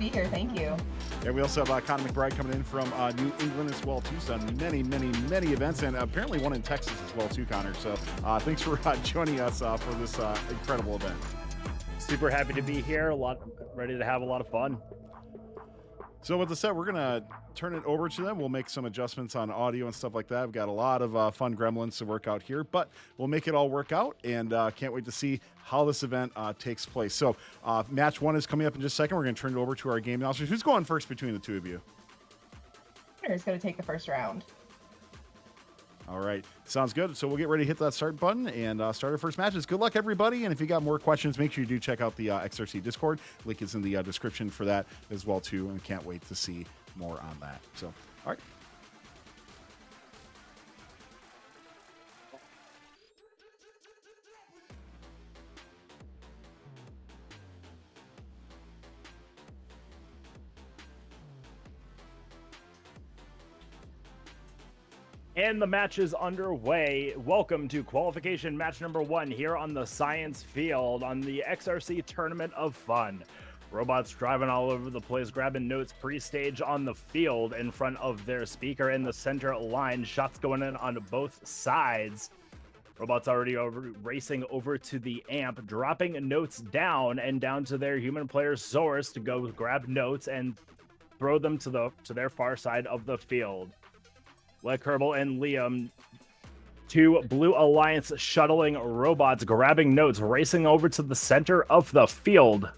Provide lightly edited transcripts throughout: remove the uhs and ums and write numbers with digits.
be here. Thank you. And we also have Connor McBride coming in from New England as well, too. So many events, and apparently one in Texas as well, too, Connor. So thanks for joining us for this incredible event. Super happy to be here. Ready to have a lot of fun. So with the set, we're going to turn it over to them. We'll make some adjustments on audio and stuff like that. We've got a lot of fun gremlins to work out here, but we'll make it all work out, and can't wait to see how this event takes place. So match one is coming up in just a second. We're going to turn it over to our game announcers. Who's going first between the two of you? Who's going to take the first round? All right. Sounds good. So we'll get ready to hit that start button and start our first matches. Good luck, everybody. And if you got more questions, make sure you do check out the xRC Discord. Link is in the description for that as well, too. And can't wait to see more on that. So, all right. And the match is underway. Welcome to qualification match number 1 here on the science field on the xRC Tournament of Fun. Robots driving all over the place, grabbing notes pre-stage on the field in front of their speaker in the center line. Shots going in on both sides. Robots already racing over to the amp, dropping notes down and down to their human player source to go grab notes and throw them to their far side of the field. Kerbal and Liam, two Blue Alliance shuttling robots, grabbing notes, racing over to the center of the field.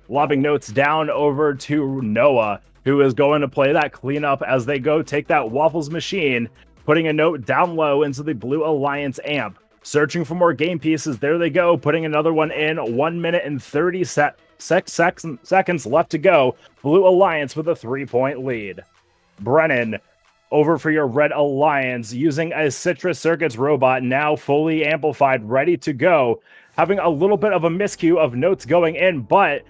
Lobbing notes down over to Noah, who is going to play that cleanup as they go take that Waffles machine, putting a note down low into the Blue Alliance amp. Searching for more game pieces. There they go, putting another one in. 1 minute and 30 seconds left to go. Blue Alliance with a 3-point lead. Brennan, over for your Red Alliance, using a Citrus Circuits robot, now fully amplified, ready to go. Having a little bit of a miscue of notes going in, but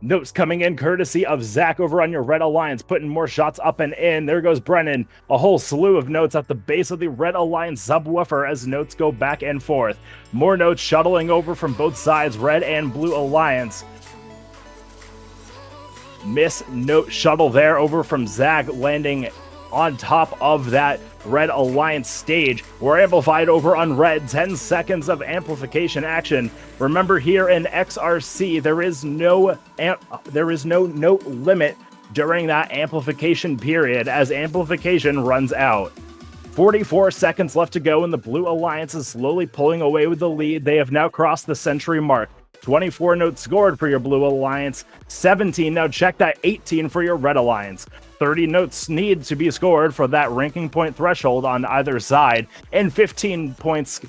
notes coming in courtesy of Zach over on your Red Alliance, putting more shots up and in. There goes Brennan. A whole slew of notes at the base of the Red Alliance subwoofer as notes go back and forth. More notes shuttling over from both sides, Red and Blue Alliance. Miss note shuttle there over from Zach, landing on top of that Red Alliance stage. We're amplified over on Red. 10 seconds of amplification action. Remember, here in xRC, there is no note limit during that amplification period as amplification runs out. 44 seconds left to go, and the Blue Alliance is slowly pulling away with the lead. They have now crossed the century mark. 24 notes scored for your Blue Alliance. 17, now check that, 18 for your Red Alliance. 30 notes need to be scored for that ranking point threshold on either side, and 15 points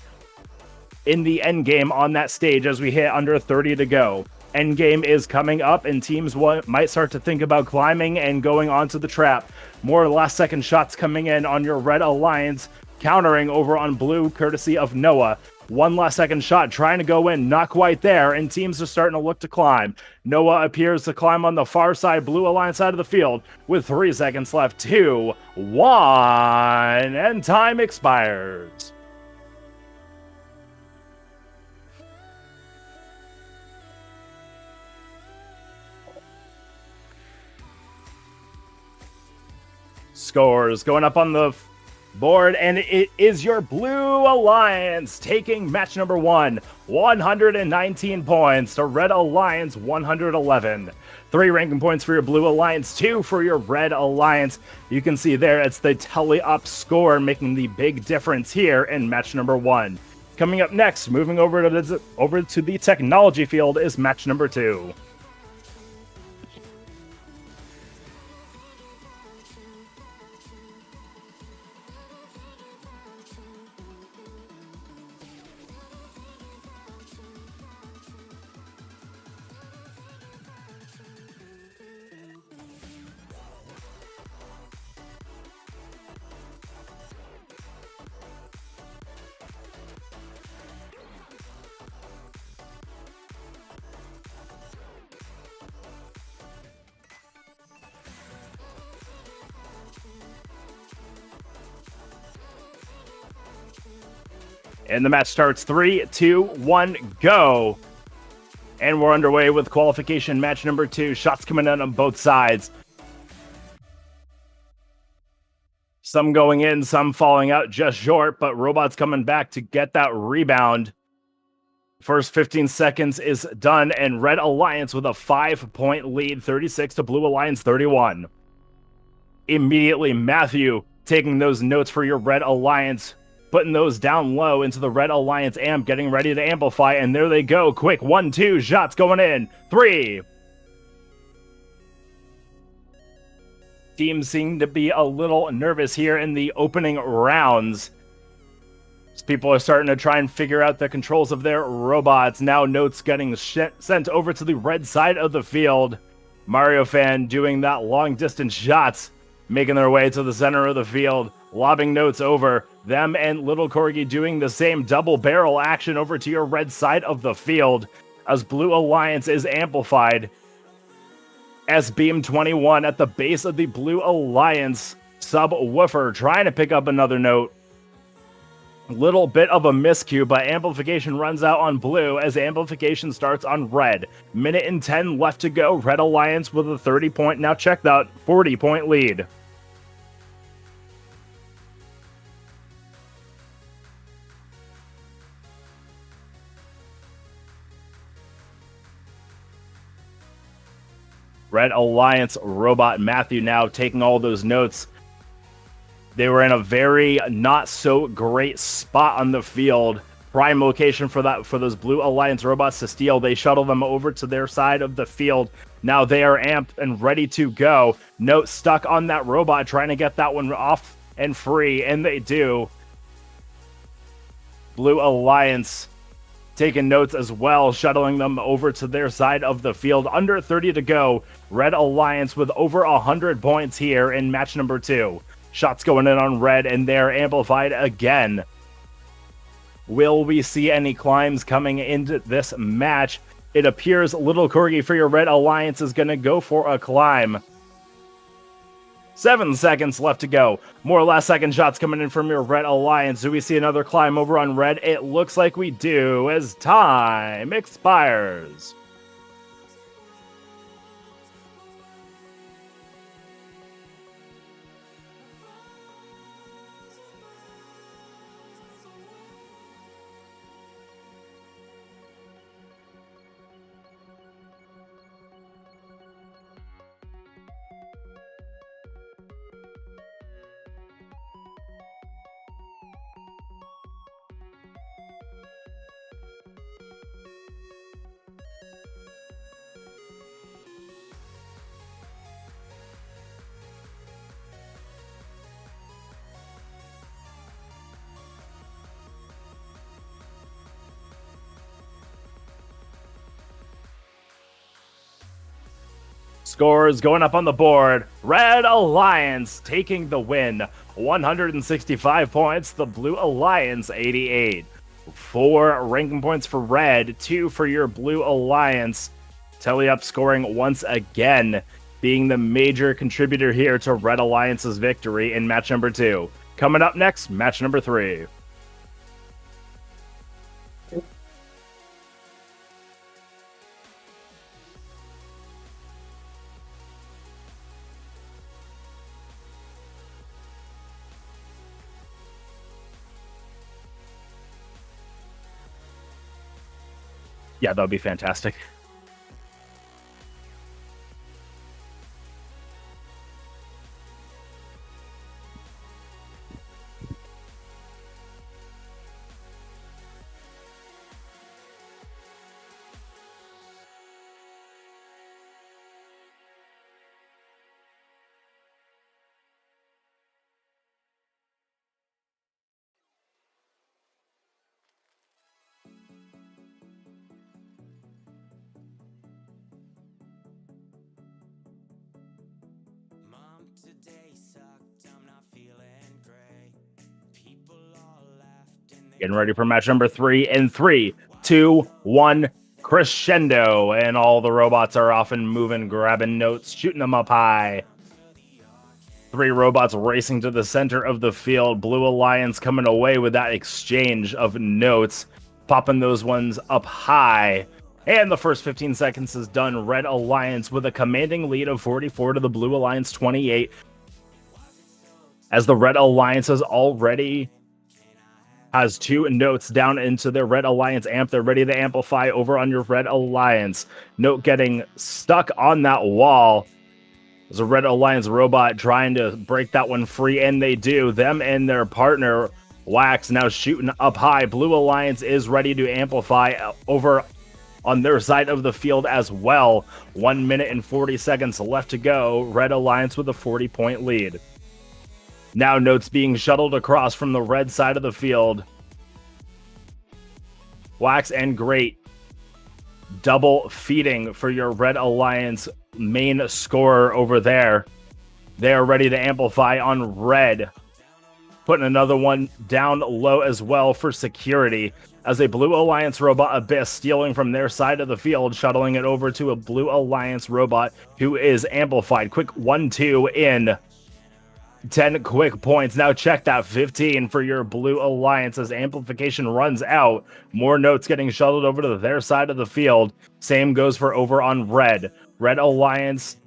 in the end game on that stage as we hit under 30 to go. End game is coming up, and teams might start to think about climbing and going onto the trap. More last second shots coming in on your Red Alliance, countering over on Blue courtesy of Noah. One last second shot trying to go in, not quite there, and teams are starting to look to climb. Noah appears to climb on the far side, Blue Alliance side of the field, with 3 seconds left. 2, 1, and time expires. Scores going up on the board, and it is your Blue Alliance taking match number 1, 119 points to Red Alliance 111. 3 ranking points for your Blue Alliance, 2 for your Red Alliance. You can see there it's the tally up score making the big difference here in match number 1. Coming up next, moving over to the technology field, is match number 2. And the match starts. 3, 2, 1, go. And we're underway with qualification match number 2. Shots coming in on both sides. Some going in, some falling out just short, but Robots coming back to get that rebound. First 15 seconds is done, and Red Alliance with a 5-point lead, 36 to Blue Alliance 31. Immediately, Matthew taking those notes for your Red Alliance, putting those down low into the Red Alliance amp, getting ready to amplify, and there they go. Quick 1-2 shots going in. 3. Teams seem to be a little nervous here in the opening rounds. As people are starting to try and figure out the controls of their robots. Now notes getting sent over to the red side of the field. Mario Fan doing that long distance shots, making their way to the center of the field, lobbing notes over. Them and Little Corgi doing the same double barrel action over to your red side of the field as Blue Alliance is amplified. S-Beam 21 at the base of the Blue Alliance subwoofer trying to pick up another note. Little bit of a miscue, but amplification runs out on blue as amplification starts on red. Minute and 10 left to go. Red Alliance with a 30-point, now check that, 40-point lead. Red Alliance robot Matthew now taking all those notes. They were in a very not so great spot on the field. Prime location for those Blue Alliance robots to steal. They shuttle them over to their side of the field. Now they are amped and ready to go. Note stuck on that robot trying to get that one off and free, and they do. Blue Alliance taking notes as well, shuttling them over to their side of the field. Under 30 to go. Red Alliance with over 100 points here in match number 2. Shots going in on red, and they're amplified again. Will we see any climbs coming into this match? It appears Little Corgi for your Red Alliance is going to go for a climb. 7 seconds left to go. More last second shots coming in from your Red Alliance. Do we see another climb over on red? It looks like we do as time expires. Scores going up on the board. Red Alliance taking the win. 165 points. The Blue Alliance, 88. 4 ranking points for red, 2 for your Blue Alliance. Telly-Up scoring once again, being the major contributor here to Red Alliance's victory in match number 2. Coming up next, match number 3. Yeah, that would be fantastic. Getting ready for match number 3 in 3, 2, 1, crescendo. And all the robots are off and moving, grabbing notes, shooting them up high. 3 robots racing to the center of the field. Blue Alliance coming away with that exchange of notes, popping those ones up high. And the first 15 seconds is done. Red Alliance with a commanding lead of 44 to the Blue Alliance 28. As the Red Alliance has 2 notes down into their Red Alliance amp. They're ready to amplify over on your Red Alliance. Note getting stuck on that wall. There's a Red Alliance robot trying to break that one free, and they do. Them and their partner, Wax, now shooting up high. Blue Alliance is ready to amplify over on their side of the field as well. 1 minute and 40 seconds left to go. Red Alliance with a 40-point lead. Now notes being shuttled across from the red side of the field. Wax and Great double feeding for your Red Alliance main scorer over there. They are ready to amplify on red. Putting another one down low as well for security, as a Blue Alliance robot Abyss stealing from their side of the field, shuttling it over to a Blue Alliance robot who is amplified. Quick 1-2 in 10 quick points. Now check that 15 for your Blue Alliance as amplification runs out. More notes getting shuttled over to their side of the field. Same goes for over on red. Red Alliance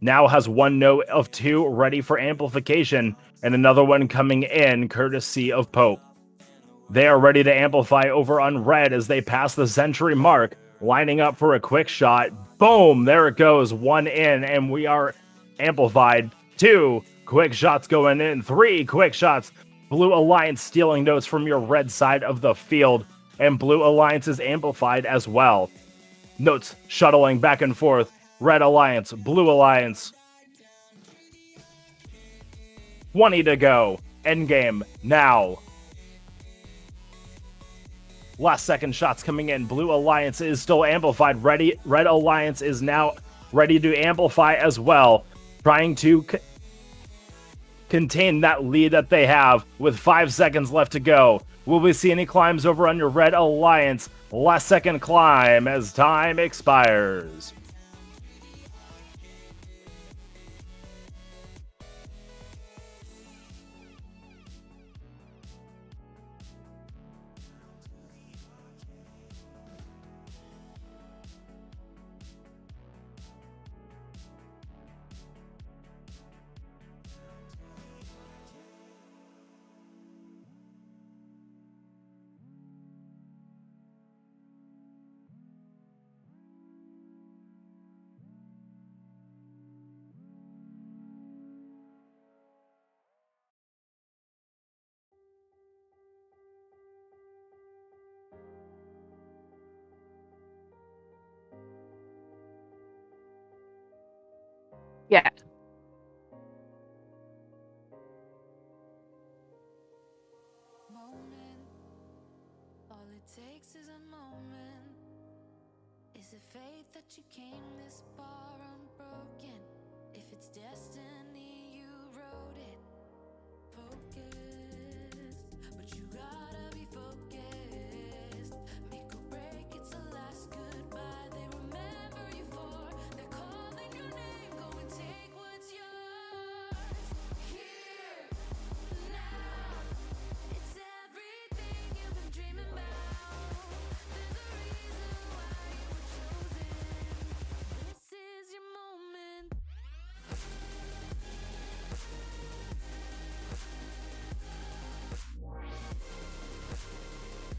now has 1 note of 2 ready for amplification, and another one coming in courtesy of Pope. They are ready to amplify over on red as they pass the century mark, lining up for a quick shot. Boom, there it goes. 1 in, and we are amplified. 2 quick shots going in. 3 quick shots. Blue Alliance stealing notes from your red side of the field, and Blue Alliance is amplified as well. Notes shuttling back and forth. Red Alliance, Blue Alliance. 20 to go. Endgame now. Last second shots coming in. Blue Alliance is still amplified. Red Alliance is now ready to amplify as well, trying to contain that lead that they have with 5 seconds left to go. Will we see any climbs over on your Red Alliance? Last second climb as time expires. Yeah. Moment. All it takes is a moment. Is it fate that you came this far unbroken? If it's destiny, you wrote it. Focused, but you gotta be focused. Make or break, it's the last goodbye they remember you for. They're calling your name, go and take what's yours. Here, now, it's everything you've been dreaming about. There's a reason why you were chosen. This is your moment.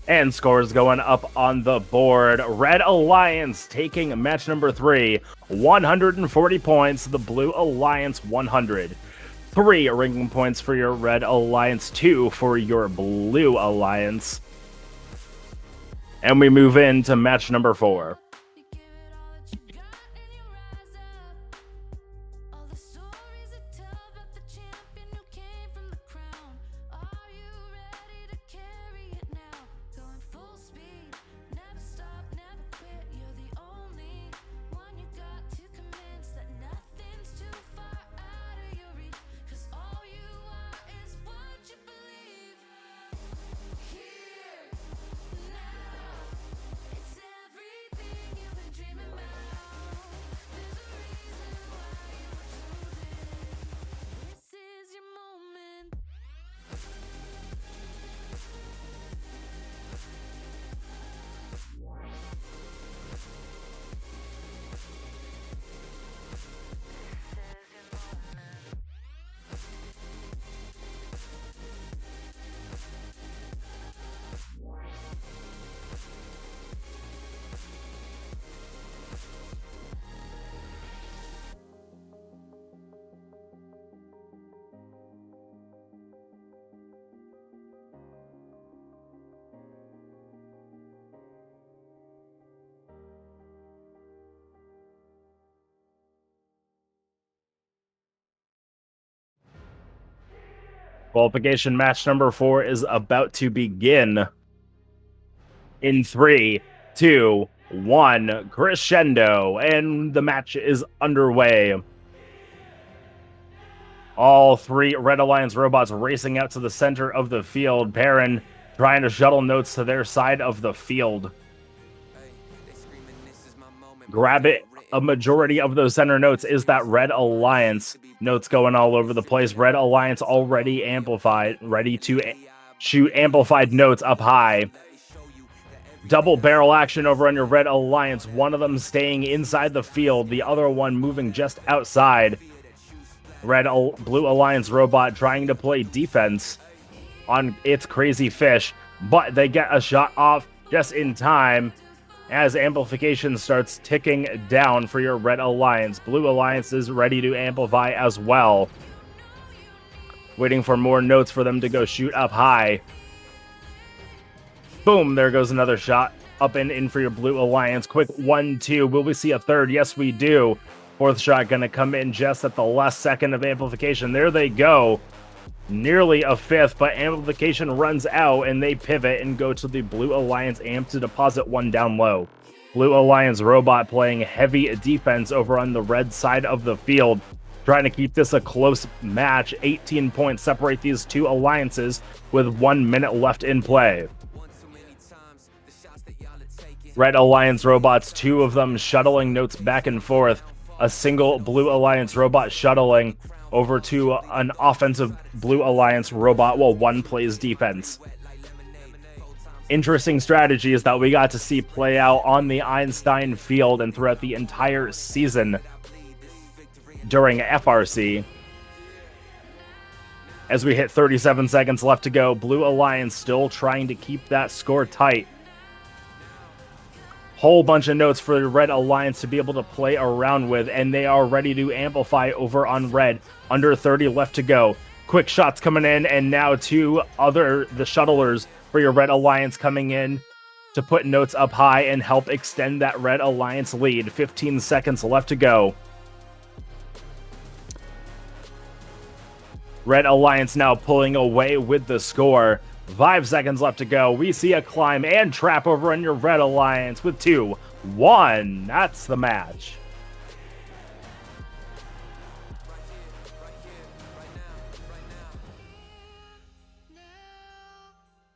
And scores going up on the board. Red Alliance taking match number 3, 140 points. The Blue Alliance 100. 3 ranking points for your Red Alliance, 2 for your Blue Alliance. And we move into match number 4. You give it all that you got and you rise up. All the stories that tell about the champion who came from the crown. Are you ready to carry it now? Going full speed, never stop, never quit. You're the only one you got to convince that nothing's too far out of your reach. 'Cause all you are is what you believe. Here, now, it's everything Qualification match number 4 is about to begin. In 3, 2, 1, crescendo, and the match is underway. All 3 Red Alliance robots racing out to the center of the field. Baron trying to shuttle notes to their side of the field. Grab it. A majority of those center notes is that Red Alliance. Notes going all over the place. Red Alliance already amplified, ready to shoot amplified notes up high. Double barrel action over on your Red Alliance. One of them staying inside the field, the other one moving just outside. Blue Alliance robot trying to play defense on its crazy fish, but they get a shot off just in time as amplification starts ticking down for your Red Alliance. Blue Alliance is ready to amplify as well. Waiting for more notes for them to go shoot up high. Boom, there goes another shot. Up and in for your Blue Alliance. Quick 1-2. Will we see a third? Yes, we do. Fourth shot going to come in just at the last second of amplification. There they go. Nearly a fifth, but amplification runs out and they pivot and go to the Blue Alliance amp to deposit one down low. Blue Alliance robot playing heavy defense over on the red side of the field, trying to keep this a close match. 18 points separate these two alliances with 1 minute left in play. Red Alliance robots, 2 of them shuttling notes back and forth. A single Blue Alliance robot shuttling over to an offensive Blue Alliance robot while one plays defense. Interesting strategies that we got to see play out on the Einstein field and throughout the entire season during FRC. As we hit 37 seconds left to go, Blue Alliance still trying to keep that score tight. Whole bunch of notes for the Red Alliance to be able to play around with, and they are ready to amplify over on Red. Under 30 left to go. Quick shots coming in, and now the shuttlers for your Red Alliance coming in to put notes up high and help extend that Red Alliance lead. 15 seconds left to go. Red Alliance now pulling away with the score. 5 seconds left to go. We see a climb and trap over on your Red Alliance with 2-1. That's the match.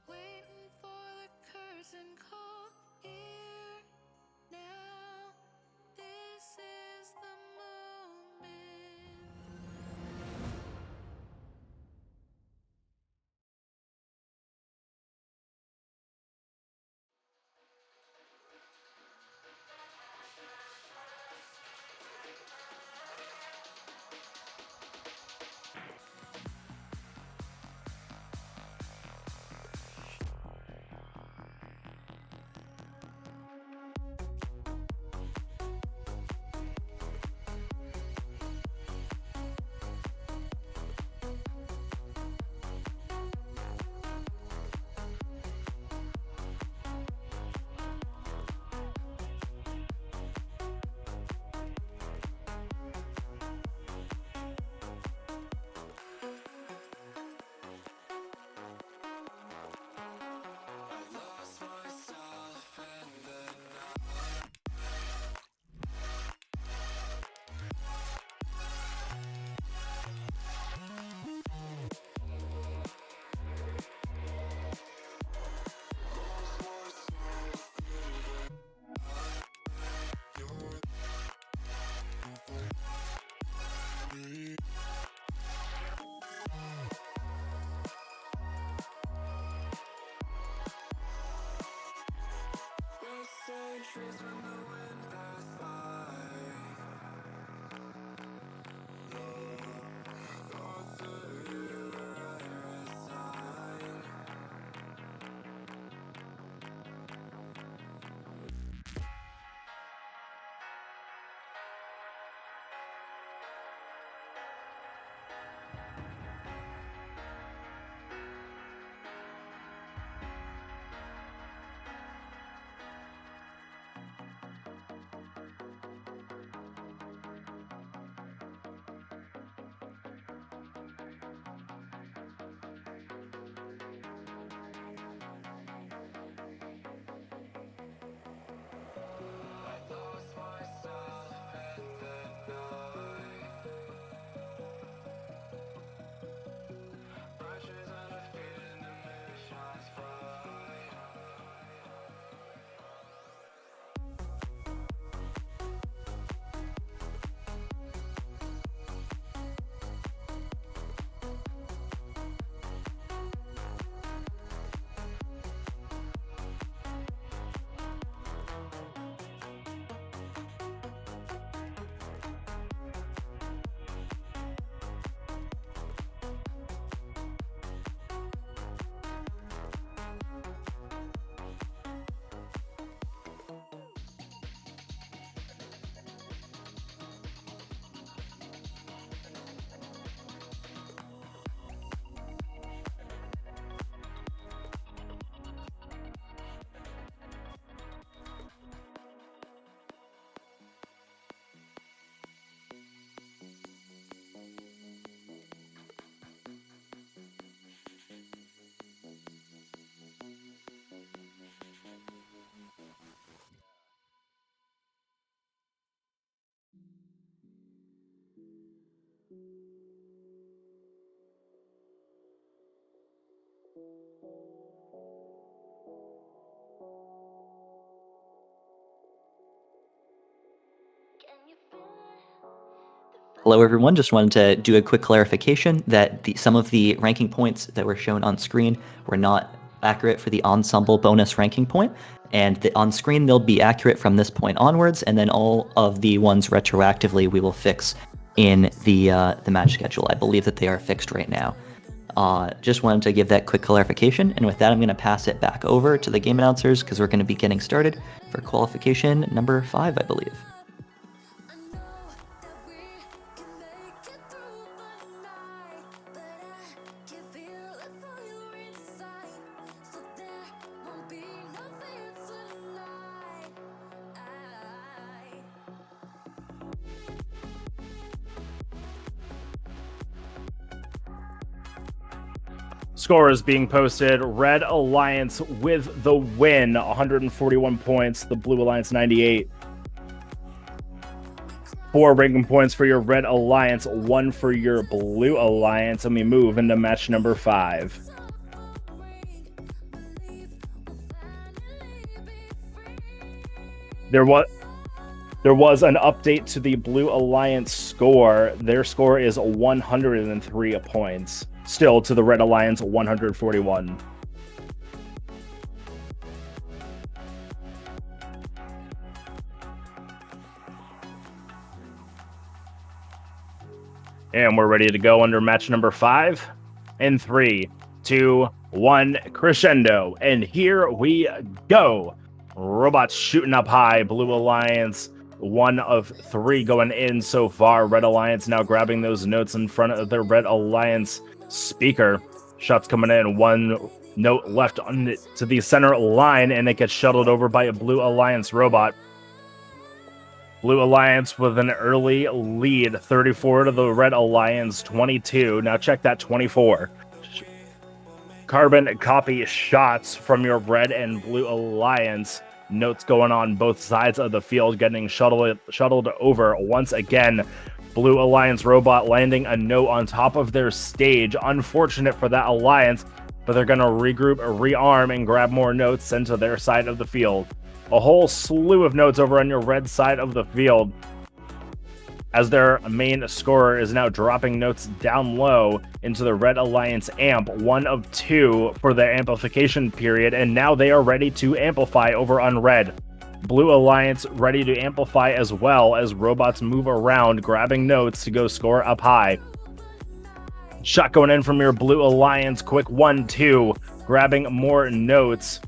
Waiting for the curtain call here now. This is the moment. Hello, everyone. Just wanted to do a quick clarification that some of the ranking points that were shown on screen were not accurate for the ensemble bonus ranking point. And on screen, they'll be accurate from this point onwards. And then all of the ones retroactively we will fix in the match schedule. I believe that they are fixed right now. Just wanted to give that quick clarification. And with that, I'm going to pass it back over to the game announcers because we're going to be getting started for qualification number 5, I believe. Score is being posted. Red Alliance with the win, 141 points. The Blue Alliance, 98. 4 ranking points for your Red Alliance, 1 for your Blue Alliance, and we move into match number 5. There was an update to the Blue Alliance score. Their score is 103 points. Still to the Red Alliance, 141. And we're ready to go under match number 5. In 3, 2, 1, crescendo. And here we go. Robots shooting up high. Blue Alliance, 1 of 3 going in so far. Red Alliance now grabbing those notes in front of their Red Alliance speaker. Shots coming in. 1 note left to the center line, and it gets shuttled over by a Blue Alliance robot. Blue Alliance with an early lead, 34 to the Red Alliance, 22. Now check that 24. Carbon copy shots from your Red and Blue Alliance. Notes going on both sides of the field, getting shuttled over once again. Blue Alliance robot landing a note on top of their stage. Unfortunate for that alliance, but they're going to regroup, rearm, and grab more notes sent to their side of the field. A whole slew of notes over on your Red side of the field, as their main scorer is now dropping notes down low into the Red Alliance amp, 1 of 2 for the amplification period, and now they are ready to amplify over on Red. Blue Alliance ready to amplify as well as robots move around, grabbing notes to go score up high. Shot going in from your Blue Alliance, quick 1-2, grabbing more notes.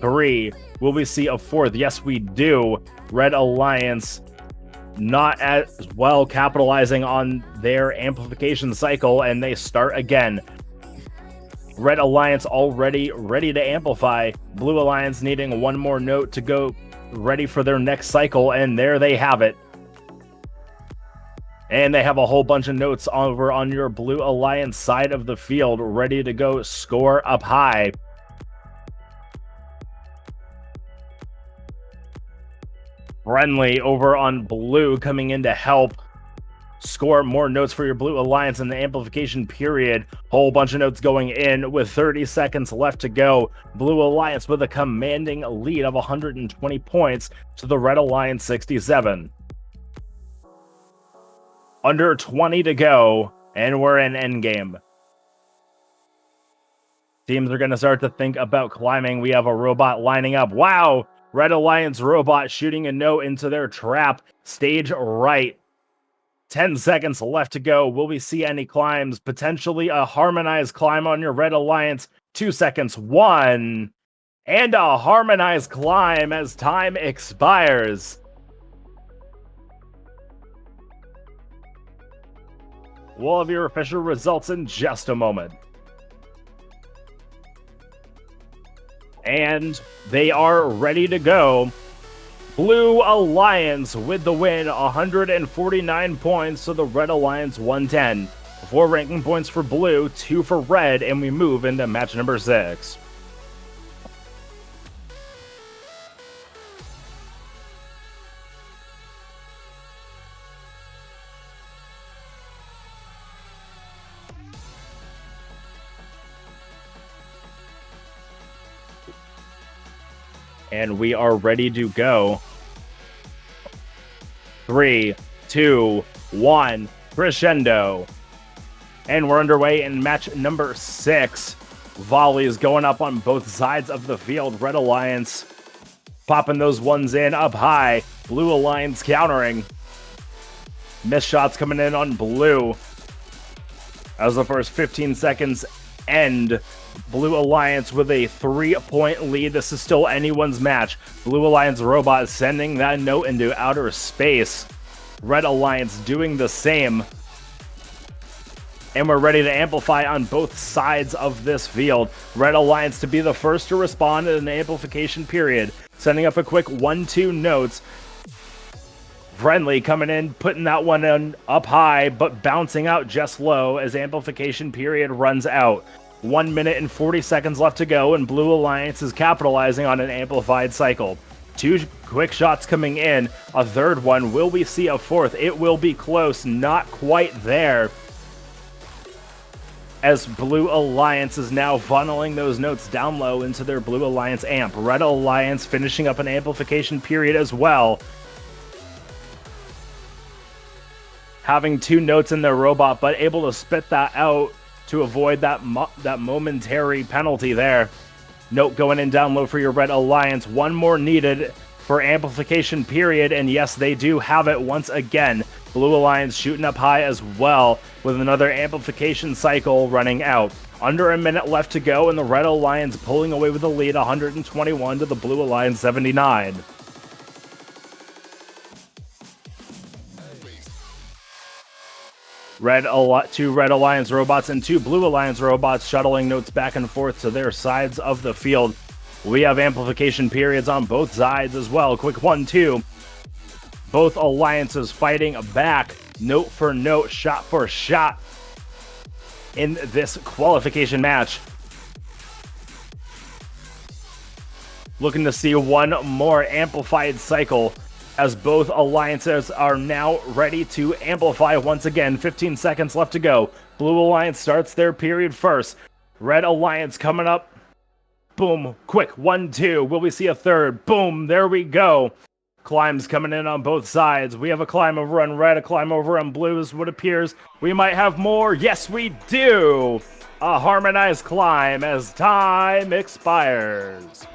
3, will we see a 4th? Yes, we do. Red Alliance not as well capitalizing on their amplification cycle, and they start again. Red Alliance already ready to amplify. Blue Alliance needing 1 more note to go ready for their next cycle, and there they have it. And they have a whole bunch of notes over on your Blue Alliance side of the field, ready to go score up high. Friendly over on Blue coming in to help score more notes for your Blue Alliance in the amplification period. Whole bunch of notes going in with 30 seconds left to go. Blue Alliance with a commanding lead of 120 points to the Red Alliance 67. Under 20 to go, and we're in endgame. Teams are going to start to think about climbing. We have a robot lining up. Wow! Red Alliance robot shooting a note into their trap. Stage right. 10 seconds left to go. Will we see any climbs? Potentially a harmonized climb on your Red Alliance. 2 seconds. 1. And a harmonized climb as time expires. We'll have your official results in just a moment. And they are ready to go. Blue Alliance with the win, 149 points to the Red Alliance 110. 4 ranking points for Blue, 2 for Red, and we move into match number 6. And we are ready to go. 3, 2, 1, crescendo. And we're underway in match number 6. Volleys going up on both sides of the field. Red Alliance popping those ones in up high. Blue Alliance countering. Missed shots coming in on blue. As the first 15 seconds end, Blue Alliance with a 3-point lead. This is still anyone's match. Blue Alliance robot sending that note into outer space. Red Alliance doing the same. And we're ready to amplify on both sides of this field. Red Alliance to be the first to respond in an amplification period. Sending up a quick 1-2 notes. Friendly coming in, putting that one in up high, but bouncing out just low as amplification period runs out. 1 minute and 40 seconds left to go, and Blue Alliance is capitalizing on an amplified cycle. 2 quick shots coming in, a third one. Will we see a fourth? It will be close, not quite there. As Blue Alliance is now funneling those notes down low into their Blue Alliance amp. Red Alliance finishing up an amplification period as well. Having 2 notes in their robot, but able to spit that out to avoid that momentary penalty there. Note going in down low for your Red Alliance. 1 more needed for amplification period, and yes, they do have it once again. Blue Alliance shooting up high as well, with another amplification cycle running out. Under a minute left to go, and the Red Alliance pulling away with the lead, 121 to the Blue Alliance 79. Two Red Alliance robots and 2 Blue Alliance robots shuttling notes back and forth to their sides of the field. We have amplification periods on both sides as well. Quick 1-2. Both alliances fighting back, note for note, shot for shot in this qualification match. Looking to see one more amplified cycle as both alliances are now ready to amplify once again. 15 seconds left to go. Blue Alliance starts their period first. Red Alliance coming up. Boom. Quick 1-2. Will we see a third? Boom. There we go. Climbs coming in on both sides. We have a climb over on red, a climb over on blue is what appears. We might have more. Yes, we do. A harmonized climb as time expires.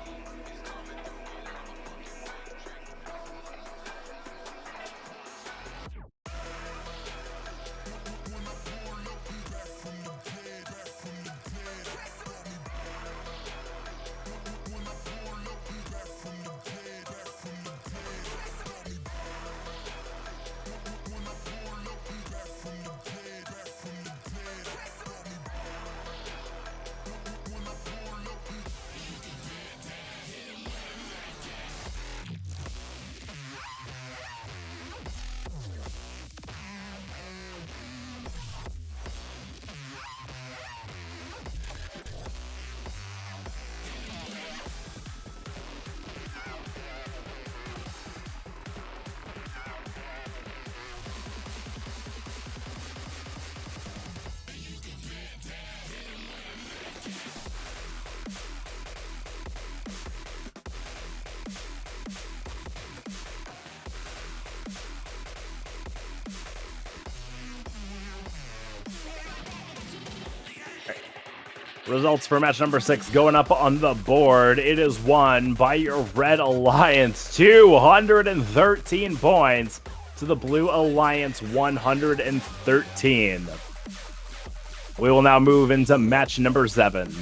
Results for match number 6 going up on the board. It is won by your Red Alliance, 213 points to the Blue Alliance, 113. We will now move into match number 7.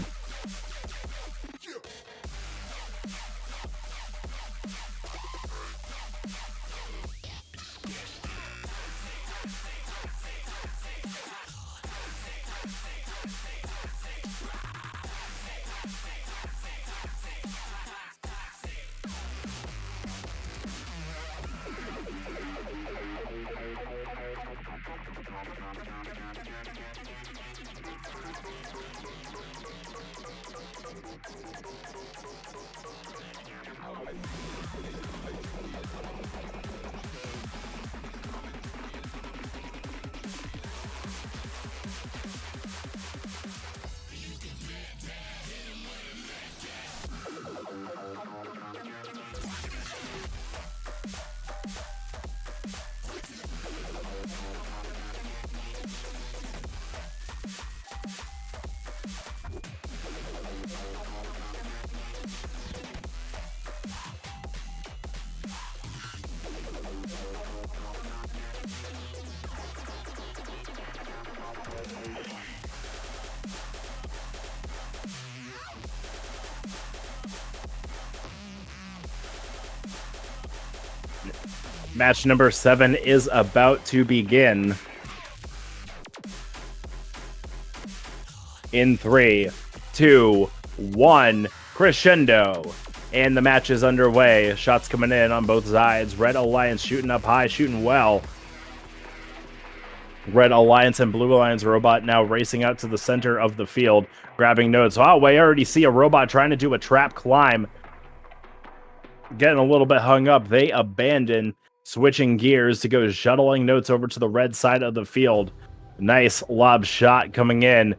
Match number 7 is about to begin. In 3, 2, 1, crescendo. And the match is underway. Shots coming in on both sides. Red Alliance shooting up high, shooting well. Red Alliance and Blue Alliance robot now racing out to the center of the field, grabbing nodes. Oh, we already see a robot trying to do a trap climb. Getting a little bit hung up. They abandon, switching gears to go shuttling notes over to the red side of the field. Nice lob shot coming in.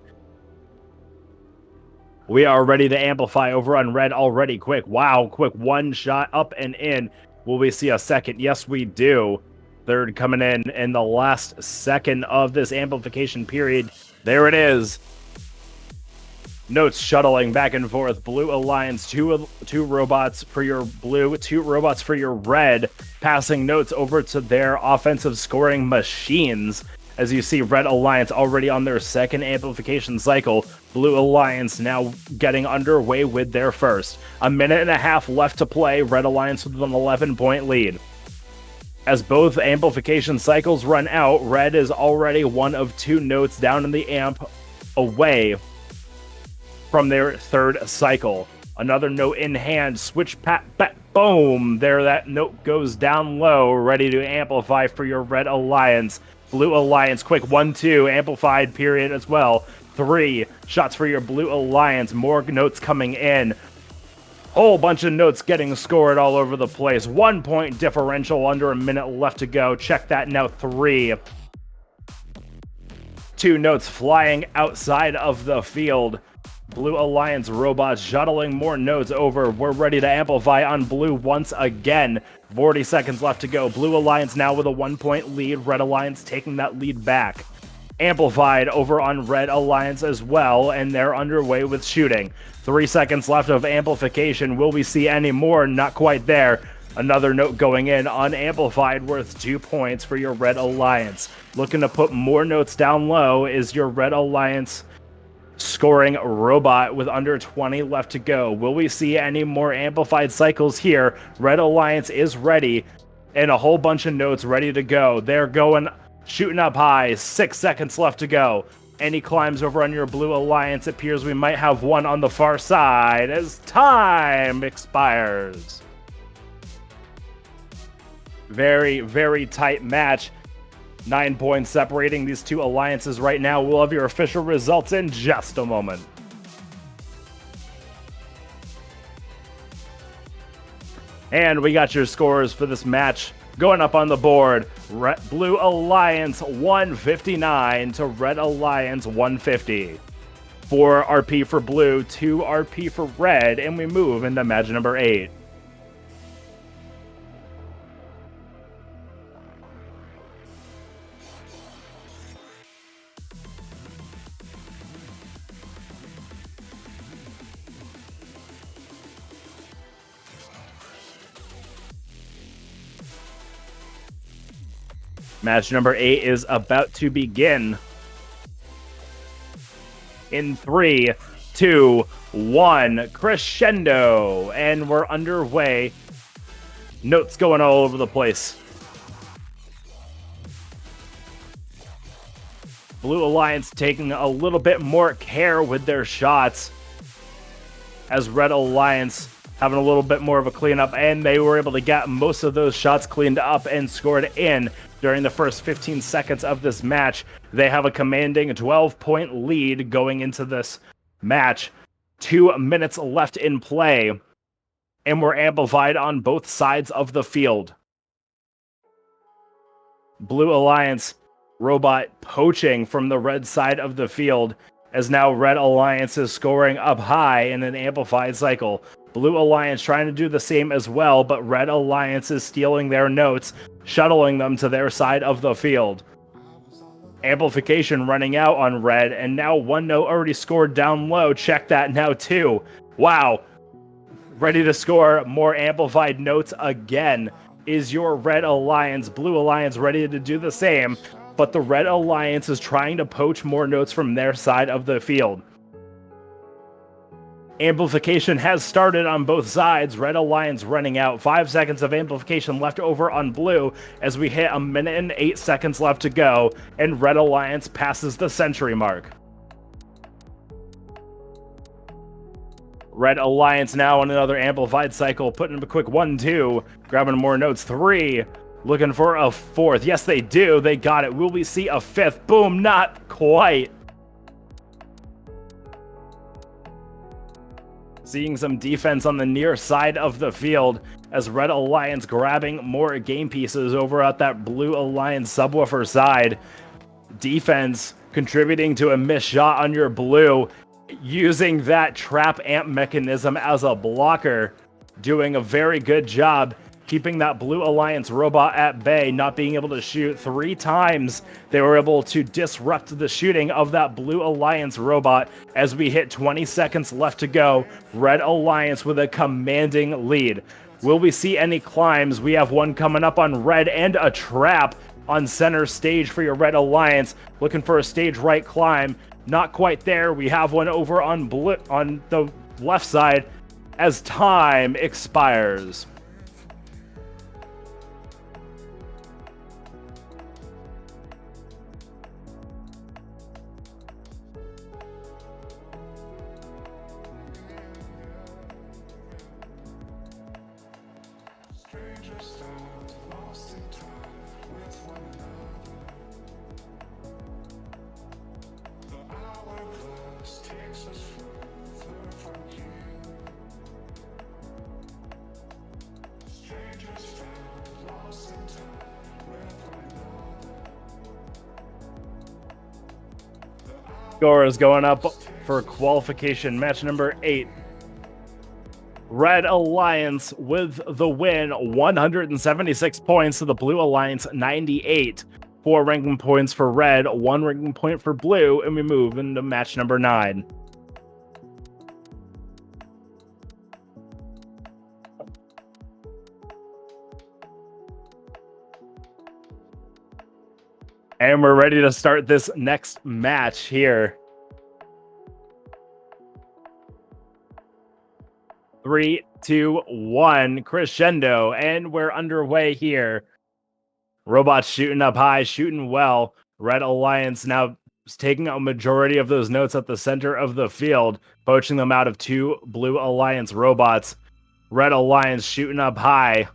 We are ready to amplify over on red already. Quick, wow, quick one shot up and in. Will we see a second? Yes, we do. Third coming in the last second of this amplification period. There it is. Notes shuttling back and forth. Blue Alliance, two robots for your blue, 2 robots for your red, passing notes over to their offensive scoring machines. As you see, Red Alliance already on their second amplification cycle. Blue Alliance now getting underway with their first. A minute and a half left to play. Red Alliance with an 11-point lead. As both amplification cycles run out, Red is already 1 of 2 notes down in the amp away from their third cycle. Another note in hand. Switch boom. There, that note goes down low, ready to amplify for your Red Alliance. Blue Alliance, quick 1-2, amplified period as well. 3 shots for your Blue Alliance. More notes coming in. Whole bunch of notes getting scored all over the place. 1 point differential, under a minute left to go. Check that now. 3. 2 notes flying outside of the field. Blue Alliance robots shuttling more nodes over. We're ready to amplify on blue once again. 40 seconds left to go. Blue Alliance now with a 1-point lead. Red Alliance taking that lead back. Amplified over on Red Alliance as well, and they're underway with shooting. 3 seconds left of amplification. Will we see any more? Not quite there. Another note going in, unamplified, worth 2 points for your Red Alliance. Looking to put more notes down low is your Red Alliance scoring robot with under 20 left to go. Will we see any more amplified cycles here? Red Alliance is ready, and a whole bunch of notes ready to go. They're going, shooting up high. 6 seconds left to go. Any climbs over on your Blue Alliance? It appears we might have one on the far side as time expires. Very, very tight match. 9 points separating these 2 alliances right now. We'll have your official results in just a moment. And we got your scores for this match going up on the board. Blue Alliance 159 to Red Alliance 150. 4 RP for blue, 2 RP for red, and we move into match number 8. Match number 8 is about to begin. In 3, 2, 1, crescendo. And we're underway. Notes going all over the place. Blue Alliance taking a little bit more care with their shots, as Red Alliance having a little bit more of a cleanup, and they were able to get most of those shots cleaned up and scored in during the first 15 seconds of this match. They have a commanding 12-point lead going into this match. 2 minutes left in play, and we're amplified on both sides of the field. Blue Alliance robot poaching from the red side of the field, as now Red Alliance is scoring up high in an amplified cycle. Blue Alliance trying to do the same as well, but Red Alliance is stealing their notes, shuttling them to their side of the field. Amplification running out on red, and now 1 note already scored down low. Check that now too. Wow. Ready to score more amplified notes again is your Red Alliance. Blue Alliance ready to do the same, but the Red Alliance is trying to poach more notes from their side of the field. Amplification has started on both sides. Red Alliance running out. 5 seconds of amplification left over on blue as we hit 1 minute and 8 seconds left to go, and Red Alliance passes the century mark. Red Alliance now on another amplified cycle, putting up a quick 1-2, grabbing more notes. 3, looking for a 4th. Yes, they do. They got it. Will we see a 5th? Boom, not quite. Seeing some defense on the near side of the field as Red Alliance grabbing more game pieces over at that Blue Alliance subwoofer side. Defense contributing to a missed shot on your blue, using that trap amp mechanism as a blocker, doing a very good job keeping that Blue Alliance robot at bay, not being able to shoot. 3 times they were able to disrupt the shooting of that Blue Alliance robot as we hit 20 seconds left to go. Red Alliance with a commanding lead. Will we see any climbs? We have one coming up on red and a trap on center stage for your Red Alliance. Looking for a stage right climb. Not quite there. We have one over on blue on the left side as time expires. Score is going up for qualification match number 8. Red Alliance with the win, 176 points to the Blue Alliance 98. 4 ranking points for red, 1 ranking point for blue, and we move into match number 9. And we're ready to start this next match here. 3, 2, 1, crescendo, and we're underway here. Robots shooting up high, shooting well. Red Alliance now taking a majority of those notes at the center of the field, poaching them out of 2 Blue Alliance robots. Red Alliance shooting up high.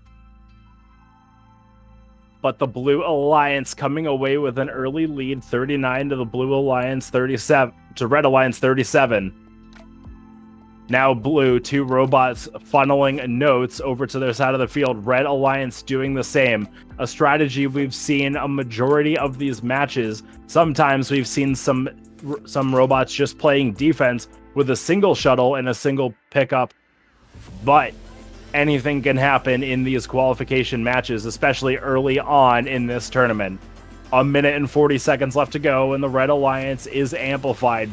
But the Blue Alliance coming away with an early lead, 39 to the Blue Alliance 37 to Red Alliance 37. Now blue, 2 robots funneling notes over to their side of the field. Red Alliance doing the same. A strategy we've seen a majority of these matches. Sometimes we've seen some robots just playing defense with a single shuttle and a single pickup. But anything can happen in these qualification matches, especially early on in this tournament. 1 minute and 40 seconds left to go, and the Red Alliance is amplified.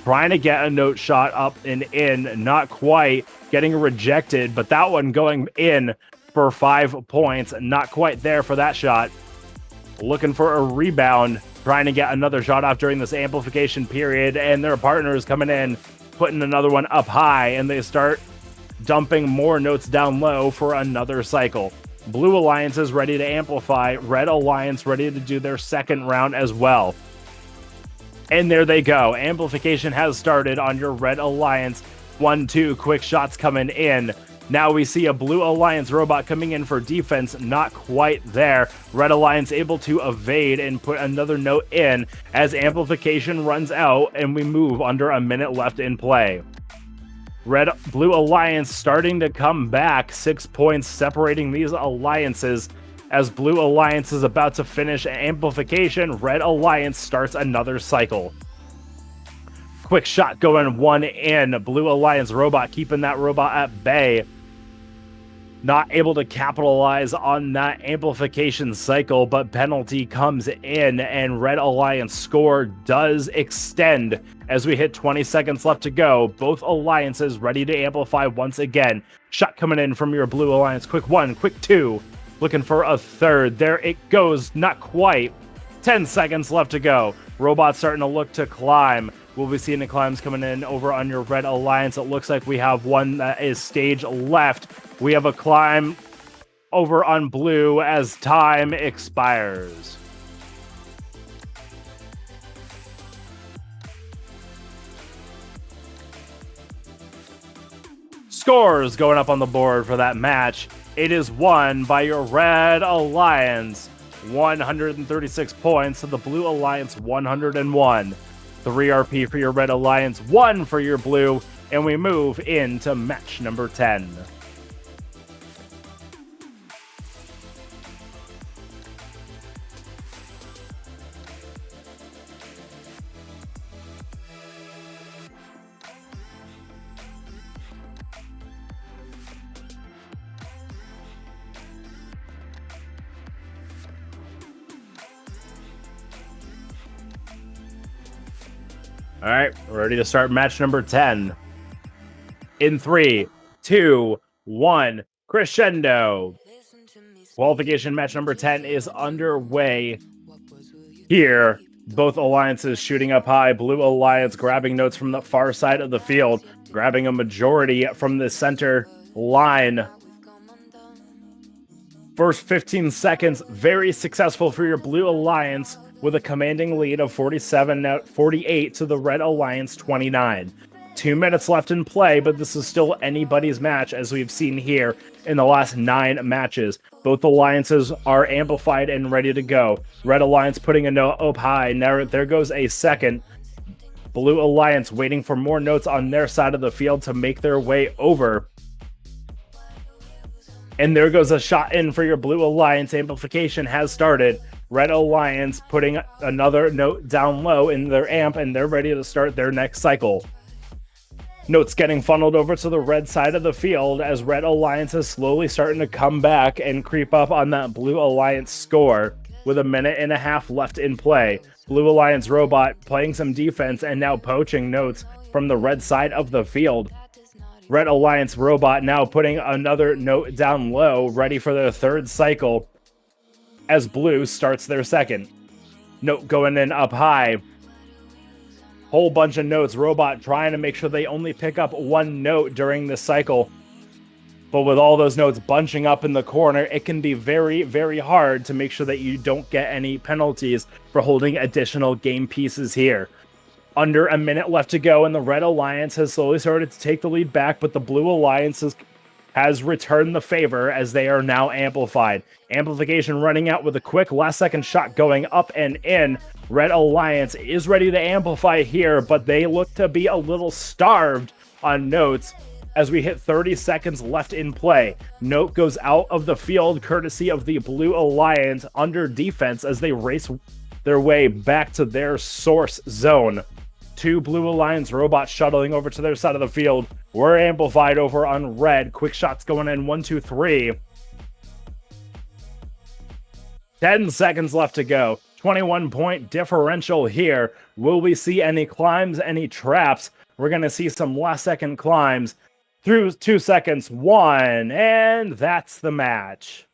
Trying to get a note shot up and in, not quite, getting rejected, but that one going in for 5 points. Not quite there for that shot. Looking for a rebound, trying to get another shot off during this amplification period, and their partners coming in, putting another one up high, and they start dumping more notes down low for another cycle. Blue Alliance is ready to amplify. Red Alliance ready to do their second round as well. And there they go. Amplification has started on your Red Alliance. 1-2 quick shots coming in. Now we see a Blue Alliance robot coming in for defense. Not quite there. Red Alliance able to evade and put another note in as amplification runs out, and we move under a minute left in play. Blue Alliance starting to come back. 6 points separating these alliances. As Blue Alliance is about to finish amplification, Red Alliance starts another cycle. Quick shot going 1 in. Blue Alliance robot keeping that robot at bay. Not able to capitalize on that amplification cycle, but penalty comes in, and Red Alliance score does extend as we hit 20 seconds left to go. Both alliances ready to amplify once again. Shot coming in from your Blue Alliance. Quick 1, quick 2. Looking for a third. There it goes. Not quite. 10 seconds left to go. Robots starting to look to climb. We'll be seeing the climbs coming in over on your Red Alliance. It looks like we have one that is stage left. We have a climb over on Blue as time expires. Scores going up on the board for that match. It is won by your Red Alliance, 136 points, to the Blue Alliance, 101. 3 RP for your Red Alliance, 1 for your Blue, and we move into match number 10. All right, we're ready to start match number 10. In 3, 2, 1, crescendo. Qualification match number 10 is underway here. Both alliances shooting up high. Blue Alliance grabbing notes from the far side of the field, grabbing a majority from the center line. First 15 seconds, very successful for your Blue Alliance, with a commanding lead of 48 to the Red Alliance 29. 2 minutes left in play, but this is still anybody's match, as we've seen here in the last 9 matches. Both alliances are amplified and ready to go. Red Alliance putting a note up high. Now there goes a second. Blue Alliance waiting for more notes on their side of the field to make their way over. And there goes a shot in for your Blue Alliance. Amplification has started. Red Alliance putting another note down low in their amp, and they're ready to start their next cycle. Notes getting funneled over to the red side of the field as Red Alliance is slowly starting to come back and creep up on that Blue Alliance score with 1.5 minutes left in play. Blue Alliance Robot playing some defense and now poaching notes from the red side of the field. Red Alliance Robot now putting another note down low, ready for their third cycle, as Blue starts their second. Note going in up high. Whole bunch of notes. Robot trying to make sure they only pick up 1 note during this cycle. But with all those notes bunching up in the corner, it can be very, very hard to make sure that you don't get any penalties for holding additional game pieces here. Under 1 minute left to go, and the Red Alliance has slowly started to take the lead back, but the Blue Alliance has returned the favor as they are now amplified. Amplification running out with a quick last-second shot going up and in. Red Alliance is ready to amplify here, but they look to be a little starved on notes as we hit 30 seconds left in play. Note goes out of the field courtesy of the Blue Alliance under defense as they race their way back to their source zone. 2 Blue Alliance robots shuttling over to their side of the field. We're amplified over on red. Quick shots going in. 1, 2, 3. 10 seconds left to go. 21-point differential here. Will we see any climbs, any traps? We're going to see some last second climbs. Through 2 seconds, 1, and that's the match.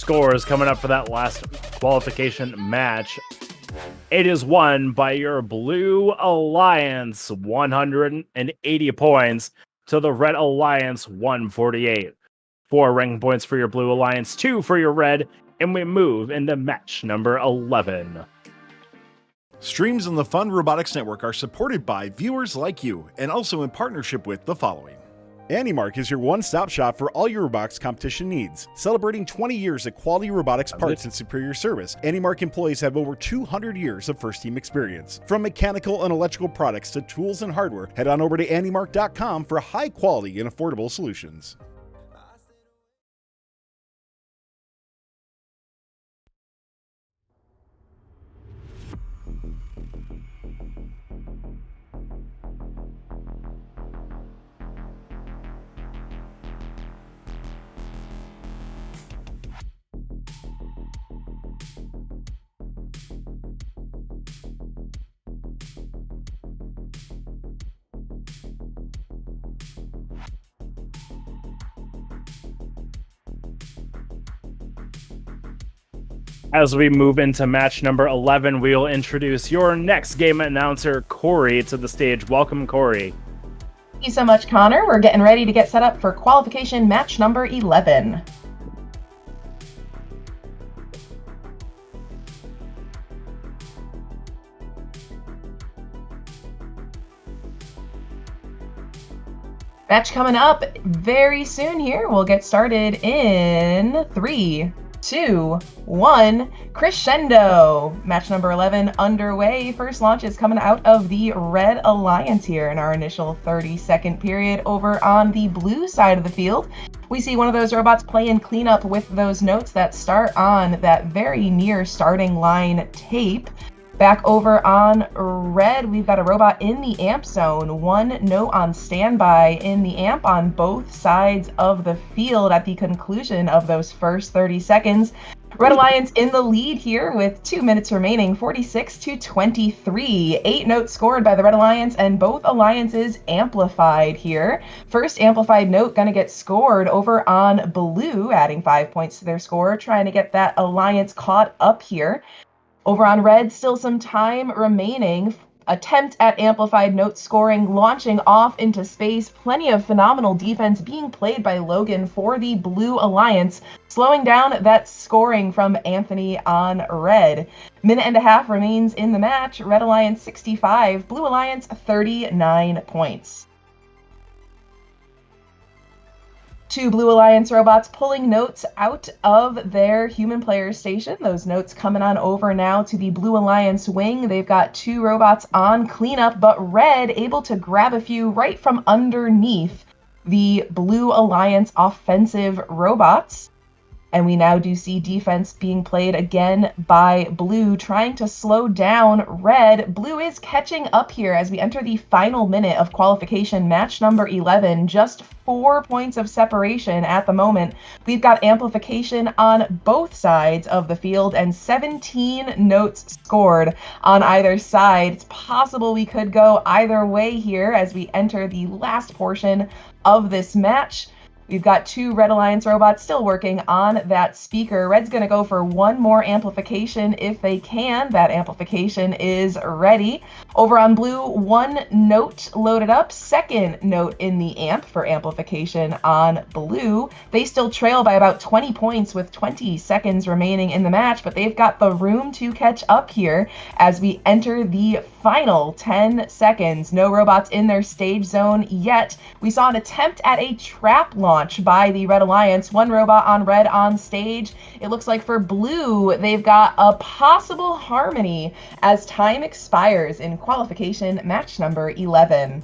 scores coming up for that last qualification match. It is won by your Blue Alliance, 180 points to the Red Alliance, 148. 4 ranking points for your Blue Alliance, 2 for your Red, and we move into match number 11. Streams on the Fun Robotics Network are supported by viewers like you, and also in partnership with the following. AndyMark is your one-stop shop for all your robotics competition needs. Celebrating 20 years of quality robotics parts and superior service, AndyMark employees have over 200 years of first-team experience. From mechanical and electrical products to tools and hardware, head on over to andymark.com for high-quality and affordable solutions. As we move into match number 11, we'll introduce your next game announcer, Corey, to the stage. Welcome, Corey. Thank you so much, Connor. We're getting ready to get set up for qualification match number 11. Match coming up very soon here. We'll get started in 3, 2, 1, crescendo. Match number 11 underway. First launch is coming out of the Red Alliance here in our initial 30-second period. Over on the blue side of the field, we see one of those robots playing cleanup with those notes that start on that very near starting line tape. Back over on red, we've got a robot in the amp zone. One note on standby in the amp on both sides of the field at the conclusion of those first 30 seconds. Red Alliance in the lead here with 2 minutes remaining, 46-23. 8 notes scored by the Red Alliance, and both alliances amplified here. First amplified note gonna get scored over on blue, adding 5 points to their score, trying to get that alliance caught up here. Over on red, still some time remaining. Attempt at amplified note scoring, launching off into space. Plenty of phenomenal defense being played by Logan for the Blue Alliance, slowing down that scoring from Anthony on red. Minute and a half remains in the match. Red Alliance 65, Blue Alliance 39 points. 2 Blue Alliance robots pulling notes out of their human player station. Those notes coming on over now to the Blue Alliance wing. They've got 2 robots on cleanup, but red able to grab a few right from underneath the Blue Alliance offensive robots. And we now do see defense being played again by blue, trying to slow down red. Blue is catching up here as we enter the final minute of qualification, match number 11. Just 4 points of separation at the moment. We've got amplification on both sides of the field and 17 notes scored on either side. It's possible we could go either way here as we enter the last portion of this match. We've got 2 Red Alliance robots still working on that speaker. Red's going to go for 1 more amplification if they can. That amplification is ready. Over on blue, 1 note loaded up. Second note in the amp for amplification on blue. They still trail by about 20 points with 20 seconds remaining in the match, but they've got the room to catch up here as we enter the final 10 seconds. No robots in their stage zone yet. We saw an attempt at a trap launch by the Red Alliance. 1 robot on red on stage. It looks like for blue, they've got a possible harmony as time expires in qualification match number 11.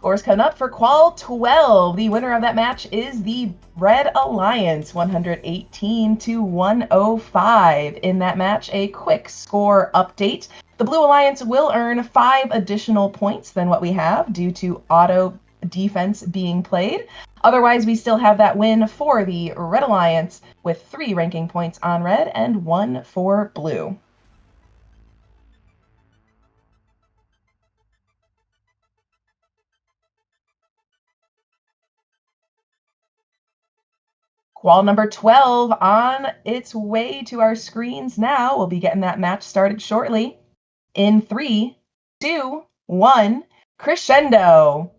Scores coming up for Qual 12. The winner of that match is the Red Alliance 118 to 105. In that match, a quick score update. The Blue Alliance will earn 5 additional points than what we have due to auto defense being played. Otherwise, we still have that win for the Red Alliance with 3 ranking points on red and 1 for blue. Qual number 12 on its way to our screens now. We'll be getting that match started shortly. In 3, 2, 1, crescendo.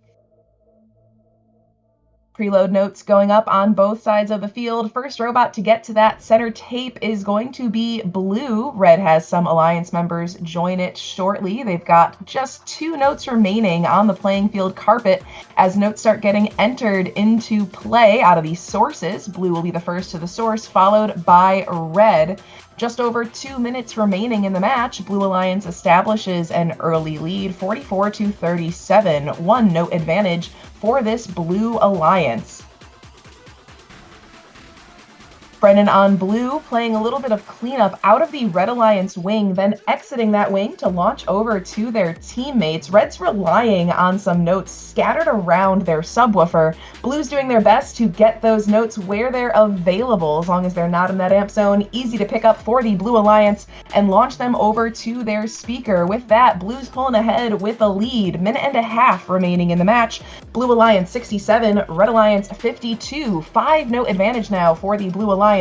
Preload notes going up on both sides of the field. First robot to get to that center tape is going to be blue. Red has some Alliance members join it shortly. They've got just 2 notes remaining on the playing field carpet as notes start getting entered into play out of these sources. Blue will be the first to the source, followed by red. Just over 2 minutes remaining in the match, Blue Alliance establishes an early lead, 44 to 37, 1 note advantage for this Blue Alliance. Brennan on blue, playing a little bit of cleanup out of the Red Alliance wing, then exiting that wing to launch over to their teammates. Red's relying on some notes scattered around their subwoofer. Blue's doing their best to get those notes where they're available, as long as they're not in that amp zone. Easy to pick up for the Blue Alliance and launch them over to their speaker. With that, Blue's pulling ahead with a lead. Minute and a half remaining in the match. Blue Alliance 67, Red Alliance 52. 5 note advantage now for the Blue Alliance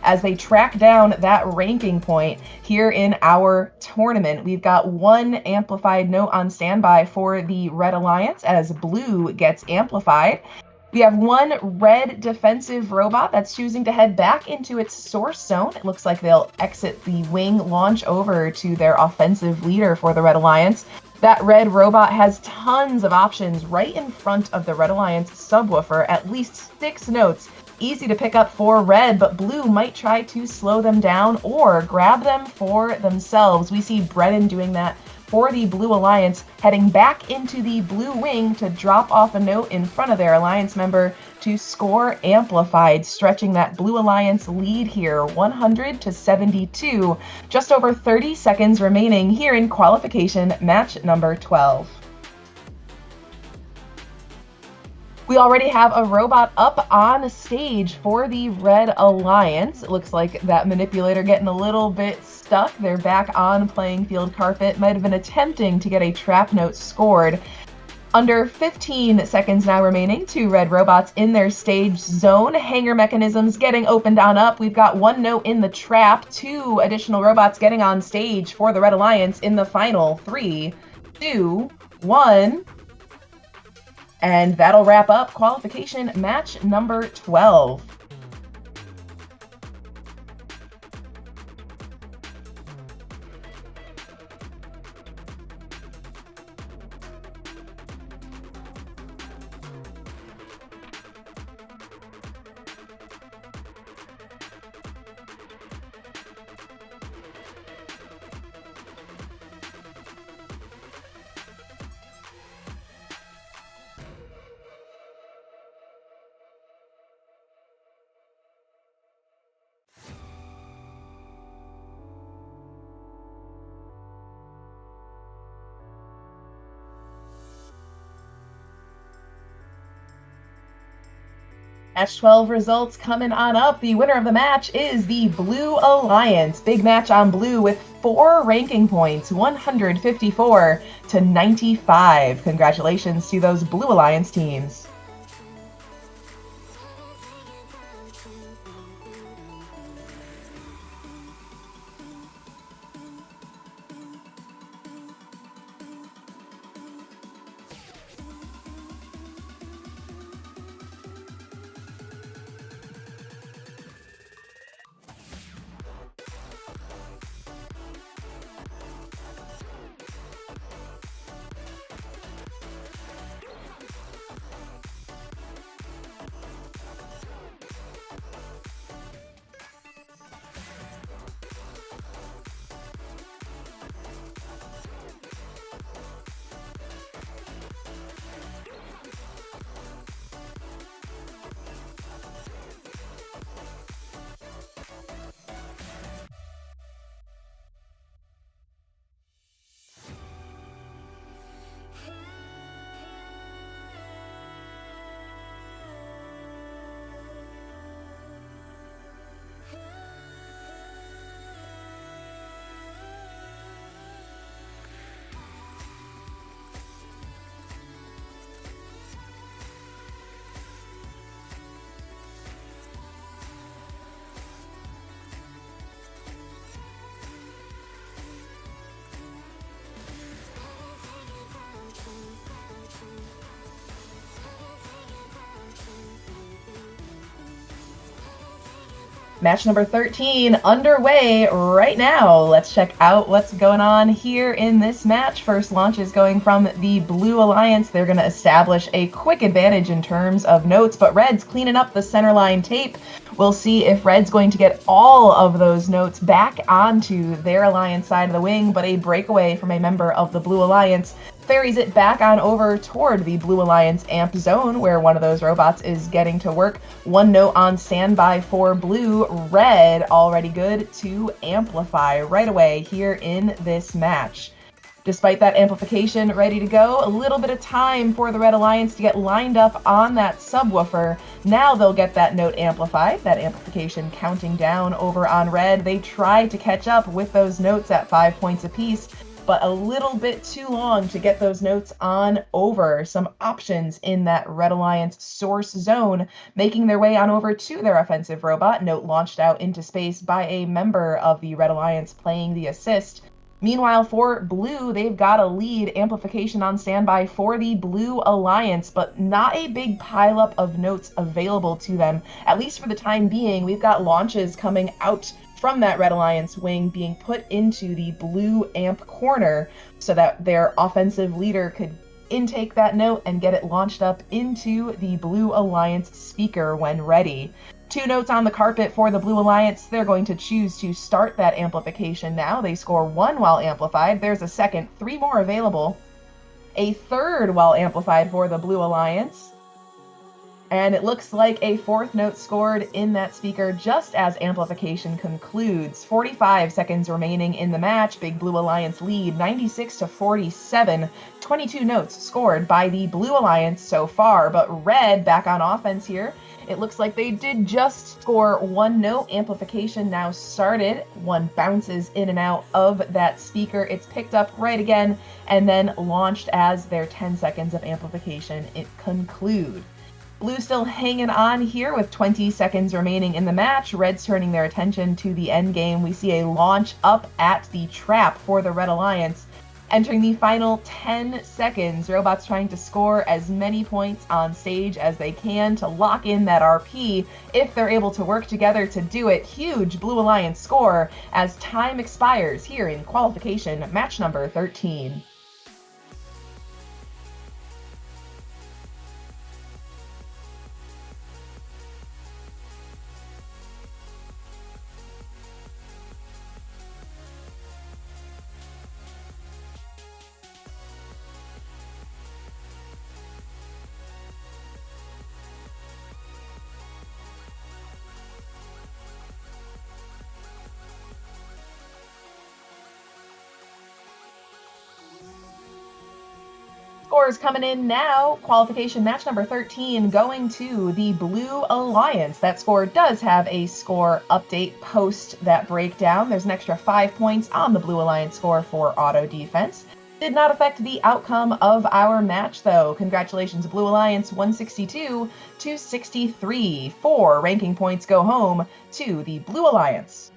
as they track down that ranking point here in our tournament. We've got 1 amplified note on standby for the Red Alliance as blue gets amplified. We have 1 red defensive robot that's choosing to head back into its source zone. It looks like they'll exit the wing, launch over to their offensive leader for the Red Alliance. That red robot has tons of options right in front of the Red Alliance subwoofer, at least 6 notes. Easy to pick up for red, but blue might try to slow them down or grab them for themselves. We see Brennan doing that for the Blue Alliance, heading back into the blue wing to drop off a note in front of their Alliance member to score amplified, stretching that Blue Alliance lead here, 100 to 72. Just over 30 seconds remaining here in qualification match number 12. We already have a robot up on stage for the Red Alliance. It looks like that manipulator getting a little bit stuck. They're back on playing field carpet. Might have been attempting to get a trap note scored. Under 15 seconds now remaining, 2 red robots in their stage zone. Hanger mechanisms getting opened on up. We've got 1 note in the trap. 2 additional robots getting on stage for the Red Alliance in the final 3, 2, 1. And that'll wrap up qualification match number 12. Match 12 results coming on up. The winner of the match is the Blue Alliance. Big match on blue with 4 ranking points, 154 to 95. Congratulations to those Blue Alliance teams. Match number 13 underway right now. Let's check out what's going on here in this match. First launch is going from the Blue Alliance. They're going to establish a quick advantage in terms of notes, but Red's cleaning up the center line tape. We'll see if Red's going to get all of those notes back onto their Alliance side of the wing, but a breakaway from a member of the Blue Alliance ferries it back on over toward the Blue Alliance amp zone, where one of those robots is getting to work. One note on standby for Blue. Red already good to amplify right away here in this match. Despite that amplification ready to go, a little bit of time for the Red Alliance to get lined up on that subwoofer. Now they'll get that note amplified, that amplification counting down over on Red. They try to catch up with those notes at 5 points apiece, but a little bit too long to get those notes on over. Some options in that Red Alliance source zone, making their way on over to their offensive robot. Note launched out into space by a member of the Red Alliance playing the assist. Meanwhile, for Blue, they've got a lead amplification on standby for the Blue Alliance, but not a big pileup of notes available to them, at least for the time being. We've got launches coming out from that Red Alliance wing being put into the Blue amp corner so that their offensive leader could intake that note and get it launched up into the Blue Alliance speaker when ready. 2 notes on the carpet for the Blue Alliance. They're going to choose to start that amplification now. They score 1 while amplified. There's a second, 3 more available. A third while amplified for the Blue Alliance. And it looks like a 4th note scored in that speaker just as amplification concludes. 45 seconds remaining in the match. Big Blue Alliance lead, 96-47. 22 notes scored by the Blue Alliance so far, but Red back on offense here. It looks like they did just score 1 note. Amplification now started. 1 bounces in and out of that speaker. It's picked up right again and then launched as their 10 seconds of amplification it conclude. Blue still hanging on here with 20 seconds remaining in the match. Red's turning their attention to the end game. We see a launch up at the trap for the Red Alliance. Entering the final 10 seconds, robots trying to score as many points on stage as they can to lock in that RP if they're able to work together to do it. Huge Blue Alliance score as time expires here in qualification match number 13. Scores coming in now. Qualification match number 13 going to the Blue Alliance. That score does have a score update post that breakdown. There's an extra 5 points on the Blue Alliance score for auto defense. Did not affect the outcome of our match though. Congratulations Blue Alliance, 162-63. 4 ranking points go home to the Blue Alliance.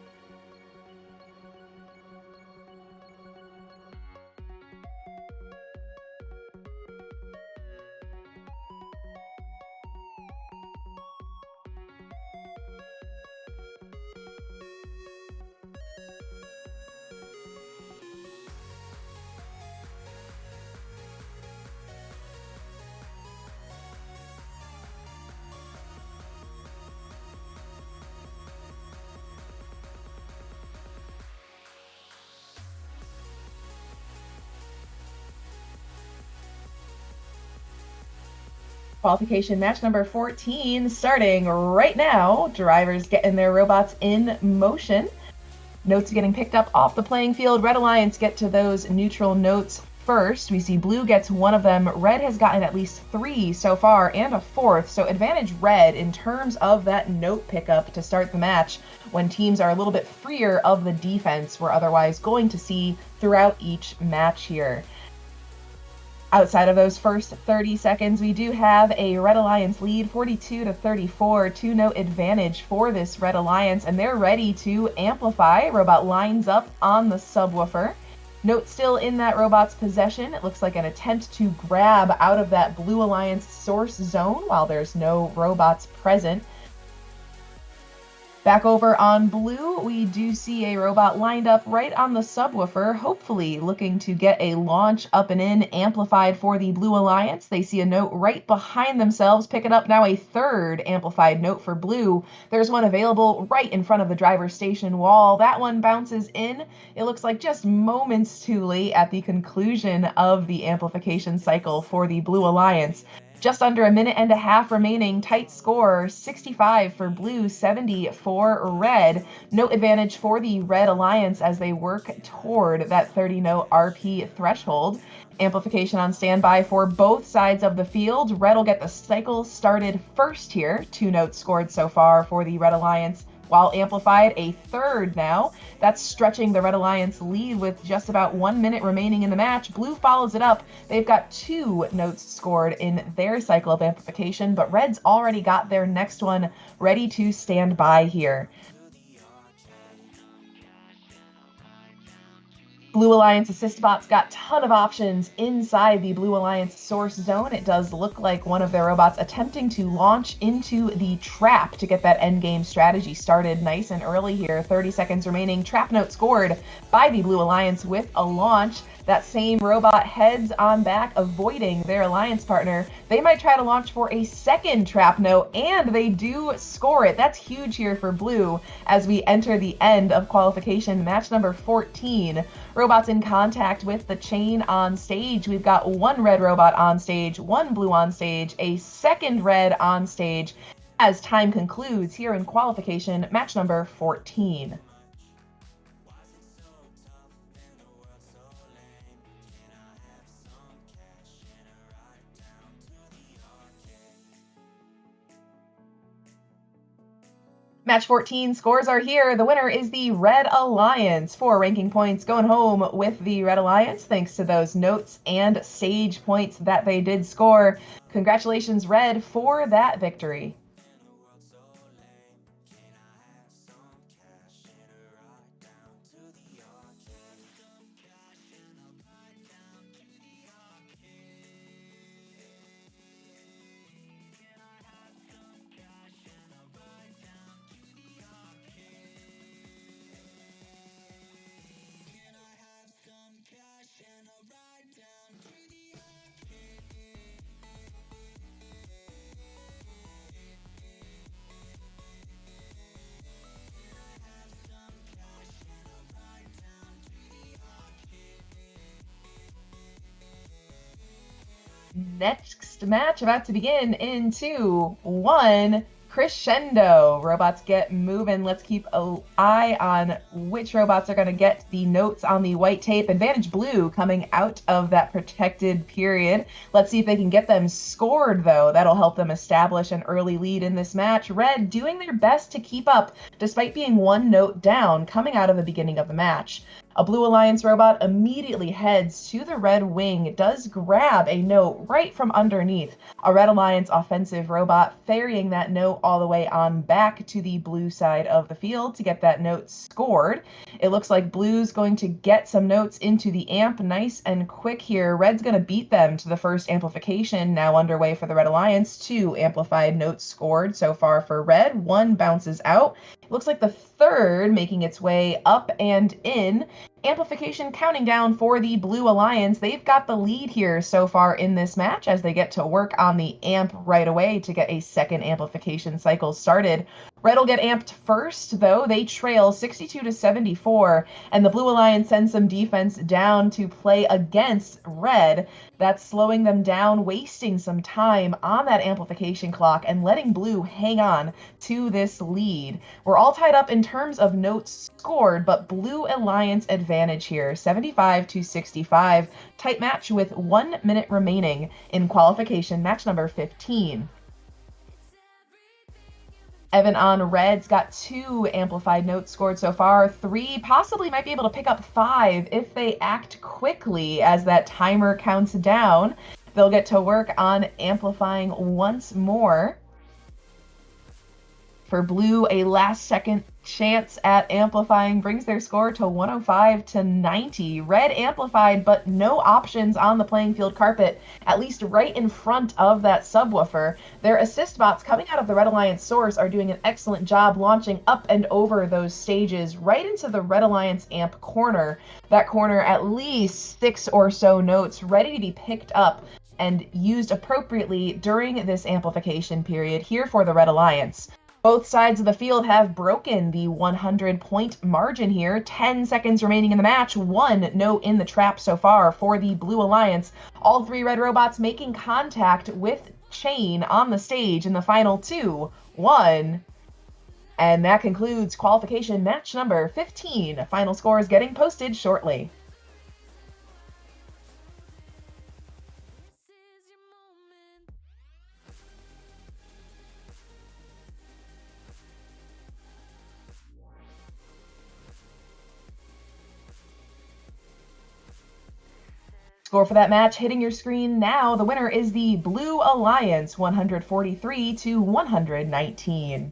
Qualification match number 14 starting right now. Drivers getting their robots in motion. Notes getting picked up off the playing field. Red Alliance get to those neutral notes first. We see Blue gets 1 of them. Red has gotten at least 3 so far and a 4th. So advantage Red in terms of that note pickup to start the match when teams are a little bit freer of the defense we're otherwise going to see throughout each match here. Outside of those first 30 seconds, we do have a Red Alliance lead, 42-34, 2-note advantage for this Red Alliance, and they're ready to amplify. Robot lines up on the subwoofer. Note still in that robot's possession. It looks like an attempt to grab out of that Blue Alliance source zone while there's no robots present. Back over on blue, we do see a robot lined up right on the subwoofer, hopefully looking to get a launch up and in amplified for the Blue Alliance. They see a note right behind themselves, picking up now a third amplified note for blue. There's one available right in front of the driver's station wall. That one bounces in. It looks like just moments too late at the conclusion of the amplification cycle for the Blue Alliance. Just under a minute and a half remaining. Tight score, 65 for blue, 70 for red. Note advantage for the Red Alliance as they work toward that 30-note RP threshold. Amplification on standby for both sides of the field. Red will get the cycle started first here. 2 notes scored so far for the Red Alliance, while amplified a third now. That's stretching the Red Alliance lead with just about 1 minute remaining in the match. Blue follows it up. They've got 2 notes scored in their cycle of amplification, but Red's already got their next one ready to stand by here. Blue Alliance assist bots got a ton of options inside the Blue Alliance source zone. It does look like one of their robots attempting to launch into the trap to get that endgame strategy started nice and early here. 30 seconds remaining. Trap note scored by the Blue Alliance with a launch. That same robot heads on back, avoiding their alliance partner. They might try to launch for a second trap note, and they do score it. That's huge here for blue as we enter the end of qualification match number 14. Robots in contact with the chain on stage. We've got 1 red robot on stage, 1 blue on stage, a second red on stage as time concludes here in qualification match number 14. Match 14 scores are here. The winner is the Red Alliance. 4 ranking points going home with the Red Alliance, thanks to those notes and stage points that they did score. Congratulations, Red, for that victory. Next match about to begin in 2, 1, crescendo. Robots get moving. Let's keep an eye on which robots are going to get the notes on the white tape. Advantage blue coming out of that protected period. Let's see if they can get them scored, though. That'll help them establish an early lead in this match. Red doing their best to keep up despite being 1 note down coming out of the beginning of the match. A Blue Alliance robot immediately heads to the red wing. It does grab a note right from underneath. A Red Alliance offensive robot ferrying that note all the way on back to the blue side of the field to get that note scored. It looks like blue's going to get some notes into the amp nice and quick here. Red's going to beat them to the first amplification now underway for the Red Alliance. 2 amplified notes scored so far for red. 1 bounces out. It looks like the third making its way up and in. Amplification counting down for the Blue Alliance. They've got the lead here so far in this match as they get to work on the amp right away to get a second amplification cycle started. Red will get amped first, though. They trail 62-74, and the Blue Alliance sends some defense down to play against Red. That's slowing them down, wasting some time on that amplification clock and letting blue hang on to this lead. We're all tied up in terms of notes scored, but Blue Alliance advantage here, 75-65. Tight match with 1 minute remaining in qualification match number 15. Evan on red's got 2 amplified notes scored so far. 3 possibly might be able to pick up 5 if they act quickly as that timer counts down. They'll get to work on amplifying once more. For blue, a last-second chance at amplifying brings their score to 105-90. Red amplified, but no options on the playing field carpet, at least right in front of that subwoofer. Their assist bots coming out of the Red Alliance source are doing an excellent job launching up and over those stages right into the Red Alliance amp corner. That corner, at least 6 or so notes ready to be picked up and used appropriately during this amplification period here for the Red Alliance. Both sides of the field have broken the 100-point margin here. 10 seconds remaining in the match. 1 note in the trap so far for the Blue Alliance. All 3 red robots making contact with Chain on the stage in the final 2, 1. And that concludes qualification match number 15. Final scores getting posted shortly. This is your moment. Score for that match hitting your screen now. The winner is the Blue Alliance, 143-119.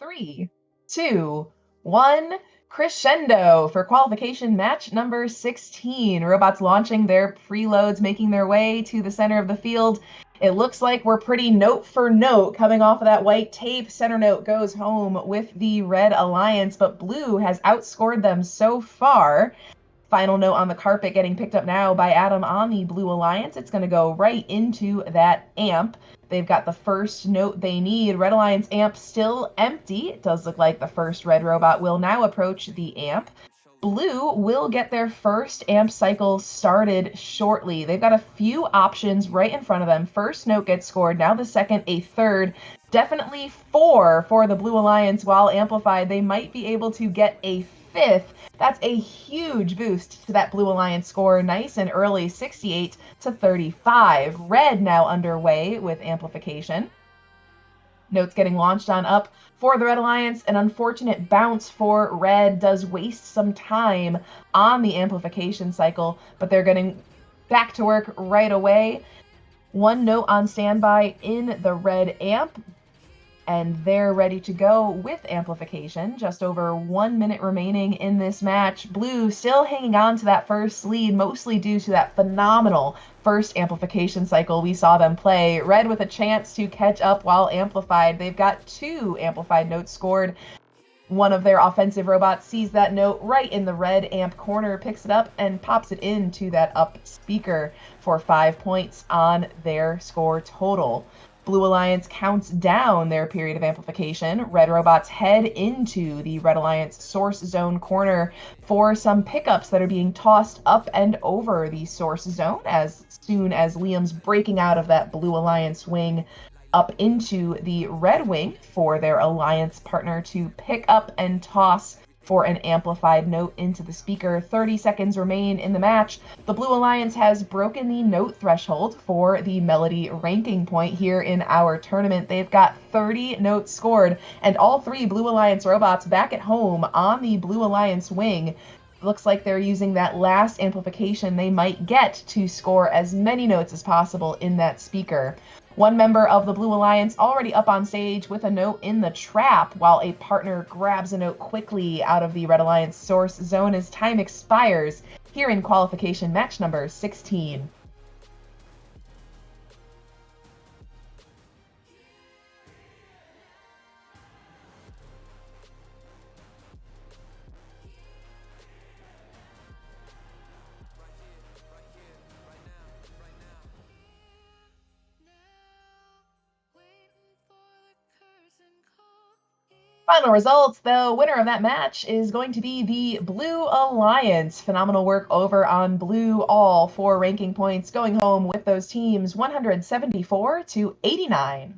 Three, two, one. Crescendo for qualification match number 16. Robots launching their preloads, making their way to the center of the field. It looks like we're pretty note for note coming off of that white tape. Center note goes home with the Red Alliance, but blue has outscored them so far. Final note on the carpet getting picked up now by Adam on the Blue Alliance. It's going to go right into that amp. They've got the first note they need. Red Alliance amp still empty. It does look like the first red robot will now approach the amp. Blue will get their first amp cycle started shortly. They've got a few options right in front of them. First note gets scored. Now the second, a third. Definitely 4 for the Blue Alliance. While amplified, they might be able to get a 5th. That's a huge boost to that Blue Alliance score. Nice and early, 68-35. Red now underway with amplification. Notes getting launched on up for the Red Alliance. An unfortunate bounce for Red does waste some time on the amplification cycle, but they're getting back to work right away. 1 note on standby in the Red amp, and they're ready to go with amplification. Just over 1 minute remaining in this match. Blue still hanging on to that first lead, mostly due to that phenomenal first amplification cycle we saw them play. Red with a chance to catch up while amplified. They've got 2 amplified notes scored. One of their offensive robots sees that note right in the red amp corner, picks it up, and pops it into that up speaker for 5 points on their score total. Blue Alliance counts down their period of amplification. Red robots head into the Red Alliance source zone corner for some pickups that are being tossed up and over the source zone as soon as Liam's breaking out of that Blue Alliance wing up into the red wing for their alliance partner to pick up and toss for an amplified note into the speaker. 30 seconds remain in the match. The Blue Alliance has broken the note threshold for the melody ranking point here in our tournament. They've got 30 notes scored, and all 3 Blue Alliance robots back at home on the Blue Alliance wing. Looks like they're using that last amplification they might get to score as many notes as possible in that speaker. 1 member of the Blue Alliance already up on stage with a note in the trap, while a partner grabs a note quickly out of the Red Alliance source zone as time expires here in qualification match number 16. Final results, the winner of that match is going to be the Blue Alliance. Phenomenal work over on Blue, all 4 ranking points going home with those teams 174-89.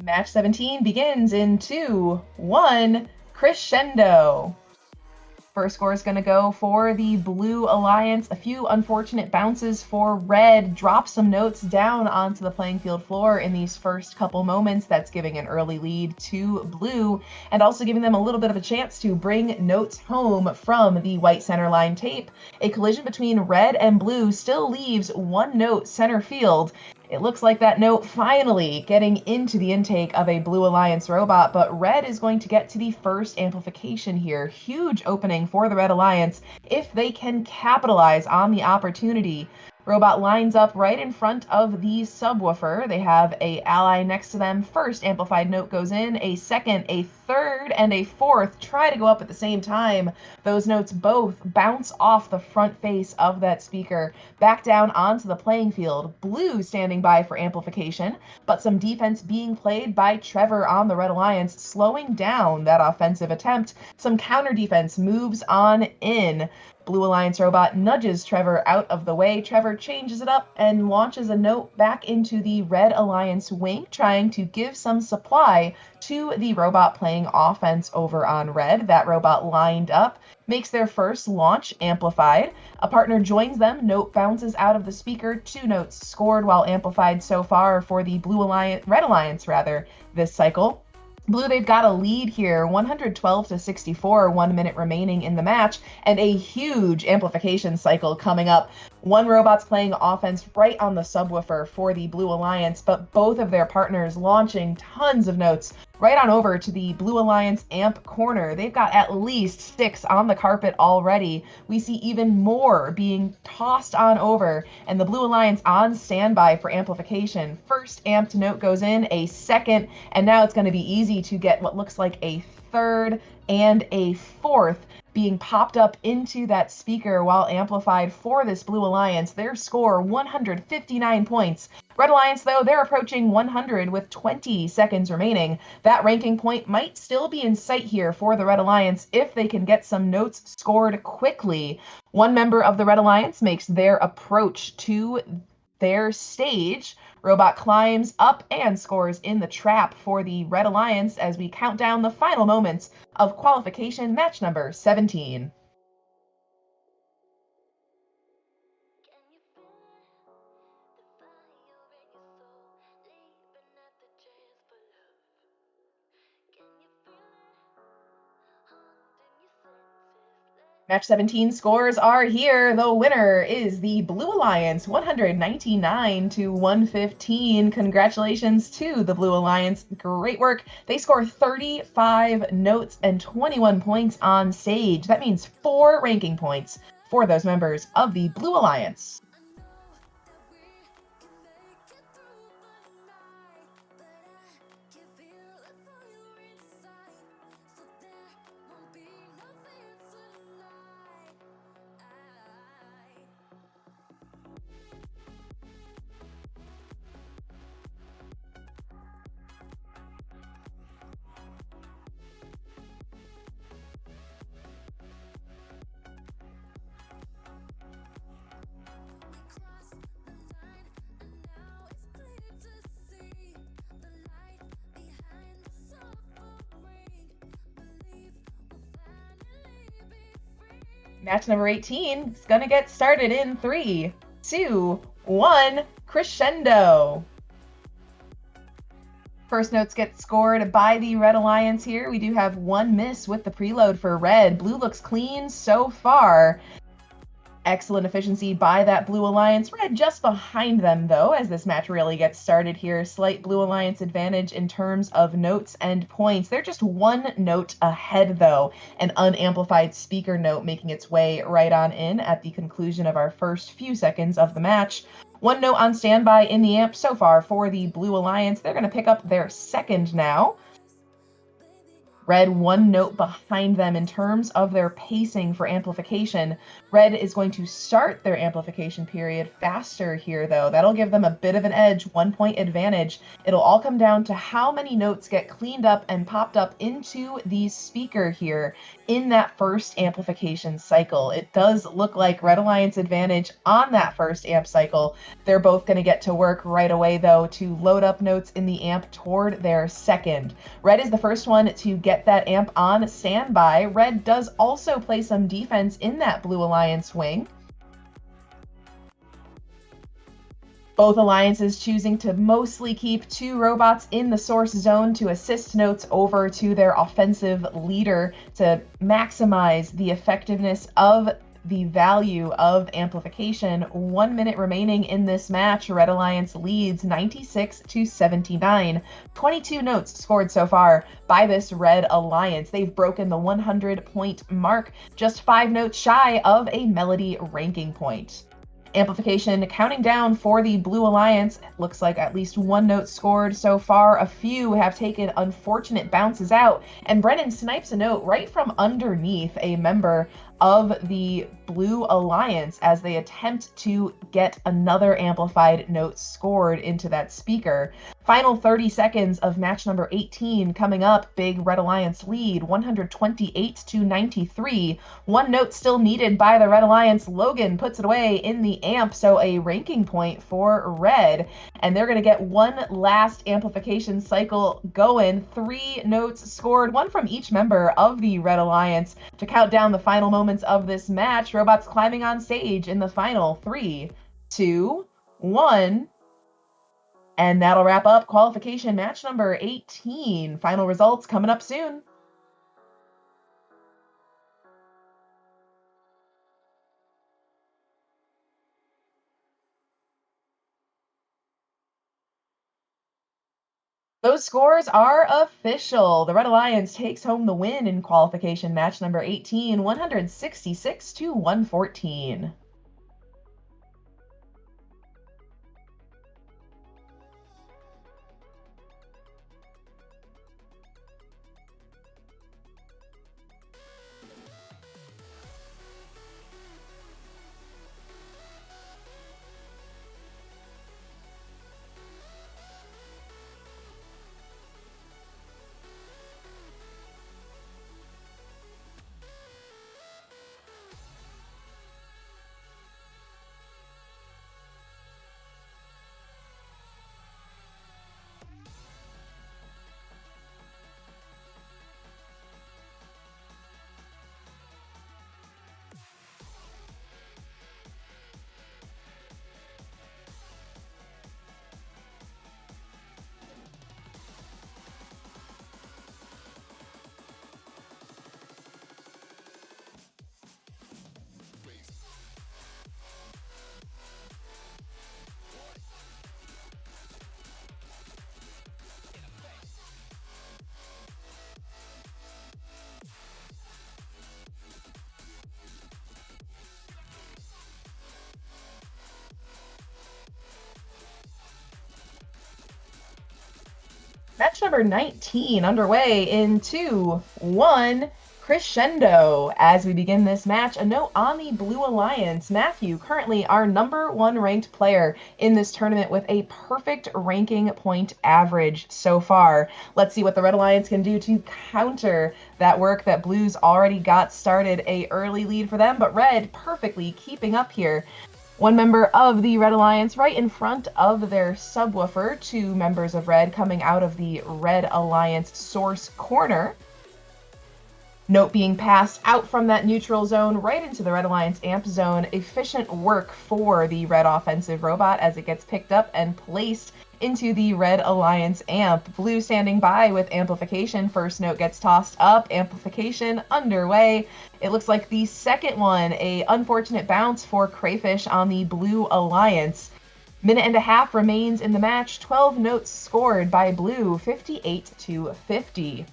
Match 17 begins in 2, 1, crescendo. First score is going to go for the Blue Alliance. A few unfortunate bounces for Red. Drop some notes down onto the playing field floor in these first couple moments. That's giving an early lead to Blue and also giving them a little bit of a chance to bring notes home from the white center line tape. A collision between Red and Blue still leaves one note center field. It looks like that note finally getting into the intake of a Blue Alliance robot, but Red is going to get to the first amplification here. Huge opening for the Red Alliance if they can capitalize on the opportunity. Robot lines up right in front of the subwoofer. They have a ally next to them. First amplified note goes in, a second, a third, and a fourth try to go up at the same time. Those notes both bounce off the front face of that speaker, back down onto the playing field. Blue standing by for amplification, but some defense being played by Trevor on the Red Alliance, slowing down that offensive attempt. Some counter defense moves on in. Blue Alliance robot nudges Trevor out of the way. Trevor changes it up and launches a note back into the Red Alliance wing, trying to give some supply to the robot playing offense over on Red. That robot lined up, makes their first launch amplified. A partner joins them. Note bounces out of the speaker. 2 notes scored while amplified so far for the Red Alliance this cycle. Blue, they've got a lead here, 112-64, 1 minute remaining in the match, and a huge amplification cycle coming up. One robot's playing offense right on the subwoofer for the Blue Alliance, but both of their partners launching tons of notes right on over to the Blue Alliance amp corner. They've got at least 6 on the carpet already. We see even more being tossed on over, and the Blue Alliance on standby for amplification. First amped note goes in, a second, and now it's going to be easy to get what looks like a third and a fourth being popped up into that speaker while amplified for this Blue Alliance. Their score, 159 points. Red Alliance, though, they're approaching 100 with 20 seconds remaining. That ranking point might still be in sight here for the Red Alliance if they can get some notes scored quickly. One member of the Red Alliance makes their approach to their stage. Robot climbs up and scores in the trap for the Red Alliance as we count down the final moments of qualification match number 17. Can you feel it? The fire in your soul, leaping at the chance for love. Can you feel it? Haunting your senses. Match 17 scores are here. The winner is the Blue Alliance, 199-115. Congratulations to the Blue Alliance. Great work. They score 35 notes and 21 points on stage. That means 4 ranking points for those members of the Blue Alliance. Match number 18 is going to get started in 3, 2, 1, crescendo. First notes get scored by the Red Alliance here. We do have 1 miss with the preload for Red. Blue looks clean so far. Excellent efficiency by that Blue Alliance. Red just behind them, though, as this match really gets started here. Slight Blue Alliance advantage in terms of notes and points. They're just 1 note ahead, though. An unamplified speaker note making its way right on in at the conclusion of our first few seconds of the match. 1 note on standby in the amp so far for the Blue Alliance. They're going to pick up their second now. Red 1 note behind them in terms of their pacing for amplification. Red is going to start their amplification period faster here, though. That'll give them a bit of an edge, 1 point advantage. It'll all come down to how many notes get cleaned up and popped up into the speaker here. in that first amplification cycle. It does look like Red Alliance advantage on that first amp cycle. They're both going to get to work right away, though, to load up notes in the amp toward their second. Red is the first one to get that amp on standby. Red does also play some defense in that Blue Alliance wing. Both alliances choosing to mostly keep 2 robots in the source zone to assist notes over to their offensive leader to maximize the effectiveness of the value of amplification. 1 minute remaining in this match. Red Alliance leads 96-79. 22 notes scored so far by this Red Alliance. They've broken the 100-point mark, just 5 notes shy of a melody ranking point. Amplification counting down for the Blue Alliance. Looks like at least 1 note scored so far. A few have taken unfortunate bounces out, and Brennan snipes a note right from underneath a member of the Blue Alliance as they attempt to get another amplified note scored into that speaker. Final 30 seconds of match number 18 coming up. Big Red Alliance lead, 128-93. 1 note still needed by the Red Alliance. Logan puts it away in the amp, so a ranking point for Red. And they're going to get 1 last amplification cycle going. 3 notes scored, 1 from each member of the Red Alliance to count down the final moments of this match. Robots climbing on stage in the final 3, 2, 1. And that'll wrap up qualification match number 18. Final results coming up soon. Those scores are official. The Red Alliance takes home the win in qualification match number 18, 166-114. Match number 19 underway in 2, 1, crescendo. As we begin this match, a note on the Blue Alliance. Matthew, currently our number 1 ranked player in this tournament with a perfect ranking point average so far. Let's see what the Red Alliance can do to counter that work that Blue's already got started. A early lead for them, but Red perfectly keeping up here. 1 member of the Red Alliance right in front of their subwoofer. 2 members of Red coming out of the Red Alliance source corner. Note being passed out from that neutral zone right into the Red Alliance amp zone. Efficient work for the Red offensive robot as it gets picked up and placed into the Red Alliance amp. Blue standing by with amplification. First note gets tossed up. Amplification underway. It looks like the second one, a unfortunate bounce for Crayfish on the Blue Alliance. Minute and a half remains in the match. 12 notes scored by Blue, 58-50.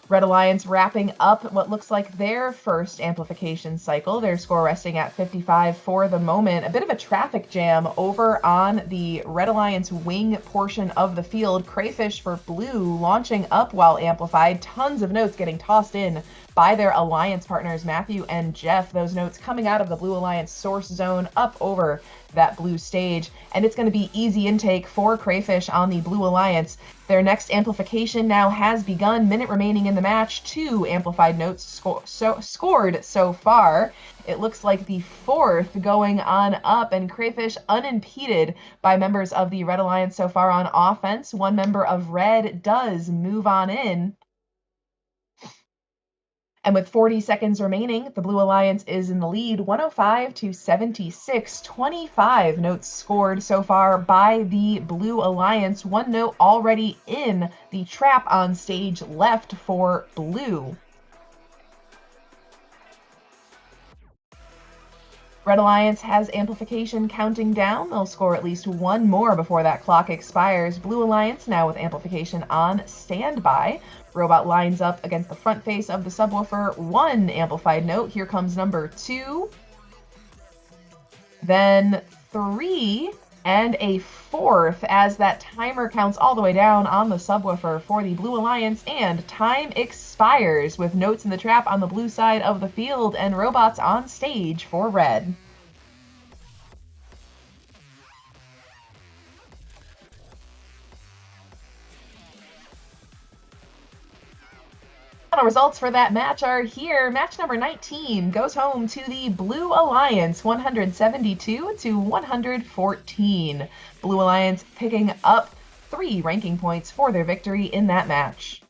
Red Alliance wrapping up what looks like their first amplification cycle. Their score resting at 55 for the moment. A bit of a traffic jam over on the Red Alliance wing portion of the field. Crayfish for Blue launching up while amplified. Tons of notes getting tossed in by their alliance partners, Matthew and Jeff. Those notes coming out of the Blue Alliance source zone up over that Blue stage. And it's going to be easy intake for Crayfish on the Blue Alliance Their next amplification now has begun. Minute remaining in the match. 2 amplified notes scored so far. It looks like the 4th going on up, and Crayfish unimpeded by members of the Red Alliance so far on offense. One member of Red does move on in. And with 40 seconds remaining, the Blue Alliance is in the lead, 105-76. 25 notes scored so far by the Blue Alliance. 1 note already in the trap on stage left for Blue. Red Alliance has amplification counting down. They'll score at least 1 more before that clock expires. Blue Alliance now with amplification on standby. Robot lines up against the front face of the subwoofer. 1 amplified note. Here comes number 2. Then 3 and a 4th as that timer counts all the way down on the subwoofer for the Blue Alliance, and time expires with notes in the trap on the blue side of the field and robots on stage for Red. Final results for that match are here. Match number 19 goes home to the Blue Alliance, 172-114. Blue Alliance picking up 3 ranking points for their victory in that match.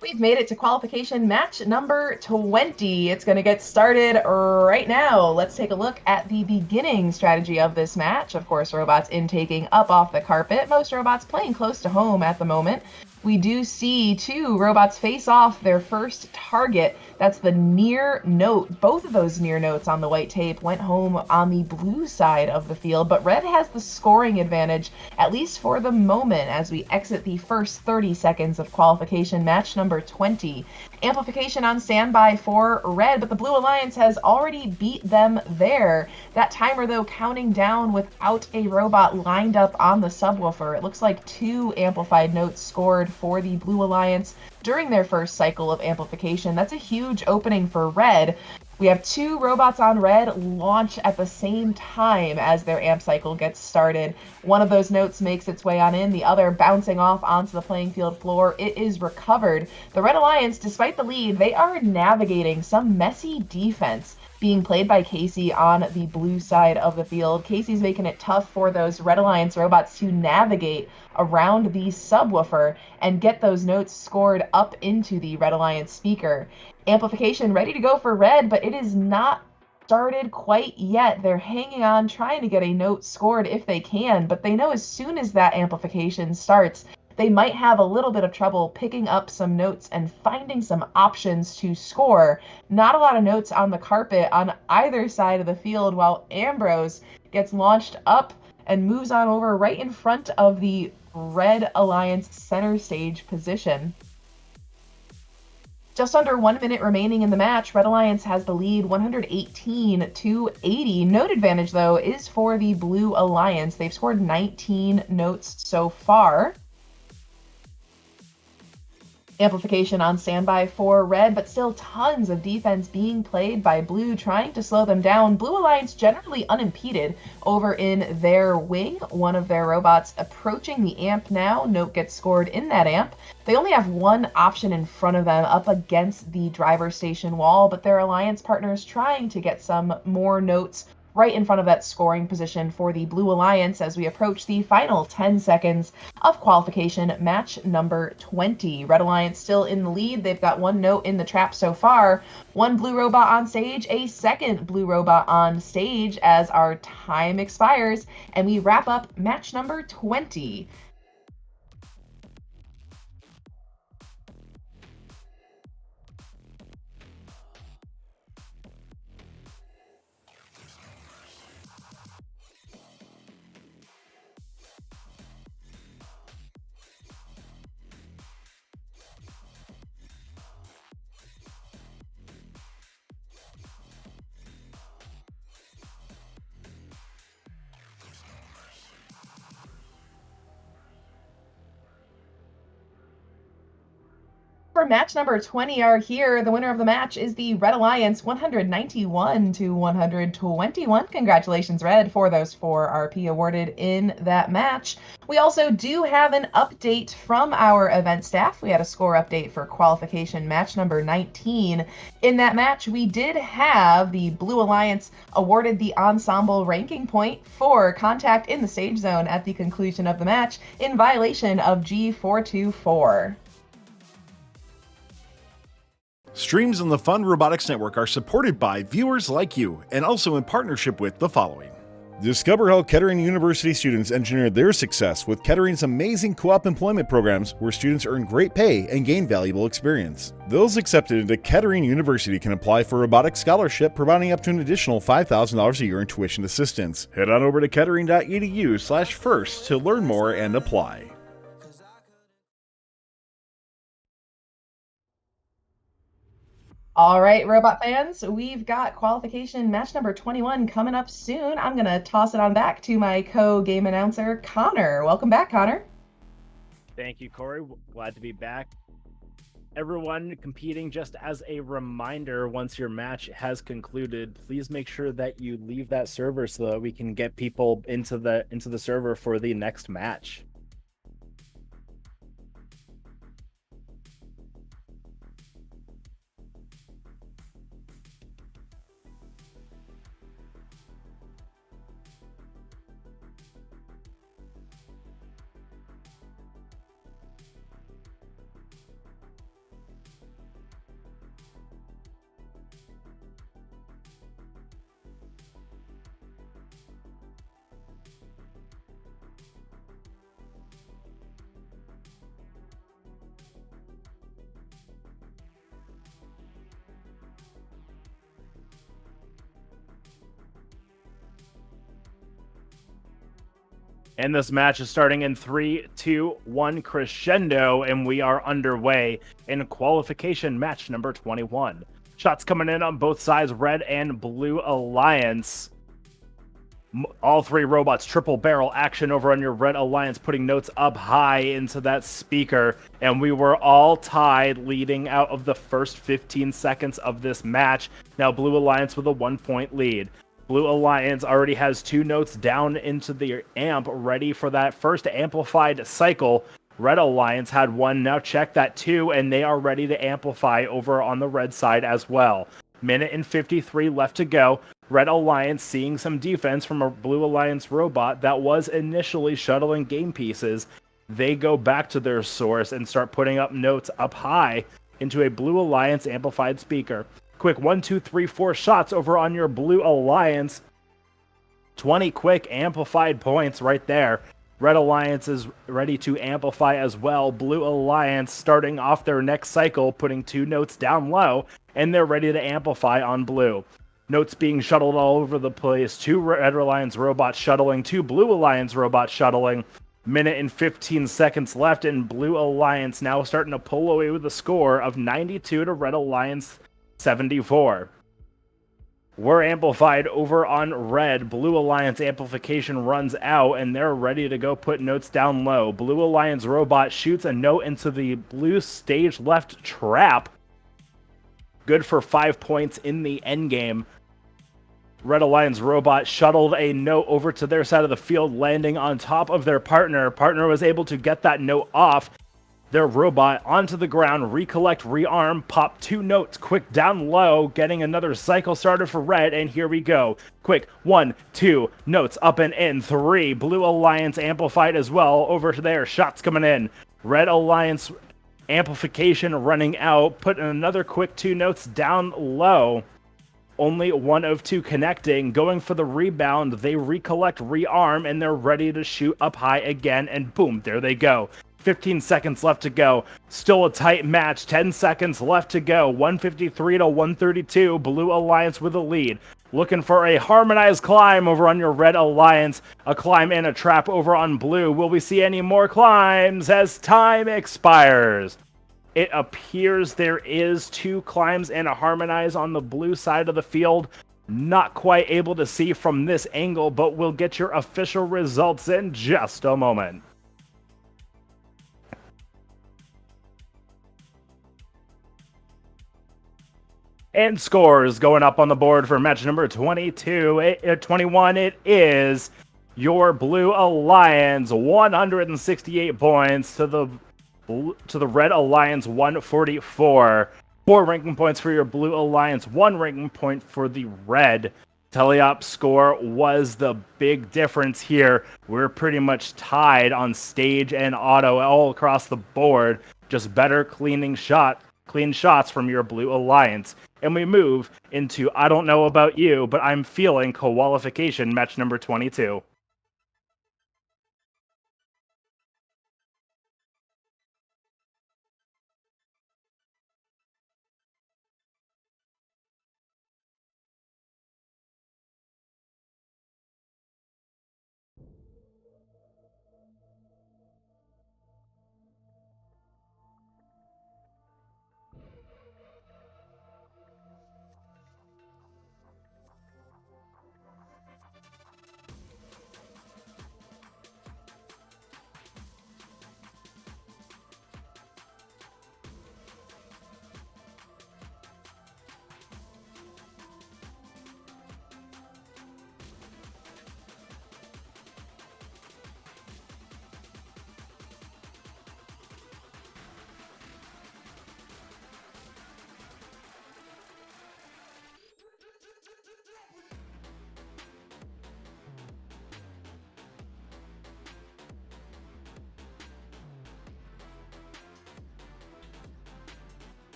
We've made it to qualification match number 20. It's going to get started right now. Let's take a look at the beginning strategy of this match. Of course, robots intaking up off the carpet. Most robots playing close to home at the moment. We do see 2 robots face off their first target. That's the near note. Both of those near notes on the white tape went home on the blue side of the field, but Red has the scoring advantage, at least for the moment, as we exit the first 30 seconds of qualification match number 20. Amplification on standby for Red, but the Blue Alliance has already beat them there. That timer, though, counting down without a robot lined up on the subwoofer. It looks like 2 amplified notes scored for the Blue Alliance during their first cycle of amplification. That's a huge opening for Red. We have 2 robots on Red launch at the same time as their amp cycle gets started. One of those notes makes its way on in, the other bouncing off onto the playing field floor. It is recovered. The Red Alliance, despite the lead, they are navigating some messy defense being played by Casey on the blue side of the field. Casey's making it tough for those Red Alliance robots to navigate around the subwoofer and get those notes scored up into the Red Alliance speaker. Amplification ready to go for Red, but it is not started quite yet. They're hanging on, trying to get a note scored if they can, but they know as soon as that amplification starts, they might have a little bit of trouble picking up some notes and finding some options to score. Not a lot of notes on the carpet on either side of the field, while Ambrose gets launched up and moves on over right in front of the Red Alliance center stage position. Just under 1 minute remaining in the match, Red Alliance has the lead, 118-80. Note advantage, though, is for the Blue Alliance. They've scored 19 notes so far. Amplification on standby for Red, but still tons of defense being played by Blue, trying to slow them down. Blue Alliance generally unimpeded over in their wing. One of their robots approaching the amp now. Note gets scored in that amp. They only have 1 option in front of them up against the driver station wall, but their Alliance partners trying to get some more notes right in front of that scoring position for the Blue Alliance as we approach the final 10 seconds of qualification match number 20. Red Alliance still in the lead. They've got one note in the trap so far. One blue robot on stage, a second blue robot on stage as our time expires, and we wrap up match number 20. For match number 20 are here. The winner of the match is the Red Alliance, 191 to 121. Congratulations, Red, for those 4 RP awarded in that match. We also do have an update from our event staff. We had a score update for qualification match number 19. In that match, we did have the Blue Alliance awarded the ensemble ranking point for contact in the stage zone at the conclusion of the match in violation of G424. Streams on the Fun Robotics Network are supported by viewers like you and also in partnership with the following. Discover how Kettering University students engineered their success with Kettering's amazing co-op employment programs where students earn great pay and gain valuable experience. Those accepted into Kettering University can apply for a robotics scholarship providing up to an additional $5,000 a year in tuition assistance. Head on over to kettering.edu/first to learn more and apply. All right, robot fans, we've got qualification match number 21 coming up soon. I'm going to toss it on back to my co-game announcer, Connor. Welcome back, Connor. Thank you, Corey. Glad to be back. Everyone competing, just as a reminder, once your match has concluded, please make sure that you leave that server so that we can get people into the server for the next match. And this match is starting in 3, 2, 1 crescendo, and we are underway in qualification match number 21. Shots coming in on both sides, Red and Blue Alliance. All 3 robots, triple barrel action over on your Red Alliance, putting notes up high into that speaker. And we were all tied leading out of the first 15 seconds of this match. Now Blue Alliance with a 1-point lead. Blue Alliance already has 2 notes down into the amp, ready for that first amplified cycle. Red Alliance had 1, now check that 2, and they are ready to amplify over on the red side as well. Minute and 53 left to go. Red Alliance seeing some defense from a Blue Alliance robot that was initially shuttling game pieces. They go back to their source and start putting up notes up high into a Blue Alliance amplified speaker. Quick 1, 2, 3, 4 shots over on your Blue Alliance. 20 quick amplified points right there. Red Alliance is ready to amplify as well. Blue Alliance starting off their next cycle, putting 2 notes down low, and they're ready to amplify on Blue. Notes being shuttled all over the place. 2 Red Alliance robots shuttling, 2 Blue Alliance robots shuttling. Minute and 15 seconds left, and Blue Alliance now starting to pull away with a score of 92 to Red Alliance 74. We're amplified over on Red. Blue Alliance amplification runs out, and they're ready to go put notes down low. Blue Alliance robot shoots a note into the blue stage left trap. Good for 5 points in the endgame. Red Alliance robot shuttled a note over to their side of the field, landing on top of their partner. Partner was able to get that note off. their robot onto the ground, recollect, rearm, pop 2 notes, quick down low, getting another cycle started for red, and here we go. Quick, 1, 2, notes up and in, 3, Blue Alliance amplified as well, over to there, shots coming in. Red Alliance amplification running out, putting another quick 2 notes down low. Only 1 of 2 connecting, going for the rebound, they recollect, rearm, and they're ready to shoot up high again, and boom, there they go. 15 seconds left to go. Still a tight match. 10 seconds left to go. 153 to 132. Blue Alliance with a lead. Looking for a harmonized climb over on your Red Alliance. A climb and a trap over on Blue. Will we see any more climbs as time expires? It appears there is 2 climbs and a harmonize on the blue side of the field. Not quite able to see from this angle, but we'll get your official results in just a moment. And scores going up on the board for match number 21. It is your Blue Alliance 168 points to the Red Alliance 144. 4 ranking points for your Blue Alliance, 1 ranking point for the Red. Teleop score was the big difference here. We're pretty much tied on stage and auto all across the board. Just better clean shots from your Blue Alliance. And we move into, I don't know about you, but I'm feeling qualification match number 22.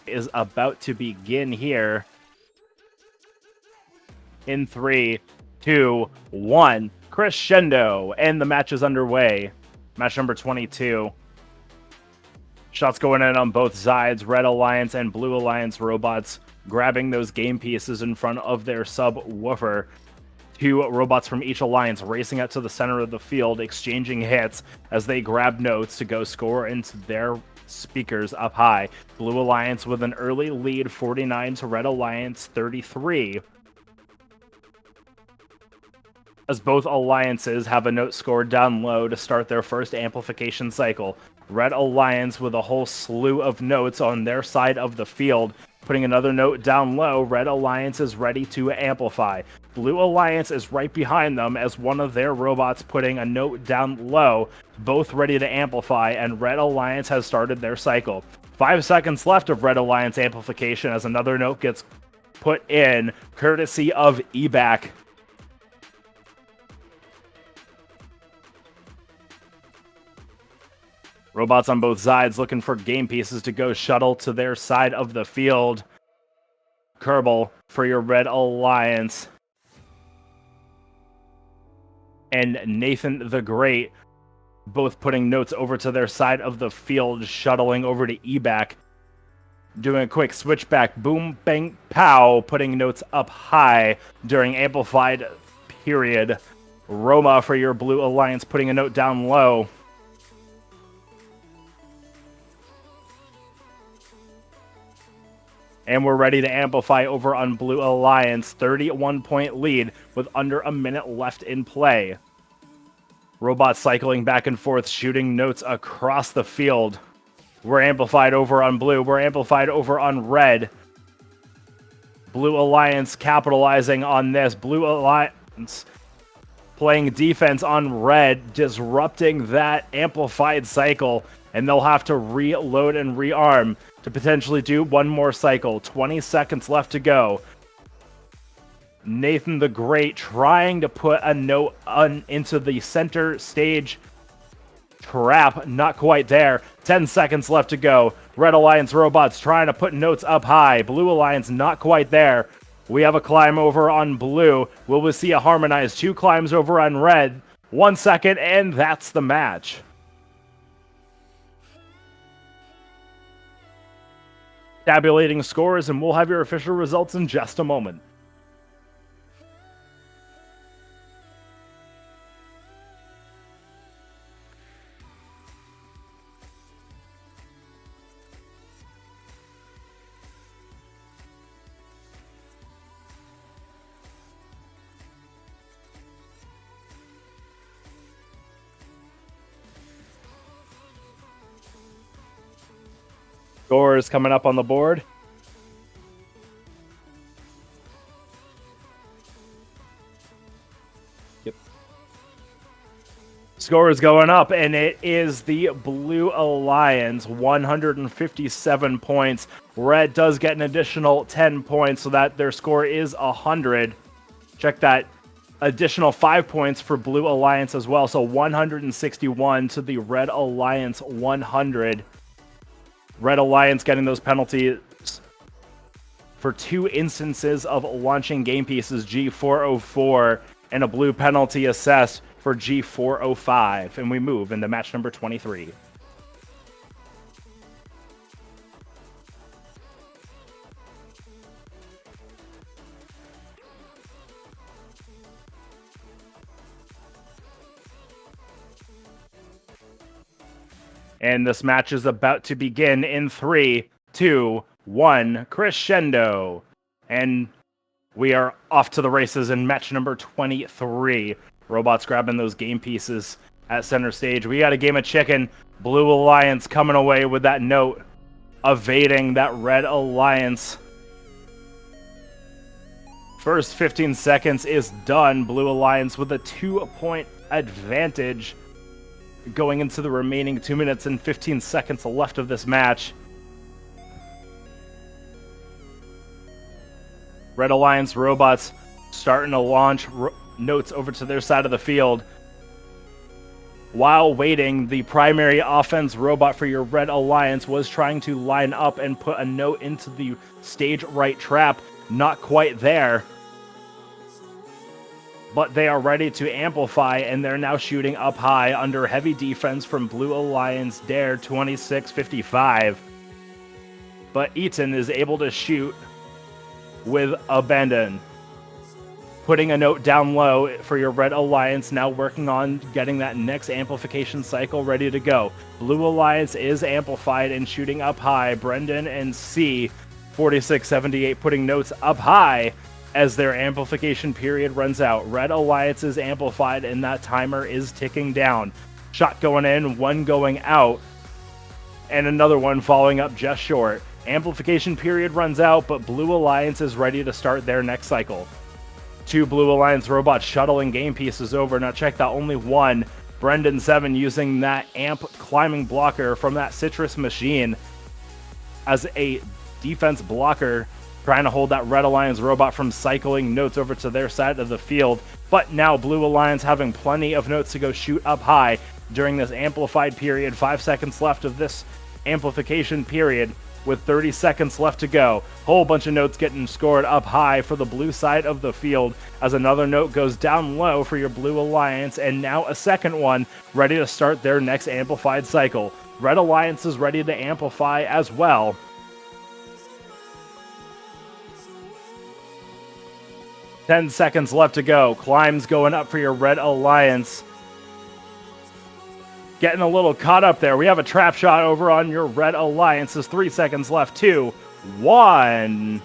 Is about to begin here in 3, 2, 1 crescendo, and the match is underway. Match number 22. Shots going in on both sides. Red Alliance and Blue Alliance robots grabbing those game pieces in front of their subwoofer. 2 robots from each alliance racing out to the center of the field, exchanging hits as they grab notes to go score into their speakers up high. Blue Alliance with an early lead, 49 to Red Alliance 33. As both alliances have a note scored down low to start their first amplification cycle. Red Alliance with a whole slew of notes on their side of the field, putting another note down low. Red Alliance is ready to amplify. Blue Alliance is right behind them as one of their robots putting a note down low, both ready to amplify, and Red Alliance has started their cycle. 5 seconds left of Red Alliance amplification as another note gets put in, courtesy of EBAC. Robots on both sides looking for game pieces to go shuttle to their side of the field. Kerbal for your Red Alliance. And Nathan the Great both putting notes over to their side of the field, shuttling over to eBack. Doing a quick switchback, boom, bang, pow, putting notes up high during amplified period. Roma for your Blue Alliance putting a note down low. And we're ready to amplify over on Blue Alliance. 31-point lead with under a minute left in play. Robots cycling back and forth, shooting notes across the field. We're amplified over on blue. We're amplified over on red. Blue Alliance capitalizing on this. Blue Alliance playing defense on red, disrupting that amplified cycle. And they'll have to reload and rearm to potentially do one more cycle. 20 seconds left to go. Nathan the Great trying to put a note into the center stage trap. Not quite there. 10 seconds left to go. Red Alliance robots trying to put notes up high. Blue Alliance not quite there. We have a climb over on blue. Will we see a harmonized 2 climbs over on red? 1 second, and that's the match. Tabulating scores, and we'll have your official results in just a moment. Scores coming up on the board. Yep. Score is going up, and it is the Blue Alliance, 157 points. Red does get an additional 10 points, so that their score is 100. Check that. Additional 5 points for Blue Alliance as well, so 161 to the Red Alliance 100. Red Alliance getting those penalties for 2 instances of launching game pieces, G404, and a blue penalty assessed for G405. And we move into match number 23. And this match is about to begin in 3, 2, 1, crescendo. And we are off to the races in match number 23. Robots grabbing those game pieces at center stage. We got a game of chicken. Blue Alliance coming away with that note, evading that Red Alliance. First 15 seconds is done. Blue Alliance with a 2-point advantage going into the remaining 2 minutes and 15 seconds left of this match. Red Alliance robots starting to launch notes over to their side of the field. While waiting, the primary offense robot for your Red Alliance was trying to line up and put a note into the stage right trap. Not quite there. But they are ready to amplify, and they're now shooting up high under heavy defense from Blue Alliance Dare 2655. But Eaton is able to shoot with abandon. Putting a note down low for your Red Alliance, now working on getting that next amplification cycle ready to go. Blue Alliance is amplified and shooting up high. Brendan and C 4678 putting notes up high as their amplification period runs out. Red Alliance is amplified, and that timer is ticking down. Shot going in, 1 going out, and another one following up just short. Amplification period runs out, but Blue Alliance is ready to start their next cycle. 2 Blue Alliance robots shuttling game pieces over. Now check that, only 1. Brendan 7 using that amp climbing blocker from that Citrus machine as a defense blocker, trying to hold that Red Alliance robot from cycling notes over to their side of the field. But now Blue Alliance having plenty of notes to go shoot up high during this amplified period. 5 seconds left of this amplification period. with 30 seconds left to go. Whole bunch of notes getting scored up high for the blue side of the field as another note goes down low for your Blue Alliance, and now a second one ready to start their next amplified cycle. Red Alliance is ready to amplify as well. Ten seconds left to go. Climbs going up for your Red Alliance. Getting a little caught up there. We have a trap shot over on your Red Alliance. There's 3 seconds left. 2, 1.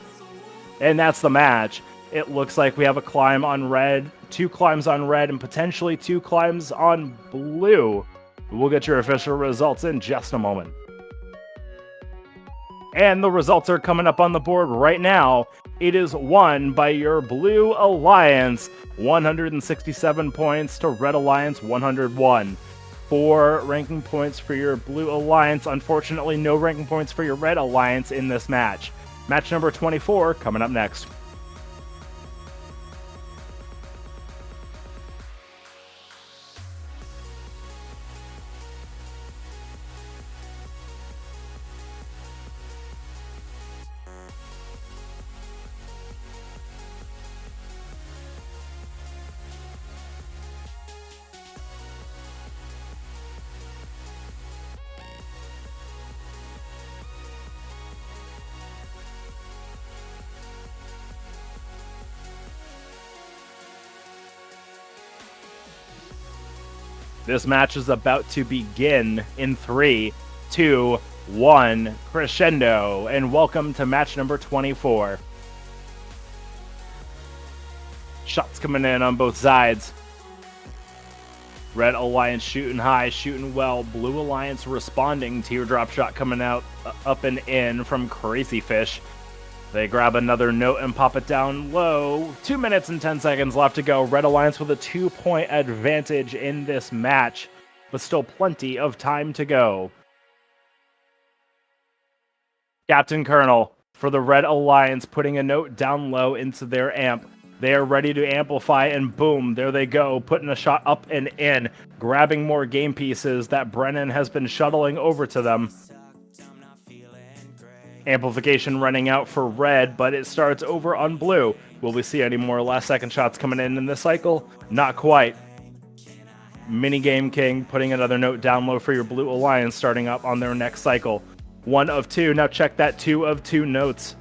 And that's the match. It looks like we have a climb on red, 2 climbs on red, and potentially 2 climbs on blue. We'll get your official results in just a moment. And the results are coming up on the board right now. It is won by your Blue Alliance, 167 points to Red Alliance, 101. 4 ranking points for your Blue Alliance. Unfortunately, no ranking points for your Red Alliance in this match. Match number 24 coming up next. This match is about to begin in 3, 2, 1, crescendo, and welcome to match number 24. Shots coming in on both sides. Red Alliance shooting high, shooting well. Blue Alliance responding. Teardrop shot coming out, up and in from Crazy Fish. They grab another note and pop it down low. 2 minutes and 10 seconds left to go. Red Alliance with a 2-point advantage in this match, but still plenty of time to go. Captain Colonel for the Red Alliance putting a note down low into their amp. They are ready to amplify, and boom, there they go, putting a shot up and in, grabbing more game pieces that Brennan has been shuttling over to them. Amplification running out for red, but it starts over on blue. Will we see any more last second shots coming in this cycle? Not quite. Minigame King putting another note down low for your Blue Alliance, starting up on their next cycle. 1 of 2. Now check that 2 of 2 notes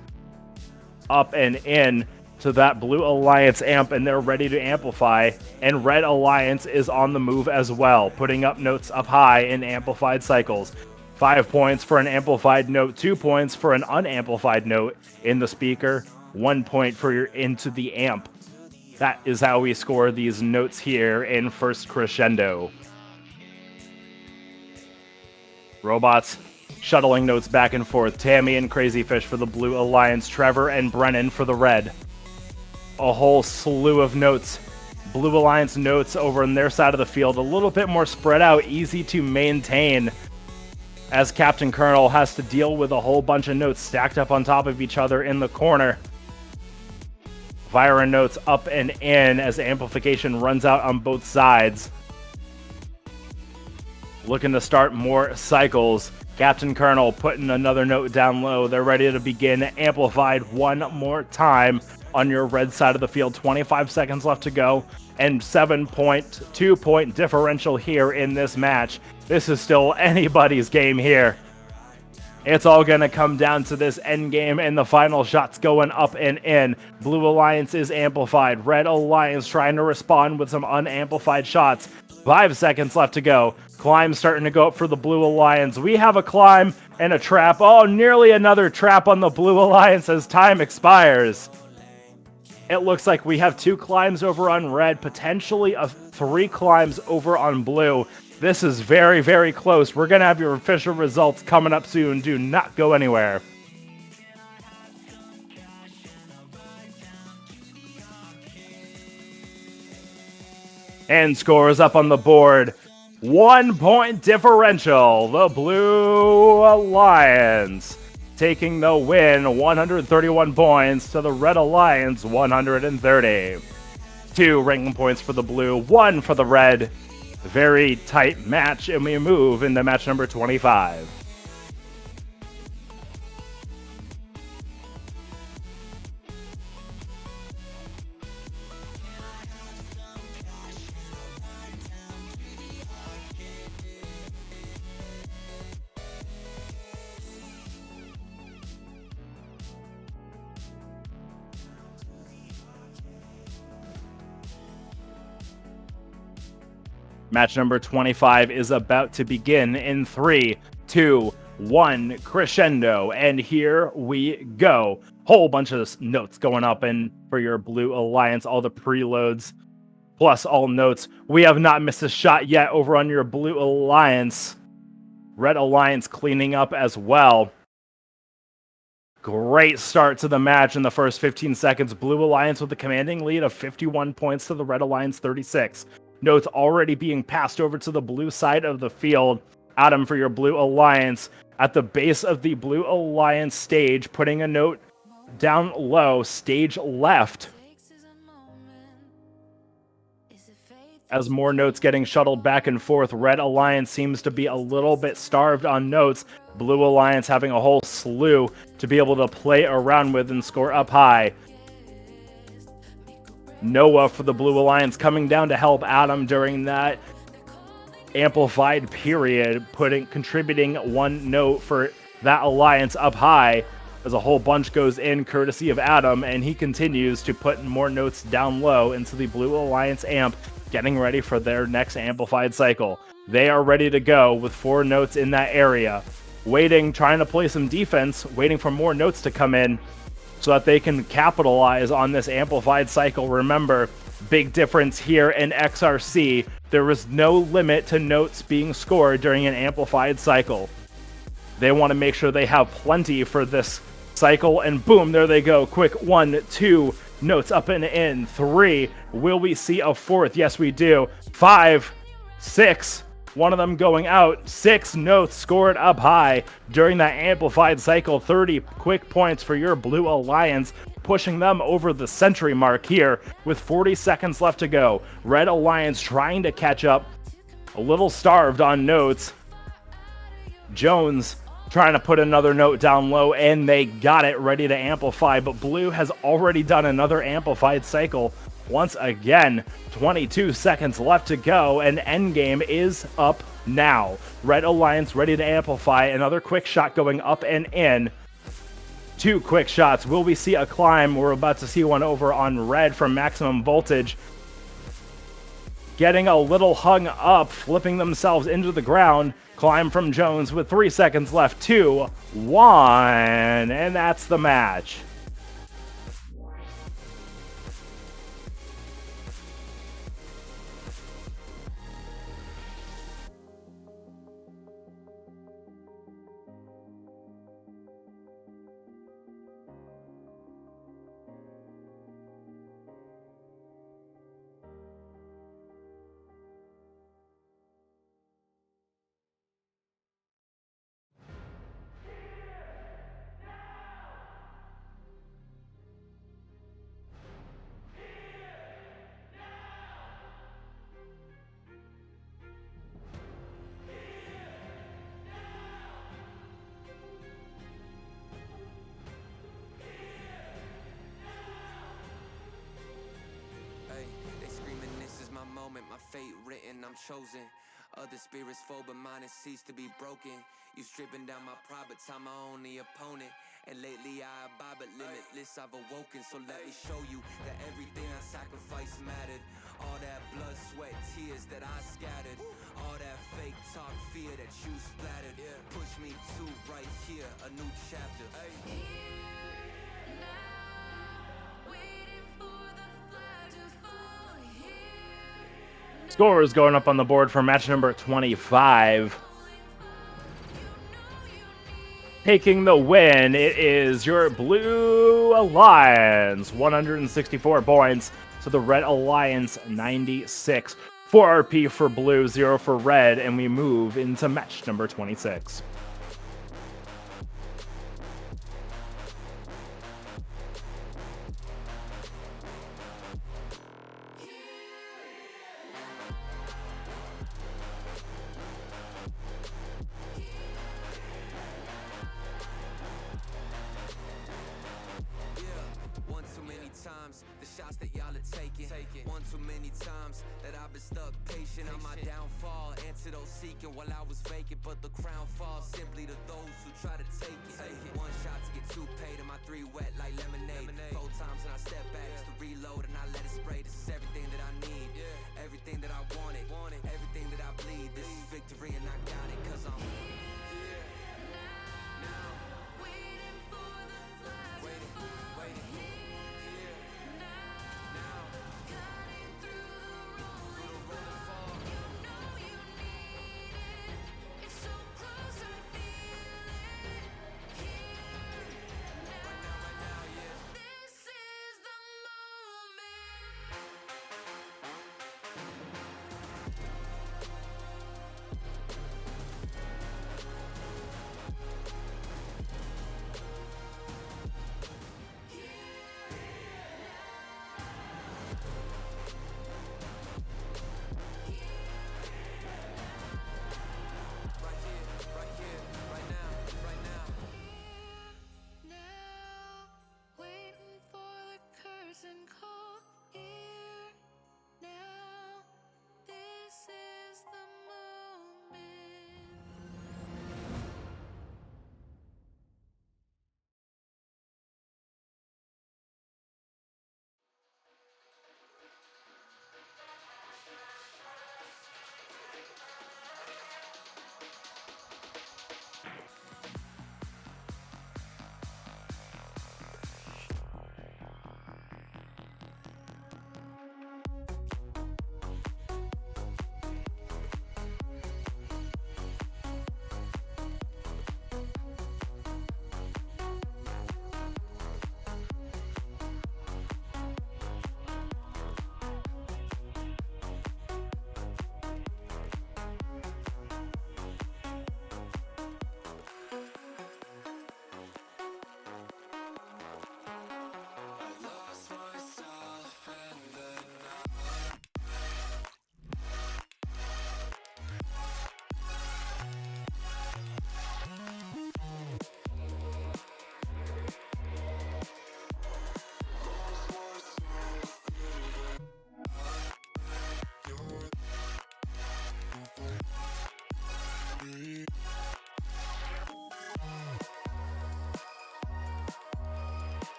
up and in to that Blue Alliance amp, and they're ready to amplify. And Red Alliance is on the move as well, putting up notes up high in amplified cycles. 5 points for an amplified note, 2 points for an unamplified note in the speaker, 1 point for your into the amp. That is how we score these notes here in first crescendo. Robots shuttling notes back and forth. Tammy and Crazy Fish for the Blue Alliance, Trevor and Brennan for the red. A whole slew of notes. Blue Alliance notes over on their side of the field, a little bit more spread out, easy to maintain, as Captain Colonel has to deal with a whole bunch of notes stacked up on top of each other in the corner. Vira notes up and in as amplification runs out on both sides. Looking to start more cycles. Captain Colonel putting another note down low. They're ready to begin amplified one more time on your red side of the field. 25 seconds left to go, and 7.2-point differential here in this match. This is still anybody's game here. It's all going to come down to this end game and the final shots going up and in. Blue Alliance is amplified. Red Alliance trying to respond with some unamplified shots. 5 seconds left to go. Climb starting to go up for the Blue Alliance. We have a climb and a trap. Oh, nearly another trap on the Blue Alliance as time expires. It looks like we have 2 climbs over on red, potentially 3 climbs over on blue. This is very, very close. We're going to have your official results coming up soon. Do not go anywhere. And scores up on the board. 1 point differential. The Blue Alliance taking the win, 131 points to the Red Alliance, 130. 2 ranking points for the blue, 1 for the red. Very tight match, and we move into match number 25. Match number 25 is about to begin in 3, 2, 1, crescendo, and here we go. Whole bunch of notes going up and for your Blue Alliance, all the preloads, plus all notes. We have not missed a shot yet over on your Blue Alliance. Red Alliance cleaning up as well. Great start to the match in the first 15 seconds. Blue Alliance with a commanding lead of 51 points to the Red Alliance 36. Notes already being passed over to the blue side of the field. Adam for your Blue Alliance at the base of the Blue Alliance stage, putting a note down low, stage left. As more notes getting shuttled back and forth, Red Alliance seems to be a little bit starved on notes. Blue Alliance having a whole slew to be able to play around with and score up high. Noah for the Blue Alliance coming down to help Adam during that amplified period, contributing one note for that alliance up high as a whole bunch goes in courtesy of Adam, and he continues to put more notes down low into the Blue Alliance amp, getting ready for their next amplified cycle. They are ready to go with 4 notes in that area, waiting, trying to play some defense, waiting for more notes to come in so that they can capitalize on this amplified cycle. Remember, big difference here in xRC, there is no limit to notes being scored during an amplified cycle. They want to make sure they have plenty for this cycle, and boom, there they go. Quick 1, 2 notes up and in. 3, will we see a 4th? Yes, we do. 5, 6, one of them going out. 6 notes scored up high during that amplified cycle. 30 quick points for your Blue Alliance, pushing them over the century mark here with 40 seconds left to go. Red Alliance trying to catch up, a little starved on notes. Jones trying to put another note down low, and they got it ready to amplify, but Blue has already done another amplified cycle. Once again, 22 seconds left to go, and endgame is up now. Red Alliance ready to amplify. Another quick shot going up and in. 2 quick shots. Will we see a climb? We're about to see one over on red from Maximum Voltage. Getting a little hung up, flipping themselves into the ground. Climb from Jones with 3 seconds left. 2, 1, and that's the match. My fate written, I'm chosen. Other spirits fall, but mine has ceased to be broken. You stripping down my pride, but time my only opponent. And lately I abide, but limitless I've awoken. So let me show you that everything I sacrificed mattered. All that blood, sweat, tears that I scattered. All that fake talk, fear that you splattered. Push me to right here, a new chapter. Scores going up on the board for match number 25. Taking the win, it is your Blue Alliance, 164 points to the Red Alliance, 96. 4 RP for Blue, 0 for Red, and we move into match number 26. One too many times that I've been stuck patient on my downfall, antidote seeking while I was vacant, but the crown falls simply to those who try to take it. One shot to get 2 paid and my 3 wet like lemonade. 4 times and I step back just to reload and I let it spray. This is everything that I need, everything that I wanted, everything Can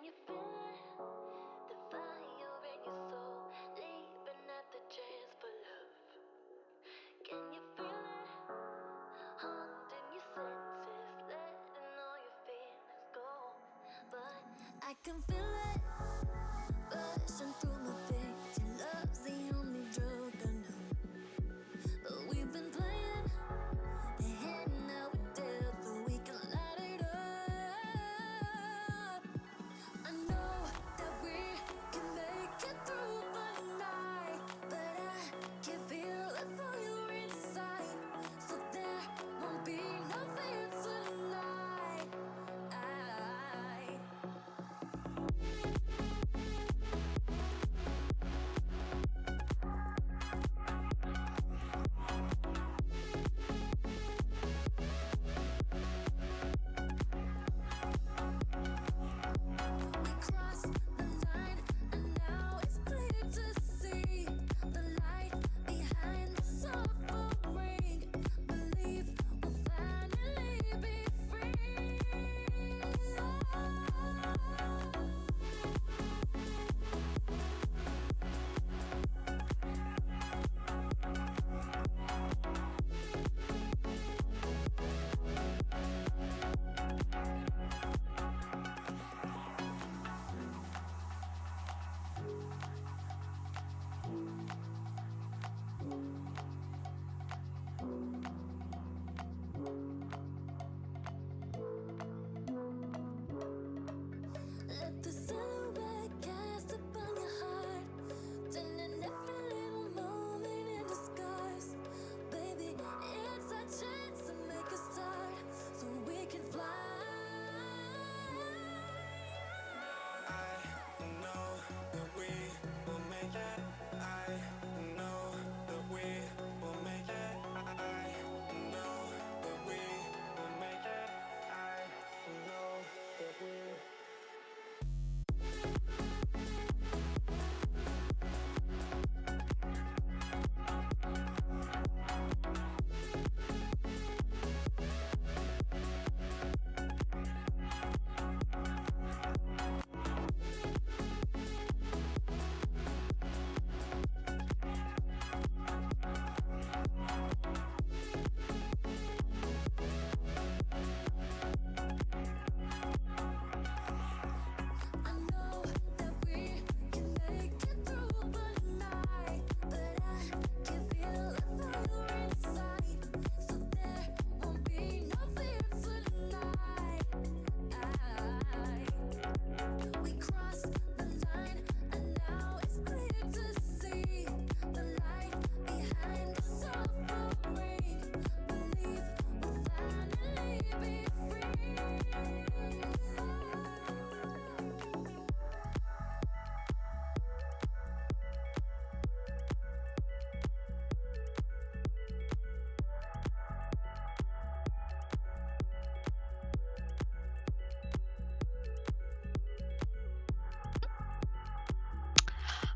you feel it? The fire in your soul, leaping at the chance for love. Can you feel it? Haunting your senses, letting all your feelings go. But I can feel it rushing through my veins. Your love's the only drug I know. But we've been playing the hand now we're dealt, so we can light it up. I know that we can make it through the night, but I can feel the fire inside, so there won't be nothing tonight.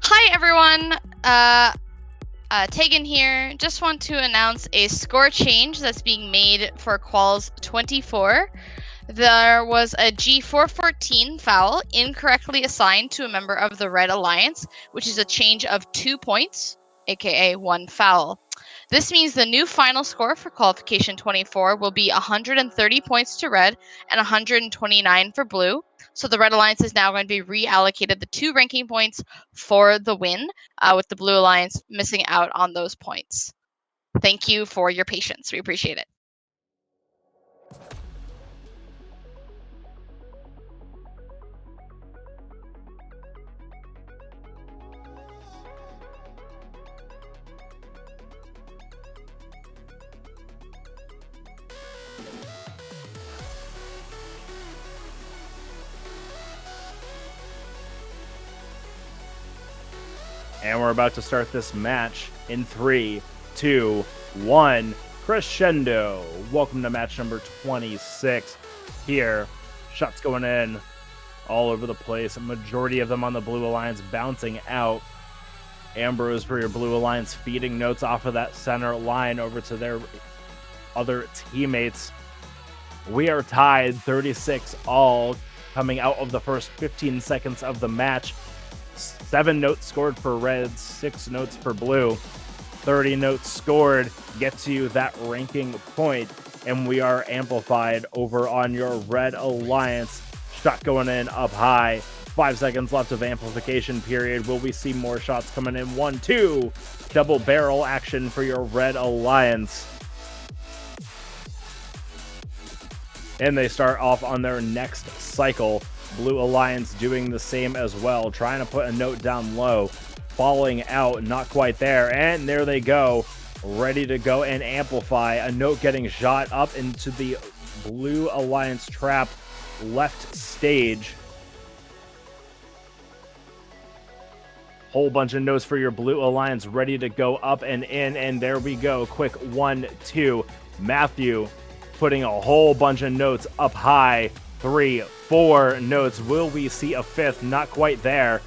Hi everyone, Tegan here. Just want to announce a score change that's being made for Quals 24. There was a G414 foul incorrectly assigned to a member of the Red Alliance, which is a change of 2 points, aka 1 foul. This means the new final score for qualification 24 will be 130 points to red and 129 for blue. So the Red Alliance is now going to be reallocated the 2 ranking points for the win, with the Blue Alliance missing out on those points. Thank you for your patience. We appreciate it. And we're about to start this match in 3, 2, 1. Crescendo. Welcome to match number 26. Here, shots going in all over the place. A majority of them on the Blue Alliance bouncing out. Ambrose for your Blue Alliance feeding notes off of that center line over to their other teammates. We are tied 36 all coming out of the first 15 seconds of the match. 7 notes scored for Reds, 6 notes for Blue. 30 notes scored gets you that ranking point, and we are amplified over on your Red Alliance. Shot going in up high. 5 seconds left of amplification period. Will we see more shots coming in? 1, 2. Double barrel action for your Red Alliance. And they start off on their next cycle. Blue Alliance doing the same as well, trying to put a note down low, falling out, not quite there, and there they go, ready to go and amplify. A note getting shot up into the Blue Alliance trap left stage. Whole bunch of notes for your Blue Alliance ready to go up and in, and there we go. Quick 1, 2. Matthew putting a whole bunch of notes up high. 3, 4 notes. Will we see a 5th? Not quite there.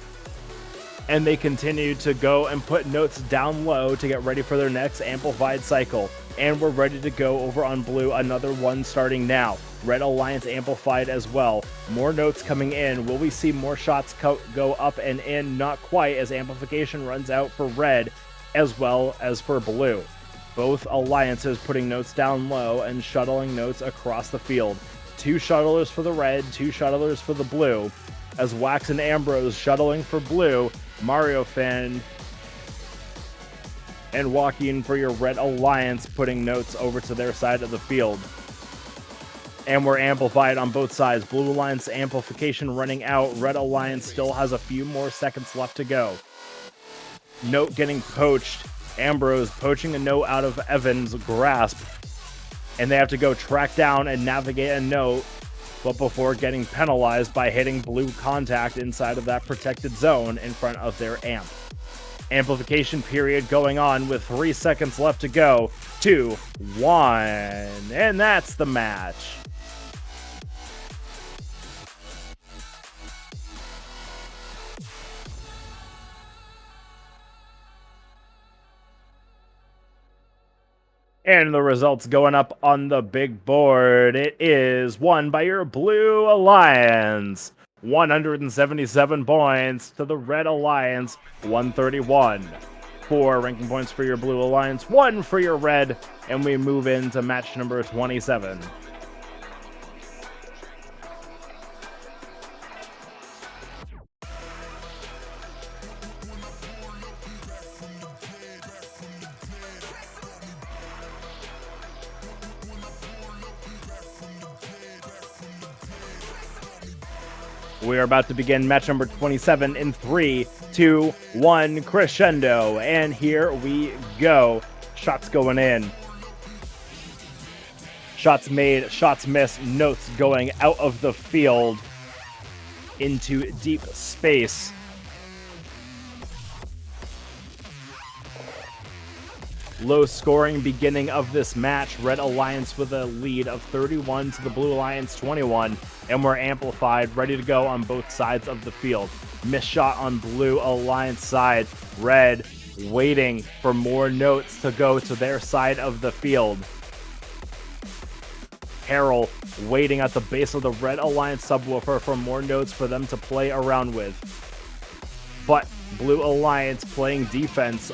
And they continue to go and put notes down low to get ready for their next amplified cycle. And we're ready to go over on Blue. Another one starting now. Red Alliance amplified as well. More notes coming in. Will we see more shots go up and in? Not quite, as amplification runs out for Red as well as for Blue. Both alliances putting notes down low and shuttling notes across the field. 2 shuttlers for the Red, 2 shuttlers for the Blue. As Wax and Ambrose shuttling for Blue, Mario Fan and Joaquin for your Red Alliance putting notes over to their side of the field. And we're amplified on both sides. Blue Alliance amplification running out. Red Alliance still has a few more seconds left to go. Note getting poached. Ambrose poaching a note out of Evan's grasp. And they have to go track down and navigate a note, but before getting penalized by hitting blue contact inside of that protected zone in front of their amp. Amplification period going on with 3 seconds left to go. 2, 1, and that's the match. And the results going up on the big board. It is won by your Blue Alliance. 177 points to the Red Alliance, 131. 4 ranking points for your Blue Alliance, 1 for your Red, and we move into match number 27. We are about to begin match number 27 in 3, 2, 1, crescendo. And here we go. Shots going in. Shots made, shots missed, notes going out of the field into deep space. Low scoring beginning of this match. Red Alliance with a lead of 31 to the Blue Alliance 21. And we're amplified, ready to go on both sides of the field. Missed shot on Blue Alliance side. Red waiting for more notes to go to their side of the field. Carol waiting at the base of the Red Alliance subwoofer for more notes for them to play around with. But Blue Alliance playing defense,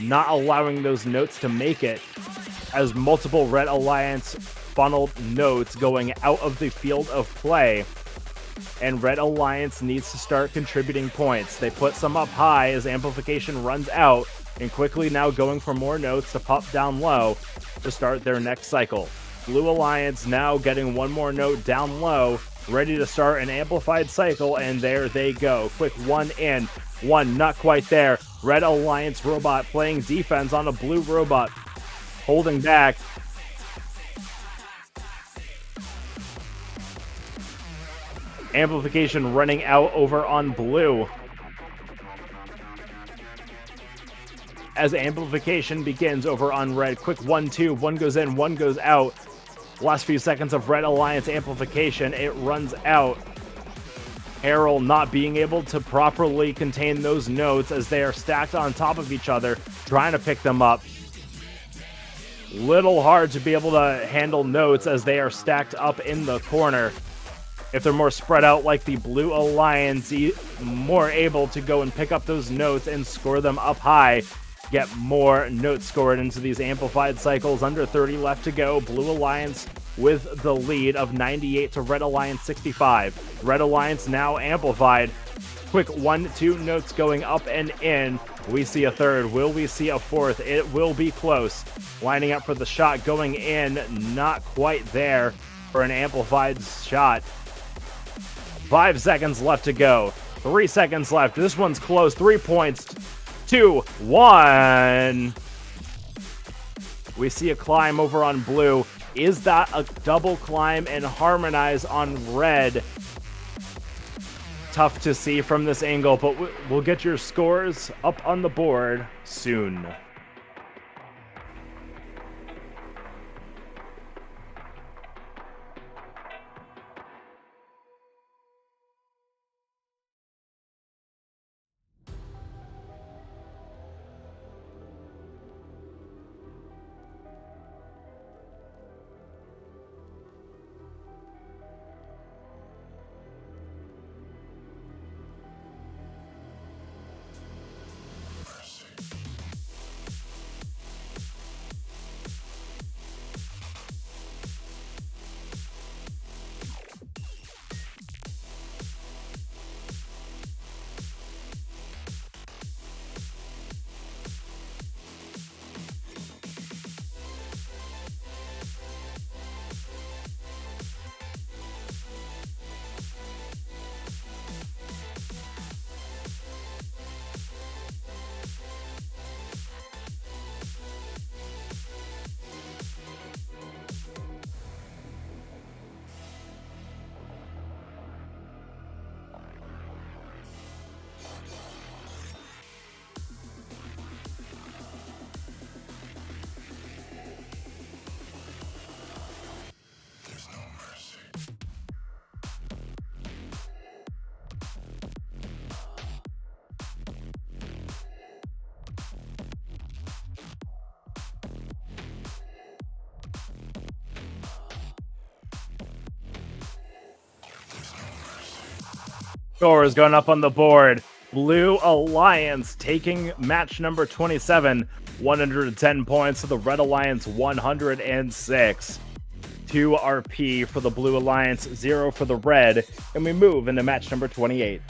not allowing those notes to make it, as multiple Red Alliance funneled notes going out of the field of play. And Red Alliance needs to start contributing points. They put some up high as amplification runs out, and quickly now going for more notes to pop down low to start their next cycle. Blue Alliance now getting one more note down low, ready to start an amplified cycle, and there they go. Quick one in, one not quite there. Red Alliance robot playing defense on a blue robot, holding back. Amplification running out over on blue. As amplification begins over on red. Quick 1-2, one goes in, one goes out. Last few seconds of Red Alliance amplification, it runs out. Harold not being able to properly contain those notes as they are stacked on top of each other, trying to pick them up. Little hard to be able to handle notes as they are stacked up in the corner. If they're more spread out like the Blue Alliance, more able to go and pick up those notes and score them up high. Get more notes scored into these amplified cycles. Under 30 left to go. Blue Alliance with the lead of 98 to Red Alliance 65. Red Alliance now amplified. Quick 1-2 notes going up and in. We see a third. Will we see a fourth? It will be close. Lining up for the shot going in. Not quite there for an amplified shot. 5 seconds left to go. 3 seconds left. This one's close. 3 points. 2, 1. We see a climb over on blue. Is that a double climb and harmonize on red? Tough to see from this angle, but we'll get your scores up on the board soon. Scores going up on the board. Blue Alliance taking match number 27, 110 points to the Red Alliance 106. 2 RP for the Blue Alliance, 0 for the Red, and we move into match number 28.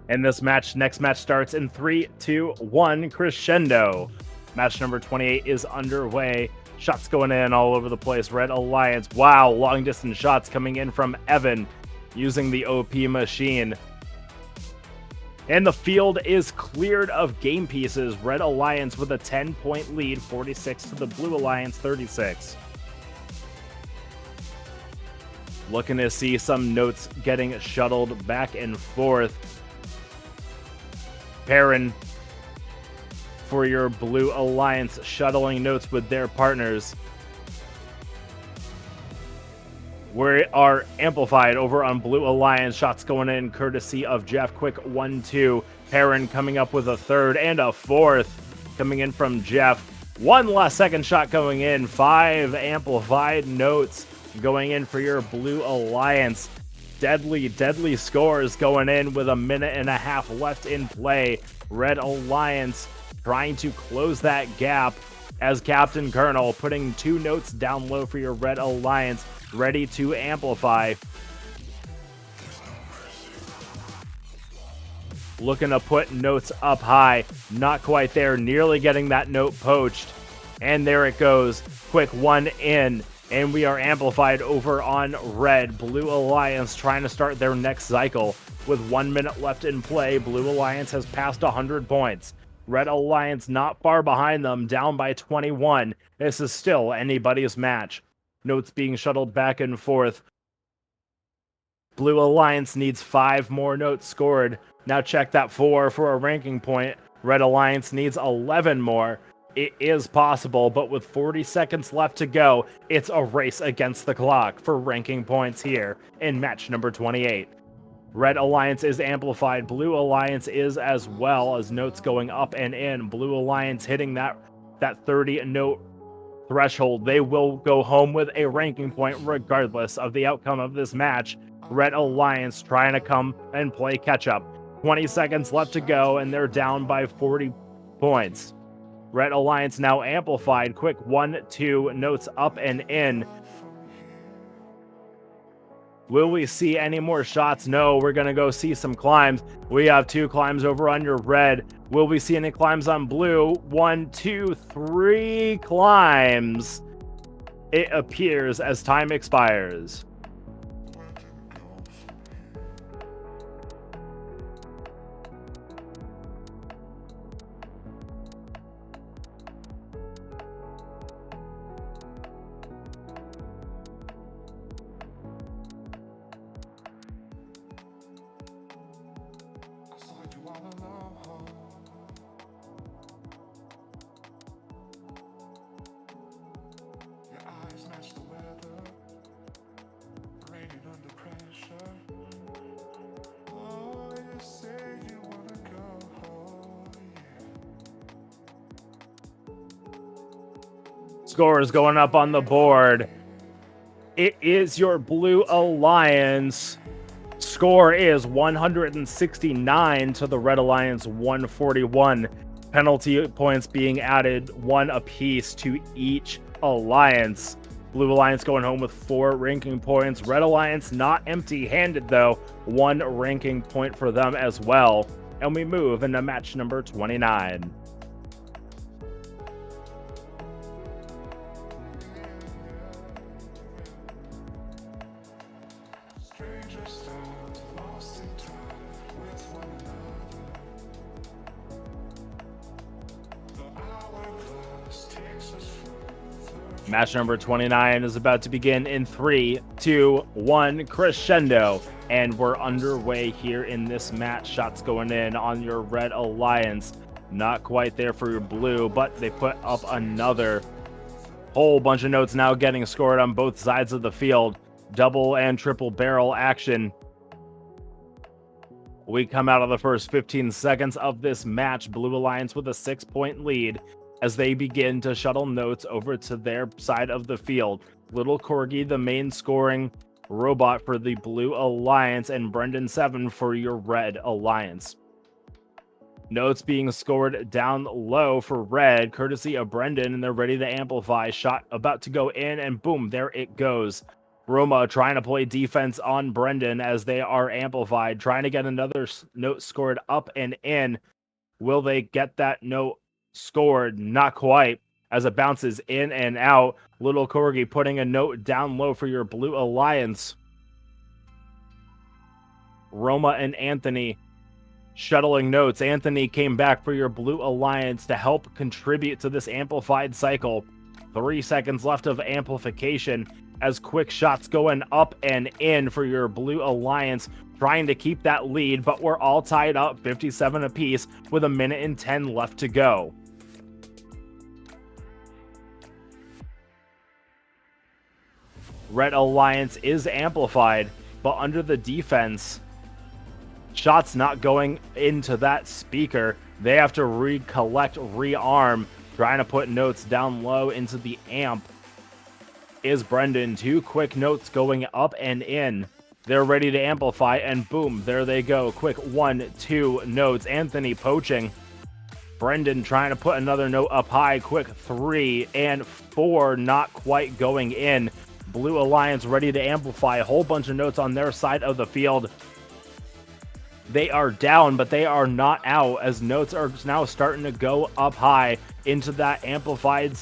And this next match starts in 3, 2, 1, crescendo. Match number 28 is underway. Shots going in all over the place. Red Alliance. Wow, long distance shots coming in from Evan using the OP machine. And the field is cleared of game pieces. Red Alliance with a 10-point lead, 46 to the Blue Alliance 36. Looking to see some notes getting shuttled back and forth. Perrin for your Blue Alliance, shuttling notes with their partners. We are amplified over on Blue Alliance. Shots going in courtesy of Jeff. Quick 1-2. Perrin coming up with a third and a fourth coming in from Jeff. One last second shot going in. 5 amplified notes going in for your Blue Alliance. Deadly, deadly scores going in with 1.5 minutes left in play. Red Alliance trying to close that gap as Captain Colonel putting 2 notes down low for your Red Alliance, ready to amplify. Looking to put notes up high, not quite there, nearly getting that note poached. And there it goes, quick 1 in, and we are amplified over on Red. Blue Alliance trying to start their next cycle with 1 minute left in play. Blue Alliance has passed 100 points. Red Alliance not far behind them, down by 21. This is still anybody's match. Notes being shuttled back and forth. Blue Alliance needs 5 more notes scored. Now check that 4 for a ranking point. Red Alliance needs 11 more. It is possible, but with 40 seconds left to go, it's a race against the clock for ranking points here in match number 28. Red Alliance is amplified. Blue Alliance is as well, as notes going up and in. Blue Alliance hitting that 30 note threshold. They will go home with a ranking point regardless of the outcome of this match. Red Alliance trying to come and play catch up. 20 seconds left to go, and they're down by 40 points. Red Alliance now amplified. Quick 1-2 notes up and in. Will we see any more shots? No, we're going to go see some climbs. We have 2 climbs over on your Red. Will we see any climbs on Blue? 1, 2, 3 climbs. It appears as time expires. Scores going up on the board. It is your Blue Alliance. Score is 169 to the Red Alliance 141. Penalty points being added 1 apiece to each alliance. Blue Alliance going home with 4 ranking points. Red Alliance not empty-handed though. 1 ranking point for them as well. And we move into match number 29. Match number 29 is about to begin in 3, 2, 1, crescendo. And we're underway here in this match. Shots going in on your Red Alliance. Not quite there for your Blue, but they put up another whole bunch of notes now getting scored on both sides of the field. Double and triple barrel action. We come out of the first 15 seconds of this match. Blue Alliance with a 6-point lead as they begin to shuttle notes over to their side of the field. Little Corgi, the main scoring robot for the Blue Alliance, and Brendan 7 for your Red Alliance. Notes being scored down low for Red, courtesy of Brendan, and they're ready to amplify. Shot about to go in, and boom, there it goes. Roma trying to play defense on Brendan as they are amplified, trying to get another note scored up and in. Will they get that note scored? Not quite, as it bounces in and out. Little Corgi putting a note down low for your Blue Alliance. Roma and Anthony shuttling notes. Anthony came back for your Blue Alliance to help contribute to this amplified cycle. 3 seconds left of amplification as quick shots going up and in for your Blue Alliance, trying to keep that lead, but we're all tied up 57 apiece with 1:10 left to go. Red Alliance is amplified, but under the defense, shots not going into that speaker. They have to recollect, rearm, trying to put notes down low into the amp. Is Brendan. 2 quick notes going up and in. They're ready to amplify, and boom, there they go. Quick 1, 2 notes. Anthony poaching. Brendan trying to put another note up high. Quick 3 and 4, not quite going in. Blue Alliance ready to amplify. A whole bunch of notes on their side of the field. They are down, but they are not out, as notes are now starting to go up high into that amplified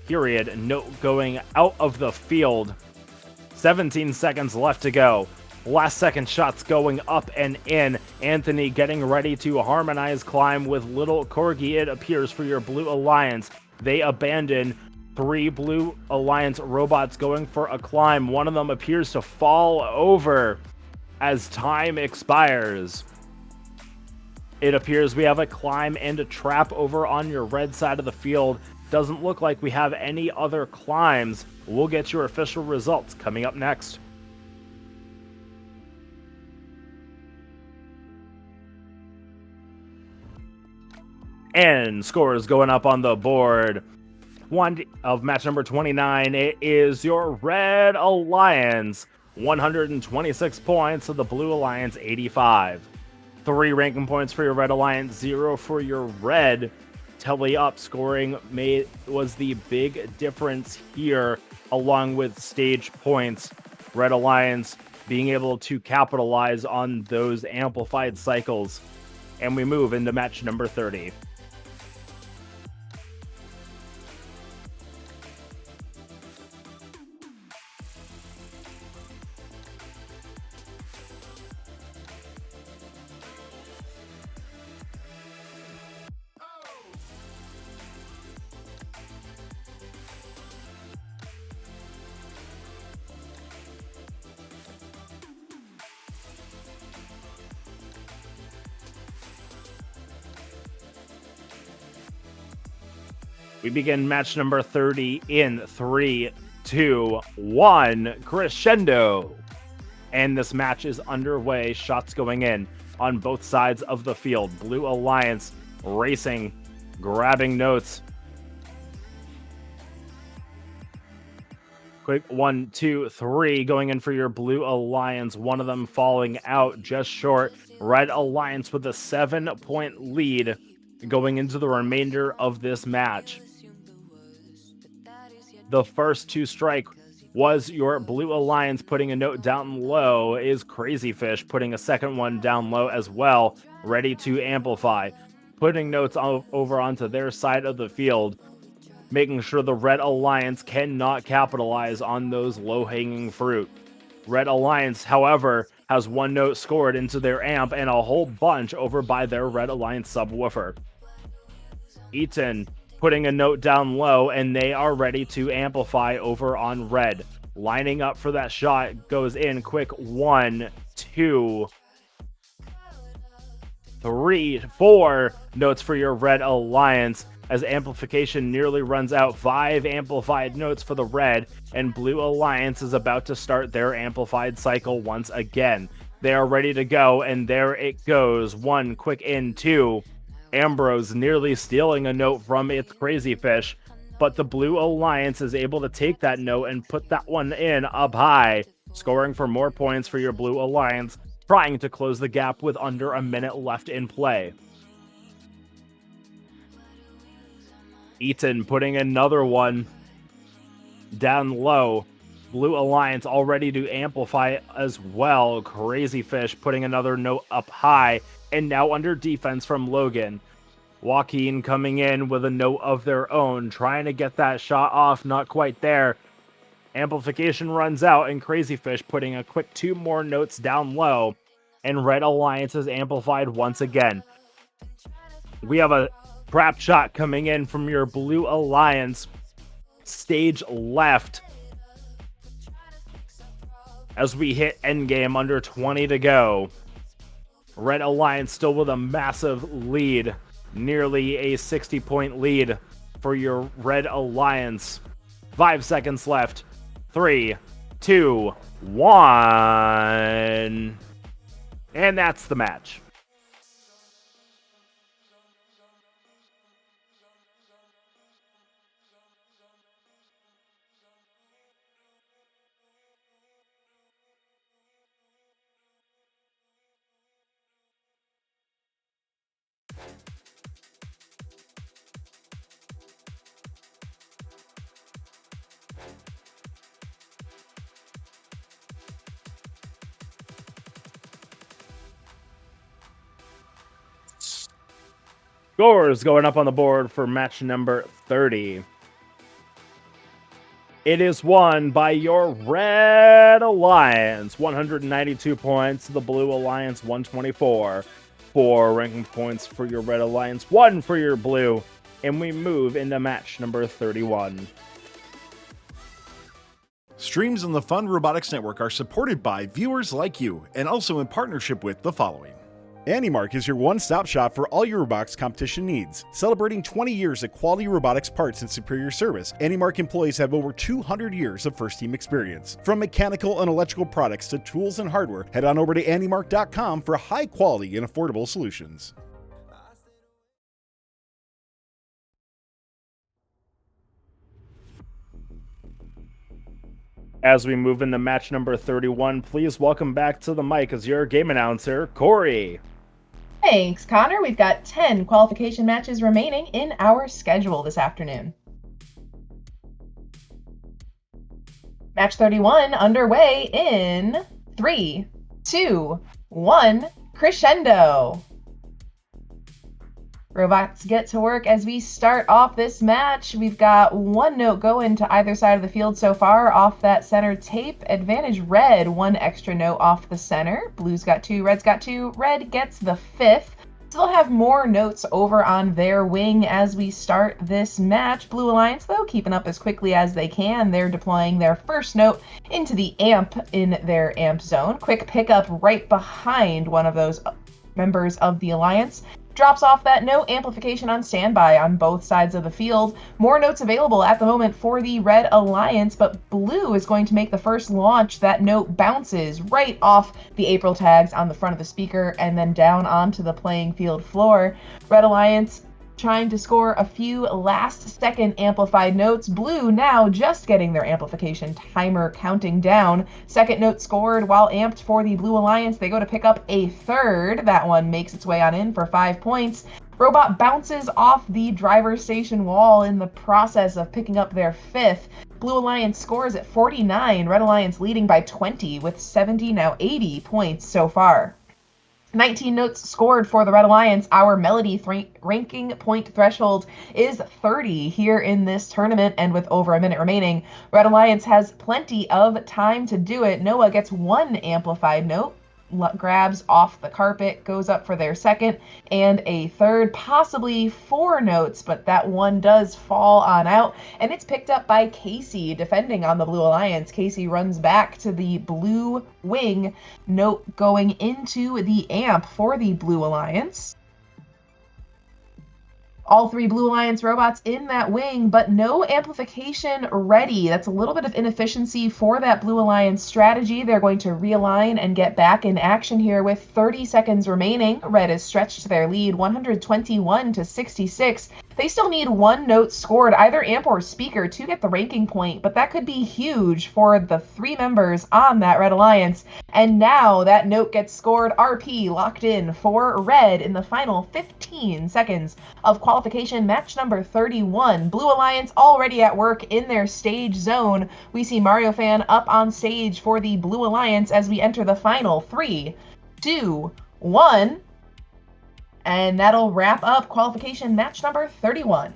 period. Note going out of the field. 17 seconds left to go. Last second shots going up and in. Anthony getting ready to harmonize climb with Little Corgi, it appears, for your Blue Alliance. They abandon. 3 Blue Alliance robots going for a climb. One of them appears to fall over as time expires. It appears we have a climb and a trap over on your red side of the field. Doesn't look like we have any other climbs. We'll get your official results coming up next. And scores going up on the board. One of match number 29, it is your Red Alliance, 126 points, to the Blue Alliance, 85. 3 ranking points for your Red Alliance, 0 for your Red. Telly up scoring was the big difference here, along with stage points. Red Alliance being able to capitalize on those amplified cycles. And we move into match number 30. We begin match number 30 in 3, 2, 1, crescendo. And this match is underway. Shots going in on both sides of the field. Blue Alliance racing, grabbing notes. Quick 1, 2, 3 going in for your Blue Alliance. One of them falling out just short. Red Alliance with a 7-point lead going into the remainder of this match. The first to strike was your Blue Alliance putting a note down low. Is Crazy Fish putting a second one down low as well, ready to amplify. Putting notes over onto their side of the field, making sure the Red Alliance cannot capitalize on those low-hanging fruit. Red Alliance, however, has 1 note scored into their amp and a whole bunch over by their Red Alliance subwoofer. Eaton putting a note down low, and they are ready to amplify over on Red. Lining up for that shot, goes in quick 1, 2, 3, 4 notes for your Red Alliance as amplification nearly runs out. 5 amplified notes for the Red, and Blue Alliance is about to start their amplified cycle once again. They are ready to go, and there it goes. 1 quick in, 2. Ambrose nearly stealing a note from its Crazy Fish, but the Blue Alliance is able to take that note and put that one in up high, scoring for more points for your Blue Alliance, trying to close the gap with under a minute left in play. Eaton putting another one down low. Blue Alliance all ready to amplify as well. Crazy Fish putting another note up high, and now under defense from Logan. Joaquin coming in with a note of their own, trying to get that shot off, not quite there. Amplification runs out, and Crazy Fish putting a quick 2 more notes down low, and Red Alliance is amplified once again. We have a trap shot coming in from your Blue Alliance. stage left. As we hit endgame, under 20 to go. Red Alliance still with a massive lead. Nearly a 60-point lead for your Red Alliance. 5 seconds left. 3, 2, 1. And that's the match. Scores going up on the board for match number 30. It is won by your Red Alliance, 192 points. The Blue Alliance, 124. 4 ranking points for your Red Alliance, 1 for your Blue. And we move into match number 31. Streams on the Fun Robotics Network are supported by viewers like you, and also in partnership with the following. AndyMark is your one-stop shop for all your robotics competition needs. Celebrating 20 years of quality robotics parts and superior service, AndyMark employees have over 200 years of first-team experience. From mechanical and electrical products to tools and hardware, head on over to andymark.com for high-quality and affordable solutions. As we move into match number 31, please welcome back to the mic as your game announcer, Corey. Thanks, Connor. We've got 10 qualification matches remaining in our schedule this afternoon. Match 31 underway in 3, 2, 1, crescendo. Robots get to work as we start off this match. We've got 1 note going to either side of the field so far off that center tape. Advantage red, 1 extra note off the center. Blue's got 2, red's got 2. Red gets the 5th. Still have more notes over on their wing as we start this match. Blue Alliance, though, keeping up as quickly as they can. They're deploying their first note into the amp in their amp zone. Quick pickup right behind one of those members of the Alliance. Drops off that note, amplification on standby on both sides of the field. More notes available at the moment for the Red Alliance, but Blue is going to make the first launch. That note bounces right off the April tags on the front of the speaker and then down onto the playing field floor. Red Alliance trying to score a few last-second amplified notes. Blue now just getting their amplification timer counting down. Second note scored while amped for the Blue Alliance. They go to pick up a third. That one makes its way on in for 5 points. Robot bounces off the driver's station wall in the process of picking up their 5th. Blue Alliance scores at 49. Red Alliance leading by 20 with 70, now 80 points so far. 19 notes scored for the Red Alliance. Our Melody ranking point threshold is 30 here in this tournament, and with over a minute remaining, Red Alliance has plenty of time to do it. Noah gets 1 amplified note, grabs off the carpet, goes up for their second and a third, possibly 4 notes, but that one does fall on out, and it's picked up by Casey defending on the Blue Alliance. Casey runs back to the blue wing, note going into the amp for the Blue Alliance. All 3 Blue Alliance robots in that wing, but no amplification ready. That's a little bit of inefficiency for that Blue Alliance strategy. They're going to realign and get back in action here with 30 seconds remaining. Red is stretched their lead 121 to 66. They still need 1 note scored, either amp or speaker, to get the ranking point, but that could be huge for the 3 members on that Red Alliance. And now that note gets scored. RP locked in for Red in the final 15 seconds of qualification match number 31. Blue Alliance already at work in their stage zone. We see Mario Fan up on stage for the Blue Alliance as we enter the final 3, 2, 1. And that'll wrap up qualification match number 31.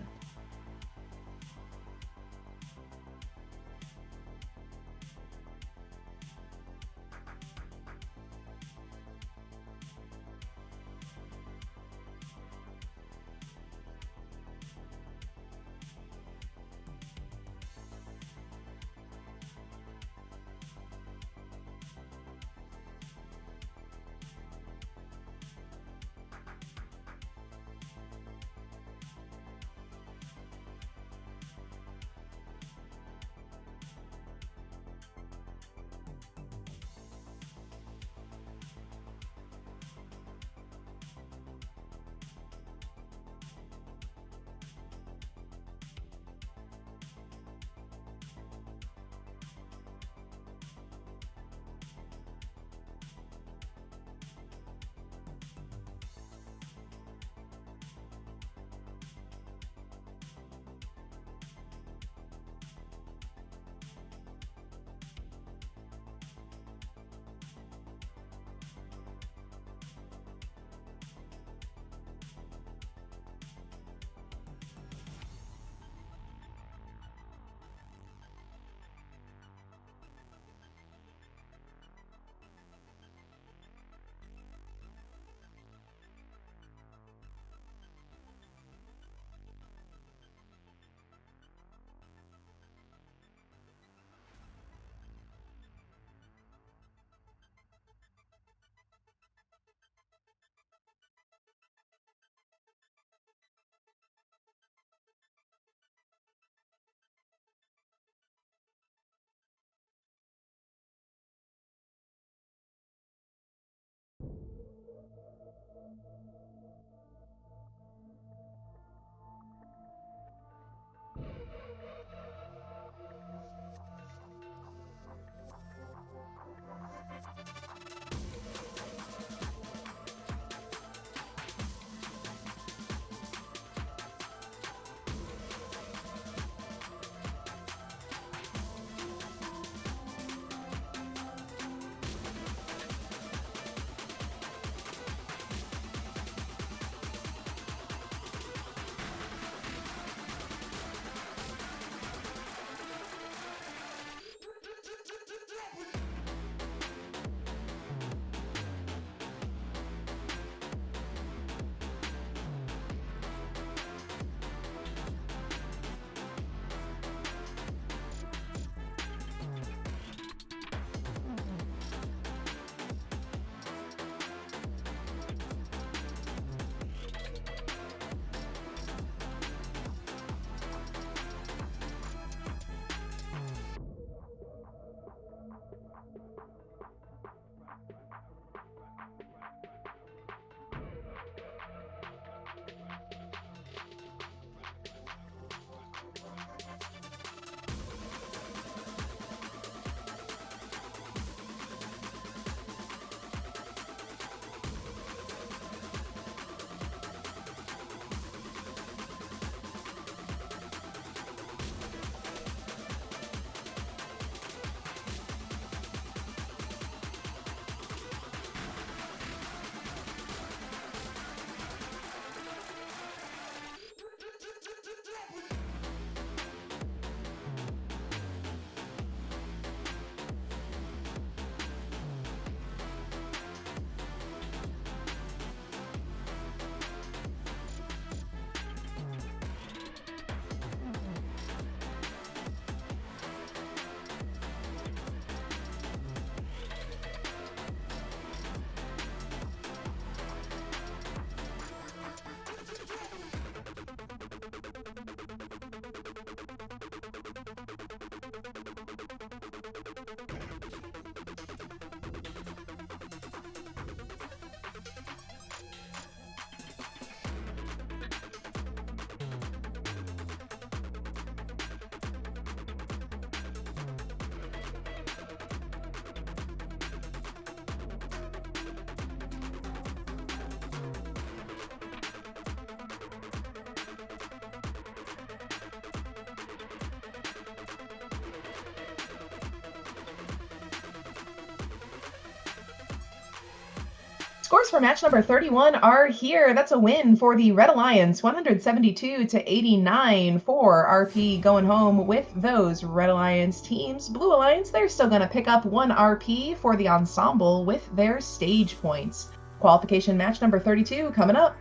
Scores for match number 31 are here. That's a win for the Red Alliance, 172 to 89 for RP going home with those Red Alliance teams. Blue Alliance, they're still going to pick up 1 RP for the ensemble with their stage points. Qualification match number 32 coming up.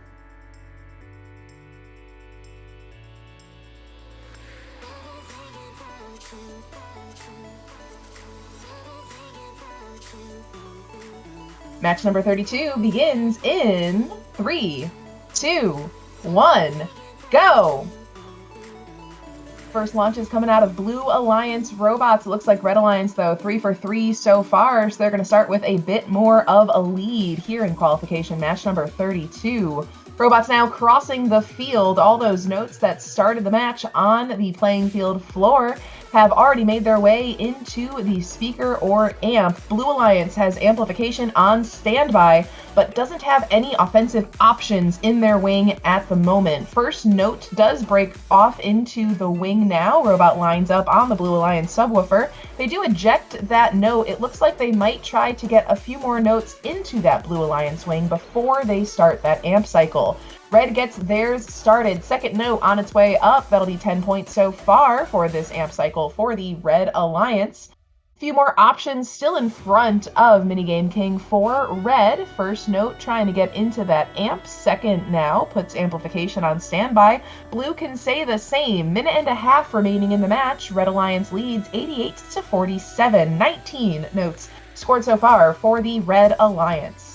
Match number 32 begins in 3, 2, 1, go! First launch is coming out of Blue Alliance Robots. It looks like Red Alliance, though, 3 for 3 so far, so they're going to start with a bit more of a lead here in qualification match number 32. Robots now crossing the field. All those notes that started the match on the playing field floor have already made their way into the speaker or amp. Blue Alliance has amplification on standby, but doesn't have any offensive options in their wing at the moment. First note does break off into the wing now. Robot lines up on the Blue Alliance subwoofer. They do eject that note. It looks like they might try to get a few more notes into that Blue Alliance wing before they start that amp cycle. Red gets theirs started. Second note on its way up. That'll be 10 points so far for this amp cycle for the Red Alliance. A few more options still in front of Minigame King for Red. First note trying to get into that amp. Second now puts amplification on standby. Blue can say the same. Minute and a half remaining in the match. Red Alliance leads 88 to 47. 19 notes scored so far for the Red Alliance.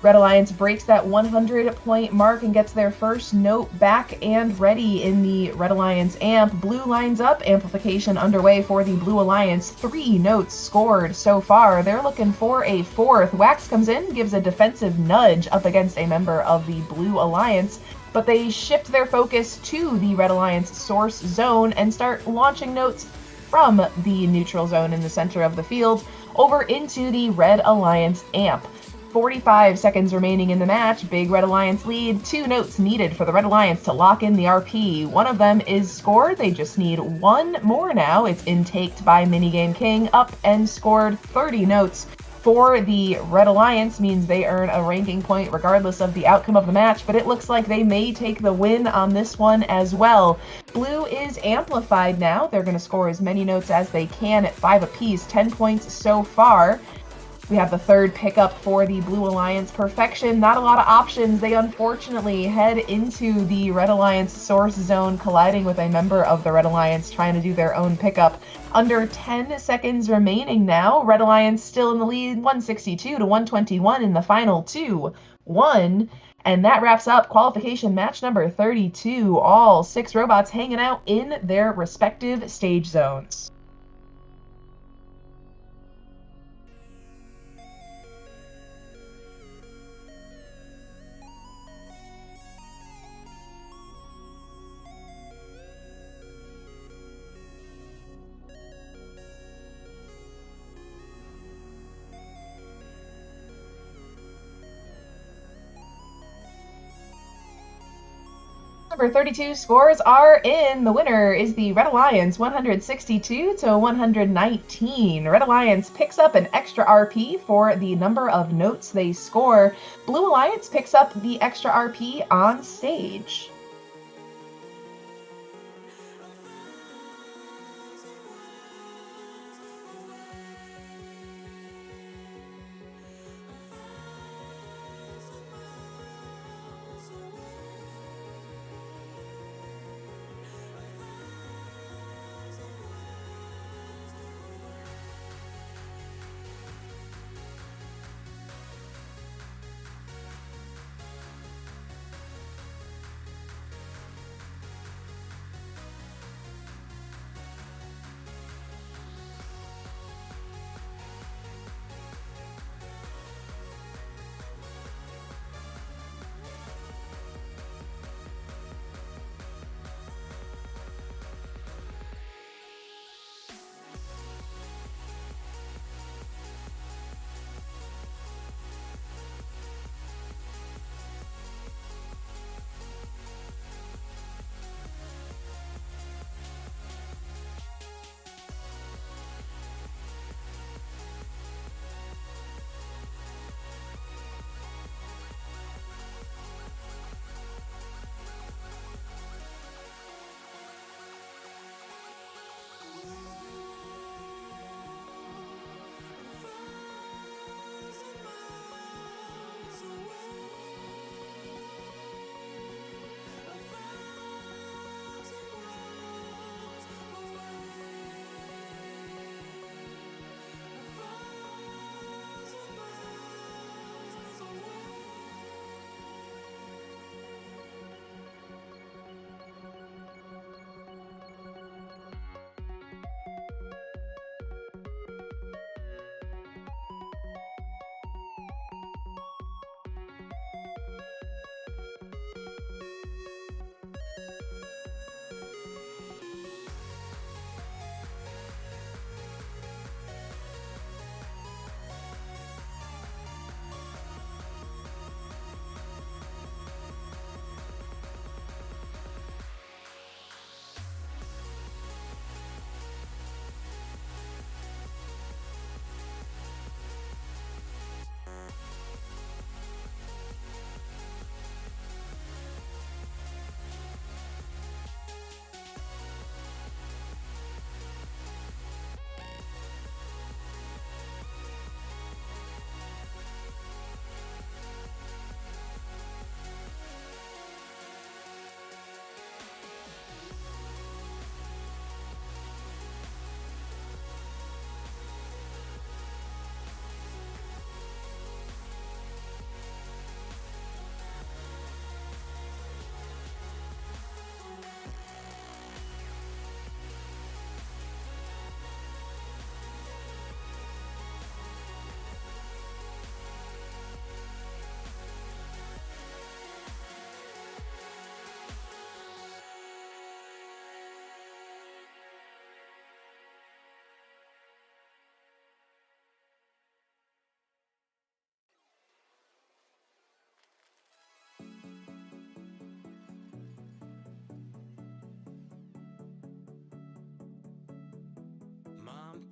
Red Alliance breaks that 100-point mark and gets their first note back and ready in the Red Alliance amp. Blue lines up, amplification underway for the Blue Alliance. 3 notes scored so far. They're looking for a 4th. Wax comes in, gives a defensive nudge up against a member of the Blue Alliance, but they shift their focus to the Red Alliance source zone and start launching notes from the neutral zone in the center of the field over into the Red Alliance amp. 45 seconds remaining in the match. Big Red Alliance lead. 2 notes needed for the Red Alliance to lock in the RP. One of them is scored. They just need 1 more now. It's intaked by Minigame King. Up and scored. 30 notes for the Red Alliance means they earn a ranking point regardless of the outcome of the match, but it looks like they may take the win on this one as well. Blue is amplified now. They're going to score as many notes as they can at 5 apiece. 10 points so far. We have the third pickup for the Blue Alliance. Perfection, not a lot of options. They unfortunately head into the Red Alliance source zone, colliding with a member of the Red Alliance trying to do their own pickup. Under 10 seconds remaining now. Red Alliance still in the lead, 162 to 121 in the final 2-1. And that wraps up qualification match number 32. All 6 robots hanging out in their respective stage zones. Number 32 scores are in. The winner is the Red Alliance, 162 to 119. Red Alliance picks up an extra RP for the number of notes they score. Blue Alliance picks up the extra RP on stage.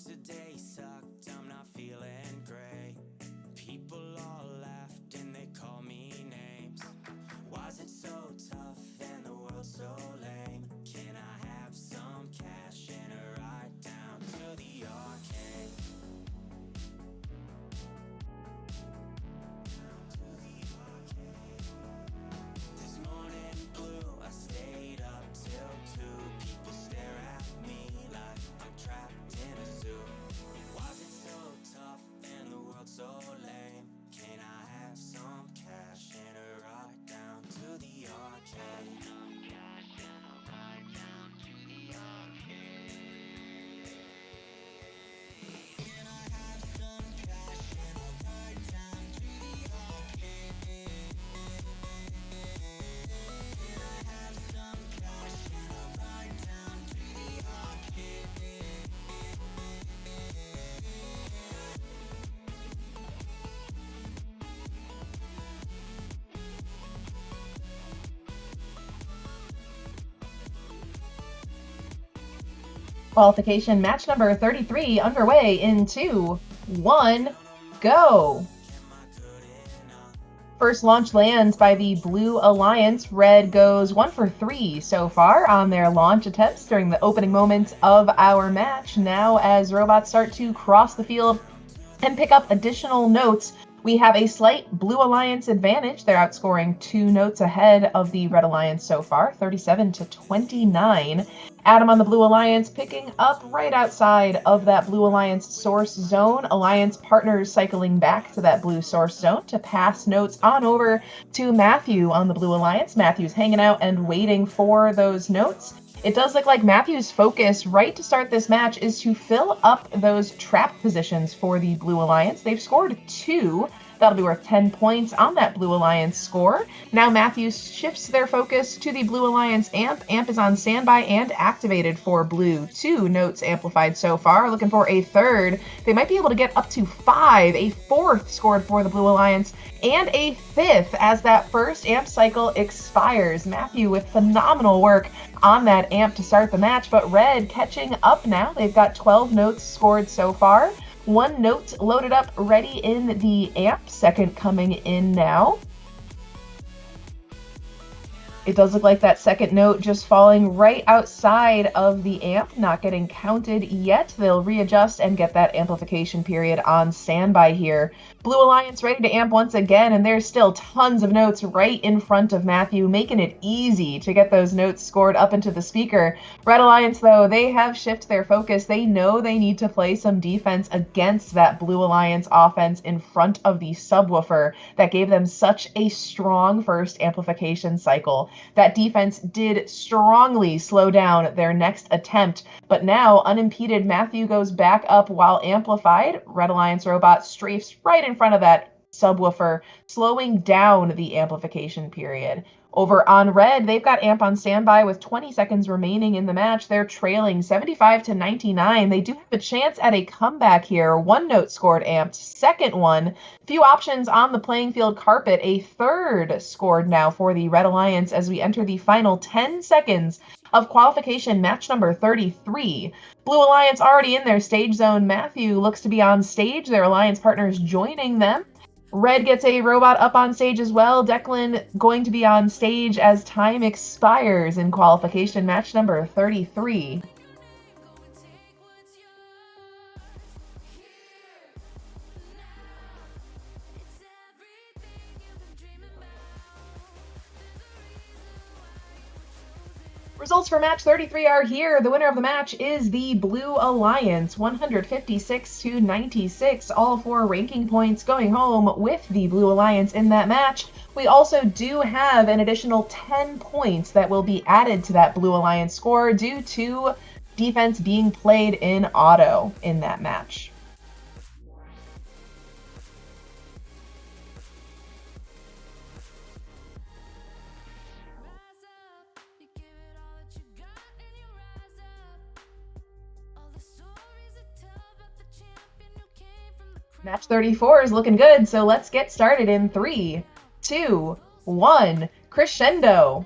today sucked, I'm not feeling great. People all laughed and they called me names. Why's it so tough and the world so lame? Can I have some cash and a ride down to the arcade? This morning blue, I stayed up till 2. People stare at me like I'm trapped in a zoo. Why's it so tough and the world so lame? Can I have some cash and a ride down to the arcade? Can I have some cash and a ride down to the arcade? Can I have some cash and a ride down to the arcade? Qualification match number 33 underway in 2, 1, go. First launch lands by the Blue Alliance. Red goes 1 for 3 so far on their launch attempts during the opening moments of our match. Now, as robots start to cross the field and pick up additional notes, we have a slight Blue Alliance advantage. They're outscoring 2 notes ahead of the Red Alliance so far, 37-29. Adam on the Blue Alliance picking up right outside of that Blue Alliance source zone. Alliance partners cycling back to that blue source zone to pass notes on over to Matthew on the Blue Alliance. Matthew's hanging out and waiting for those notes. It does look like Matthew's focus right to start this match is to fill up those trap positions for the Blue Alliance. They've scored 2. That'll be worth 10 points on that Blue Alliance score. Now Matthews shifts their focus to the Blue Alliance amp. Amp is on standby and activated for blue. 2 notes amplified so far. Looking for a third. They might be able to get up to 5. A 4th scored for the Blue Alliance and a 5th as that first amp cycle expires. Matthew with phenomenal work on that amp to start the match, but Red catching up now. They've got 12 notes scored so far. 1 note loaded up, ready in the amp. Second coming in now. It does look like that second note just falling right outside of the amp, not getting counted yet. They'll readjust and get that amplification period on standby here. Blue Alliance ready to amp once again, and there's still tons of notes right in front of Matthew, making it easy to get those notes scored up into the speaker. Red Alliance, though, they have shifted their focus. They know they need to play some defense against that Blue Alliance offense in front of the subwoofer that gave them such a strong first amplification cycle. That defense did strongly slow down their next attempt, but now, unimpeded, Matthew goes back up while amplified. Red Alliance robot strafes right in front of that subwoofer, slowing down the amplification period. Over on Red, they've got amp on standby with 20 seconds remaining in the match. They're trailing 75-99. They do have a chance at a comeback here. 1 note scored amped, second one. Few options on the playing field carpet. A third scored now for the Red Alliance as we enter the final 10 seconds of qualification match number 33. Blue Alliance already in their stage zone. Matthew looks to be on stage. Their alliance partners joining them. Red gets a robot up on stage as well. Declan going to be on stage as time expires in qualification match number 33. Results for match 33 are here. The winner of the match is the Blue Alliance, 156-96. All 4 ranking points going home with the Blue Alliance in that match. We also do have an additional 10 points that will be added to that Blue Alliance score due to defense being played in auto in that match. Match 34 is looking good, so let's get started in 3, 2, 1, crescendo.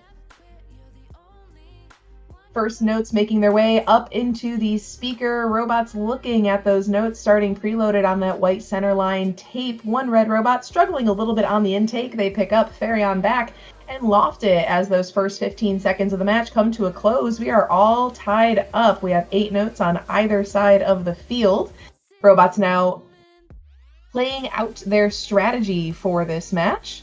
First notes making their way up into the speaker. Robots looking at those notes, starting preloaded on that white center line tape. One red robot struggling a little bit on the intake. They pick up, ferry on back, and loft it as those first 15 seconds of the match come to a close. We are all tied up. We have 8 notes on either side of the field. Robots now playing out their strategy for this match.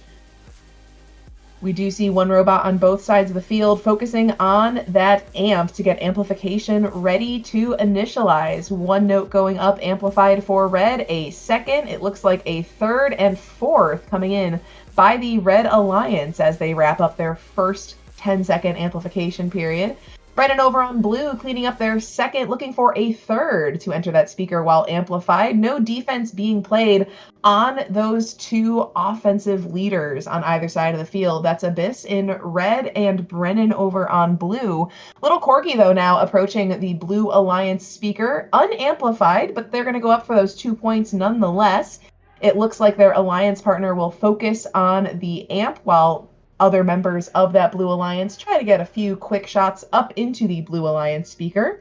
We do see one robot on both sides of the field focusing on that amp to get amplification ready to initialize. One note going up amplified for red, a second, it looks like a third and fourth coming in by the Red Alliance as they wrap up their first 10-second amplification period. Brennan over on blue cleaning up their second, looking for a third to enter that speaker while amplified. No defense being played on those 2 offensive leaders on either side of the field. That's Abyss in red and Brennan over on blue. Little Corgi, though, now approaching the Blue Alliance speaker, unamplified, but they're going to go up for those 2 points nonetheless. It looks like their alliance partner will focus on the amp while other members of that Blue Alliance try to get a few quick shots up into the Blue Alliance speaker.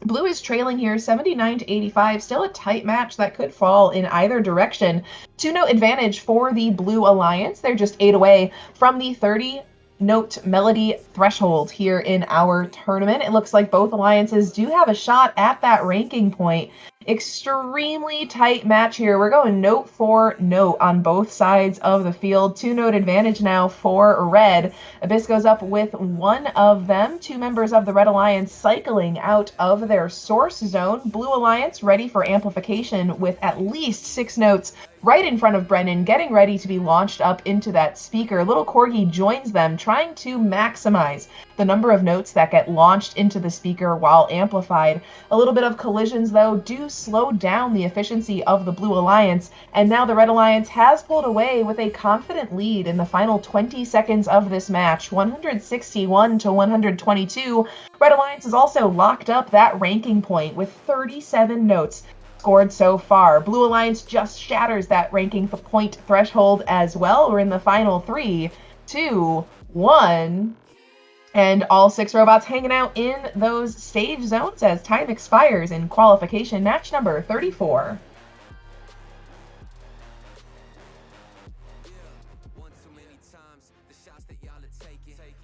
Blue is trailing here 79-85, still a tight match that could fall in either direction. 2-note advantage for the Blue Alliance. They're just 8 away from the 30-note melody threshold here in our tournament. It looks like both alliances do have a shot at that ranking point. Extremely tight match here. We're going note for note on both sides of the field. 2-note advantage now for red. Abyss goes up with one of them. 2 members of the Red Alliance cycling out of their source zone. Blue Alliance ready for amplification with at least 6 notes right in front of Brennan, getting ready to be launched up into that speaker. Little Corgi joins them, trying to maximize the number of notes that get launched into the speaker while amplified. A little bit of collisions, though, do slow down the efficiency of the Blue Alliance, and now the Red Alliance has pulled away with a confident lead in the final 20 seconds of this match, 161-122. Red Alliance has also locked up that ranking point with 37 notes scored so far. Blue Alliance just shatters that ranking point threshold as well. We're in the final 3, 2, 1. And all 6 robots hanging out in those stage zones as time expires in qualification match number 34.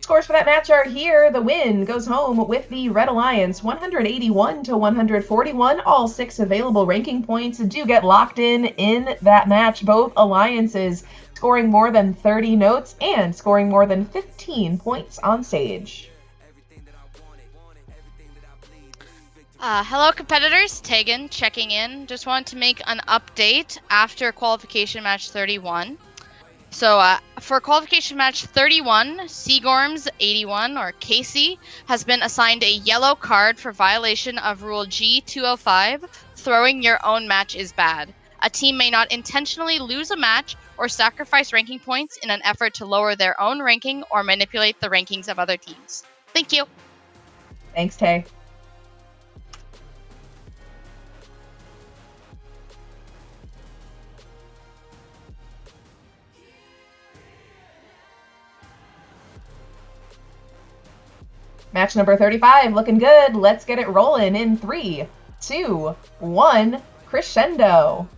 Scores for that match are here. The win goes home with the Red Alliance, 181-141. All 6 available ranking points do get locked in that match. Both alliances scoring more than 30 notes and scoring more than 15 points on stage. Hello competitors, Tegan checking in. Just wanted to make an update after qualification match 31. So for qualification match 31, Seagorms 81 or Casey has been assigned a yellow card for violation of rule G205, throwing your own match is bad. A team may not intentionally lose a match or sacrifice ranking points in an effort to lower their own ranking or manipulate the rankings of other teams. Thank you. Thanks, Tay. Match number 35, looking good. Let's get it rolling in 3, 2, 1, crescendo.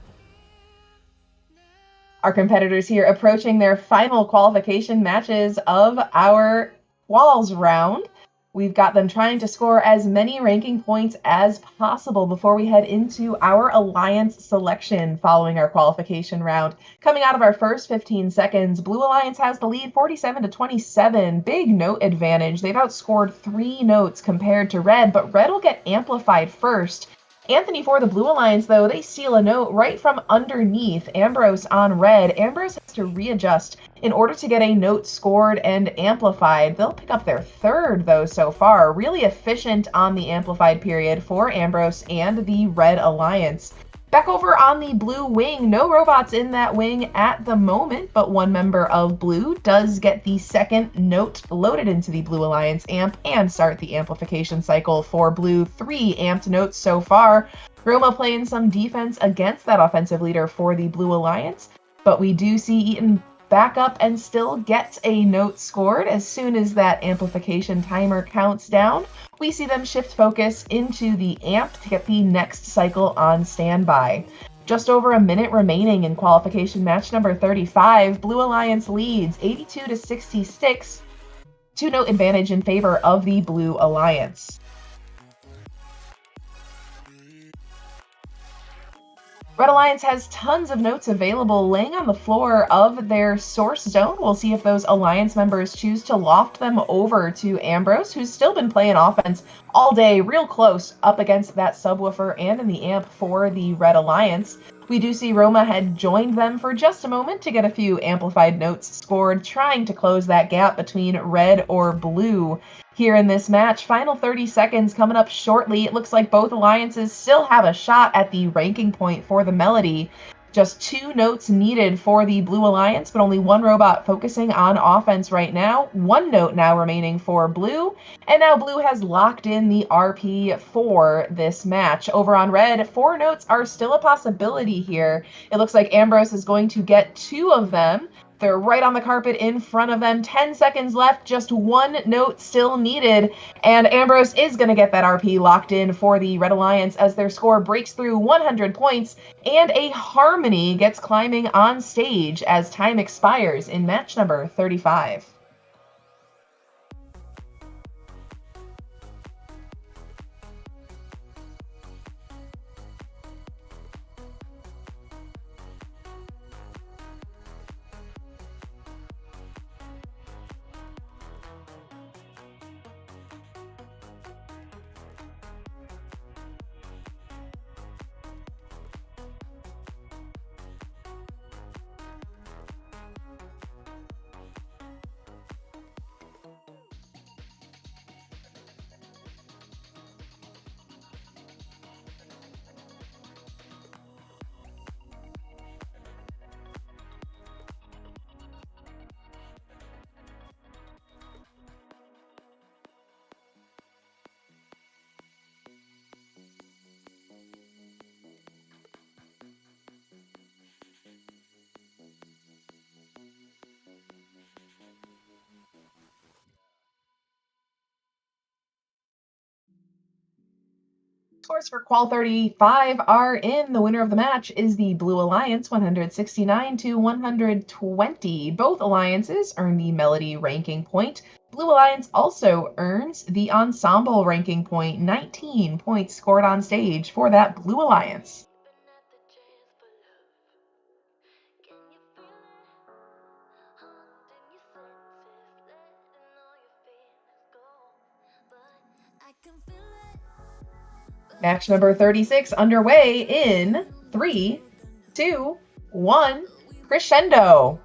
Our competitors here approaching their final qualification matches of our quals round. We've got them trying to score as many ranking points as possible before we head into our alliance selection following our qualification round. Coming out of our first 15 seconds, Blue Alliance has the lead 47-27. Big note advantage. They've outscored 3 notes compared to Red, but Red will get amplified first. Anthony for the Blue Alliance, though, they steal a note right from underneath Ambrose on red. Ambrose has to readjust in order to get a note scored and amplified. They'll pick up their 3rd, though, so far. Really efficient on the amplified period for Ambrose and the Red Alliance. Back over on the blue wing, no robots in that wing at the moment, but one member of blue does get the 2nd note loaded into the Blue Alliance amp and start the amplification cycle for blue. 3 amped notes so far. Roma playing some defense against that offensive leader for the Blue Alliance, but we do see Eaton back up and still gets a note scored. As soon as that amplification timer counts down, we see them shift focus into the amp to get the next cycle on standby. Just over a minute remaining in qualification match number 35. Blue Alliance leads 82-66. 2-note advantage in favor of the Blue Alliance. Red Alliance has tons of notes available laying on the floor of their source zone. We'll see if those Alliance members choose to loft them over to Ambrose, who's still been playing offense all day, real close up against that subwoofer and in the amp for the Red Alliance. We do see Roma had joined them for just a moment to get a few amplified notes scored, trying to close that gap between red or blue here in this match. Final 30 seconds coming up shortly. It looks like both alliances still have a shot at the ranking point for the Melody. Just 2 notes needed for the Blue Alliance, but only 1 robot focusing on offense right now. 1 note now remaining for Blue, and now Blue has locked in the RP for this match. Over on Red, 4 notes are still a possibility here. It looks like Ambrose is going to get 2 of them. They're right on the carpet in front of them. 10 seconds left, just 1 note still needed. And Ambrose is going to get that RP locked in for the Red Alliance as their score breaks through 100 points. And a Harmony gets climbing on stage as time expires in match number 35. Scores for Qual 35 are in. The winner of the match is the Blue Alliance, 169-120. Both alliances earn the Melody ranking point. Blue Alliance also earns the Ensemble ranking point, 19 points scored on stage for that Blue Alliance. Match number 36 underway in 3, 2, 1, crescendo.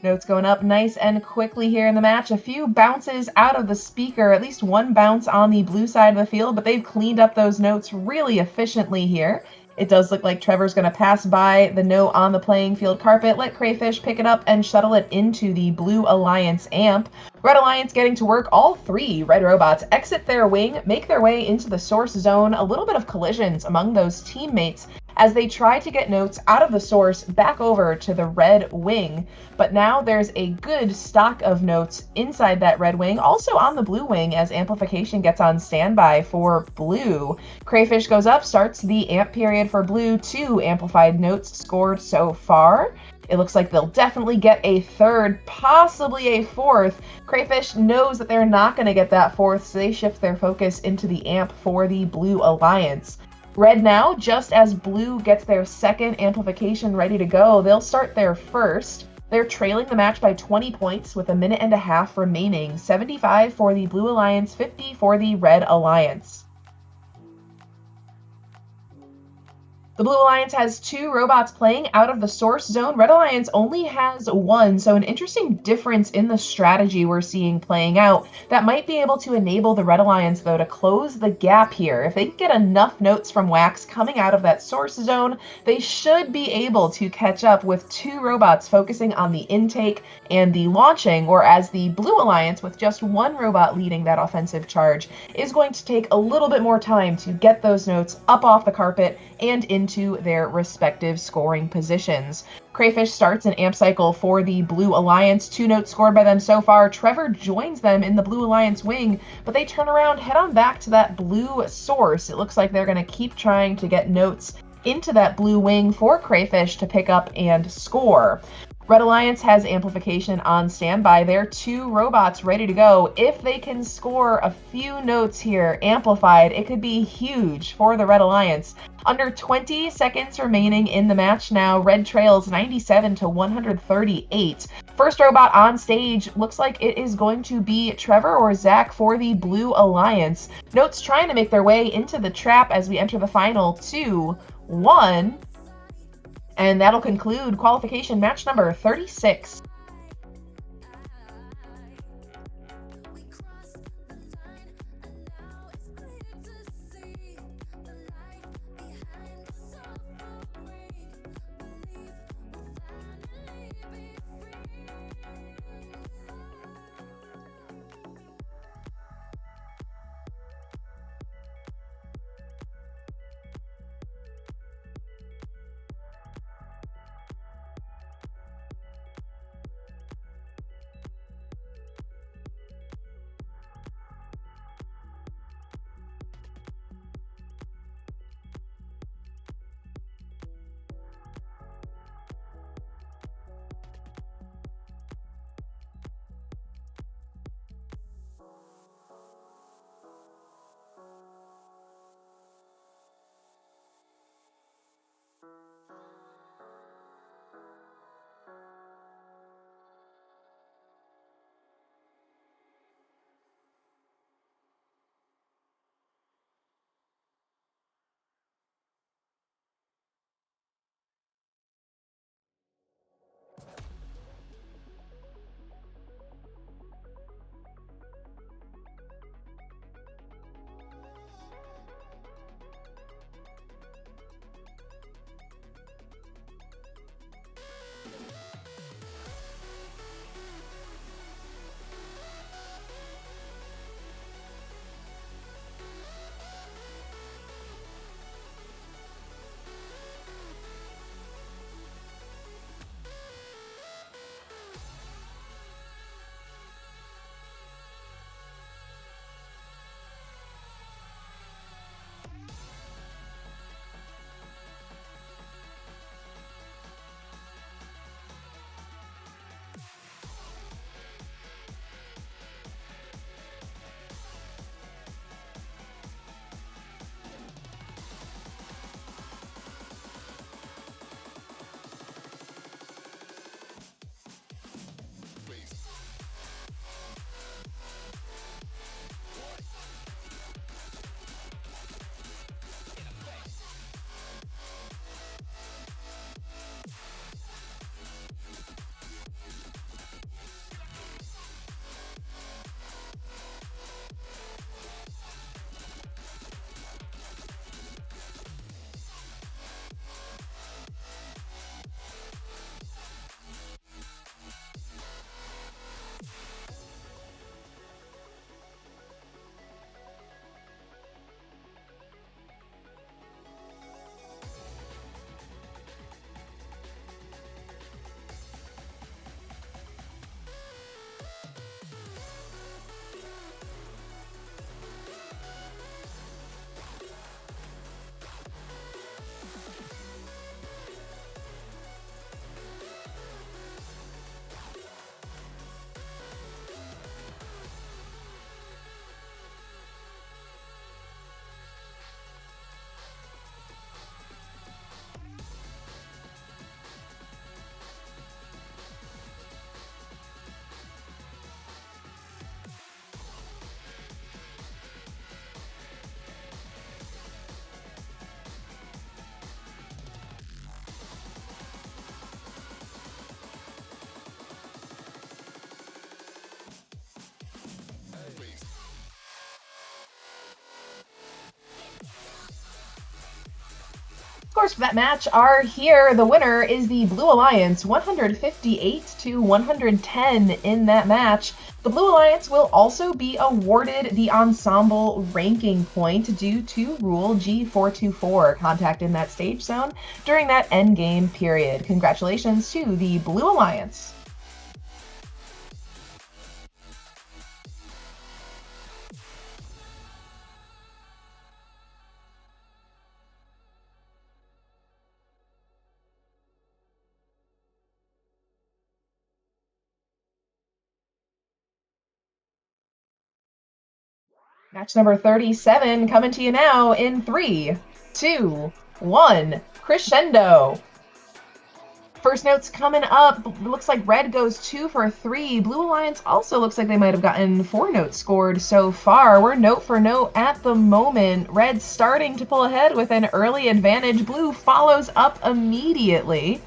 Notes going up nice and quickly here in the match. A few bounces out of the speaker, at least 1 bounce on the blue side of the field, but they've cleaned up those notes really efficiently here. It does look like Trevor's going to pass by the note on the playing field carpet, let Crayfish pick it up and shuttle it into the Blue Alliance amp. Red Alliance getting to work. All 3 red robots exit their wing, make their way into the source zone. A little bit of collisions among those teammates as they try to get notes out of the source back over to the red wing. But now there's a good stock of notes inside that red wing, also on the blue wing as amplification gets on standby for blue. Crayfish goes up, starts the amp period for blue. 2 amplified notes scored so far. It looks like they'll definitely get a 3rd, possibly a 4th. Crayfish knows that they're not going to get that 4th, so they shift their focus into the amp for the Blue Alliance. Red now, just as Blue gets their 2nd amplification ready to go, they'll start their 1st. They're trailing the match by 20 points with a minute and a half remaining. 75 for the Blue Alliance, 50 for the Red Alliance. The Blue Alliance has 2 robots playing out of the source zone. Red Alliance only has 1, so an interesting difference in the strategy we're seeing playing out that might be able to enable the Red Alliance, though, to close the gap here. If they can get enough notes from Wax coming out of that source zone, they should be able to catch up with 2 robots focusing on the intake and the launching, whereas the Blue Alliance, with just 1 robot leading that offensive charge, is going to take a little bit more time to get those notes up off the carpet and into into their respective scoring positions. Crayfish starts an amp cycle for the Blue Alliance. 2 notes scored by them so far. Trevor joins them in the Blue Alliance wing, but they turn around, head on back to that blue source. It looks like they're going to keep trying to get notes into that blue wing for Crayfish to pick up and score. Red Alliance has amplification on standby. They're 2 robots ready to go. If they can score a few notes here amplified, it could be huge for the Red Alliance. Under 20 seconds remaining in the match now. Red trails 97 to 138. First robot on stage looks like it is going to be Trevor or Zach for the Blue Alliance. Notes trying to make their way into the trap as we enter the final 2-1. And that'll conclude qualification match number 36. We crossed the line, and now it's clear to see the light behind the suffering. Believe we'll finally be free. Scores for that match are here. The winner is the Blue Alliance, 158 to 110 in that match. The Blue Alliance will also be awarded the ensemble ranking point due to Rule G424, contact in that stage zone during that endgame period. Congratulations to the Blue Alliance. Match number 37 coming to you now in 3, 2, 1, crescendo. First notes coming up. Looks like red goes 2 for 3. Blue Alliance also looks like they might have gotten 4 notes scored so far. We're note for note at the moment. Red starting to pull ahead with an early advantage. Blue follows up immediately.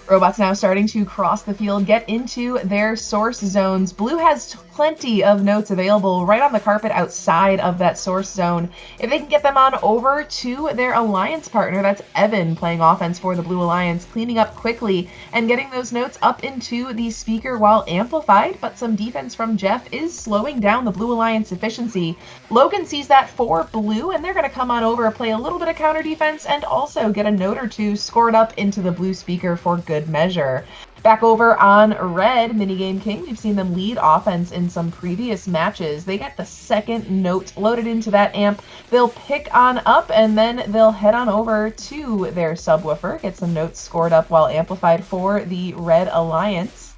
Robots now starting to cross the field, get into their source zones. Blue has plenty of notes available right on the carpet outside of that source zone. If they can get them on over to their alliance partner, that's Evan playing offense for the Blue Alliance, cleaning up quickly and getting those notes up into the speaker while amplified, but some defense from Jeff is slowing down the Blue Alliance efficiency. Logan sees that for Blue, and they're going to come on over, play a little bit of counter defense, and also get a note or two scored up into the Blue speaker for good measure. Back over on Red, Minigame King, we've seen them lead offense in some previous matches. They get the second note loaded into that amp. They'll pick on up, and then they'll head on over to their subwoofer, get some notes scored up while amplified for the Red Alliance.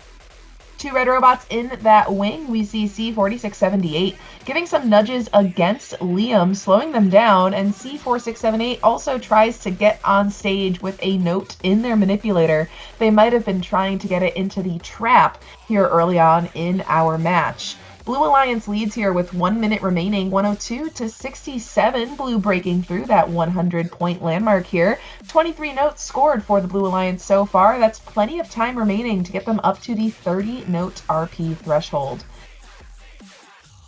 2 red robots in that wing. We see C4678 giving some nudges against Liam, slowing them down, and C4678 also tries to get on stage with a note in their manipulator. They might have been trying to get it into the trap here early on in our match. Blue Alliance leads here with 1 minute remaining, 102 to 67. Blue breaking through that 100-point landmark here. 23 notes scored for the Blue Alliance so far. That's plenty of time remaining to get them up to the 30-note RP threshold.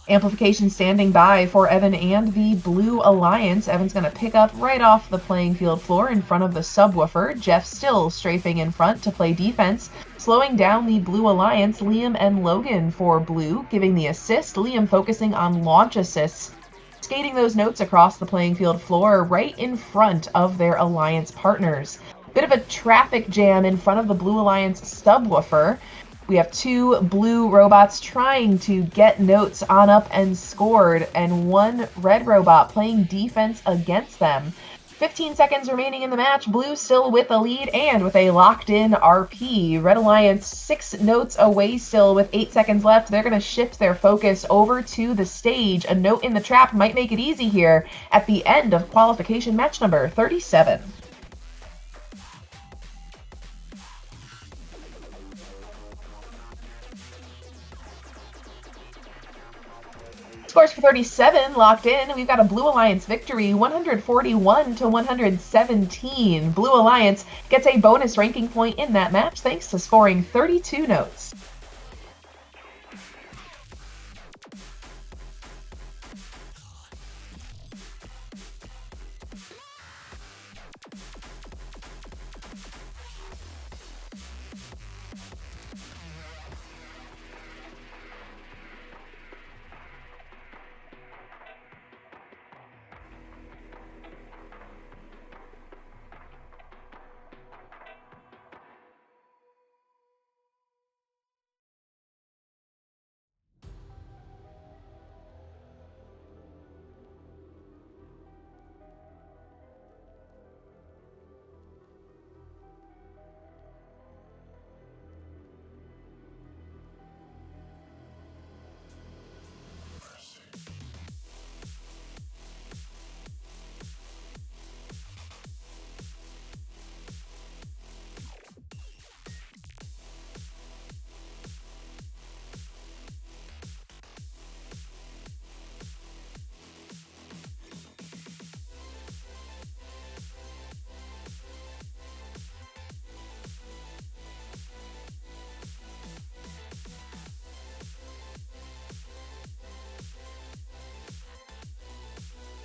Amplification standing by for Evan and the Blue Alliance. Evan's going to pick up right off the playing field floor in front of the subwoofer. Jeff still strafing in front to play defense. Slowing down the Blue Alliance, Liam and Logan for Blue, giving the assist. Liam focusing on launch assists, skating those notes across the playing field floor right in front of their Alliance partners. Bit of a traffic jam in front of the Blue Alliance subwoofer. We have 2 blue robots trying to get notes on up and scored, and 1 red robot playing defense against them. 15 seconds remaining in the match. Blue still with the lead and with a locked-in RP. Red Alliance 6 notes away still with 8 seconds left. They're going to shift their focus over to the stage. A note in the trap might make it easy here at the end of qualification match number 37. Scores for 37 locked in. We've got a Blue Alliance victory, 141 to 117. Blue Alliance gets a bonus ranking point in that match thanks to scoring 32 notes.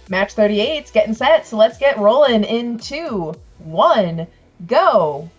Match 38's getting set, so let's get rolling in 2, 1, go.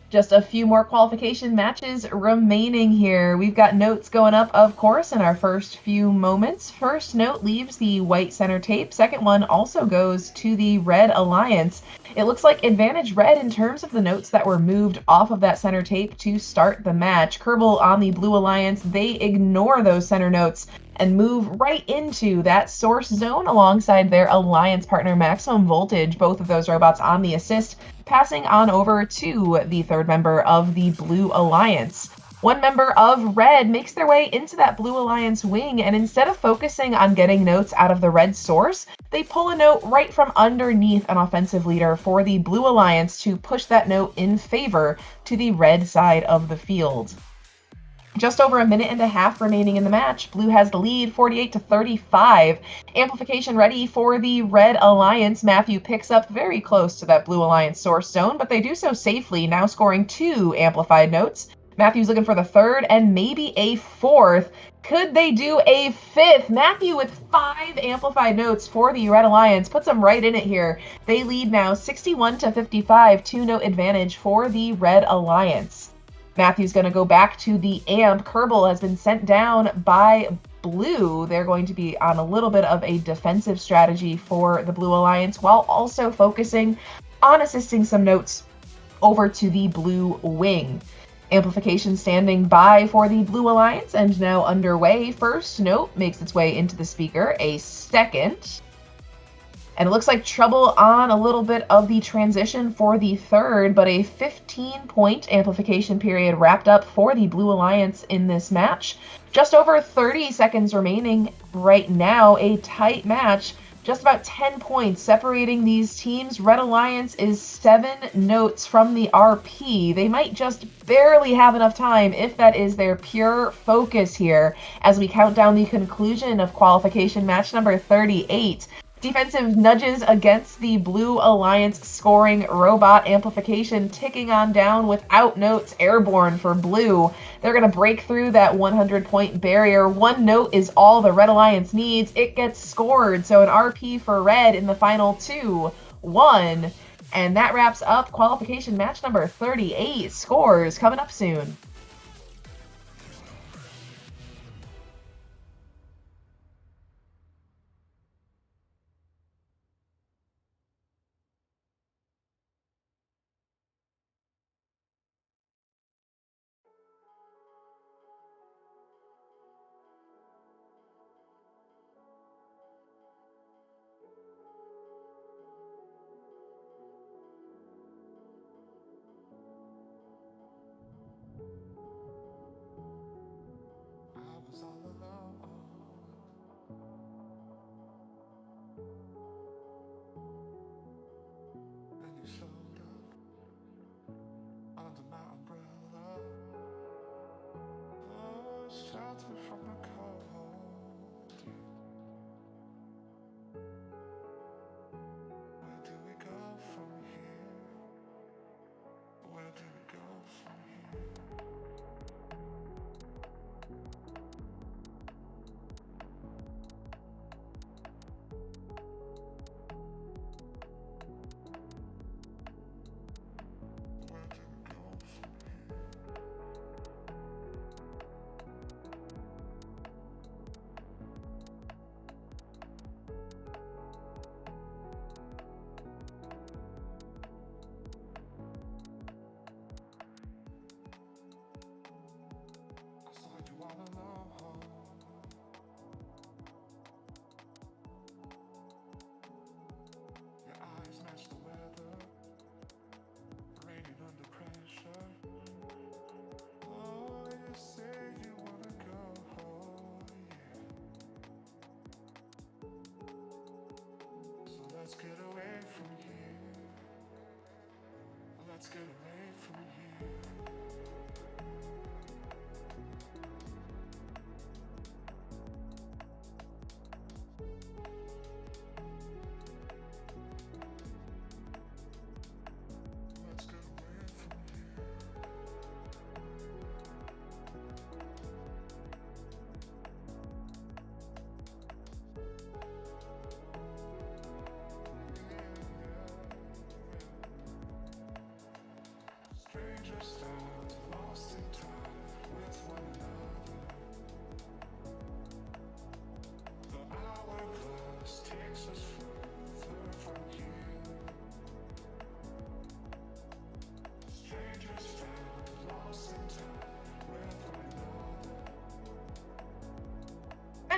Just a few more qualification matches remaining here. We've got notes going up, of course, in our first few moments. First note leaves the white center tape. Second one also goes to the red alliance. It looks like advantage red in terms of the notes that were moved off of that center tape to start the match. Kerbal on the blue alliance, they ignore those center notes and move right into that source zone alongside their alliance partner Maximum Voltage. Both of those robots on the assist, passing on over to the third member of the Blue Alliance. One member of Red makes their way into that Blue Alliance wing, and instead of focusing on getting notes out of the Red source, they pull a note right from underneath an offensive leader for the Blue Alliance to push that note in favor to the Red side of the field. Just over a minute and a half remaining in the match. Blue has the lead, 48-35. Amplification ready for the Red Alliance. Matthew picks up very close to that Blue Alliance source zone, but they do so safely, now scoring 2 amplified notes. Matthew's looking for the third and maybe a fourth. Could they do a fifth? Matthew with 5 amplified notes for the Red Alliance puts them right in it here. They lead now 61-55, 2-note advantage for the Red Alliance. Matthew's going to go back to the amp. Kerbal has been sent down by Blue. They're going to be on a little bit of a defensive strategy for the Blue Alliance while also focusing on assisting some notes over to the Blue wing. Amplification standing by for the Blue Alliance and now underway. First note makes its way into the speaker. A second. And it looks like trouble on a little bit of the transition for the third, but a 15-point amplification period wrapped up for the Blue Alliance in this match. Just over 30 seconds remaining right now, a tight match. Just about 10 points separating these teams. Red Alliance is 7 notes from the RP. They might just barely have enough time if that is their pure focus here as we count down the conclusion of qualification match number 38. Defensive nudges against the Blue Alliance scoring robot. Amplification ticking on down without notes. Airborne for Blue. They're going to break through that 100-point barrier. 1 note is all the Red Alliance needs. It gets scored. So an RP for Red in the final 2, 1. And that wraps up qualification match number 38. Scores coming up soon.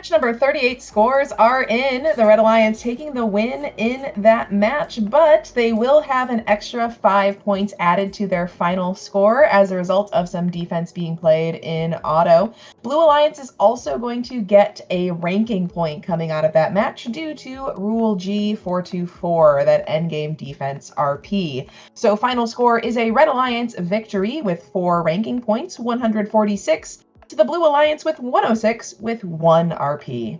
Match number 38 scores are in. The Red Alliance taking the win in that match, but they will have an extra 5 points added to their final score as a result of some defense being played in auto. Blue Alliance is also going to get a ranking point coming out of that match due to Rule G424, that endgame defense RP. So final score is a Red Alliance victory with 4 ranking points, 146 to the Blue Alliance with 106 with 1 RP.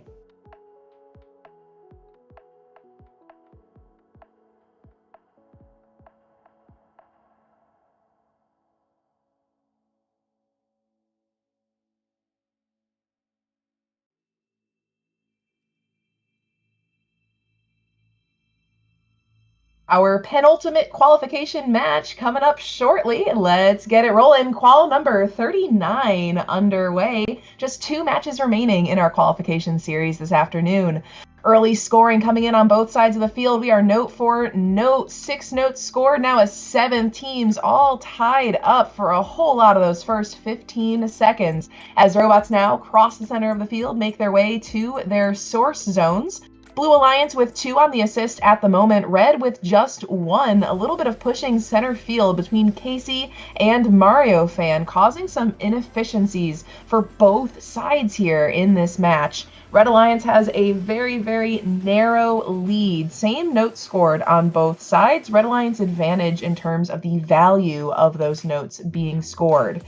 Our penultimate qualification match coming up shortly. Let's get it rolling. Qual number 39 underway. Just 2 matches remaining in our qualification series this afternoon. Early scoring coming in on both sides of the field. We are note for note, 6 notes scored. Now as 7 teams all tied up for a whole lot of those first 15 seconds. As robots now cross the center of the field, make their way to their source zones. Blue Alliance with 2 on the assist at the moment. Red with just 1. A little bit of pushing center field between Casey and Mario Fan, causing some inefficiencies for both sides here in this match. Red Alliance has a very, very narrow lead. Same notes scored on both sides. Red Alliance advantage in terms of the value of those notes being scored.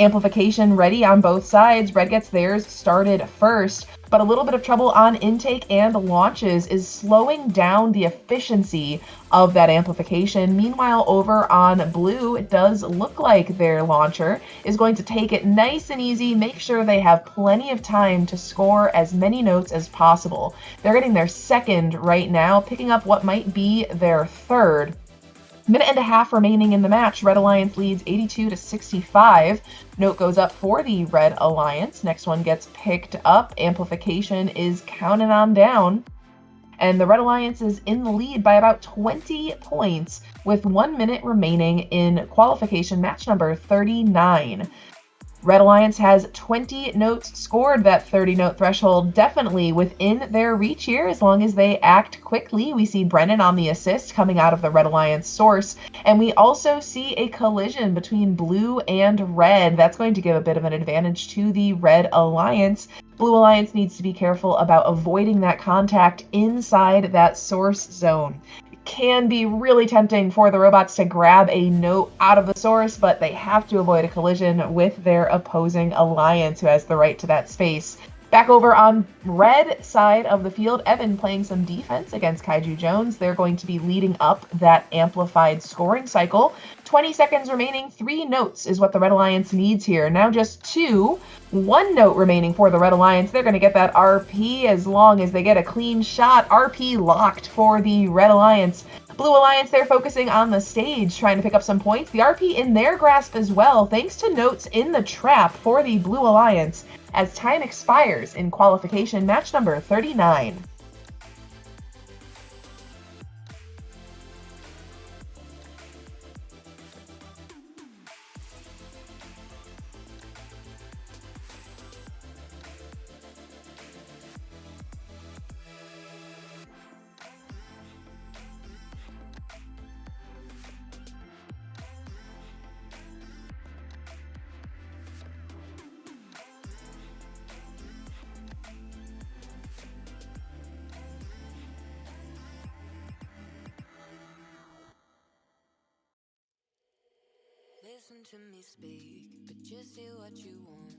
Amplification ready on both sides. Red gets theirs started first, but a little bit of trouble on intake and launches is slowing down the efficiency of that amplification. Meanwhile, over on blue, it does look like their launcher is going to take it nice and easy, make sure they have plenty of time to score as many notes as possible. They're getting their second right now, picking up what might be their third. Minute and a half remaining in the match. Red Alliance leads 82 to 65. Note goes up for the Red Alliance. Next one gets picked up. Amplification is counted on down. And the Red Alliance is in the lead by about 20 points with 1 minute remaining in qualification match number 39. Red Alliance has 20 notes scored. That 30 note threshold definitely within their reach here as long as they act quickly. We see Brennan on the assist coming out of the Red Alliance source, and we also see a collision between blue and red. That's going to give a bit of an advantage to the Red Alliance. Blue Alliance needs to be careful about avoiding that contact inside that source zone. Can be really tempting for the robots to grab a note out of the source, but they have to avoid a collision with their opposing alliance who has the right to that space. Back over on red side of the field, Evan playing some defense against Kaiju Jones. They're going to be leading up that amplified scoring cycle. 20 seconds remaining, 3 notes is what the Red Alliance needs here. Now just 2, 1 note remaining for the Red Alliance. They're going to get that RP as long as they get a clean shot. RP locked for the Red Alliance. Blue Alliance, they're focusing on the stage, trying to pick up some points. The RP in their grasp as well, thanks to notes in the trap for the Blue Alliance, as time expires in qualification match number 39. Listen to me speak, but just do what you want.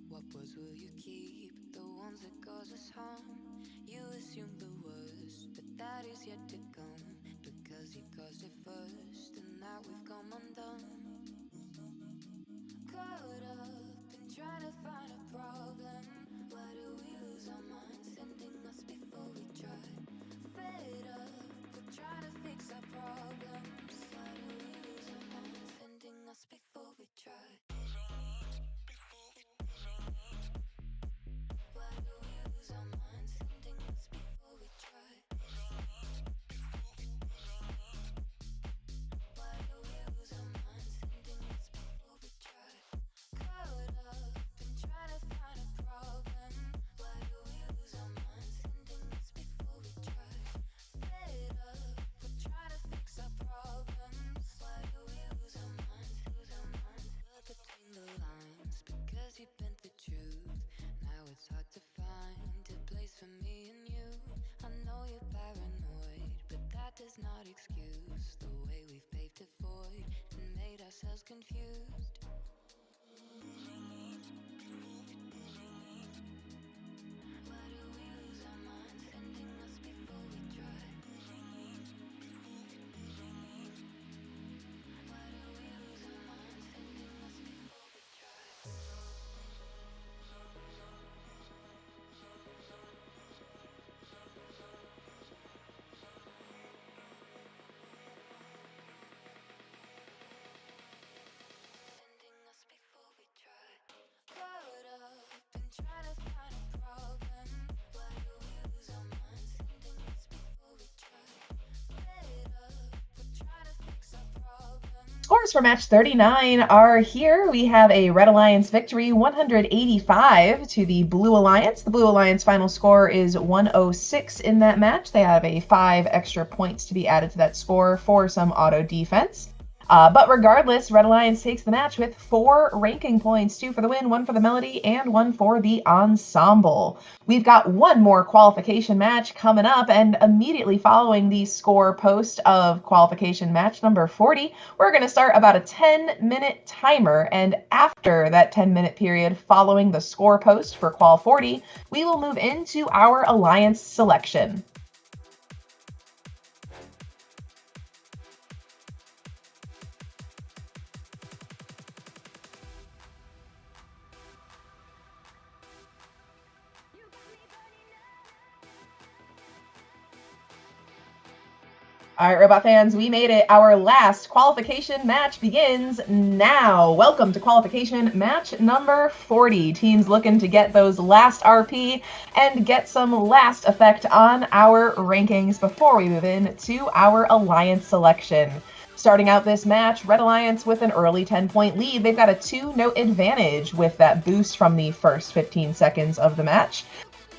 What words will you keep? The ones that cause us harm. You assume the worst, but that is yet to come. Because you caused it first, and now we've come undone. Caught up in trying to find a problem. Why do we lose our minds, ending us before we try? Fed up with trying to fix our problems. Why do we lose our minds, ending us before we try? Why do we lose our minds, ending us before we try? Why do we lose our minds, is not excuse the way we've paved it void and made ourselves confused. Why do we lose our minds, sending us before we try? Why do we lose our minds, sending us before we try? Sending us before we try. Caught up in trying to find a problem. Why do we lose our minds, sending us before we try? Fed up with trying to fix our problems. Scores for match 39 are here. We have a Red Alliance victory, 185 to the Blue Alliance. The Blue Alliance final score is 106 in that match. They have a 5 extra points to be added to that score for some auto defense. But regardless, Red Alliance takes the match with 4 ranking points, 2 for the win, 1 for the melody, and 1 for the ensemble. We've got one more qualification match coming up, and immediately following the score post of qualification match number 40, we're going to start about a 10-minute timer, and after that 10-minute period following the score post for Qual 40, we will move into our Alliance selection. All right, Robot fans, we made it. Our last qualification match begins now. Welcome to qualification match number 40. Teams looking to get those last RP and get some last effect on our rankings before we move in to our Alliance selection. Starting out this match, Red Alliance with an early 10-point lead. They've got a 2-note advantage with that boost from the first 15 seconds of the match.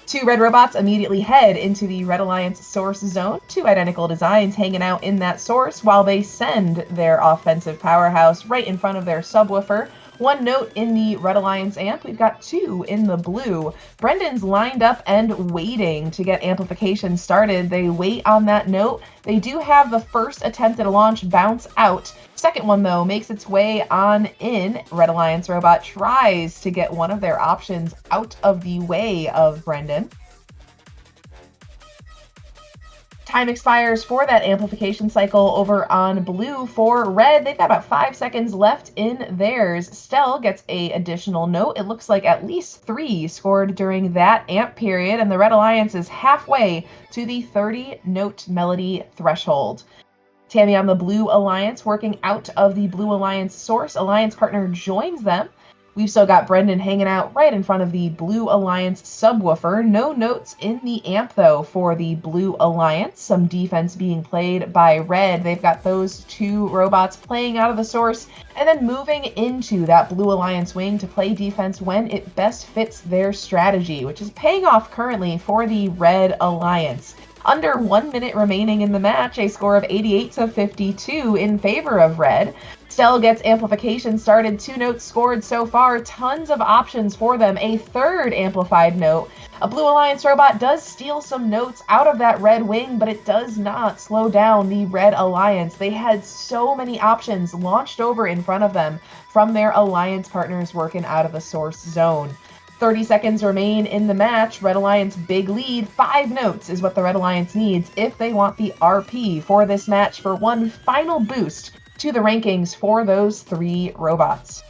2 red robots immediately head into the Red Alliance source zone. 2 identical designs hanging out in that source while they send their offensive powerhouse right in front of their subwoofer. 1 note in the Red Alliance amp. We've got 2 in the blue. Brendan's lined up and waiting to get amplification started. They wait on that note. They do have the first attempt at a launch bounce out. Second one, though, makes its way on in. Red Alliance robot tries to get one of their options out of the way of Brendan. Time expires for that amplification cycle over on blue. For red, they've got about 5 seconds left in theirs. Stell gets a additional note. It looks like at least 3 scored during that amp period, and the Red Alliance is halfway to the 30-note melody threshold. Tammy on the Blue Alliance working out of the Blue Alliance source. Alliance partner joins them. We've still got Brendan hanging out right in front of the Blue Alliance subwoofer. No notes in the amp, though, for the Blue Alliance. Some defense being played by Red. They've got those 2 robots playing out of the source and then moving into that Blue Alliance wing to play defense when it best fits their strategy, which is paying off currently for the Red Alliance. Under 1 minute remaining in the match, a score of 88 to 52 in favor of Red. Stell gets amplification started, 2 notes scored so far, tons of options for them. A 3rd amplified note. A Blue Alliance robot does steal some notes out of that Red wing, but it does not slow down the Red Alliance. They had so many options launched over in front of them from their Alliance partners working out of the source zone. 30 seconds remain in the match. Red Alliance big lead. 5 notes is what the Red Alliance needs if they want the RP for this match for one final boost to the rankings for those 3 robots.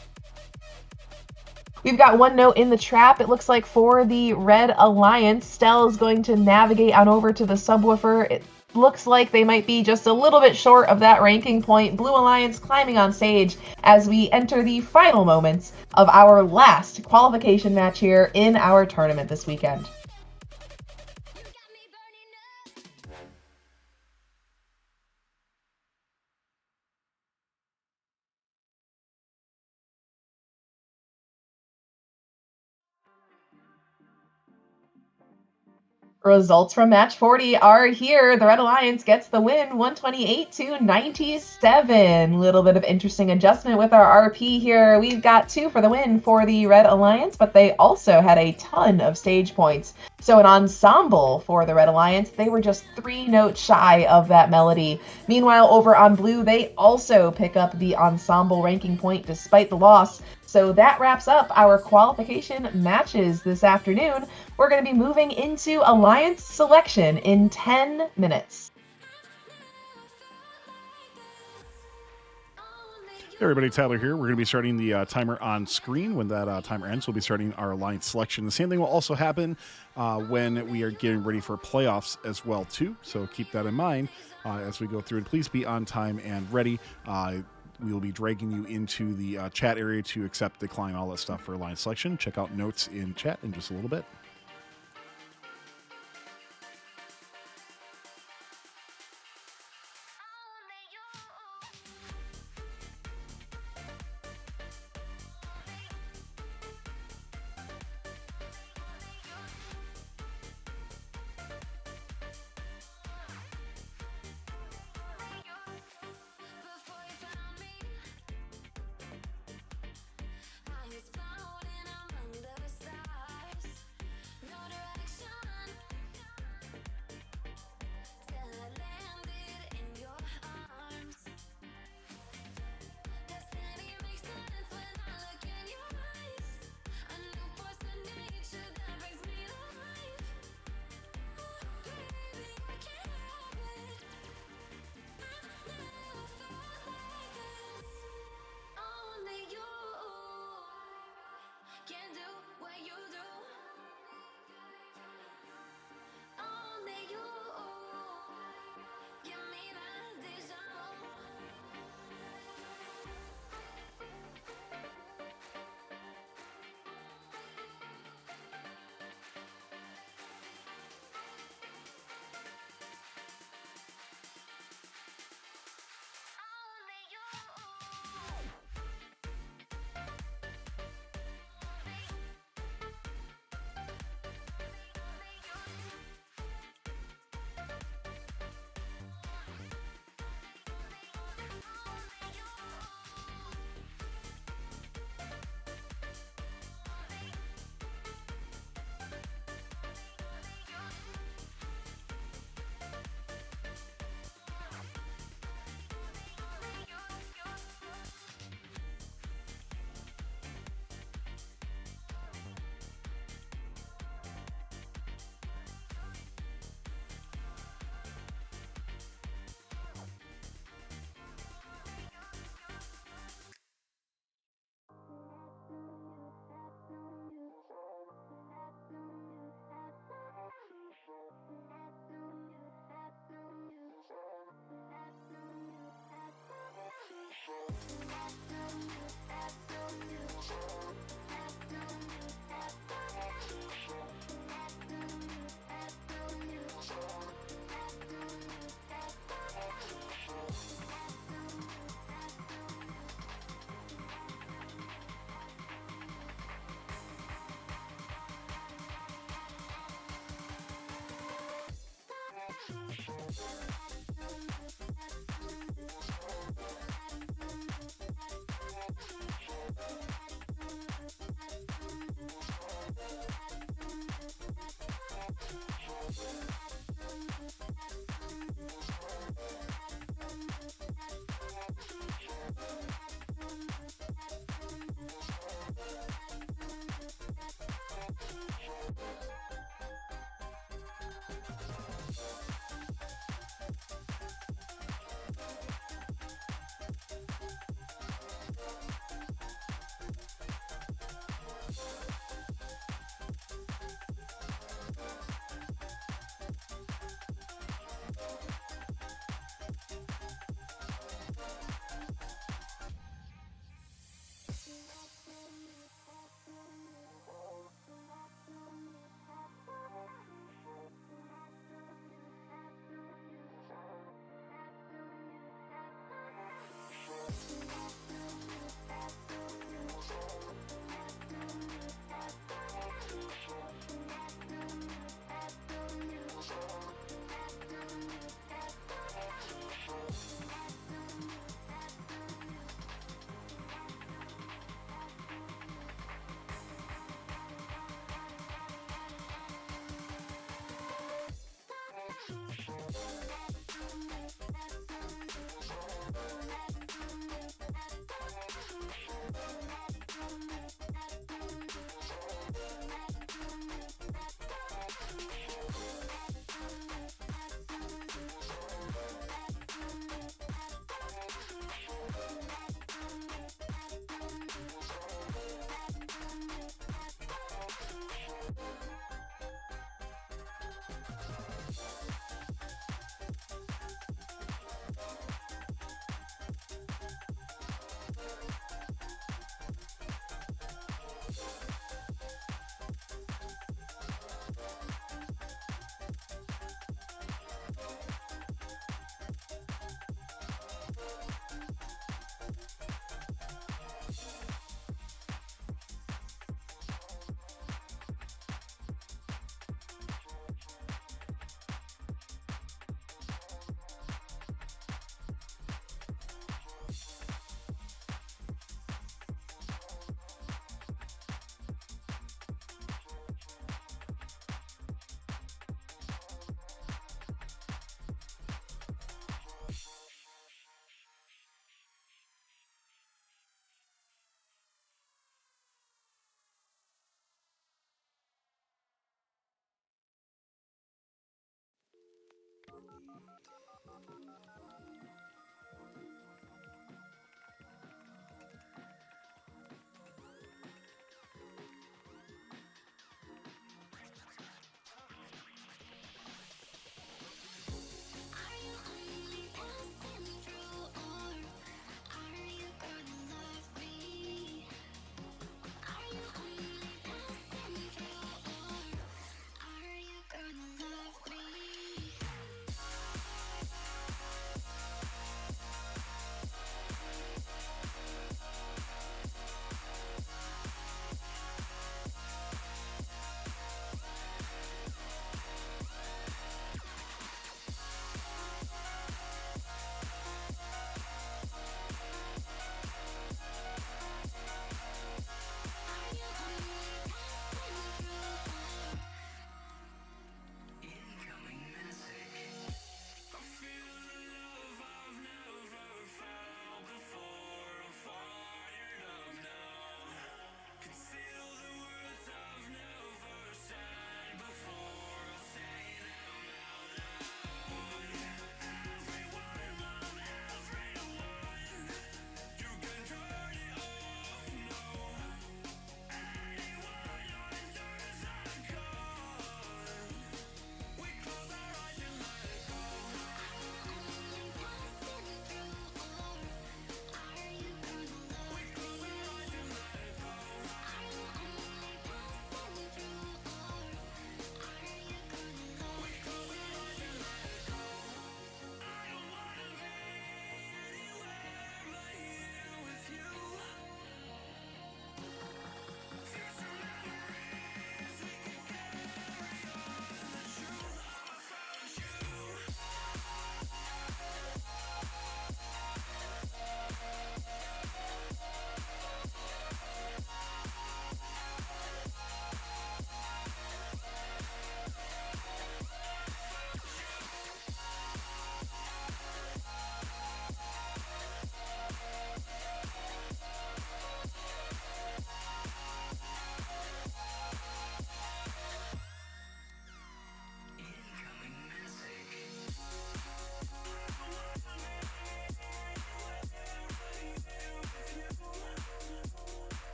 We've got 1 note in the trap. It looks like for the Red Alliance, Stell is going to navigate on over to the subwoofer. It looks like they might be just a little bit short of that ranking point. Blue Alliance climbing on stage as we enter the final moments of our last qualification match here in our tournament this weekend. Results from match 40 are here. The Red Alliance gets the win, 128 to 97. Little bit of interesting adjustment with our RP here. We've got 2 for the win for the Red Alliance, but they also had a ton of stage points. So an ensemble for the Red Alliance, they were just 3 notes shy of that melody. Meanwhile, over on Blue, they also pick up the ensemble ranking point despite the loss. So that wraps up our qualification matches this afternoon. We're going to be moving into Alliance selection in 10 minutes. Hey everybody, Tyler here. We're going to be starting the timer on screen. When that timer ends, we'll be starting our Alliance selection. The same thing will also happen when we are getting ready for playoffs as well, too. So keep that in mind as we go through. And please be on time and ready. We will be dragging you into the chat area to accept, decline, all that stuff for Alliance selection. Check out notes in chat in just a little bit. Before you found me, I was floating among the stars.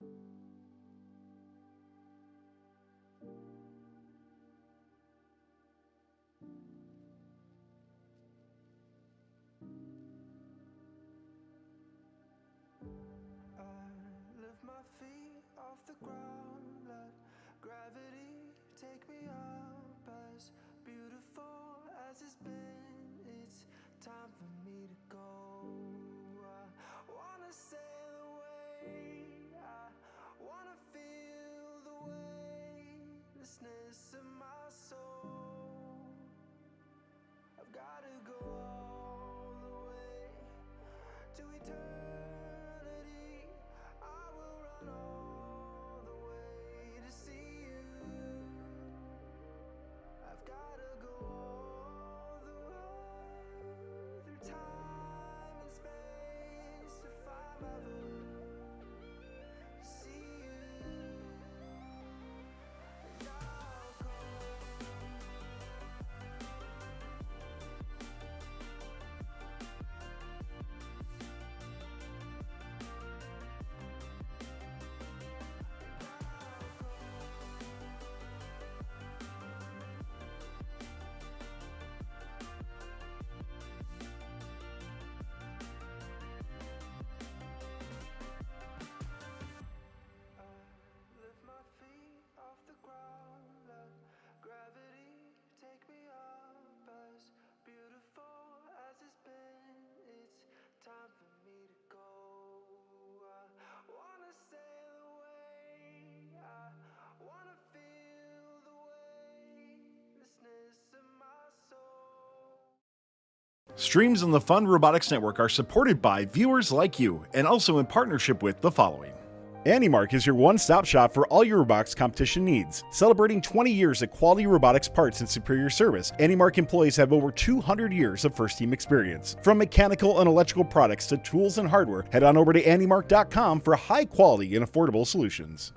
I lift my feet off the ground, let gravity take me up. As beautiful as it's been, it's time for me to go. I wanna sail away, I wanna feel the weightlessness of my soul. I've gotta go all the way to eternity. I will run all the way to see you. I've gotta go all the way through time and space to find my to see you. And I'll go. Lift my feet off the ground, let gravity take me up. As beautiful as it's been, it's time for me to go. I wanna sail away, I wanna feel the weightlessness of my soul. Streams on the Fun Robotics Network are supported by viewers like you and also in partnership with the following. AndyMark is your one-stop shop for all your robotics competition needs. Celebrating 20 years of quality robotics parts and superior service, AndyMark employees have over 200 years of first-team experience. From mechanical and electrical products to tools and hardware, head on over to andymark.com for high-quality and affordable solutions.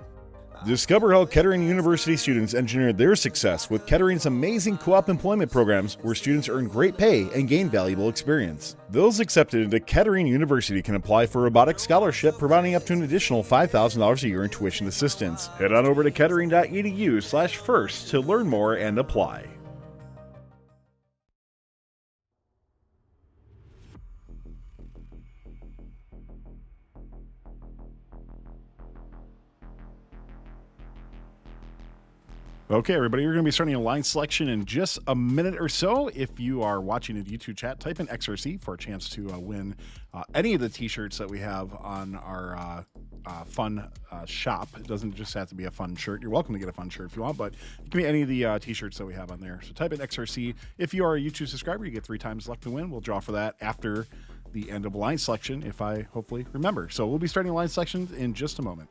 Discover how Kettering University students engineered their success with Kettering's amazing co-op employment programs where students earn great pay and gain valuable experience. Those accepted into Kettering University can apply for a robotics scholarship, providing up to an additional $5,000 a year in tuition assistance. Head on over to kettering.edu/first to learn more and apply. Okay, everybody, we're going to be starting a line selection in just a minute or so. If you are watching in YouTube chat, type in xRC for a chance to win any of the t-shirts that we have on our fun shop. It doesn't just have to be a fun shirt. You're welcome to get a fun shirt if you want, but it can be any of the t-shirts that we have on there. So type in xRC. If you are a YouTube subscriber, you get 3 times luck to win. We'll draw for that after the end of line selection, if I hopefully remember. So we'll be starting line selections in just a moment.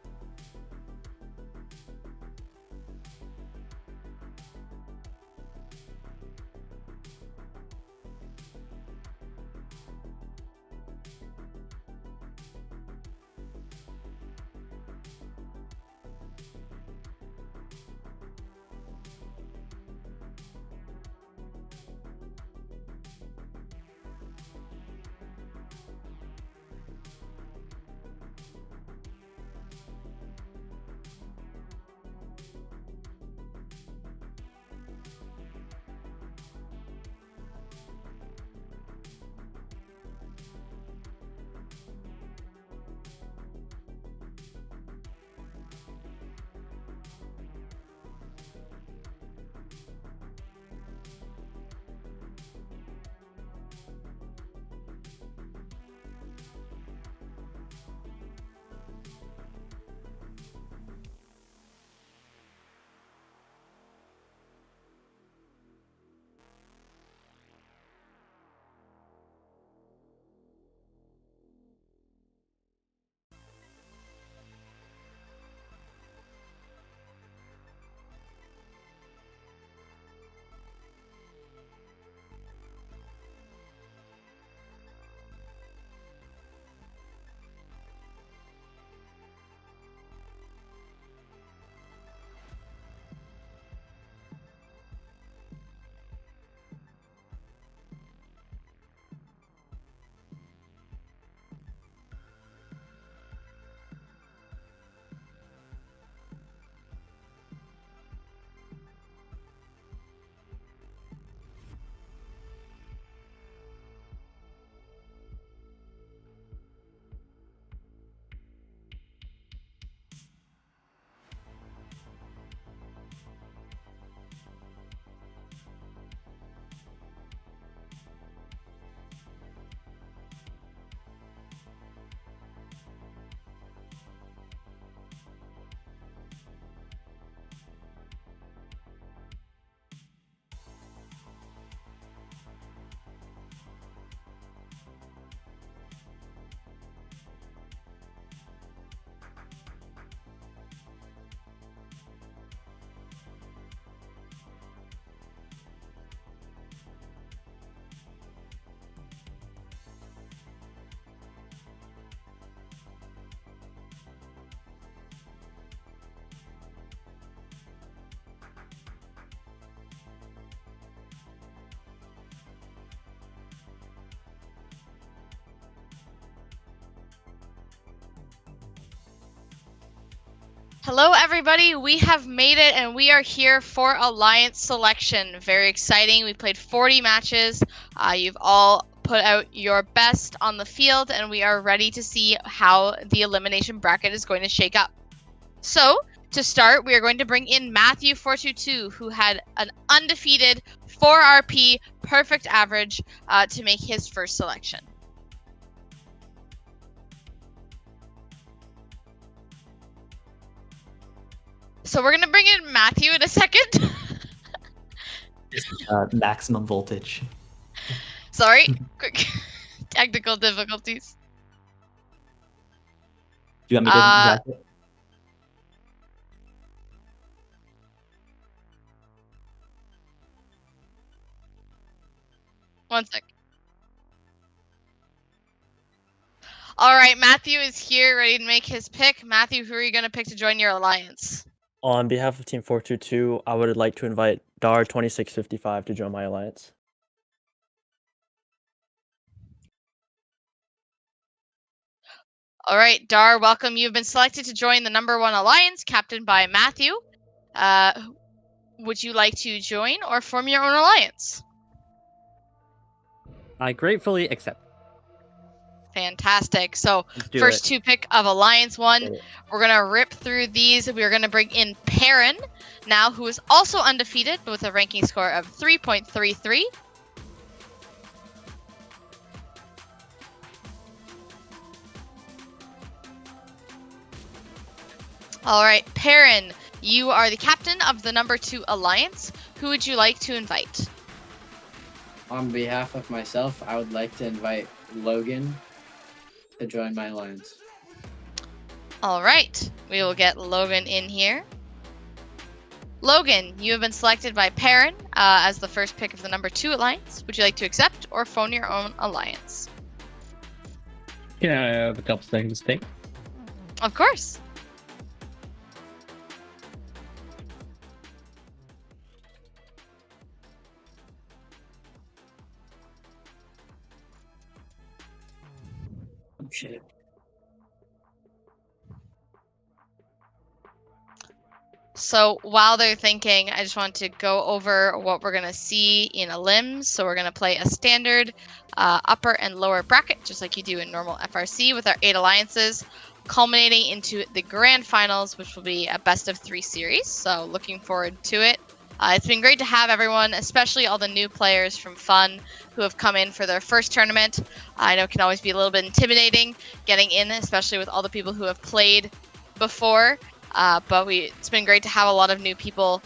Hello, everybody. We have made it, and we are here for Alliance selection. Very exciting. We played 40 matches. You've all put out your best on the field, and we are ready to see how the elimination bracket is going to shake up. So, to start, we are going to bring in Matthew 422, who had an undefeated 4 RP perfect average to make his first selection. So we're going to bring in Matthew in a second. Maximum voltage. Sorry, quick technical difficulties. Do you want me to grab it? One sec. All right, Matthew is here, ready to make his pick. Matthew, who are you going to pick to join your alliance? On behalf of Team 422, I would like to invite Dar2655 to join my alliance. All right, Dar, welcome. You've been selected to join the number 1 alliance, captained by Matthew. Would you like to join or form your own alliance? I gratefully accept. Fantastic. So Let's do first it. 2 pick of Alliance 1. Get it. We're going to rip through these. We're going to bring in Perrin now, who is also undefeated, but with a ranking score of 3.33. All right, Perrin, you are the captain of the number 2 alliance. Who would you like to invite? On behalf of myself, I would like to invite Logan to join my alliance. All right, we will get Logan in here. Logan, you have been selected by Perrin as the first pick of the number 2 alliance. Would you like to accept or phone your own alliance? Can I have a couple seconds to think? Of course. Oh, shit. So while they're thinking, I just want to go over what we're going to see in a limbs. So we're going to play a standard upper and lower bracket, just like you do in normal FRC with our 8 alliances, culminating into the grand finals, which will be a best of 3 series. So looking forward to it. It's been great to have everyone, especially all the new players from Fun who have come in for their first tournament. I know it can always be a little bit intimidating getting in, especially with all the people who have played before. But it's been great to have a lot of new people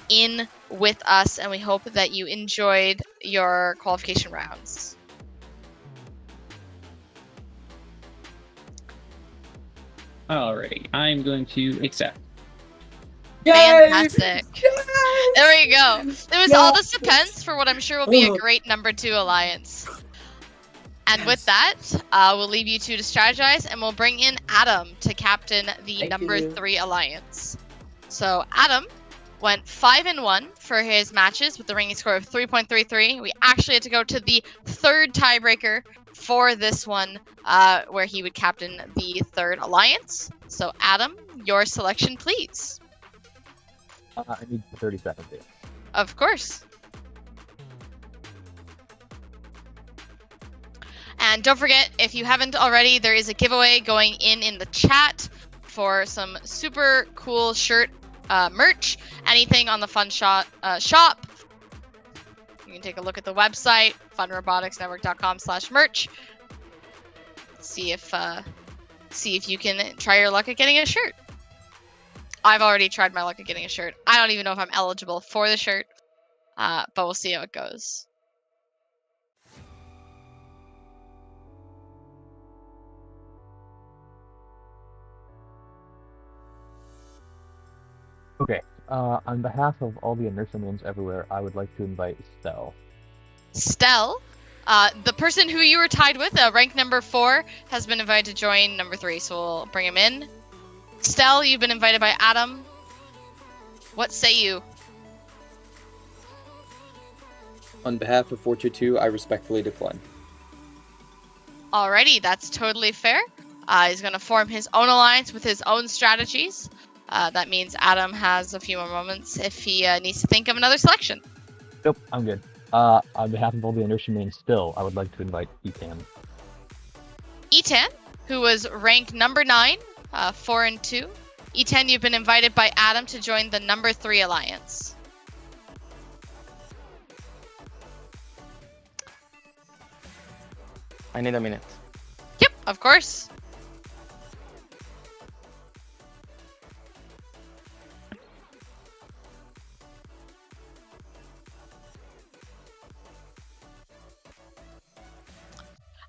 in with us, and we hope that you enjoyed your qualification rounds. Alright, I'm going to accept. Fantastic. There we go. It was all this depends for what I'm sure will be a great number 2 alliance. And with that, we'll leave you two to strategize, and we'll bring in Adam to captain the Thank number you. 3 alliance. So Adam went 5-1 for his matches with the ranking score of 3.33. We actually had to go to the 3rd tiebreaker for this one, where he would captain the 3rd alliance. So Adam, your selection, please. I need 30 seconds here. Of course. And don't forget, if you haven't already, there is a giveaway going in the chat for some super cool shirt merch. Anything on the Fun shop. You can take a look at the website, funroboticsnetwork.com/merch. See if you can try your luck at getting a shirt. I've already tried my luck at getting a shirt. I don't even know if I'm eligible for the shirt, but we'll see how it goes. Okay. On behalf of all the inertia moons everywhere, I would like to invite Stell. Stell, the person who you were tied with, rank number 4, has been invited to join number 3, so we'll bring him in. Stell, you've been invited by Adam. What say you? On behalf of 422, I respectfully decline. Alrighty, that's totally fair. He's going to form his own alliance with his own strategies. That means Adam has a few more moments if he needs to think of another selection. Nope, I'm good. On behalf of all the inertia mains still, I would like to invite Etan. Etan, who was ranked number 9, 4 and 2. Etan, you've been invited by Adam to join the number 3 alliance. I need a minute. Yep, of course.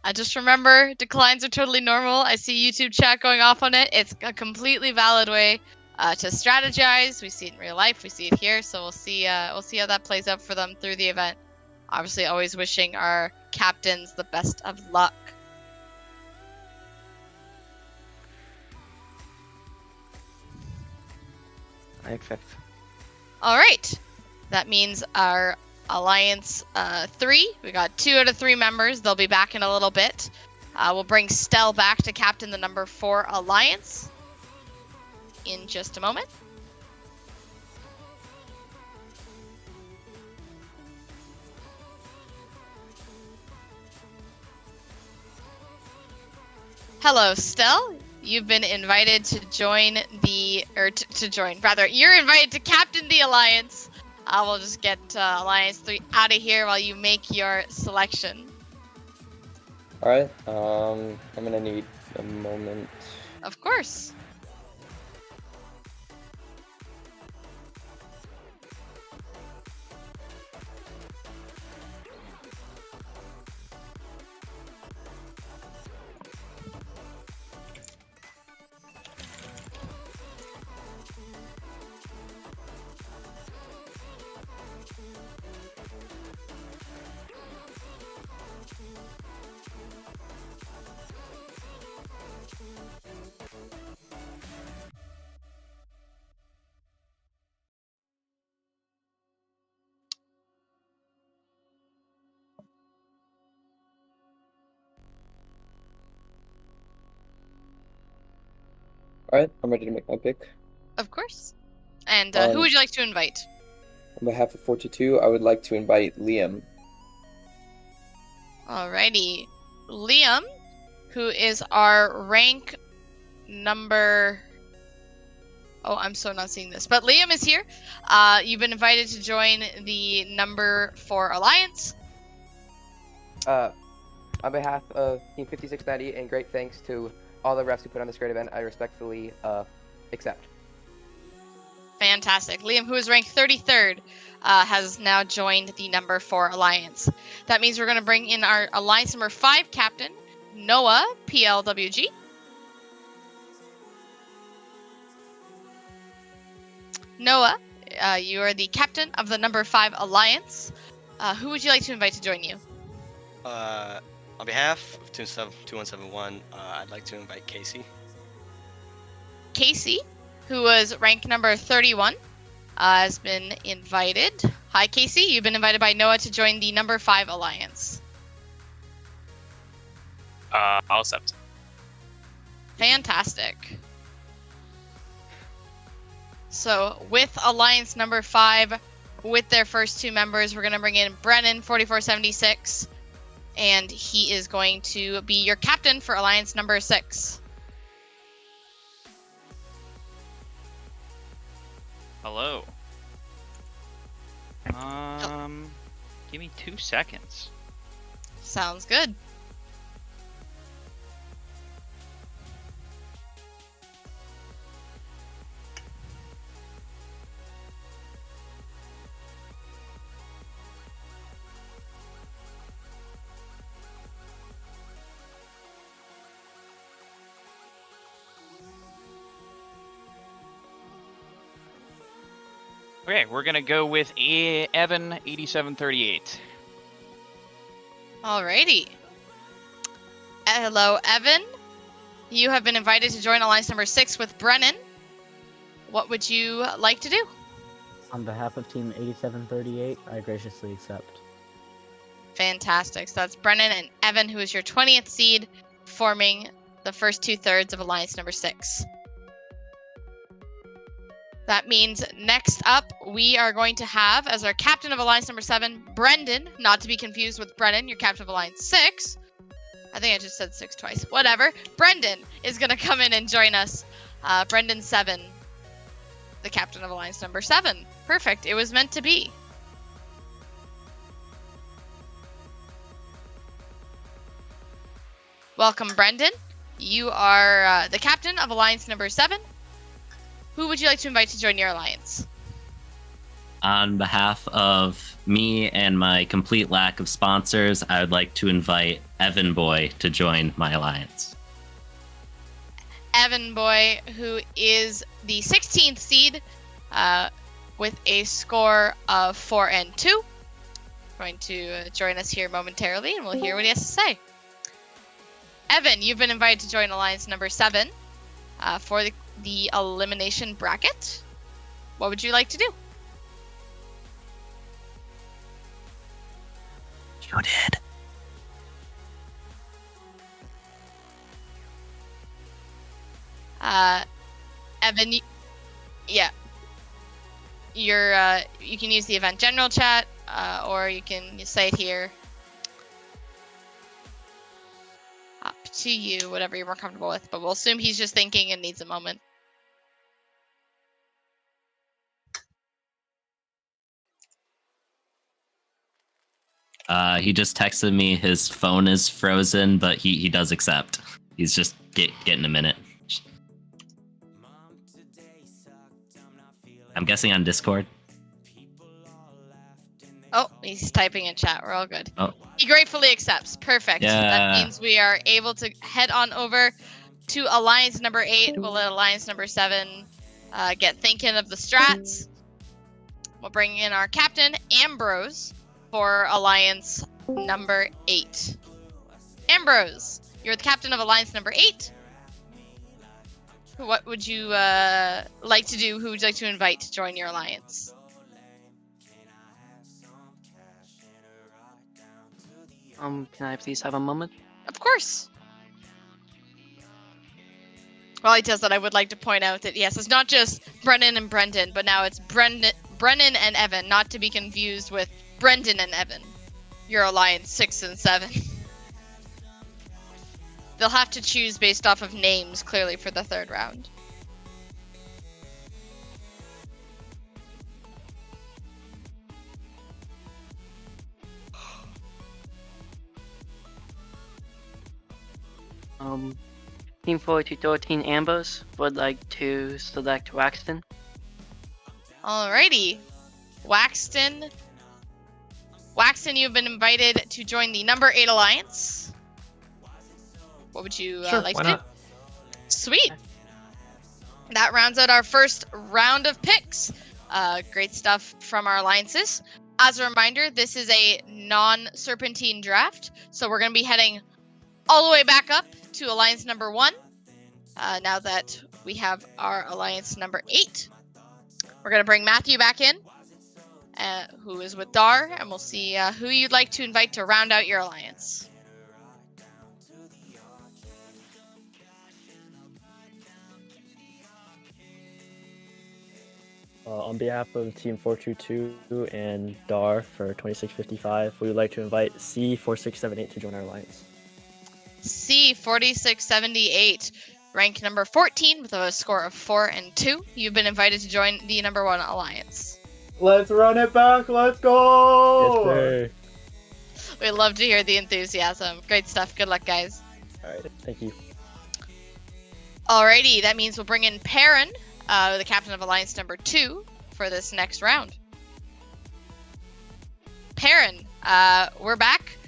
I just remember declines are totally normal. I see YouTube chat going off on it. It's a completely valid way to strategize. We see it in real life. We see it here. So we'll see how that plays out for them through the event. Obviously, always wishing our captains the best of luck. I accept. All right. That means our Alliance 3. We got 2 out of 3 members. They'll be back in a little bit. We'll bring Stell back to captain the number 4 Alliance in just a moment. Hello, Stell. You've been invited to join the, you're invited to captain the Alliance. We'll just get Alliance 3 out of here while you make your selection. Alright, I'm gonna need a moment. Of course. Alright, I'm ready to make my pick. Of course. And who would you like to invite? On behalf of 42, I would like to invite Liam. Alrighty. Liam, who is our rank number... Oh, I'm so not seeing this. But Liam is here. You've been invited to join the number 4 Alliance. On behalf of Team 5690, and great thanks to all the refs who put on this great event, I respectfully accept. Fantastic. Liam, who is ranked 33rd, has now joined the number 4 Alliance. That means we're going to bring in our Alliance number 5 captain, Noah, PLWG. Noah, you are the captain of the number 5 Alliance. Who would you like to invite to join you? On behalf of 2171, I'd like to invite Casey. Casey, who was rank number 31, has been invited. Hi, Casey. You've been invited by Noah to join the number 5 Alliance. I'll accept. Fantastic. So, with Alliance number 5, with their first 2 members, we're going to bring in Brennan, 4476, and he is going to be your captain for Alliance number 6. Hello. Give me 2 seconds. Sounds good. Okay, we're gonna go with Evan 8738. Alrighty. Hello, Evan. You have been invited to join Alliance number 6 with Brennan. What would you like to do? On behalf of Team 8738, I graciously accept. Fantastic. So that's Brennan and Evan, who is your 20th seed, forming the first 2/3 of Alliance number 6. That means next up, we are going to have as our captain of Alliance number 7, Brendan, not to be confused with Brennan, your captain of Alliance 6. I think I just said 6 twice. Whatever. Brendan is going to come in and join us. Brendan 7, the captain of Alliance number 7. Perfect. It was meant to be. Welcome, Brendan. You are the captain of Alliance number 7. Who would you like to invite to join your alliance? On behalf of me and my complete lack of sponsors, I would like to invite Evan Boy to join my alliance. Evan Boy, who is the 16th seed with a score of 4 and 2. Going to join us here momentarily, and we'll hear what he has to say. Evan, you've been invited to join Alliance number 7 for the elimination bracket. What would you like to do? You did. Evan, yeah. You can use the event general chat, or you can say it here. Up to you, whatever you're more comfortable with. But we'll assume he's just thinking and needs a moment. He just texted me his phone is frozen, but he does accept. He's just getting a minute. I'm guessing on Discord. Oh, he's typing in chat. We're all good. Oh. He gratefully accepts. Perfect. Yeah. That means we are able to head on over to Alliance number 8. We'll let Alliance number 7 get thinking of the strats. We'll bring in our captain, Ambrose, for Alliance number 8. Ambrose, you're the captain of Alliance number 8. What would you like to do? Who would you like to invite to join your alliance? Can I please have a moment? Of course. While he does that, I would like to point out that, yes, it's not just Brennan and Brendan, but now it's Brennan and Evan, not to be confused with Brendan and Evan. Your alliance 6 and 7. They'll have to choose based off of names, clearly, for the third round. Team 4213 Ambos would like to select Waxton. Alrighty. Waxton, you've been invited to join the number 8 alliance. What would you like to do? Sweet. That rounds out our first round of picks. Great stuff from our alliances. As a reminder, this is a non-serpentine draft, so we're going to be heading all the way back up to alliance number 1. Now that we have our alliance number 8, we're going to bring Matthew back in, who is with Dar, and we'll see who you'd like to invite to round out your alliance. On behalf of Team 422 and Dar for 2655, we would like to invite C4678 to join our alliance. C4678, rank number 14 with a score of 4 and 2. You've been invited to join the number 1 alliance. Let's run it back. Let's go. Yes, sir. We love to hear the enthusiasm. Great stuff. Good luck, guys. All right. Thank you. Alrighty, that means we'll bring in Perrin, the captain of alliance number 2, for this next round. Perrin, we're back.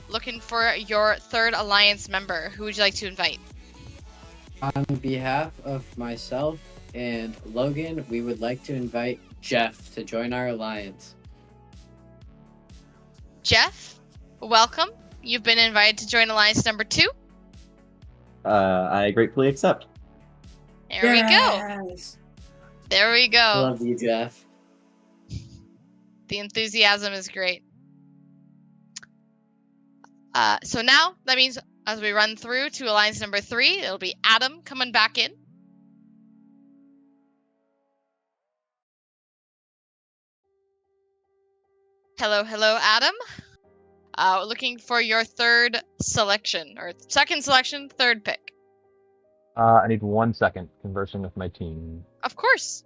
Looking for your third alliance member. Who would you like to invite? On behalf of myself and Logan, we would like to invite Jeff to join our alliance. Jeff, welcome. You've been invited to join alliance number 2. I gratefully accept. There we go. There we go. Love you, Jeff. The enthusiasm is great. So now, that means as we run through to alliance number 3, it'll be Adam coming back in. Hello, Adam. Looking for your third selection, or second selection, third pick. I need 1 second conversing with my team. Of course.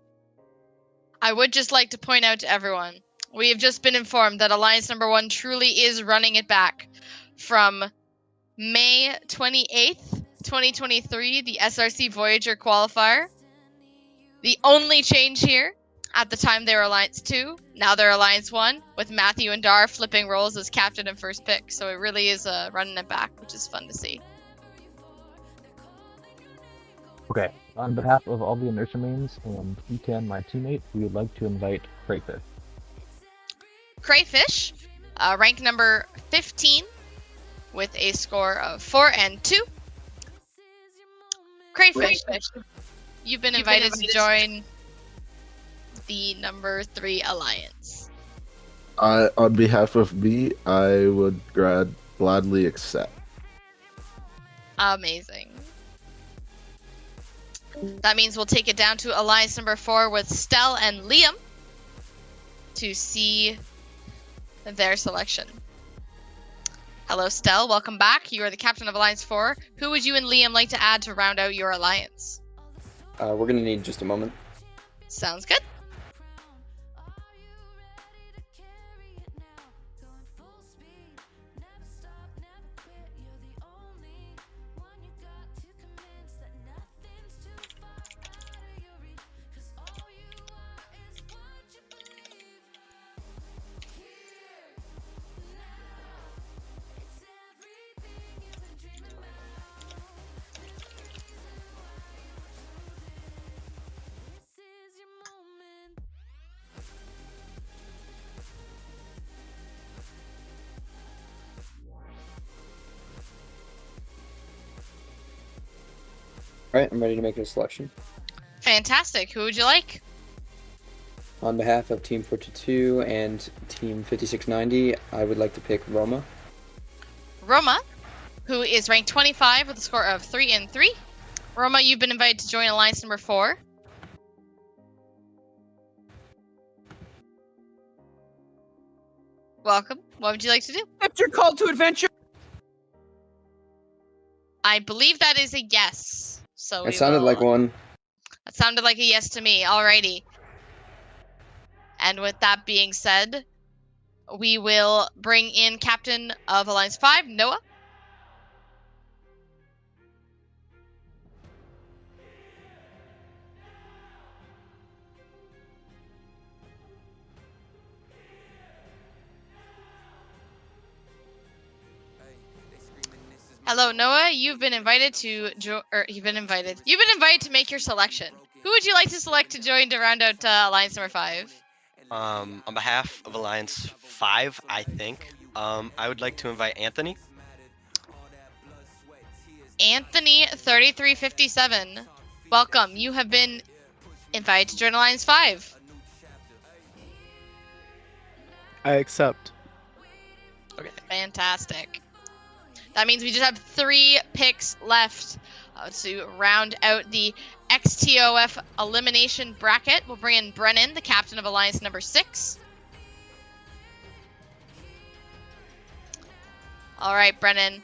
I would just like to point out to everyone, we have just been informed that Alliance number 1 truly is running it back from May 28th, 2023, the SRC Voyager qualifier. The only change here, at the time they were Alliance 2, now they're Alliance 1, with Matthew and Dar flipping roles as captain and first pick. So it really is running it back, which is fun to see. Okay, on behalf of all the inertia mains and Etan, my teammate, we would like to invite Crayfish. Crayfish, rank number 15, with a score of 4 and 2. Crayfish, you've been invited to join the number 3 alliance. On behalf of me, I would gladly accept. Amazing. That means we'll take it down to alliance number 4 with Stell and Liam to see their selection. Hello, Stell. Welcome back. You are the captain of Alliance 4. Who would you and Liam like to add to round out your alliance? We're going to need just a moment. Sounds good. Alright, I'm ready to make a selection. Fantastic. Who would you like? On behalf of Team 422 and Team 5690, I would like to pick Roma. Roma, who is ranked 25 with a score of 3 and 3. Roma, you've been invited to join alliance number 4. Welcome. What would you like to do? Accept your call to adventure. I believe that is a yes. So It sounded like one. That sounded like a yes to me. Alrighty. And with that being said, we will bring in Captain of Alliance 5, Noah. Hello, Noah. You've been invited to you've been invited to make your selection. Who would you like to select to join to round out Alliance number 5? On behalf of Alliance 5, I think, I would like to invite Anthony. Anthony 3357. Welcome. You have been invited to join Alliance 5. I accept. Okay. Fantastic. That means we just have 3 picks left to round out the xToF elimination bracket. We'll bring in Brennan, the captain of Alliance number 6. All right, Brennan.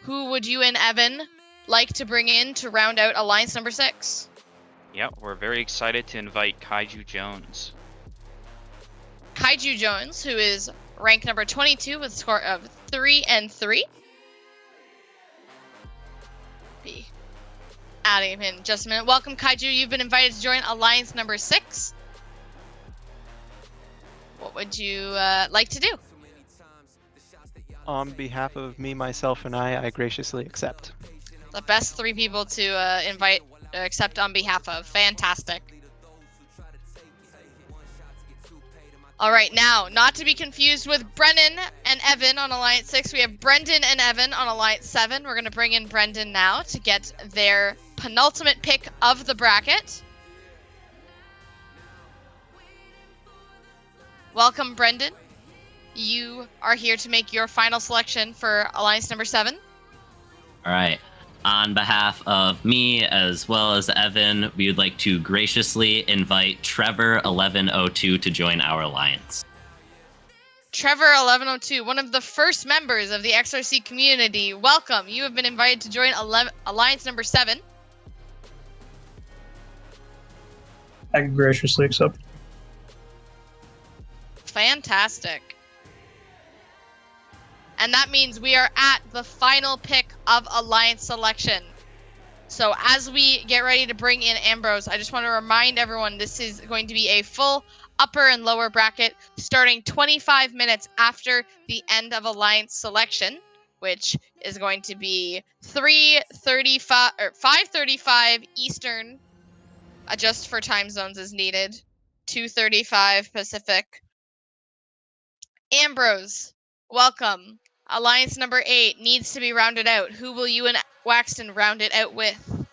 Who would you and Evan like to bring in to round out Alliance number 6? Yeah, we're very excited to invite Kaiju Jones. Kaiju Jones, who is rank number 22 with a score of 3 and 3. Be adding him in just a minute. Welcome, Kaiju. You've been invited to join Alliance number 6. What would you like to do? On behalf of me, myself, and I graciously accept. The best 3 people to accept on behalf of. Fantastic. All right, now, not to be confused with Brennan and Evan on Alliance 6, we have Brendan and Evan on Alliance 7. We're going to bring in Brendan now to get their penultimate pick of the bracket. Welcome, Brendan. You are here to make your final selection for Alliance number 7. All right. On behalf of me as well as Evan, we would like to graciously invite Trevor 1102 to join our alliance. Trevor1102, one of the first members of the xRC community. Welcome. You have been invited to join Alliance number 7. I graciously accept. Fantastic. And that means we are at the final pick of Alliance selection. So as we get ready to bring in Ambrose, I just want to remind everyone this is going to be a full upper and lower bracket starting 25 minutes after the end of Alliance selection, which is going to be 3:35 or 5:35 Eastern. Adjust for time zones as needed. 2:35 Pacific. Ambrose, welcome. Alliance number 8 needs to be rounded out. Who will you and Waxton round it out with?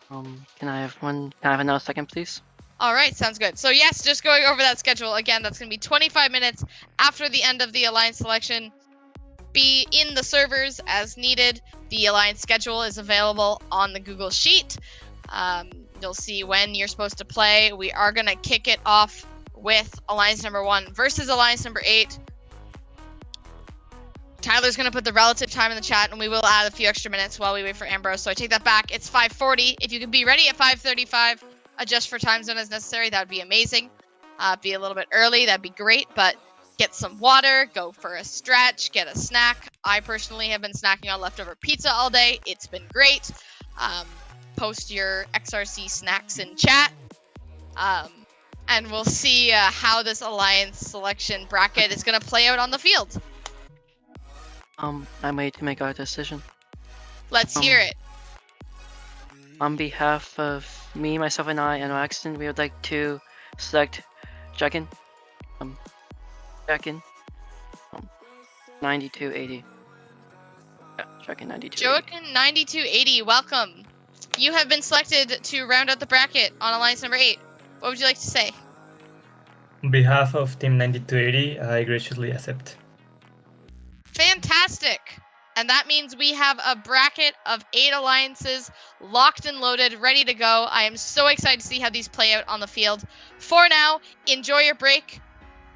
Can I have another second, please? All right, sounds good. So yes, just going over that schedule again. That's going to be 25 minutes after the end of the Alliance selection. Be in the servers as needed. The Alliance schedule is available on the Google Sheet. You'll see when you're supposed to play. We are going to kick it off with Alliance number 1 versus Alliance number 8. Tyler's going to put the relative time in the chat, and we will add a few extra minutes while we wait for Ambrose. So I take that back. It's 5:40. If you can be ready at 5:35, adjust for time zone as necessary. That would be amazing. Be a little bit early. That'd be great. But get some water, go for a stretch, get a snack. I personally have been snacking on leftover pizza all day. It's been great. Post your xRC snacks in chat. And we'll see how this Alliance selection bracket is going to play out on the field. I'm ready to make our decision. Let's hear it. On behalf of me, myself, and Axton, we would like to select Dragon. Dragon. 9280. Yeah, Dragon 9280. Joaquin 9280, welcome. You have been selected to round out the bracket on Alliance number 8. What would you like to say? On behalf of Team 9280, I graciously accept. Fantastic. And that means we have a bracket of 8 alliances locked and loaded, ready to go. I am so excited to see how these play out on the field. For now, enjoy your break.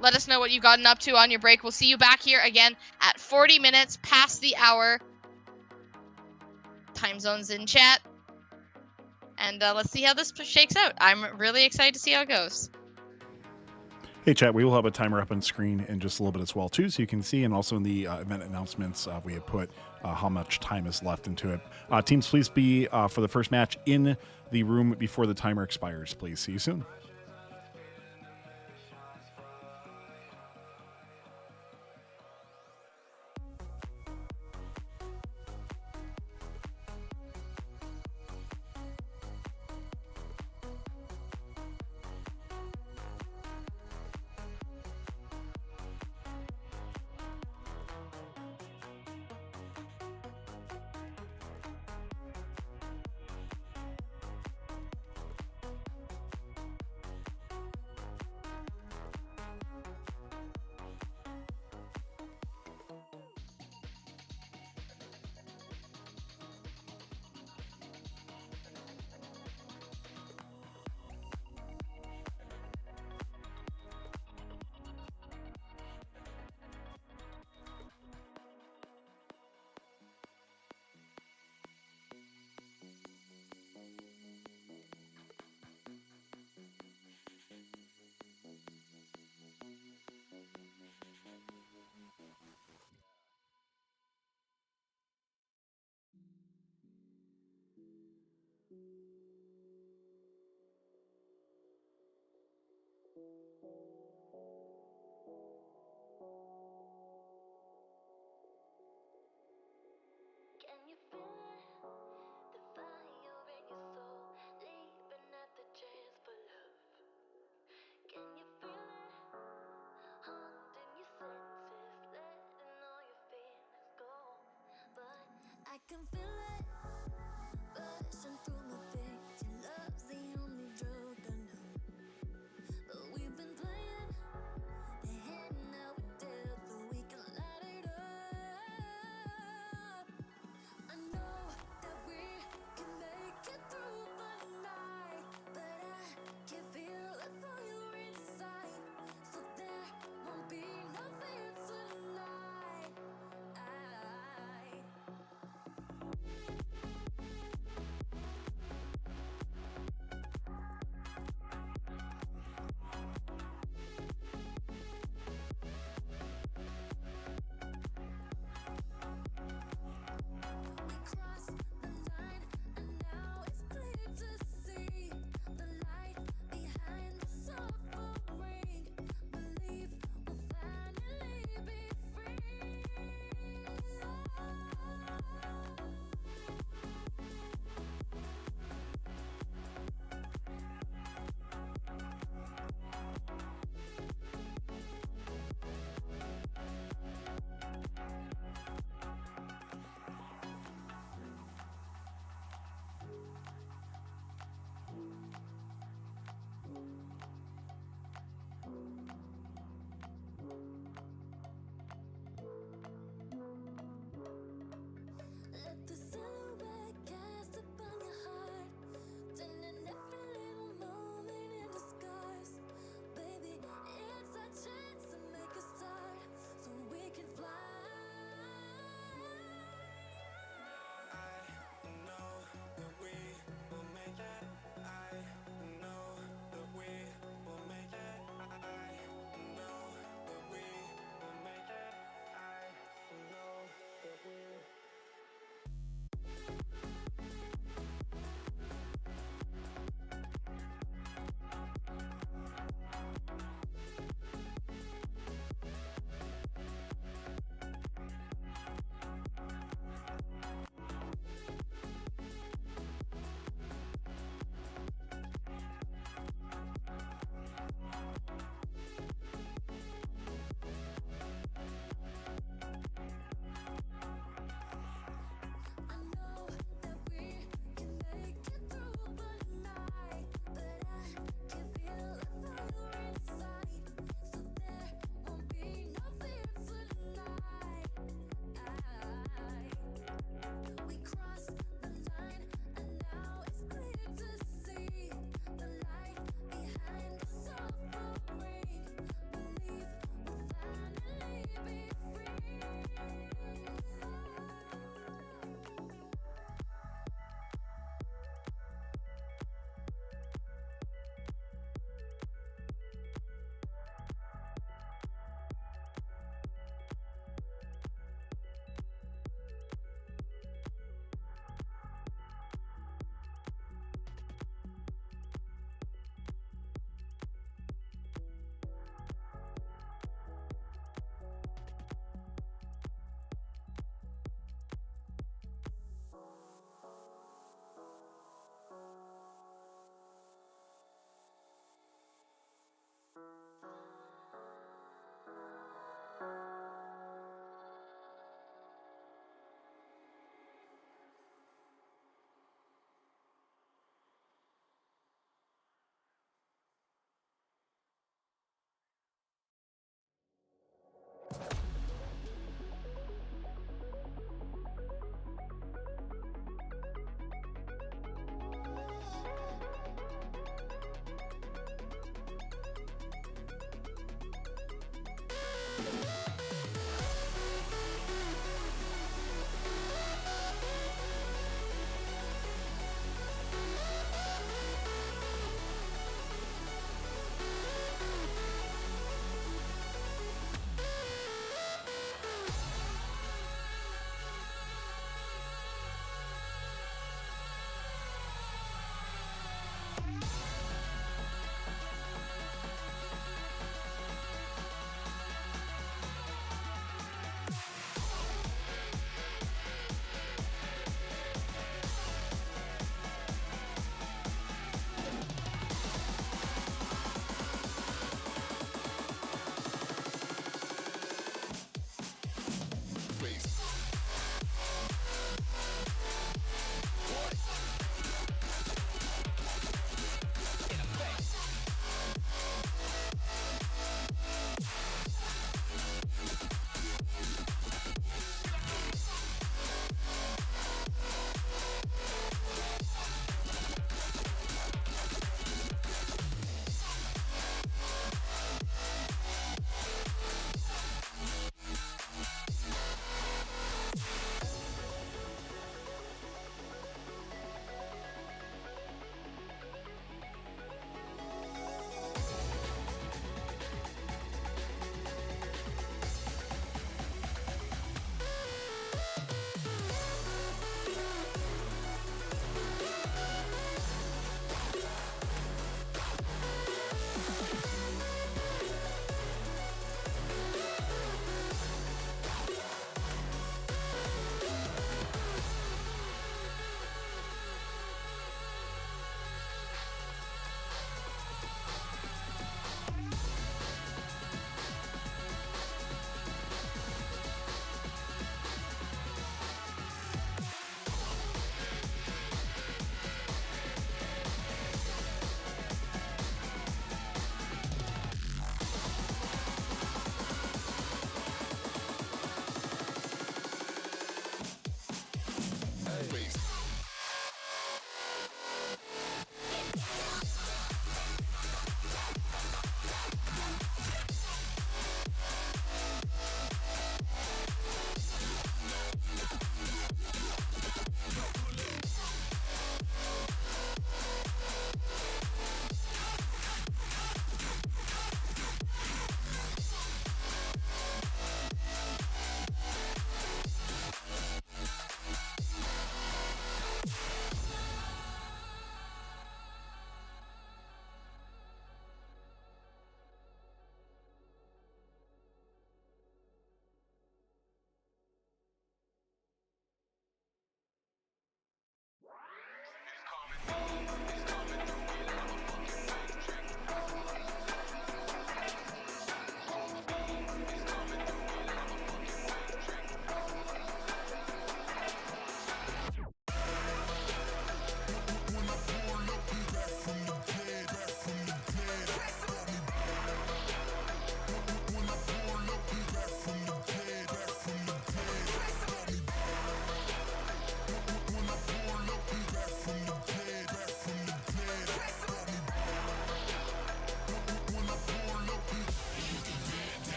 Let us know what you've gotten up to on your break. We'll see you back here again at 40 minutes past the hour. Time zones in chat. And let's see how this shakes out. I'm really excited to see how it goes. Hey, chat, we will have a timer up on screen in just a little bit as well, too, so you can see. And also in the event announcements, we have put how much time is left into it. Teams, please be, for the first match, in the room before the timer expires. Please see you soon. I can feel it bursting through my veins.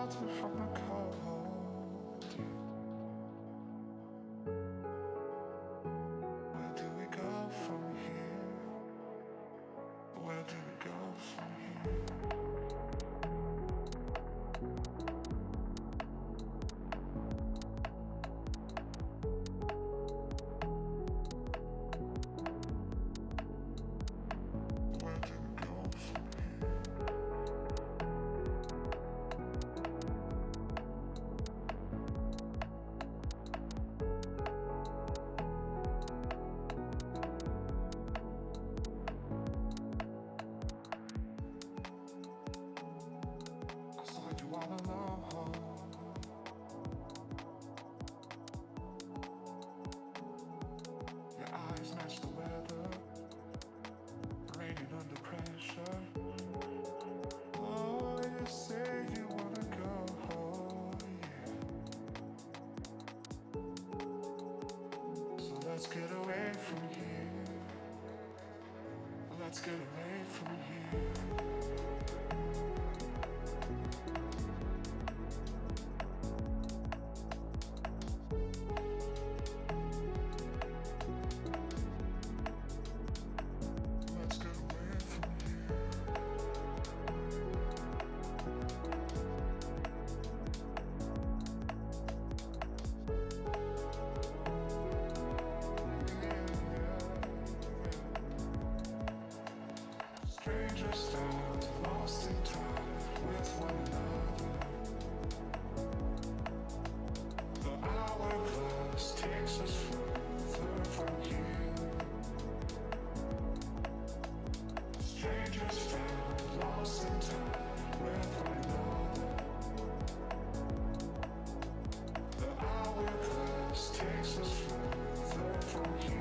shelter from the cold. Where do we go from here? Where do we go from here? I saw you all alone. Your eyes match the weather, raining under pressure. Oh, you say you wanna go, yeah. So let's get away from here. Let's get away from here. Let's get away from strangers stand lost in time with one another. The hourglass takes us further from here. Strangers found lost in time with one another. The hourglass takes us further from here.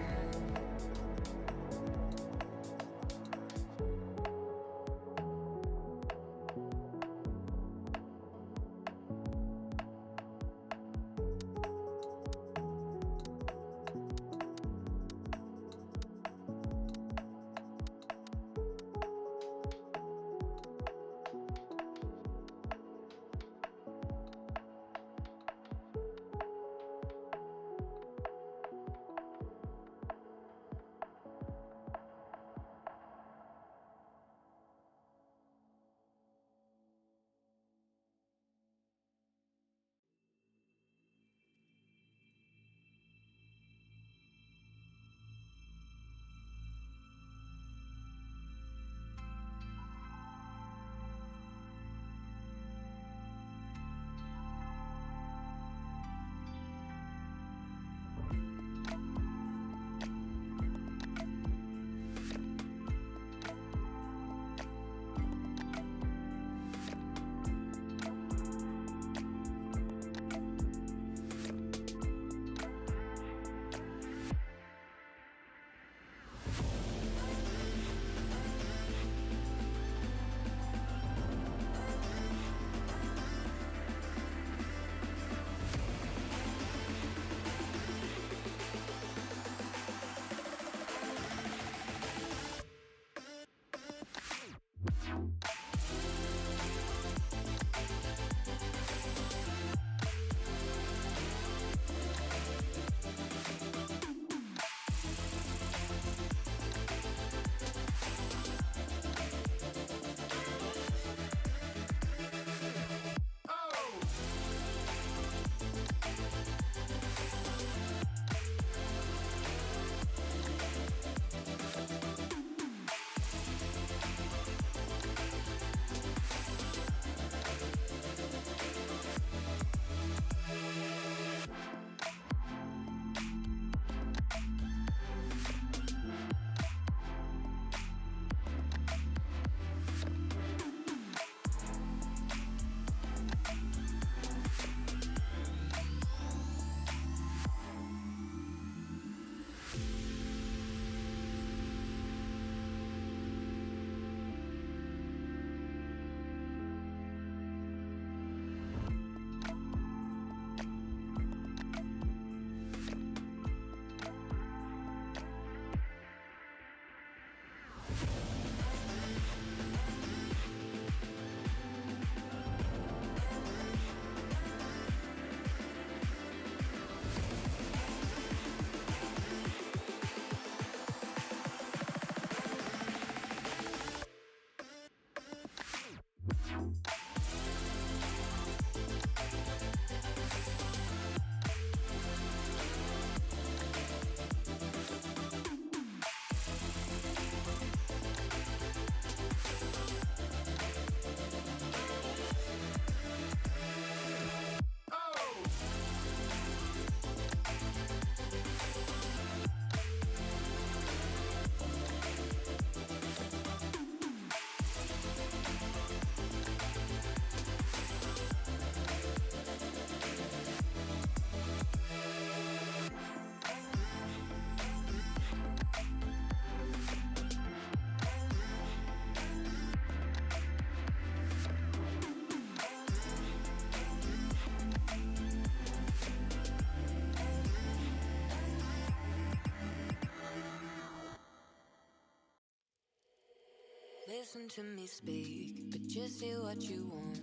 listen to me speak, but just say what you want.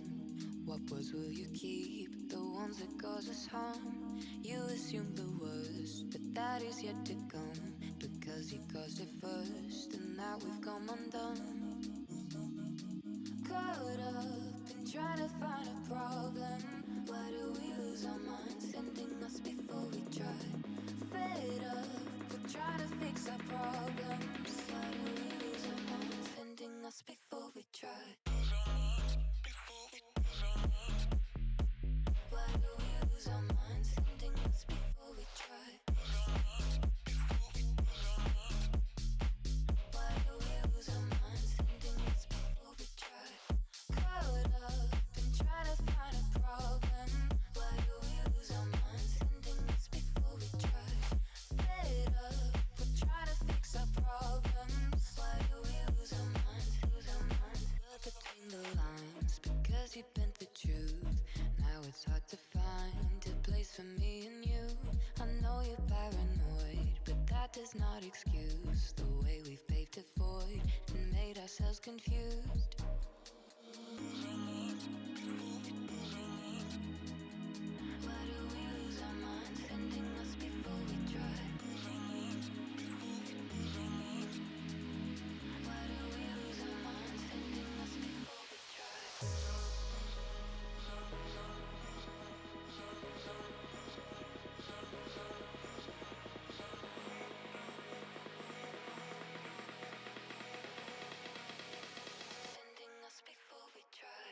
What words will you keep? The ones that cause us harm. You assume the worst, but that is yet to come. Because you caused it first, and now we've come undone. Caught up in trying to find a problem. Why do we lose our minds, sending us before we try? Fed up with trying to fix our problems. Why do we lose our minds, sending us before we try? Why do we lose our minds, sending us before we try? Why do we lose our minds, sending us before we try? Caught up in trying to find a problem. Why do we lose our minds, sending us before we try? Fed up with trying to fix our problems. Why do we lose our minds, lose our minds? Look between the lines, because you bent the truth. Now it's hard to find a place for me and you. I know you're paranoid, but that does not excuse the way we've paved a void and made ourselves confused. Why do we lose our minds, sending us before we try? Why do we lose our minds, sending us before we try? Sending us before we try.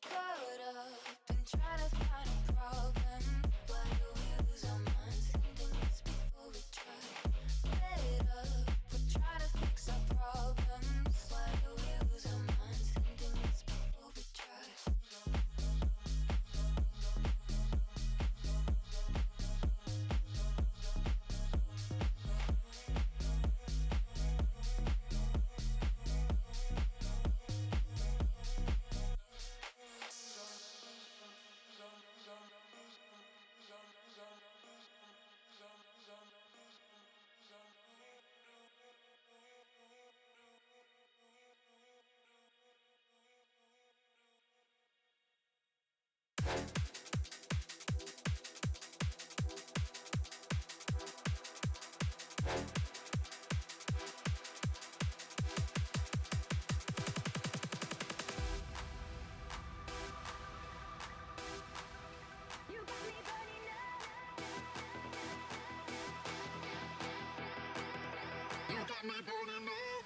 Caught up in trying to find a problem. Why do we lose our minds, sending us before we try? Fed up with trying to fix our problems. Why do we lose our minds, sending us before we try? You got me burning up.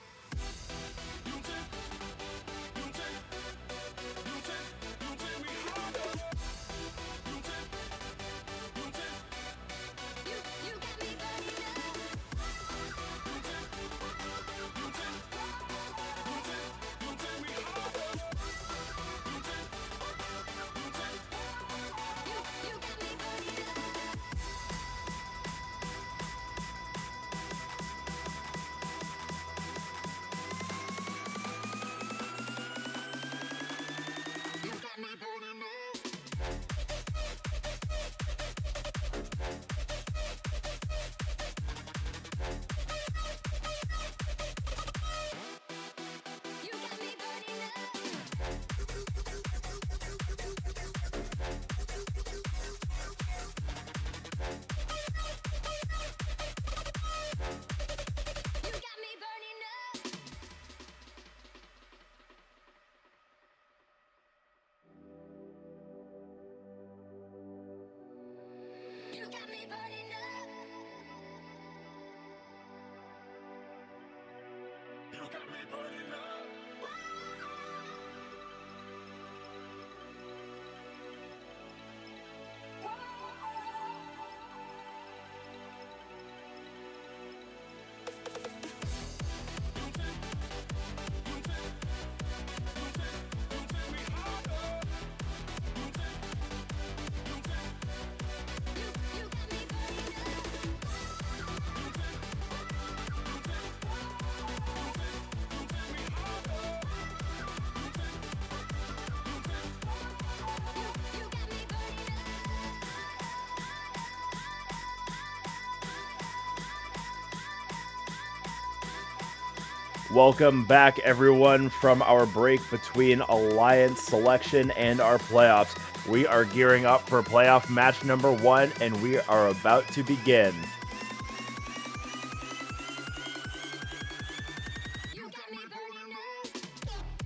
Welcome back, everyone, from our break between Alliance selection and our playoffs. We are gearing up for playoff match number 1, and we are about to begin.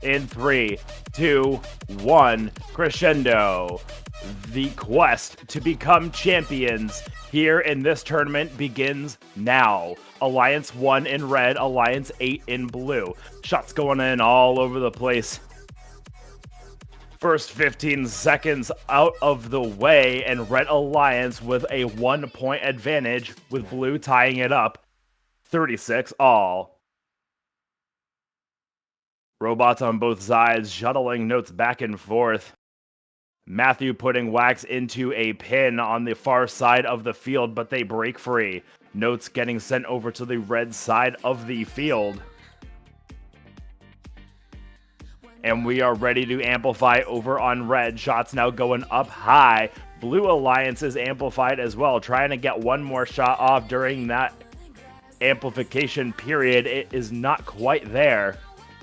In 3, 2, 1, crescendo. The quest to become champions here in this tournament begins now. Alliance 1 in red, Alliance 8 in blue. Shots going in all over the place. First 15 seconds out of the way, and Red Alliance with a 1-point advantage, with blue tying it up. 36 all. Robots on both sides, shuttling notes back and forth. Matthew putting Wax into a pin on the far side of the field, but they break free. Notes getting sent over to the red side of the field. And we are ready to amplify over on red. Shots now going up high. Blue Alliance is amplified as well, trying to get one more shot off during that amplification period. It is not quite there.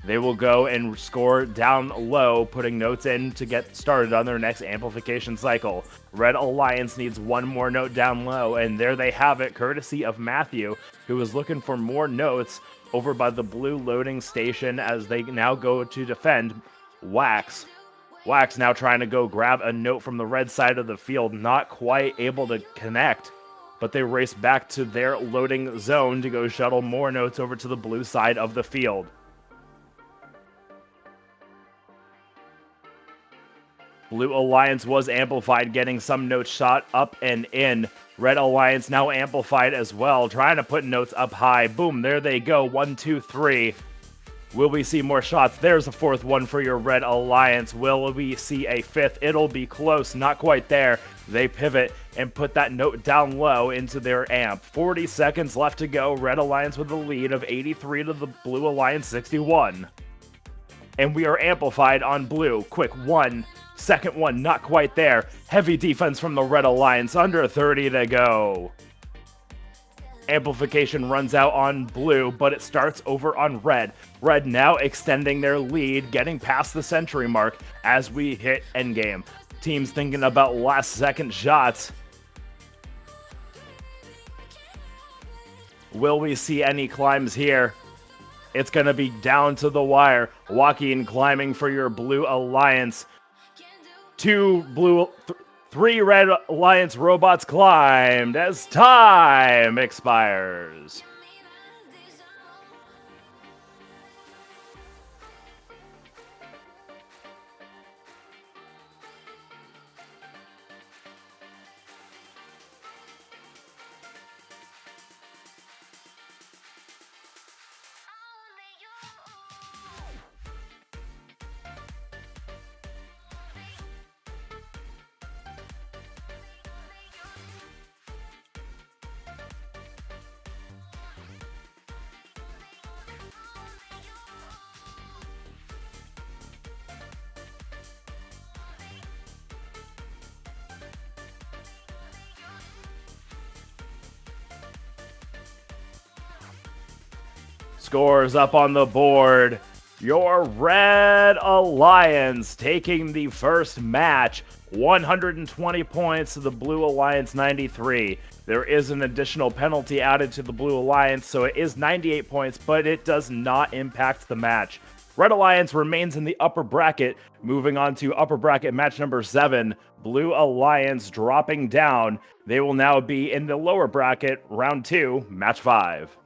They will go and score down low, putting notes in to get started on their next amplification cycle. Red Alliance needs one more note down low, and there they have it, courtesy of Matthew, who is looking for more notes over by the blue loading station as they now go to defend Wax. Wax now trying to go grab a note from the red side of the field, not quite able to connect, but they race back to their loading zone to go shuttle more notes over to the blue side of the field. Blue Alliance was amplified, getting some notes shot up and in. Red Alliance now amplified as well, trying to put notes up high. Boom, there they go. 1, 2, 3. Will we see more shots? There's a fourth one for your Red Alliance. Will we see a fifth? It'll be close, not quite there. They pivot and put that note down low into their amp. 40 seconds left to go. Red Alliance with a lead of 83 to the Blue Alliance 61. And we are amplified on blue. Quick, 1. Second one, not quite there. Heavy defense from the Red Alliance, under 30 to go. Amplification runs out on blue, but it starts over on red. Red now extending their lead, getting past the century mark as we hit endgame. Teams thinking about last second shots. Will we see any climbs here? It's going to be down to the wire. Joaquin climbing for your Blue Alliance. 3 Red Alliance robots climbed as time expires. Scores up on the board. Your Red Alliance taking the first match. 120 points to the Blue Alliance 93. There is an additional penalty added to the Blue Alliance, so it is 98 points, but it does not impact the match. Red Alliance remains in the upper bracket. Moving on to upper bracket match number 7. Blue Alliance dropping down. They will now be in the lower bracket, round 2, match 5.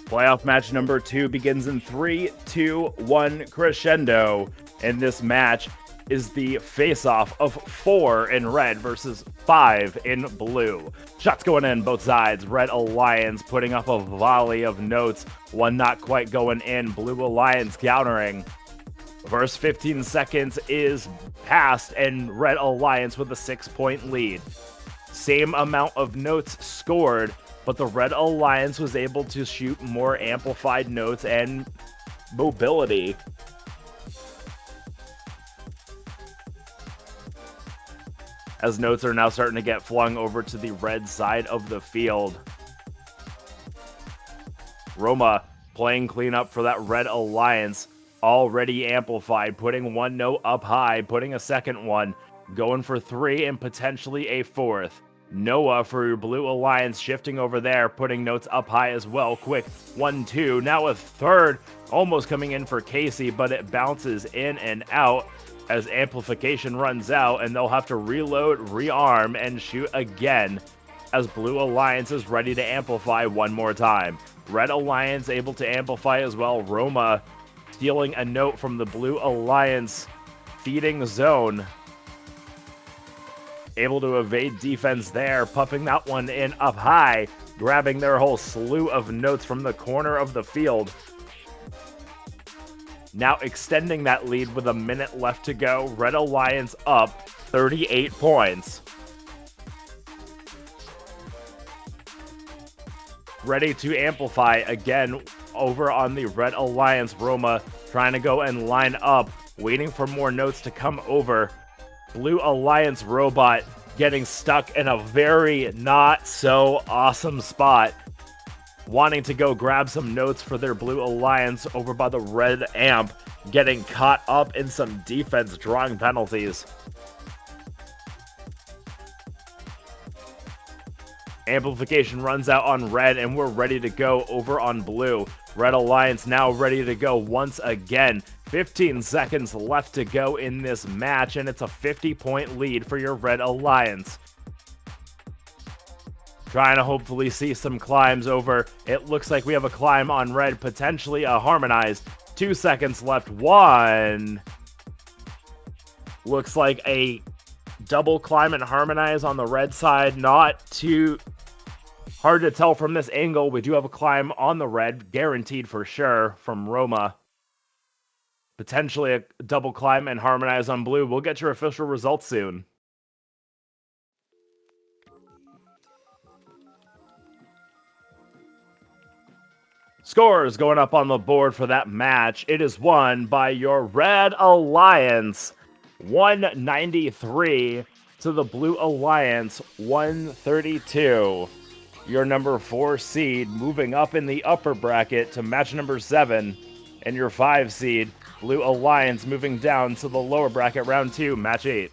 Playoff match number 2 begins in 3, 2, 1, crescendo. And this match is the face-off of 4 in red versus 5 in blue. Shots going in both sides. Red Alliance putting up a volley of notes. One not quite going in. Blue Alliance countering. First 15 seconds is passed, and Red Alliance with a 6-point lead. Same amount of notes scored, but the Red Alliance was able to shoot more amplified notes and mobility. As notes are now starting to get flung over to the red side of the field. Roma playing cleanup for that Red Alliance. Already amplified, putting one note up high, putting a second one, going for 3 and potentially a 4th. Noah for your Blue Alliance shifting over there, putting notes up high as well. Quick 1-2. Now a 3rd, almost coming in for Casey, but it bounces in and out as amplification runs out, and they'll have to reload, rearm, and shoot again as Blue Alliance is ready to amplify one more time. Red Alliance able to amplify as well. Roma stealing a note from the Blue Alliance feeding zone. Able to evade defense there, puffing that one in up high, grabbing their whole slew of notes from the corner of the field. Now extending that lead with a minute left to go. Red Alliance up 38 points. Ready to amplify again over on the Red Alliance. Roma trying to go and line up, waiting for more notes to come over. Blue Alliance robot getting stuck in a very not so awesome spot, wanting to go grab some notes for their Blue Alliance over by the red amp, getting caught up in some defense, drawing penalties. Amplification runs out on red, and we're ready to go over on blue. Red Alliance now ready to go once again. 15 seconds left to go in this match, and it's a 50-point lead for your Red Alliance. Trying to hopefully see some climbs over. It looks like we have a climb on red, potentially a harmonize. 2 seconds left. 1. Looks like a double climb and harmonize on the red side. Not too hard to tell from this angle. We do have a climb on the red, guaranteed for sure from Roma. Potentially a double climb and harmonize on blue. We'll get your official results soon. Scores going up on the board for that match. It is won by your Red Alliance, 193 to the Blue Alliance, 132. Your number 4 seed moving up in the upper bracket to match number 7, and your 5 seed, Blue Alliance, moving down to the lower bracket, round 2, match 8.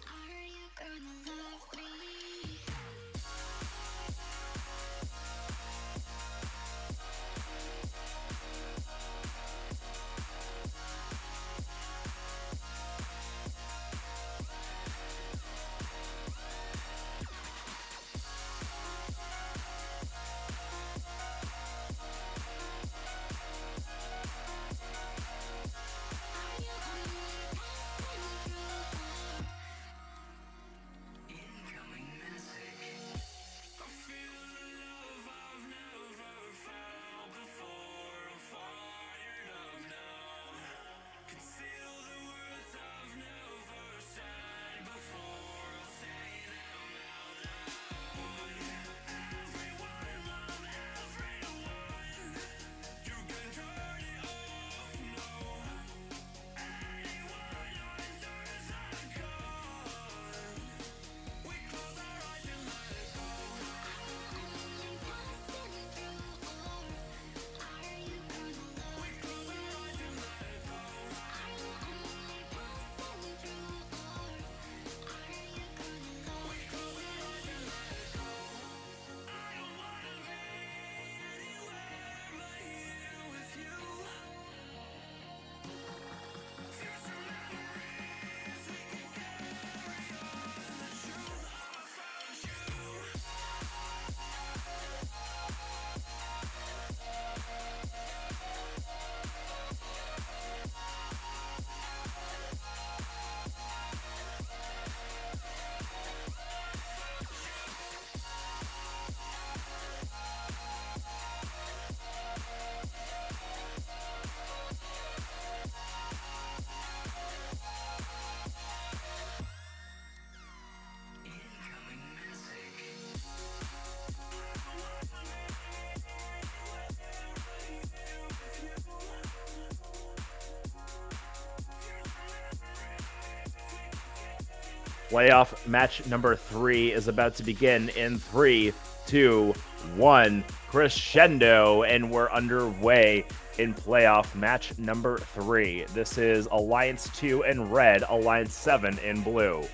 Playoff match number 3 is about to begin in 3, 2, 1. Crescendo, and we're underway in playoff match number 3. This is Alliance 2 in red, Alliance 7 in blue.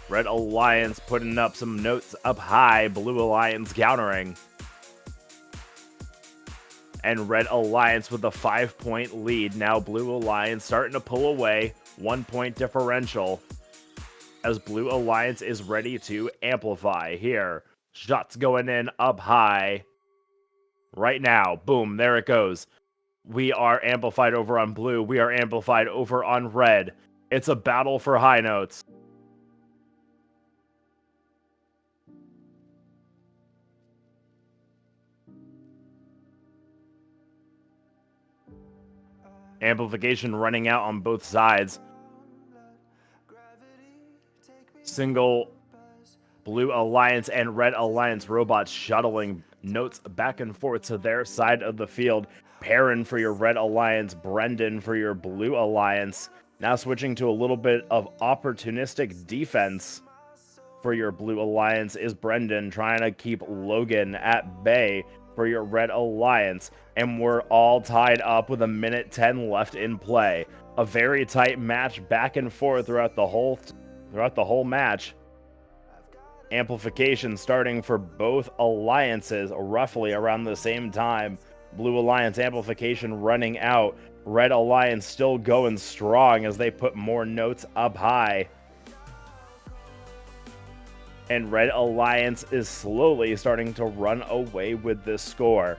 Red Alliance putting up some notes up high, Blue Alliance countering. And Red Alliance with a 5-point lead. Now Blue Alliance starting to pull away, 1-point differential, as Blue Alliance is ready to amplify here. Shots going in up high right now. Boom, there it goes. We are amplified over on blue. We are amplified over on red. It's a battle for high notes. Amplification running out on both sides. Single Blue Alliance and Red Alliance robots shuttling notes back and forth to their side of the field. Perrin for your Red Alliance, Brendan for your Blue Alliance. Now switching to a little bit of opportunistic defense for your Blue Alliance is Brendan, trying to keep Logan at bay for your Red Alliance. And we're all tied up with 1:10 left in play. A very tight match back and forth throughout the whole match. Amplification starting for both alliances roughly around the same time. Blue Alliance amplification running out. Red Alliance still going strong as they put more notes up high. And Red Alliance is slowly starting to run away with this score.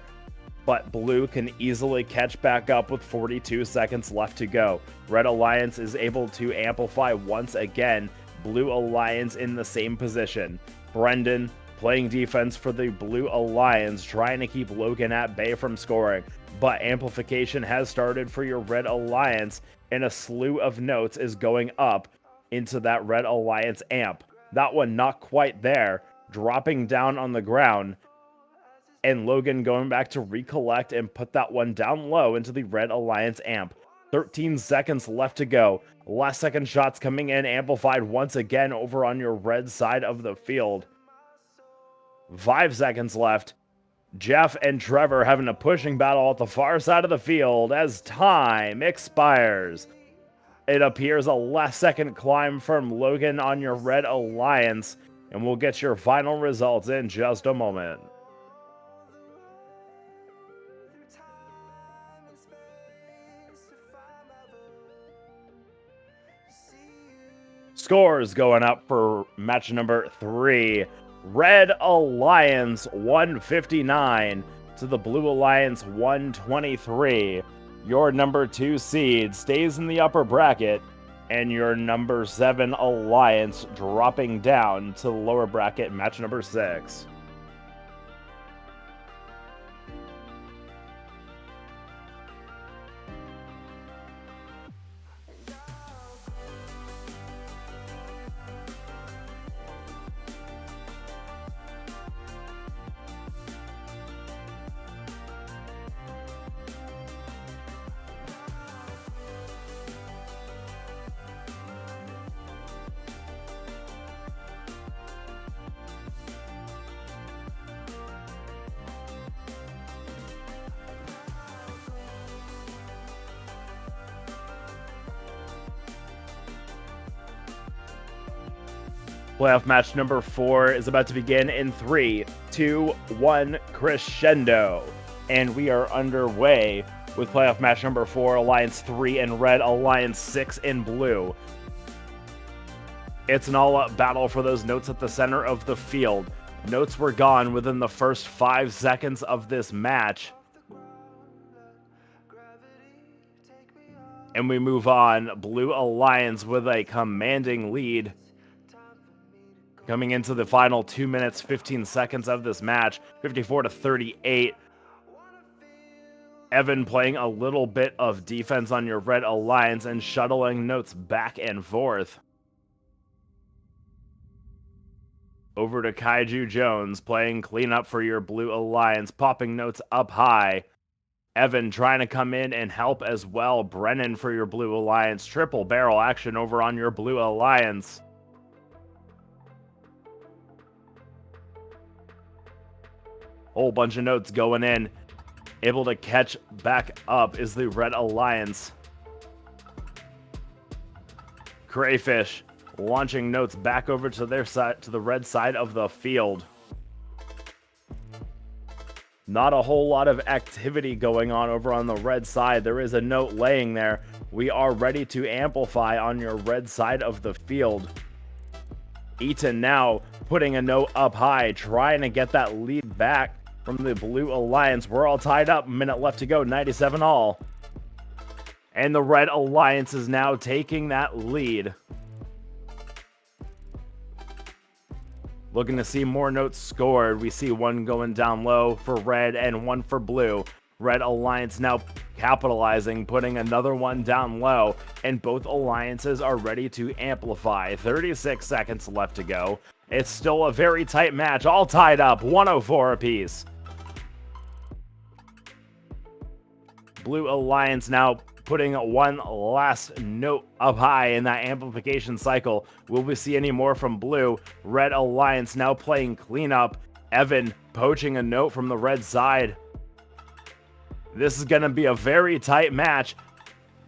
But Blue can easily catch back up with 42 seconds left to go. Red Alliance is able to amplify once again. Blue Alliance in the same position. Brendan playing defense for the Blue Alliance, trying to keep Logan at bay from scoring. But amplification has started for your Red Alliance, and a slew of notes is going up into that Red Alliance amp. That one not quite there, dropping down on the ground. And Logan going back to recollect and put that one down low into the Red Alliance amp. 13 seconds left to go. Last second shots coming in, amplified once again over on your red side of the field. 5 seconds left. Jeff and Trevor having a pushing battle at the far side of the field as time expires. It appears a last second climb from Logan on your Red Alliance, and we'll get your final results in just a moment. Scores going up for match number 3. Red Alliance 159 to the Blue Alliance 123. Your number 2 seed stays in the upper bracket, and your number 7 Alliance dropping down to the lower bracket, match number 6. Playoff match number 4 is about to begin in 3, 2, 1, crescendo. And we are underway with playoff match number 4, Alliance 3 in red, Alliance 6 in blue. It's an all-out battle for those notes at the center of the field. Notes were gone within the first 5 seconds of this match. And we move on. Blue Alliance with a commanding lead. Coming into the final 2 minutes, 15 seconds of this match, 54-38. Evan playing a little bit of defense on your Red Alliance and shuttling notes back and forth. Over to Kaiju Jones playing cleanup for your Blue Alliance, popping notes up high. Evan trying to come in and help as well. Brennan for your Blue Alliance. Triple barrel action over on your Blue Alliance. Whole bunch of notes going in. Able to catch back up is the Red Alliance. Crayfish launching notes back over to their side, to the red side of the field. Not a whole lot of activity going on over on the red side. There is a note laying there. We are ready to amplify on your red side of the field. Eaton now putting a note up high, trying to get that lead back from the Blue Alliance. We're all tied up. Minute left to go. 97 all. And the Red Alliance is now taking that lead. Looking to see more notes scored. We see one going down low for red and one for blue. Red Alliance now capitalizing, putting another one down low, and both alliances are ready to amplify. 36 seconds left to go. It's still a very tight match, all tied up, 104 apiece. Blue Alliance now putting one last note up high in that amplification cycle. Will we see any more from blue? Red Alliance now playing cleanup. Evan poaching a note from the red side. This is going to be a very tight match.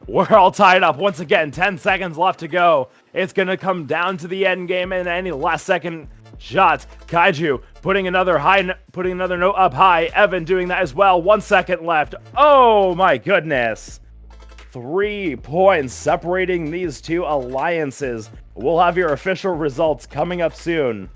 We're all tied up once again. 10 seconds left to go. It's going to come down to the end game and any last second shots. Kaiju putting another note up high. Evan doing that as well. 1 second left. Oh my goodness. 3 points separating these two alliances. We'll have your official results coming up soon.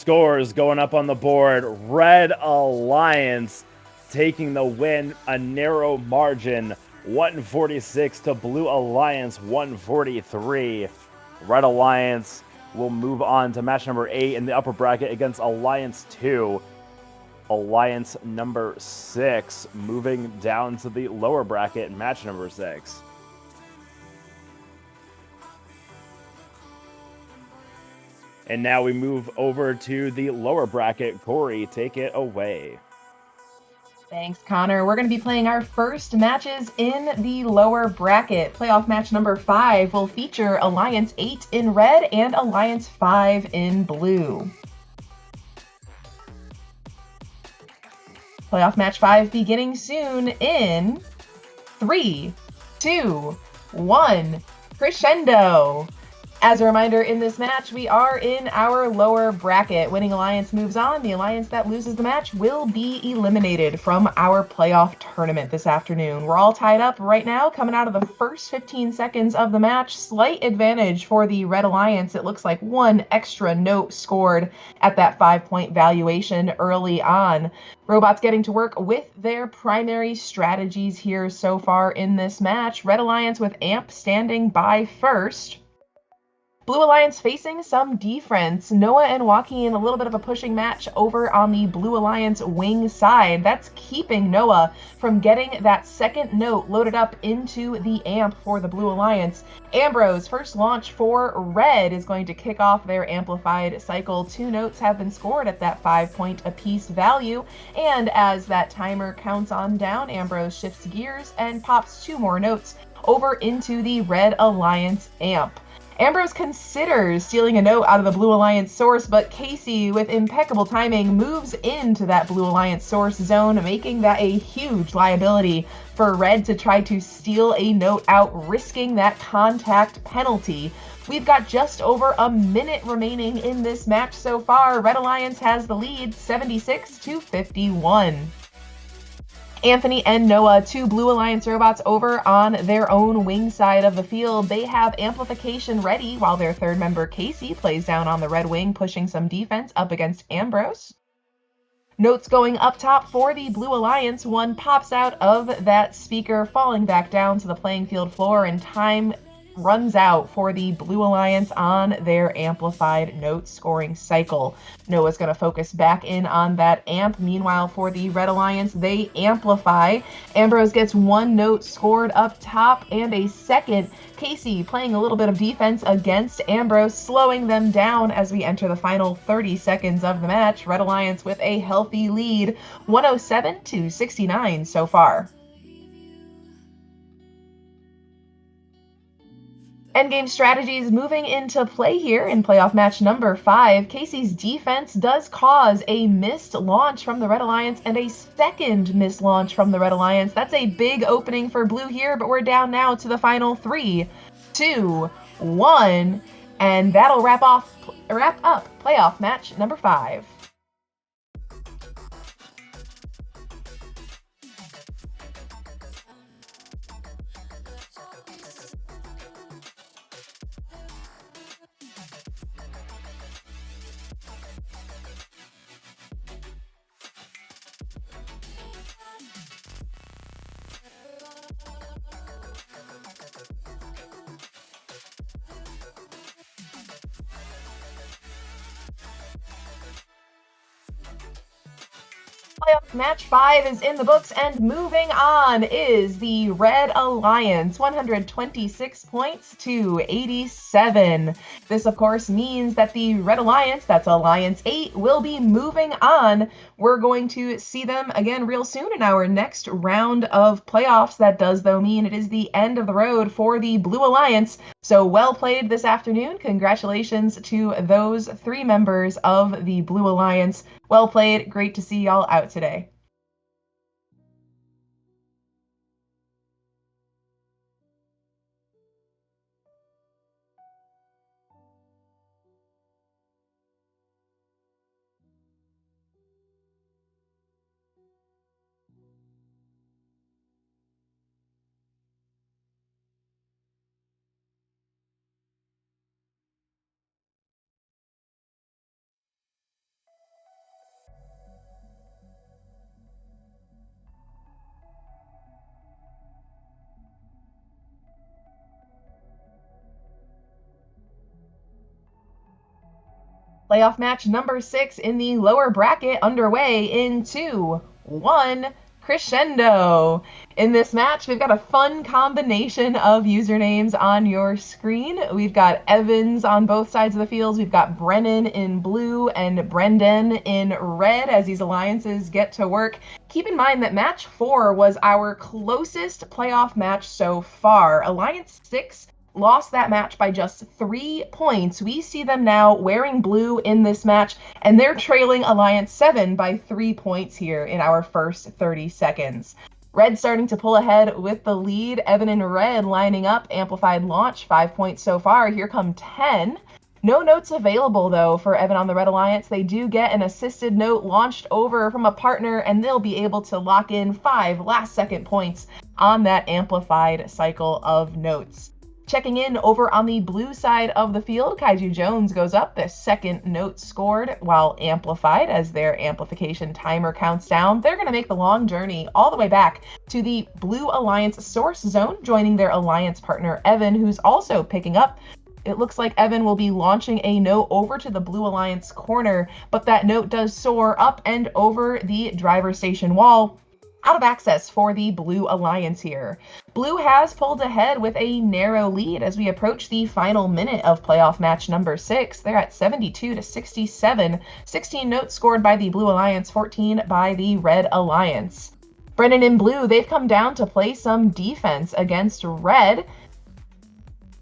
scores going up on the board. Red Alliance taking the win, a narrow margin, 146 to Blue Alliance 143. Red Alliance will move on to match number 8 in the upper bracket against Alliance 2. Alliance number 6 moving down to the lower bracket, match number 6. And now we move over to the lower bracket. Corey, take it away. Thanks, Connor. We're going to be playing our first matches in the lower bracket. Playoff match number 5 will feature Alliance 8 in red and Alliance 5 in blue. Playoff match 5 beginning soon in 3, 2, 1, crescendo. As a reminder, in this match, we are in our lower bracket. Winning Alliance moves on. The Alliance that loses the match will be eliminated from our playoff tournament this afternoon. We're all tied up right now, coming out of the first 15 seconds of the match. Slight advantage for the Red Alliance. It looks like one extra note scored at that 5-point valuation early on. Robots getting to work with their primary strategies here so far in this match. Red Alliance with Amp standing by first. Blue Alliance facing some defense. Noah and Joaquin, a little bit of a pushing match over on the Blue Alliance wing side. That's keeping Noah from getting that second note loaded up into the amp for the Blue Alliance. Ambrose, first launch for Red, is going to kick off their amplified cycle. 2 notes have been scored at that 5-point apiece value. And as that timer counts on down, Ambrose shifts gears and pops 2 more notes over into the Red Alliance amp. Ambrose considers stealing a note out of the Blue Alliance source, but Casey, with impeccable timing, moves into that Blue Alliance source zone, making that a huge liability for Red to try to steal a note out, risking that contact penalty. We've got just over a minute remaining in this match so far. Red Alliance has the lead, 76-51. Anthony and Noah, 2 Blue Alliance robots over on their own wing side of the field. They have amplification ready while their third member, Casey, plays down on the red wing, pushing some defense up against Ambrose. Notes going up top for the Blue Alliance. One pops out of that speaker, falling back down to the playing field floor, and time runs out for the Blue Alliance on their amplified note scoring cycle. Noah's going to focus back in on that amp. Meanwhile, for the Red Alliance, they amplify. Ambrose gets 1 note scored up top and a second. Casey playing a little bit of defense against Ambrose, slowing them down as we enter the final 30 seconds of the match. Red Alliance with a healthy lead, 107-69 so far. Endgame strategies moving into play here in playoff match number 5. Casey's defense does cause a missed launch from the Red Alliance and a second missed launch from the Red Alliance. That's a big opening for Blue here, but we're down now to the final 3, 2, 1, and that'll wrap up playoff match number 5. Playoff match 5 is in the books, and moving on is the Red Alliance, 126 points to 87. This, of course, means that the Red Alliance, that's Alliance 8, will be moving on. We're going to see them again real soon in our next round of playoffs. That does, though, mean it is the end of the road for the Blue Alliance. So well played this afternoon. Congratulations to those 3 members of the Blue Alliance. Well played. Great to see y'all out today. Playoff match number 6 in the lower bracket underway in 2, 1, crescendo. In this match, we've got a fun combination of usernames on your screen. We've got Evans on both sides of the field. We've got Brennan in blue and Brendan in red as these alliances get to work. Keep in mind that match 4 was our closest playoff match so far. Alliance 6 lost that match by just 3 points. We see them now wearing blue in this match, and they're trailing Alliance 7 by 3 points here in our first 30 seconds. Red starting to pull ahead with the lead. Evan and Red lining up. Amplified launch, 5 points so far. Here come 10. No notes available, though, for Evan on the Red Alliance. They do get an assisted note launched over from a partner, and they'll be able to lock in 5 last-second points on that amplified cycle of notes. Checking in over on the blue side of the field, Kaiju Jones goes up. The second note scored while amplified as their amplification timer counts down. They're going to make the long journey all the way back to the Blue Alliance source zone, joining their alliance partner Evan, who's also picking up. It looks like Evan will be launching a note over to the Blue Alliance corner, but that note does soar up and over the driver station wall, out of access for the Blue Alliance here. Blue has pulled ahead with a narrow lead as we approach the final minute of playoff match number 6. They're at 72-67. 16 notes scored by the Blue Alliance, 14 by the Red Alliance. Brennan in blue, they've come down to play some defense against Red.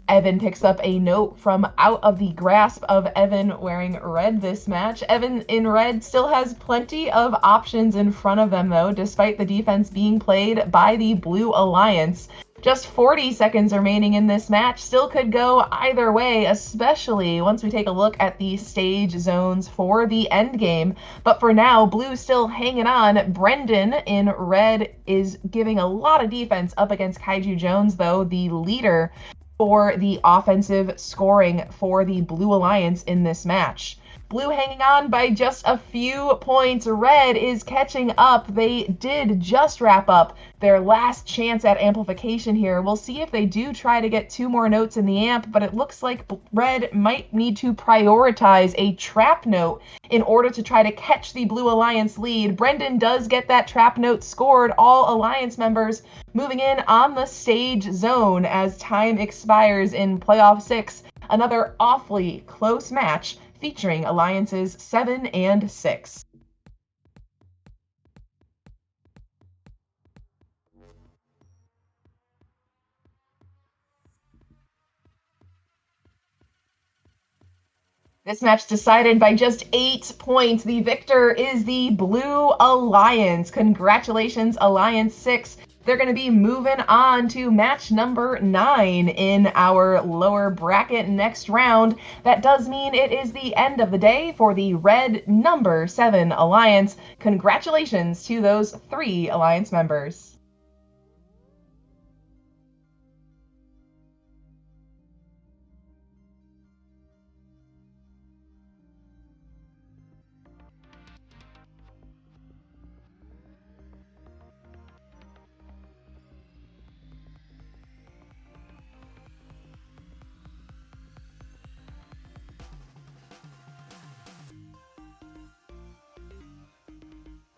Evan picks up a note from out of the grasp of Evan wearing red this match. Evan in red still has plenty of options in front of them, though, despite the defense being played by the Blue Alliance. Just 40 seconds remaining in this match. Still could go either way, especially once we take a look at the stage zones for the end game. But for now, Blue still hanging on. Brendan in red is giving a lot of defense up against Kaiju Jones, though, the leader for the offensive scoring for the Blue Alliance in this match. Blue hanging on by just a few points. Red is catching up. They did just wrap up their last chance at amplification here. We'll see if they do try to get 2 more notes in the amp, but it looks like Red might need to prioritize a trap note in order to try to catch the Blue Alliance lead. Brendan does get that trap note scored. All Alliance members moving in on the stage zone as time expires in playoff 6. Another awfully close match featuring Alliances 7 and 6. This match decided by just 8 points. The victor is the Blue Alliance. Congratulations, Alliance 6. They're going to be moving on to match number 9 in our lower bracket next round. That does mean it is the end of the day for the red number 7 Alliance. Congratulations to those 3 Alliance members.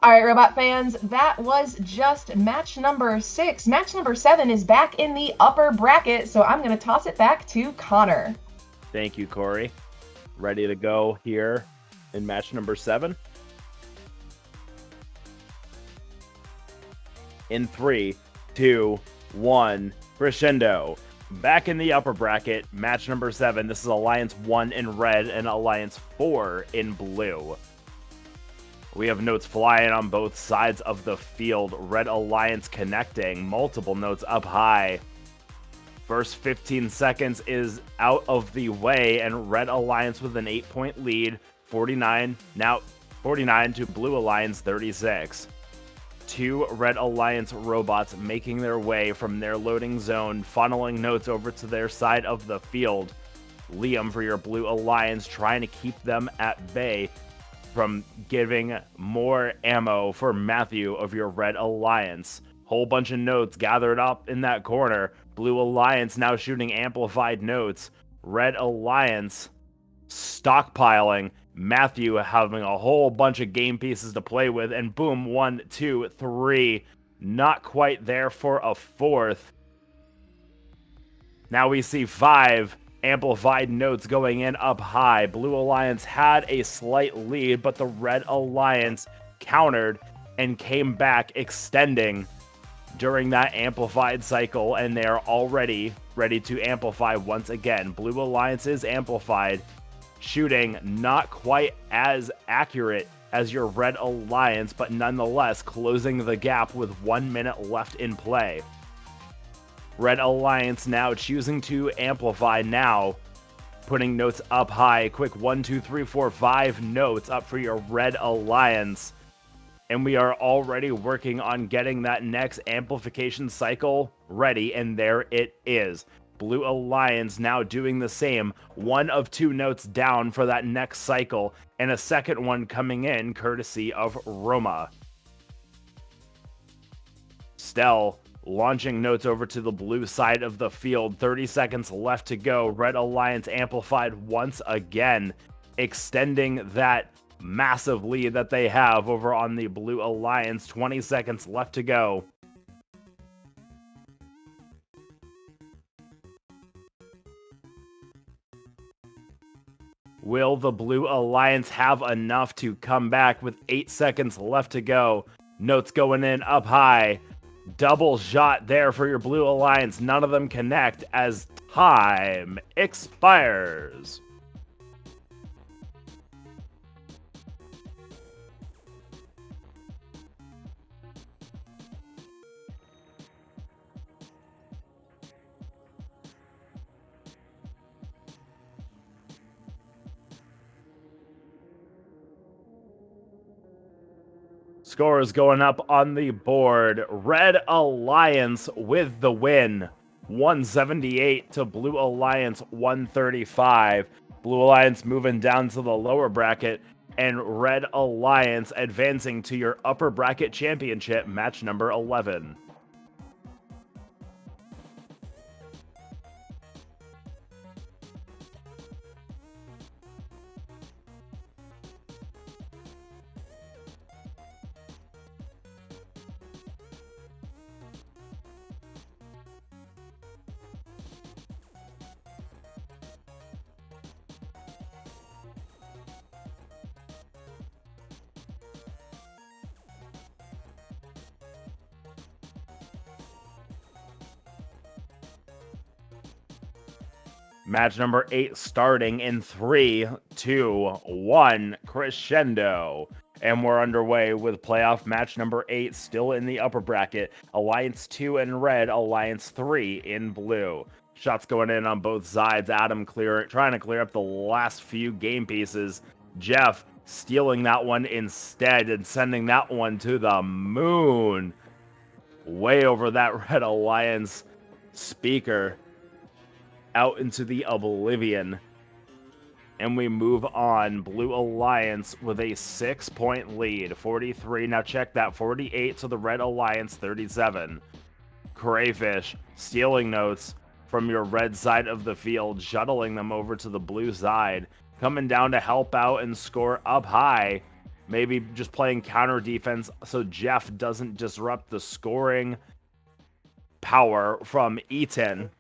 All right, Robot fans, that was just match number 6. Match number 7 is back in the upper bracket, so I'm going to toss it back to Connor. Thank you, Corey. Ready to go here in match number 7? In 3, 2, 1, crescendo. Back in the upper bracket, match number 7. This is Alliance 1 in red and Alliance 4 in blue. We have notes flying on both sides of the field. Red Alliance connecting. Multiple notes up high. First 15 seconds is out of the way, and Red Alliance with an 8-point lead. 49 to Blue Alliance 36. 2 Red Alliance robots making their way from their loading zone, funneling notes over to their side of the field. Liam for your Blue Alliance trying to keep them at bay from giving more ammo for Matthew of your Red Alliance. Whole bunch of notes gathered up in that corner. Blue Alliance now shooting amplified notes. Red Alliance stockpiling, Matthew having a whole bunch of game pieces to play with, and boom, 1, 2, 3. Not quite there for a fourth. Now we see 5 amplified notes going in up high. Blue Alliance had a slight lead, but the Red Alliance countered and came back, extending during that amplified cycle, and they are already ready to amplify once again. Blue Alliance is amplified, shooting not quite as accurate as your Red Alliance, but nonetheless closing the gap with 1 minute left in play. Red Alliance now choosing to amplify now, putting notes up high. Quick 1, 2, 3, 4, 5 notes up for your Red Alliance. And we are already working on getting that next amplification cycle ready, and there it is. Blue Alliance now doing the same. 1 of 2 notes down for that next cycle, and a second one coming in courtesy of Roma. Stell launching notes over to the blue side of the field. 30 seconds left to go. Red Alliance amplified once again, extending that massive lead that they have over on the Blue Alliance. 20 seconds left to go. Will the Blue Alliance have enough to come back with 8 seconds left to go? Notes going in up high. Double shot there for your Blue Alliance. None of them connect as time expires. Scores going up on the board. Red Alliance with the win. 178 to Blue Alliance 135. Blue Alliance moving down to the lower bracket, and Red Alliance advancing to your upper bracket championship, match number 11. Match number 8 starting in 3, 2, 1, crescendo. And we're underway with playoff match number 8, still in the upper bracket. Alliance 2 in red, Alliance 3 in blue. Shots going in on both sides. Adam trying to clear up the last few game pieces. Jeff stealing that one instead and sending that one to the moon. Way over that Red Alliance speaker. Out into the oblivion. And we move on. Blue Alliance with a 6-point lead. 43. Now check that. 48 to the Red Alliance 37. Crayfish stealing notes from your red side of the field, shuttling them over to the blue side. Coming down to help out and score up high. Maybe just playing counter defense so Jeff doesn't disrupt the scoring power from Eaton.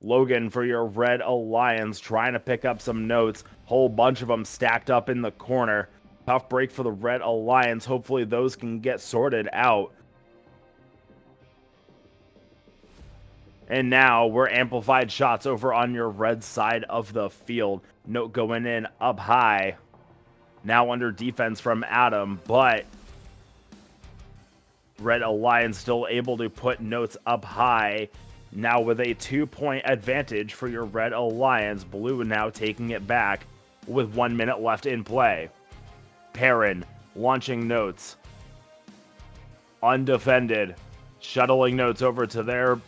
Logan for your Red Alliance trying to pick up some notes. Whole bunch of them stacked up in the corner. Tough break for the Red Alliance. Hopefully those can get sorted out. And now we're amplified shots over on your red side of the field. Note going in up high. Now under defense from Adam, but Red Alliance still able to put notes up high. Now with a 2-point advantage for your Red Alliance. Blue now taking it back with 1 minute left in play. Perrin launching notes. Undefended. Shuttling notes over to their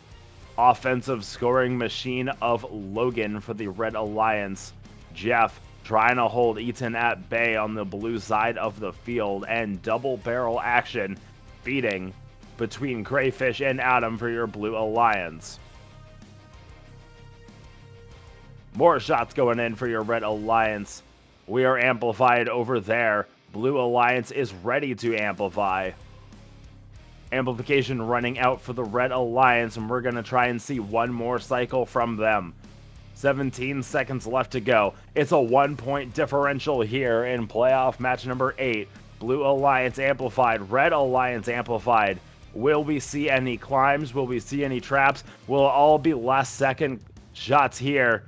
offensive scoring machine of Logan for the Red Alliance. Jeff trying to hold Eaton at bay on the blue side of the field. And double barrel action feeding between Crayfish and Adam for your Blue Alliance. More shots going in for your Red Alliance. We are amplified over there. Blue Alliance is ready to amplify. Amplification running out for the Red Alliance, and we're going to try and see one more cycle from them. 17 seconds left to go. It's a 1-point differential here in playoff match number 8. Blue Alliance amplified, Red Alliance amplified. Will we see any climbs? Will we see any traps? Will it all be last second shots here?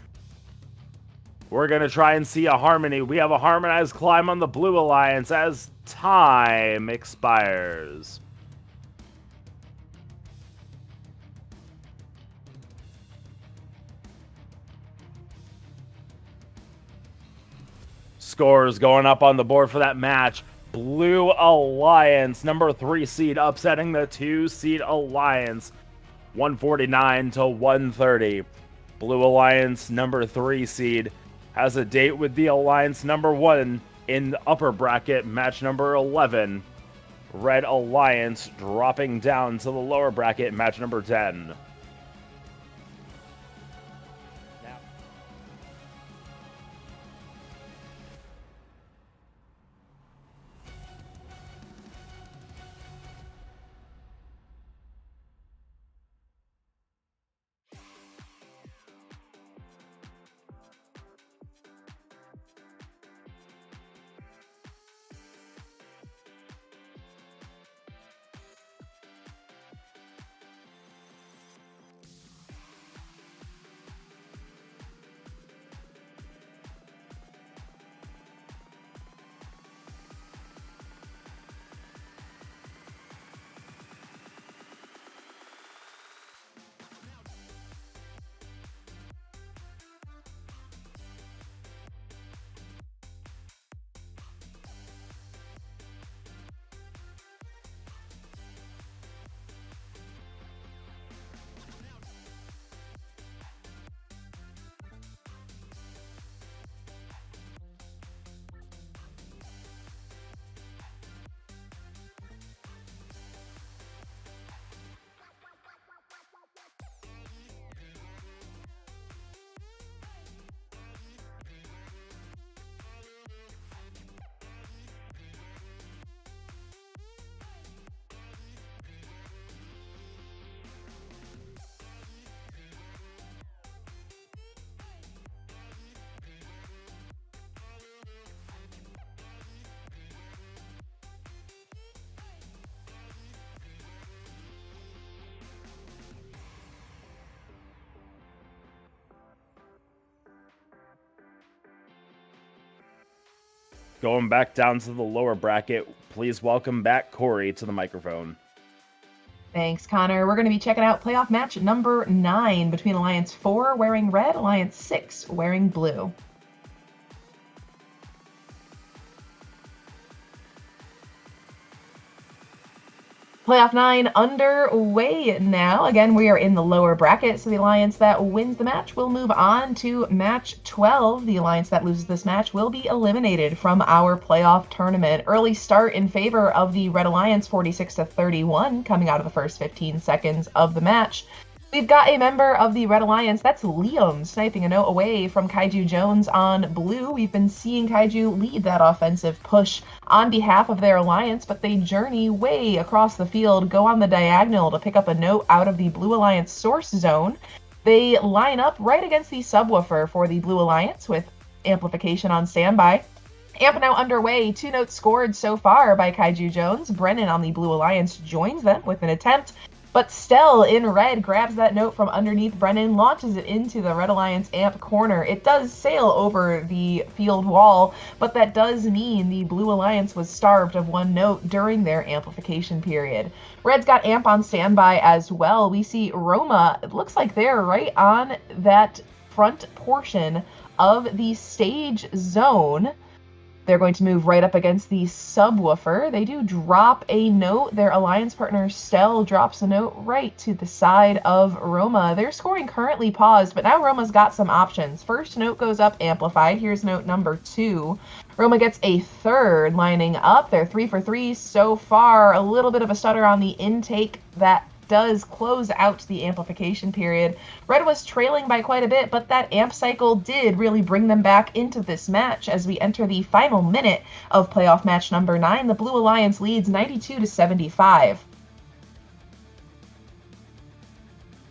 We're going to try and see a harmony. We have a harmonized climb on the Blue Alliance as time expires. Scores going up on the board for that match. Blue Alliance, number 3 seed, upsetting the 2 seed Alliance, 149 to 130. Blue Alliance, number 3 seed, has a date with the Alliance number 1 in the upper bracket, match number 11. Red Alliance dropping down to the lower bracket, match number 10. Going back down to the lower bracket, please welcome back Corey to the microphone. Thanks, Connor. We're going to be checking out playoff match number 9 between Alliance 4 wearing red, Alliance 6 wearing blue. Playoff 9 underway now. Again, we are in the lower bracket, so the alliance that wins the match will move on to match 12. The alliance that loses this match will be eliminated from our playoff tournament. Early start in favor of the Red Alliance, 46-31, coming out of the first 15 seconds of the match. We've got a member of the Red Alliance, that's Liam, sniping a note away from Kaiju Jones on blue. We've been seeing Kaiju lead that offensive push on behalf of their alliance, but they journey way across the field, go on the diagonal to pick up a note out of the Blue Alliance source zone. They line up right against the subwoofer for the Blue Alliance with amplification on standby. Amp now underway, 2 notes scored so far by Kaiju Jones. Brennan on the Blue Alliance joins them with an attempt, but Stell in red grabs that note from underneath Brennan, launches it into the Red Alliance amp corner. It does sail over the field wall, but that does mean the Blue Alliance was starved of 1 note during their amplification period. Red's got amp on standby as well. We see Roma, it looks like they're right on that front portion of the stage zone. They're going to move right up against the subwoofer. They do drop a note. Their alliance partner, Stell, drops a note right to the side of Roma. Their scoring currently paused, but now Roma's got some options. First note goes up amplified. Here's note number 2. Roma gets a third lining up. They're 3 for 3 so far. A little bit of a stutter on the intake. That does close out the amplification period. Red was trailing by quite a bit, but that amp cycle did really bring them back into this match as we enter the final minute of playoff match number 9. The Blue Alliance leads 92-75.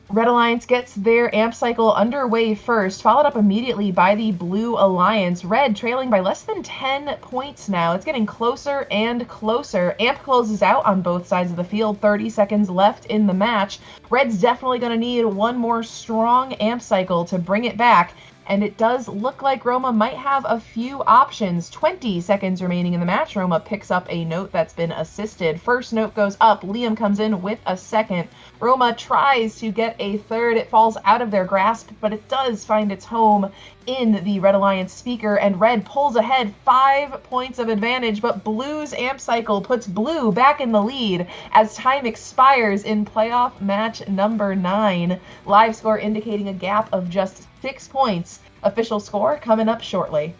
Red Alliance gets their amp cycle underway first, followed up immediately by the Blue Alliance. Red trailing by less than 10 points now. It's getting closer and closer. Amp closes out on both sides of the field. 30 seconds left in the match. Red's definitely going to need one more strong amp cycle to bring it back. And it does look like Roma might have a few options. 20 seconds remaining in the match. Roma picks up a note that's been assisted. First note goes up. Liam comes in with a second. Roma tries to get a third. It falls out of their grasp, but it does find its home in the Red Alliance speaker, and Red pulls ahead 5 points of advantage, but Blue's amp cycle puts Blue back in the lead as time expires in playoff match number 9. Live score indicating a gap of just 6 points. Official score coming up shortly.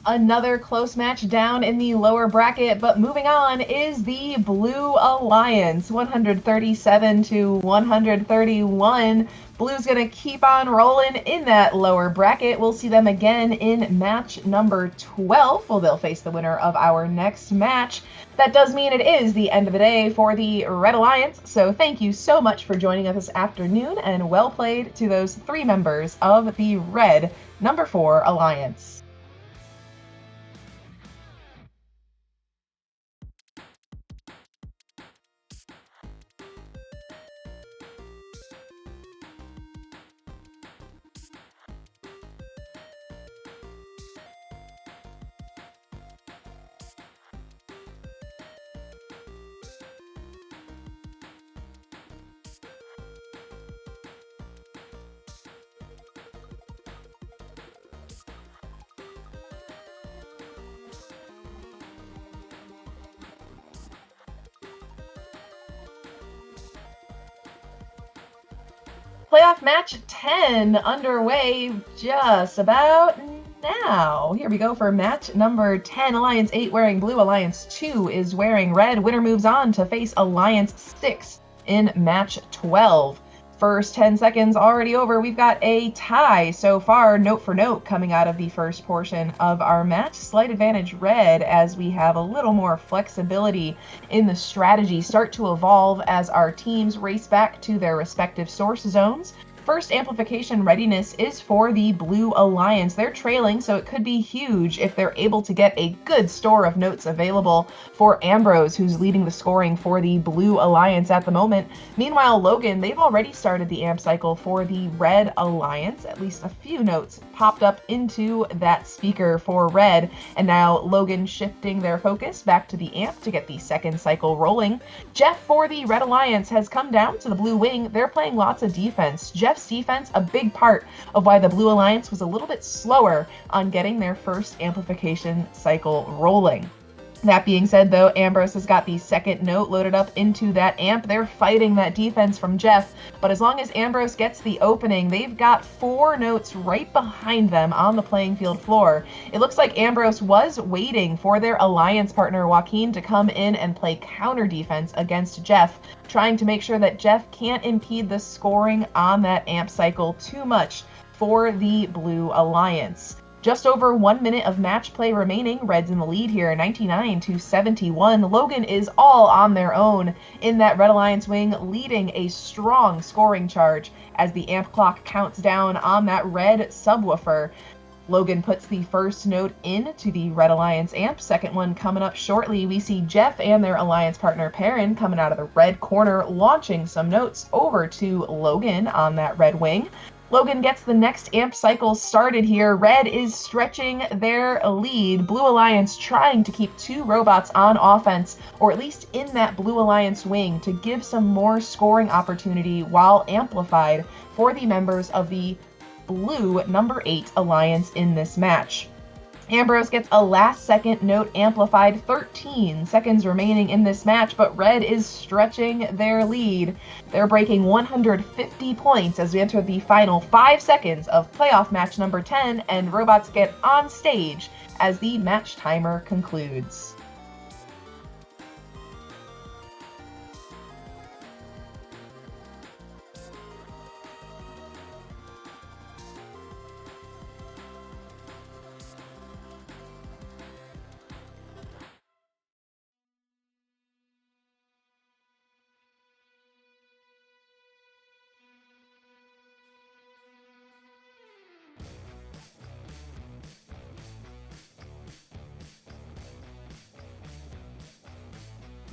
Another close match down in the lower bracket, but moving on is the Blue Alliance, 137-131. Blue's going to keep on rolling in that lower bracket. We'll see them again in match number 12. Well, they'll face the winner of our next match. That does mean it is the end of the day for the Red Alliance, so thank you so much for joining us this afternoon, and well played to those 3 members of the Red number 4 Alliance. Playoff match 10 underway just about now. Here we go for match number 10. Alliance 8 wearing blue. Alliance 2 is wearing red. Winner moves on to face Alliance 6 in match 12. First 10 seconds already over. We've got a tie so far, note for note, coming out of the first portion of our match. Slight advantage red as we have a little more flexibility in the strategy start to evolve as our teams race back to their respective source zones. First amplification readiness is for the Blue Alliance. They're trailing, so it could be huge if they're able to get a good store of notes available for Ambrose, who's leading the scoring for the Blue Alliance at the moment. Meanwhile, Logan, they've already started the amp cycle for the Red Alliance. At least a few notes popped up into that speaker for Red, and now Logan shifting their focus back to the amp to get the second cycle rolling. Jeff for the Red Alliance has come down to the Blue Wing. They're playing lots of defense. Jeff's defense, a big part of why the Blue Alliance was a little bit slower on getting their first amplification cycle rolling. That being said, though, Ambrose has got the second note loaded up into that amp. They're fighting that defense from Jeff, but as long as Ambrose gets the opening, they've got 4 notes right behind them on the playing field floor. It looks like Ambrose was waiting for their alliance partner, Joaquin, to come in and play counter defense against Jeff, trying to make sure that Jeff can't impede the scoring on that amp cycle too much for the Blue Alliance. Just over 1 minute of match play remaining. Red's in the lead here, 99-71. Logan is all on their own in that Red Alliance wing, leading a strong scoring charge as the amp clock counts down on that red subwoofer. Logan puts the first note into the Red Alliance amp. Second one coming up shortly. We see Jeff and their alliance partner Perrin coming out of the red corner, launching some notes over to Logan on that red wing. Logan gets the next amp cycle started here. Red is stretching their lead. Blue Alliance trying to keep 2 robots on offense, or at least in that Blue Alliance wing, to give some more scoring opportunity while amplified for the members of the Blue number 8 Alliance in this match. Ambrose gets a last-second note amplified, 13 seconds remaining in this match, but Red is stretching their lead. They're breaking 150 points as we enter the final 5 seconds of playoff match number 10, and robots get on stage as the match timer concludes.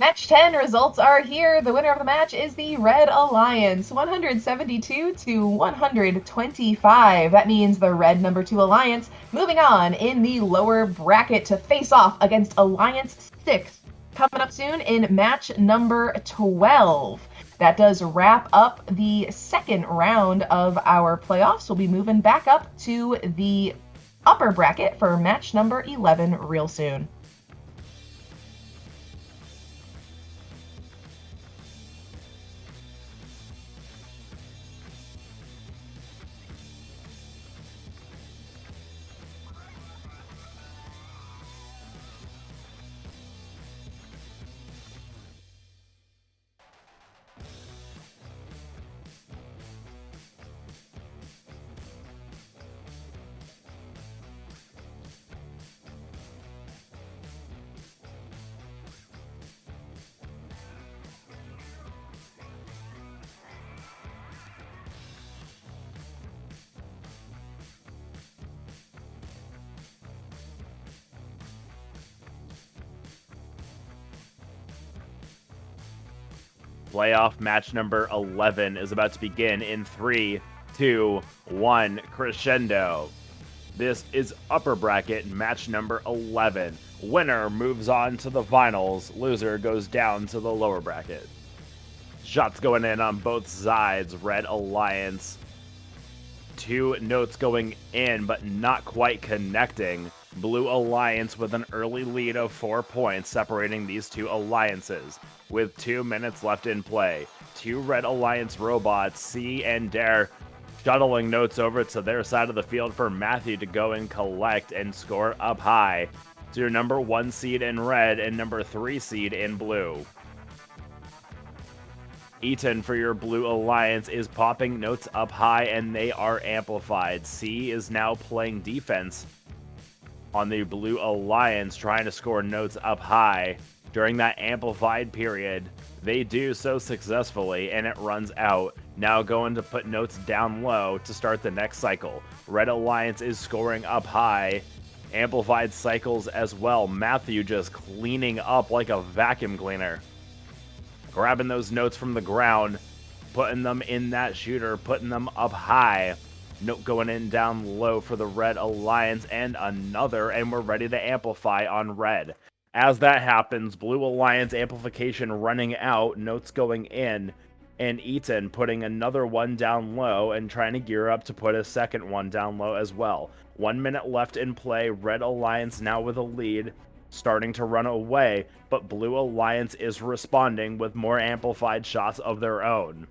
Match 10 results are here. The winner of the match is the Red Alliance, 172-125. That means the Red number 2 Alliance moving on in the lower bracket to face off against Alliance 6. Coming up soon in match number 12. That does wrap up the second round of our playoffs. We'll be moving back up to the upper bracket for match number 11 real soon. Playoff match number 11 is about to begin in 3, 2, 1, crescendo. This is upper bracket match number 11. Winner moves on to the finals. Loser goes down to the lower bracket. Shots going in on both sides. Red Alliance. 2 notes going in, but not quite connecting. Blue Alliance with an early lead of 4 points separating these 2 alliances. With 2 minutes left in play, 2 Red Alliance robots, C and Dare, shuttling notes over to their side of the field for Matthew to go and collect and score up high to your number 1 seed in red and number 3 seed in blue. Eaton for your Blue Alliance is popping notes up high and they are amplified. C is now playing defense on the Blue Alliance, trying to score notes up high. During that amplified period, they do so successfully and it runs out. Now going to put notes down low to start the next cycle. Red Alliance is scoring up high. Amplified cycles as well. Matthew just cleaning up like a vacuum cleaner. Grabbing those notes from the ground, putting them in that shooter, putting them up high. Note going in down low for the Red Alliance and another, and we're ready to amplify on red. As that happens, Blue Alliance amplification running out, notes going in, and Eaton putting another one down low and trying to gear up to put a second one down low as well. 1 minute left in play. Red Alliance now with a lead, starting to run away, but Blue Alliance is responding with more amplified shots of their own.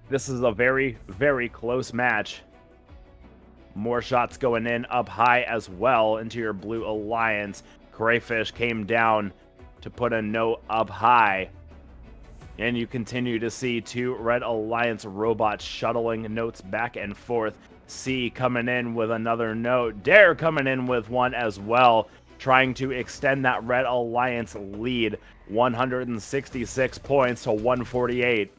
This is a very, very close match. More shots going in up high as well into your Blue Alliance. Crayfish came down to put a note up high. And you continue to see 2 Red Alliance robots shuttling notes back and forth. C coming in with another note. Dare coming in with one as well, trying to extend that Red Alliance lead. 166 points to 148.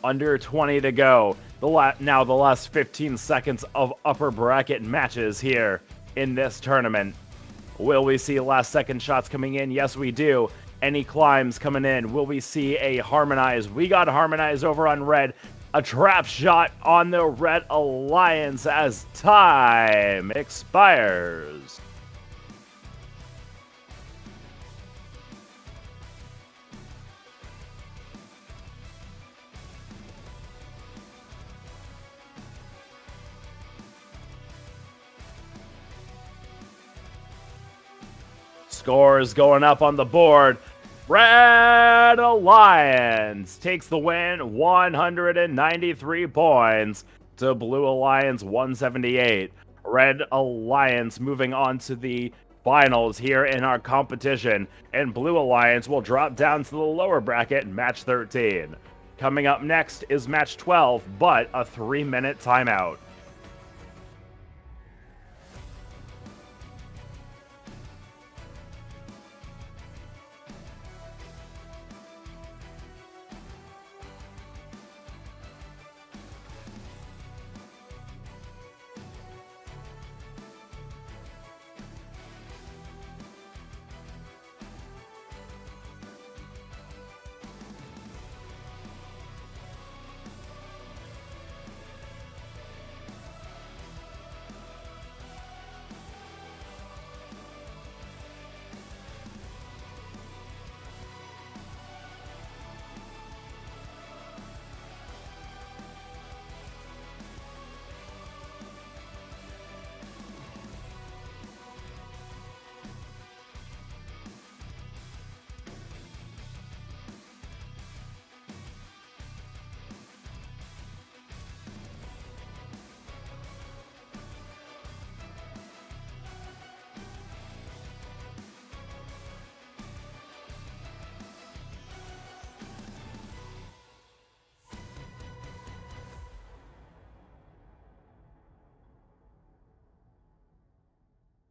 Under 20 to go. Now the last 15 seconds of upper bracket matches here in this tournament. Will we see last second shots coming in? Yes, we do. Any climbs coming in? Will we see a harmonize? We got harmonized over on red. A trap shot on the Red Alliance as time expires. Scores going up on the board. Red Alliance takes the win, 193 points to Blue Alliance 178. Red Alliance moving on to the finals here in our competition, and Blue Alliance will drop down to the lower bracket, match 13. Coming up next is match 12, but a 3-minute timeout.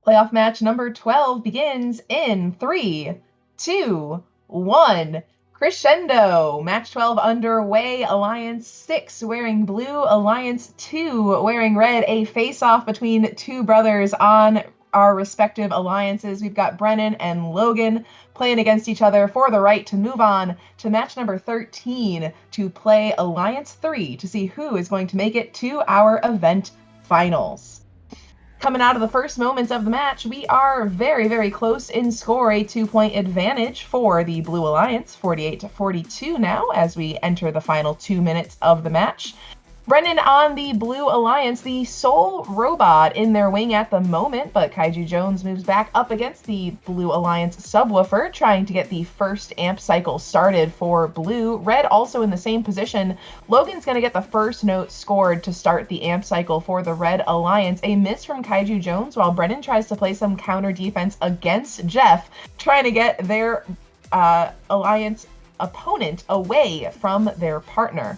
Playoff match number 12 begins in 3, 2, 1. Crescendo. Match 12 underway. Alliance 6 wearing blue, Alliance 2 wearing red. A face-off between two brothers on our respective alliances. We've got Brennan and Logan playing against each other for the right to move on to match number 13 to play Alliance 3 to see who is going to make it to our event finals. Coming out of the first moments of the match, we are very, very close in score. A 2-point advantage for the Blue Alliance, 48-42 now, as we enter the final 2 minutes of the match. Brennan on the Blue Alliance, the sole robot in their wing at the moment, but Kaiju Jones moves back up against the Blue Alliance subwoofer, trying to get the first amp cycle started for Blue. Red also in the same position. Logan's going to get the first note scored to start the amp cycle for the Red Alliance. A miss from Kaiju Jones, while Brennan tries to play some counter defense against Jeff, trying to get their Alliance opponent away from their partner.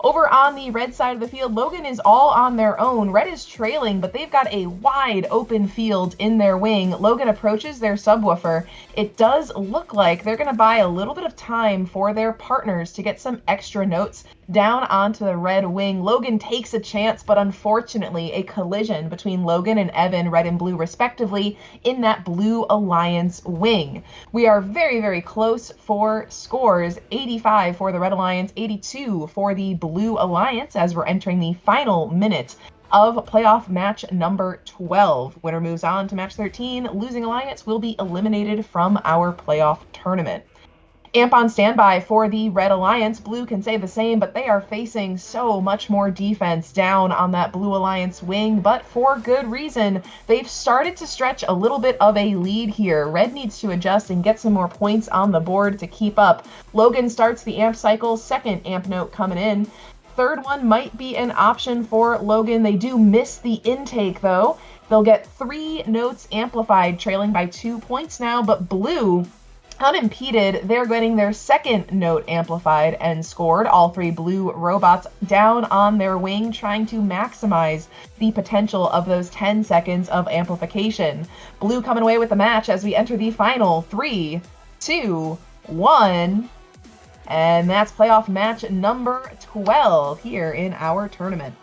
Over on the red side of the field, Logan is all on their own. Red is trailing, but they've got a wide open field in their wing. Logan approaches their subwoofer. It does look like they're going to buy a little bit of time for their partners to get some extra notes down onto the red wing. Logan takes a chance, but unfortunately a collision between Logan and Evan, red and blue respectively, in that Blue Alliance wing. We are very, very close for scores. 85 for the Red Alliance, 82 for the Blue Alliance as we're entering the final minute of playoff match number 12. Winner moves on to match 13. Losing Alliance will be eliminated from our playoff tournament. Amp on standby for the Red Alliance. Blue can say the same, but they are facing so much more defense down on that Blue Alliance wing, but for good reason. They've started to stretch a little bit of a lead here. Red needs to adjust and get some more points on the board to keep up. Logan starts the amp cycle, second amp note coming in. Third one might be an option for Logan. They do miss the intake though. They'll get 3 notes amplified, trailing by 2 points now, but Blue unimpeded. They're getting their second note amplified and scored. All three blue robots down on their wing, trying to maximize the potential of those 10 seconds of amplification. Blue coming away with the match as we enter the final 3, 2, 1. And that's playoff match number 12 here in our tournament.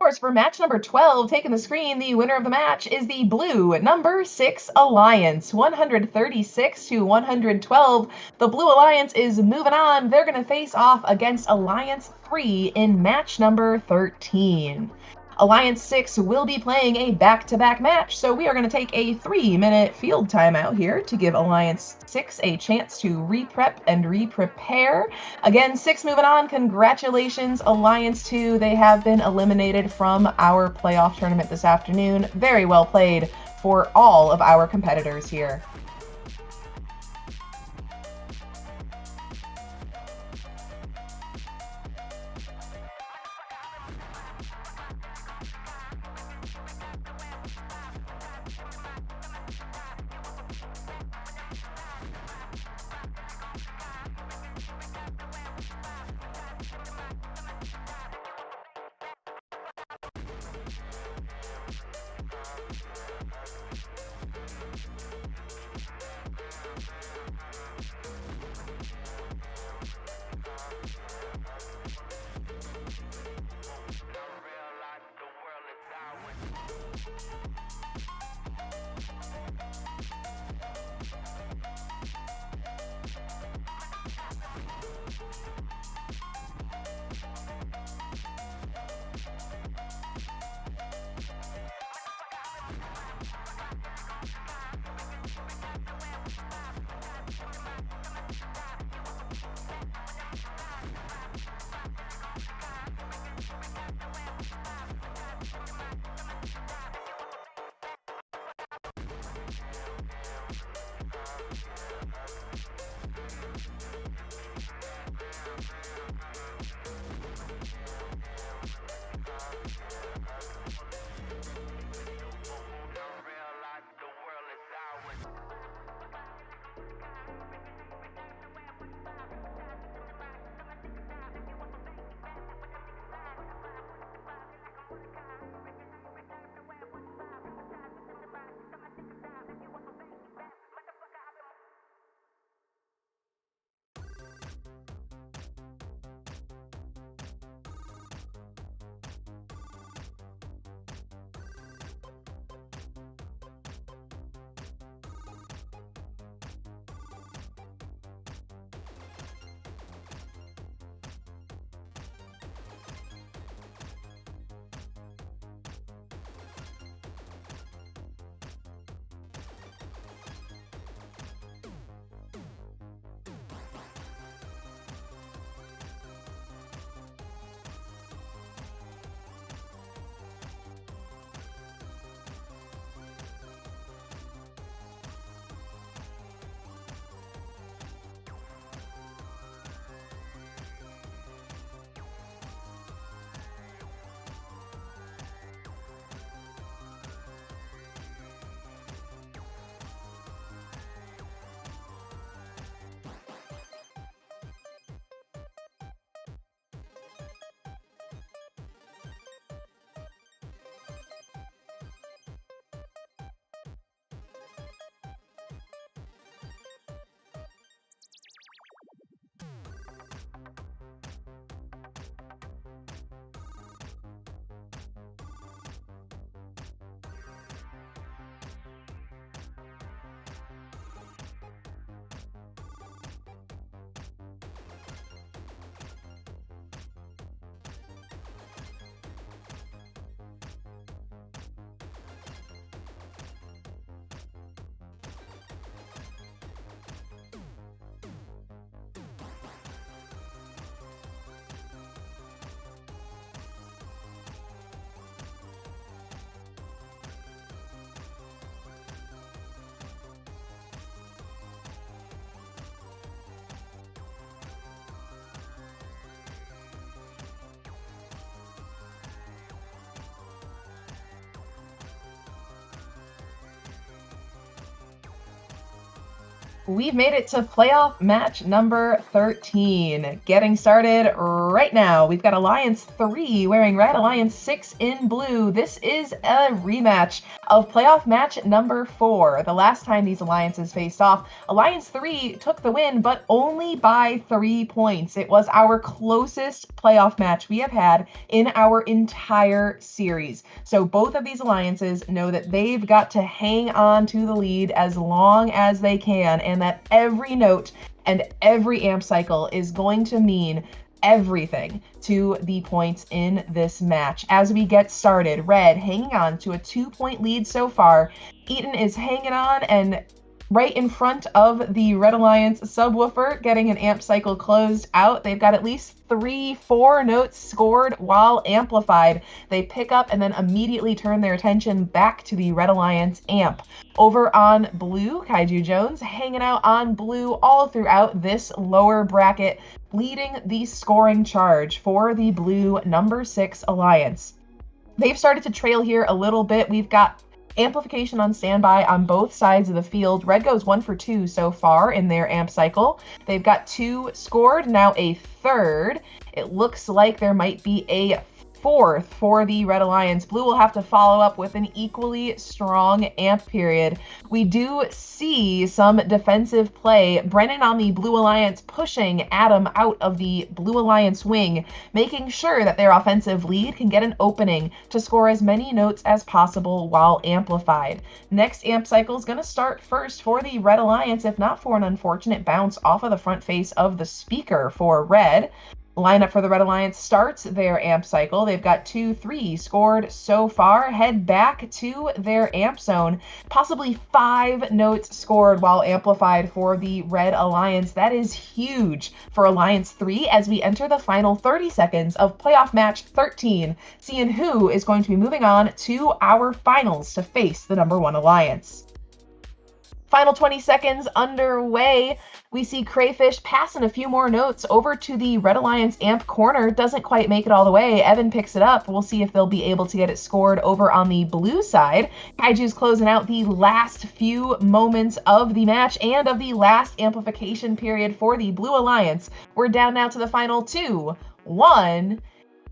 course, for match number 12, taking the screen, the winner of the match is the blue number 6 Alliance, 136 to 112. The Blue Alliance is moving on. They're going to face off against Alliance 3 in match number 13. Alliance 6 will be playing a back-to-back match, so we are going to take a 3-minute field timeout here to give Alliance 6 a chance to re-prep and re-prepare. Again, 6 moving on. Congratulations, Alliance 2. They have been eliminated from our playoff tournament this afternoon. Very well played for all of our competitors here. we've made it to playoff match number 13. Getting started right now. We've got Alliance 3 wearing red, Alliance 6 in blue. This is a rematch of playoff match number 4. The last time these alliances faced off, Alliance 3 took the win, but only by 3 points. It was our closest playoff match we have had in our entire series. So both of these alliances know that they've got to hang on to the lead as long as they can, and that every note and every amp cycle is going to mean everything to the points in this match. As we get started, red hanging on to a 2-point lead so far. Eaton is hanging on and right in front of the Red Alliance subwoofer, getting an amp cycle closed out. They've got at least 3-4 notes scored while amplified. They pick up and then immediately turn their attention back to the Red Alliance amp. Over on blue, Kaiju Jones hanging out on blue all throughout this lower bracket, leading the scoring charge for the blue number 6 alliance. They've started to trail here a little bit. We've got amplification on standby on both sides of the field. Red goes 1 for 2 so far in their amp cycle. They've got 2 scored, now a 3rd. It looks like there might be a 4th for the Red Alliance. Blue will have to follow up with an equally strong amp period. We do see some defensive play. Brennan on the Blue Alliance pushing Adam out of the Blue Alliance wing, making sure that their offensive lead can get an opening to score as many notes as possible while amplified. Next amp cycle is going to start first for the Red Alliance, if not for an unfortunate bounce off of the front face of the speaker for Red. Lineup for the Red Alliance starts their amp cycle. They've got 2-3 scored so far. Head back to their amp zone. Possibly 5 notes scored while amplified for the Red Alliance. That is huge for Alliance 3 as we enter the final 30 seconds of playoff match 13, seeing who is going to be moving on to our finals to face the number 1 alliance. Final 20 seconds underway. We see Crayfish passing a few more notes over to the Red Alliance amp corner. Doesn't quite make it all the way. Evan picks it up. We'll see if they'll be able to get it scored over on the blue side. Kaiju's closing out the last few moments of the match and of the last amplification period for the Blue Alliance. We're down now to the final 2-1.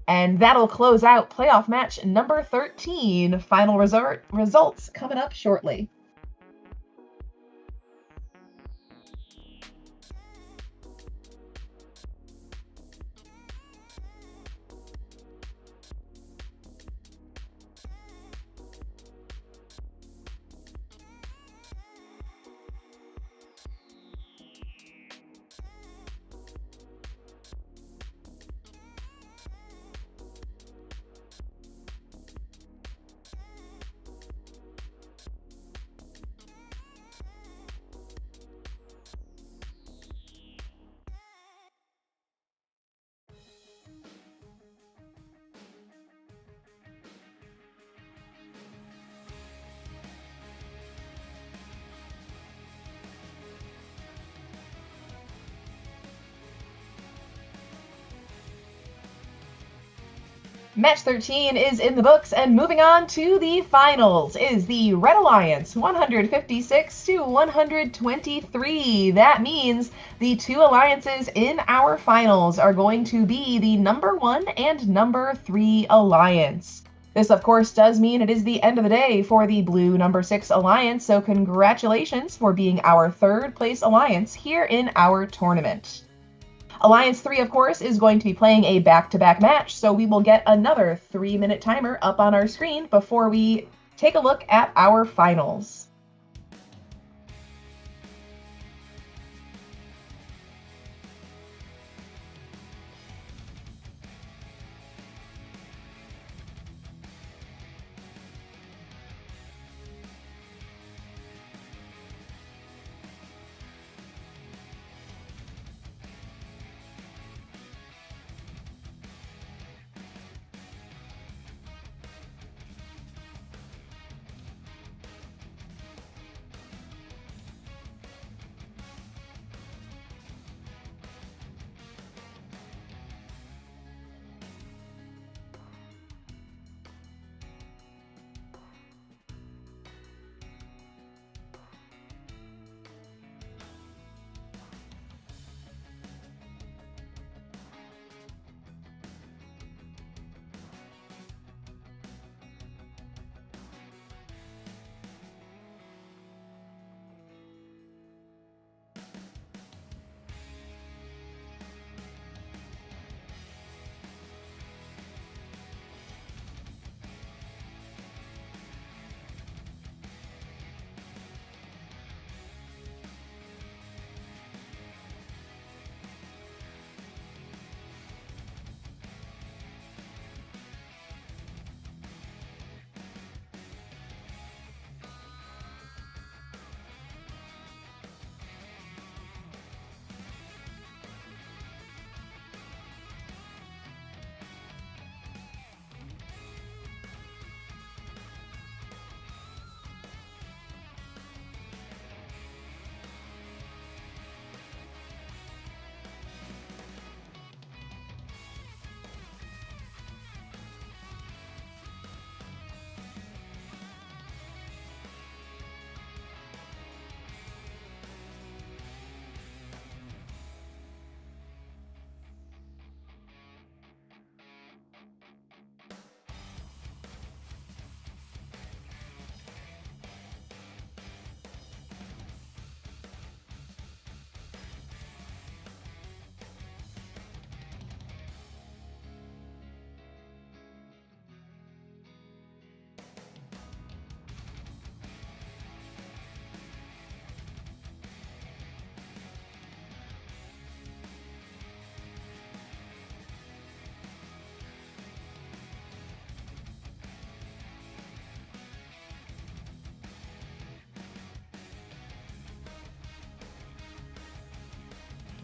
And that'll close out playoff match number 13. Final results coming up shortly. Match 13 is in the books, and moving on to the finals is the Red Alliance 156 to 123. That means the 2 alliances in our finals are going to be the number 1 and number 3 alliance. This, of course, does mean it is the end of the day for the blue number 6 alliance, so congratulations for being our 3rd place alliance here in our tournament. Alliance 3, of course, is going to be playing a back-to-back match, so we will get another 3-minute timer up on our screen before we take a look at our finals.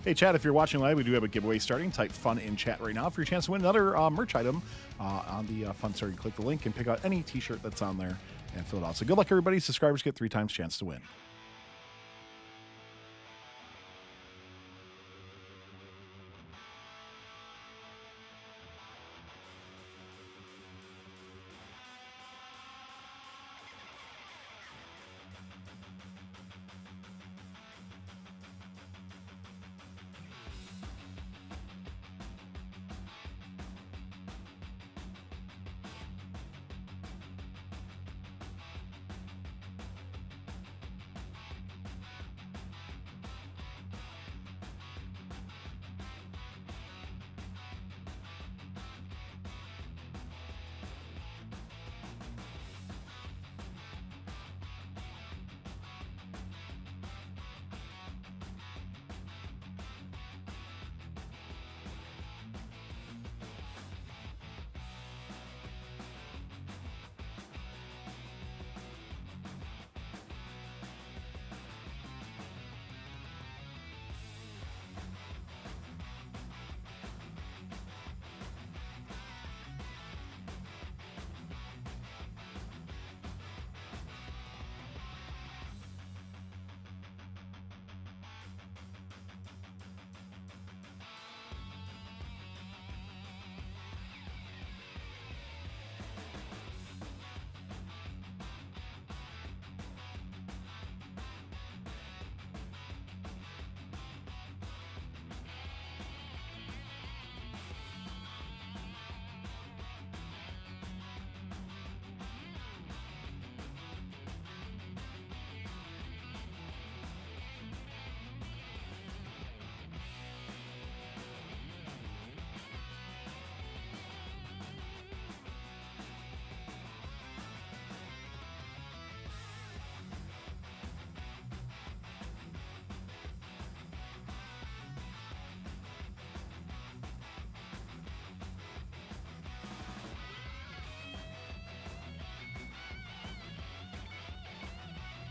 Hey, chat, if you're watching live, we do have a giveaway starting. Type fun in chat right now for your chance to win another merch item on the fun starting. Click the link and pick out any t-shirt that's on there and fill it out. So good luck, everybody. Subscribers get 3 times chance to win.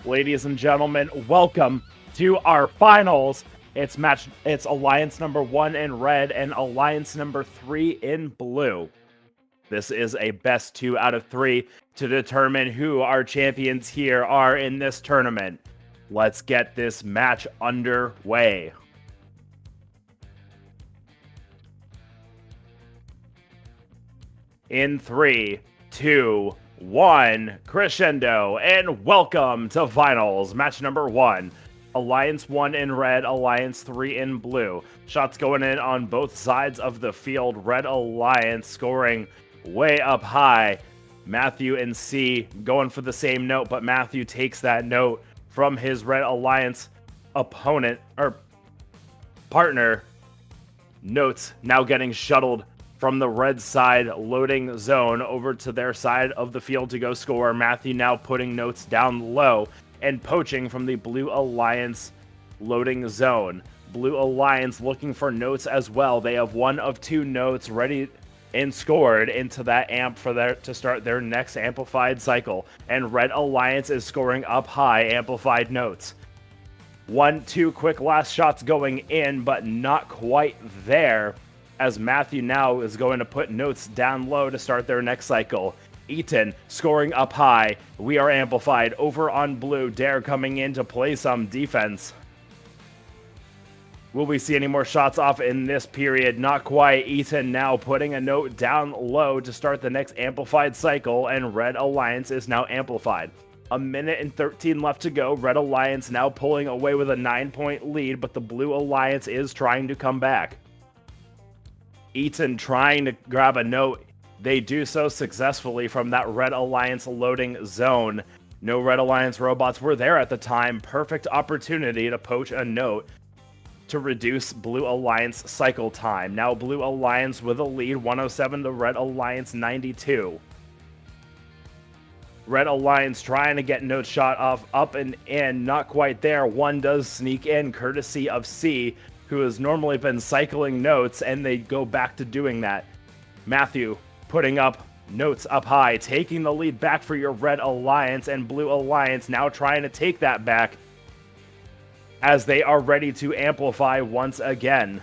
Ladies and gentlemen, welcome to our finals. It's alliance number 1 in red and alliance number 3 in blue. This is a best 2 out of 3 to determine who our champions here are in this tournament. Let's get this match underway. In 3, 2, 1, crescendo, and welcome to finals, match number 1. Alliance 1 in red, Alliance 3 in blue. Shots going in on both sides of the field. Red Alliance scoring way up high. Matthew and C going for the same note, but Matthew takes that note from his Red Alliance opponent, or partner. Notes now getting shuttled from the red side loading zone over to their side of the field to go score. Matthew now putting notes down low and poaching from the Blue Alliance loading zone. Blue Alliance looking for notes as well. They have 1 of 2 notes ready and scored into that amp to start their next amplified cycle. And Red Alliance is scoring up high amplified notes. 1, 2 quick last shots going in, but not quite there, as Matthew now is going to put notes down low to start their next cycle. Eaton scoring up high. We are amplified over on blue. Dare coming in to play some defense. Will we see any more shots off in this period? Not quite. Eaton now putting a note down low to start the next amplified cycle, and Red Alliance is now amplified. 1 minute and 13 left to go. Red Alliance now pulling away with a 9-point lead, but the Blue Alliance is trying to come back. Eaton trying to grab a note. They do so successfully from that Red Alliance loading zone. No Red Alliance robots were there at the time. Perfect opportunity to poach a note to reduce Blue Alliance cycle time. Now Blue Alliance with a lead, 107 to Red Alliance 92. Red Alliance trying to get note shot off up and in, not quite there. One does sneak in courtesy of C, who has normally been cycling notes, and they go back to doing that. Matthew putting up notes up high, taking the lead back for your Red Alliance, and Blue Alliance now trying to take that back. as they are ready to amplify once again.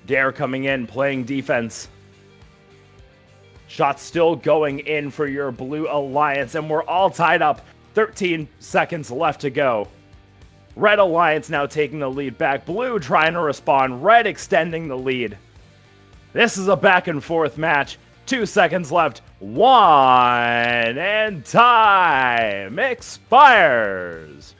Dare coming in, playing defense. Shots still going in for your Blue Alliance, and we're all tied up. 13 seconds left to go. Red Alliance now taking the lead back. Blue trying to respond. Red extending the lead. This is a back and forth match. 2 seconds left. 1, and time expires.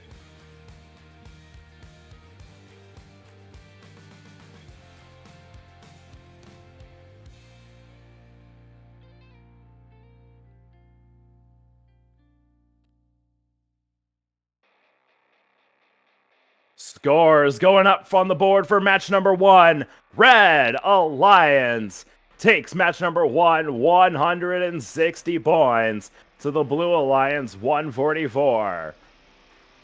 Scores going up from the board for match number 1. Red Alliance takes match number 1, 160 points, to the Blue Alliance 144.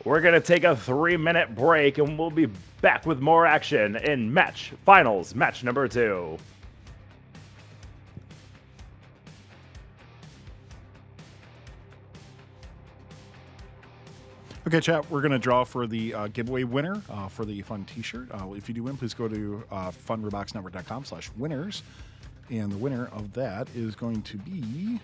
We're going to take a 3-minute break, and we'll be back with more action in finals match number 2. Okay, chat, we're going to draw for the giveaway winner for the fun t-shirt. If you do win, please go to funroboticsnetwork.com/winners. And the winner of that is going to be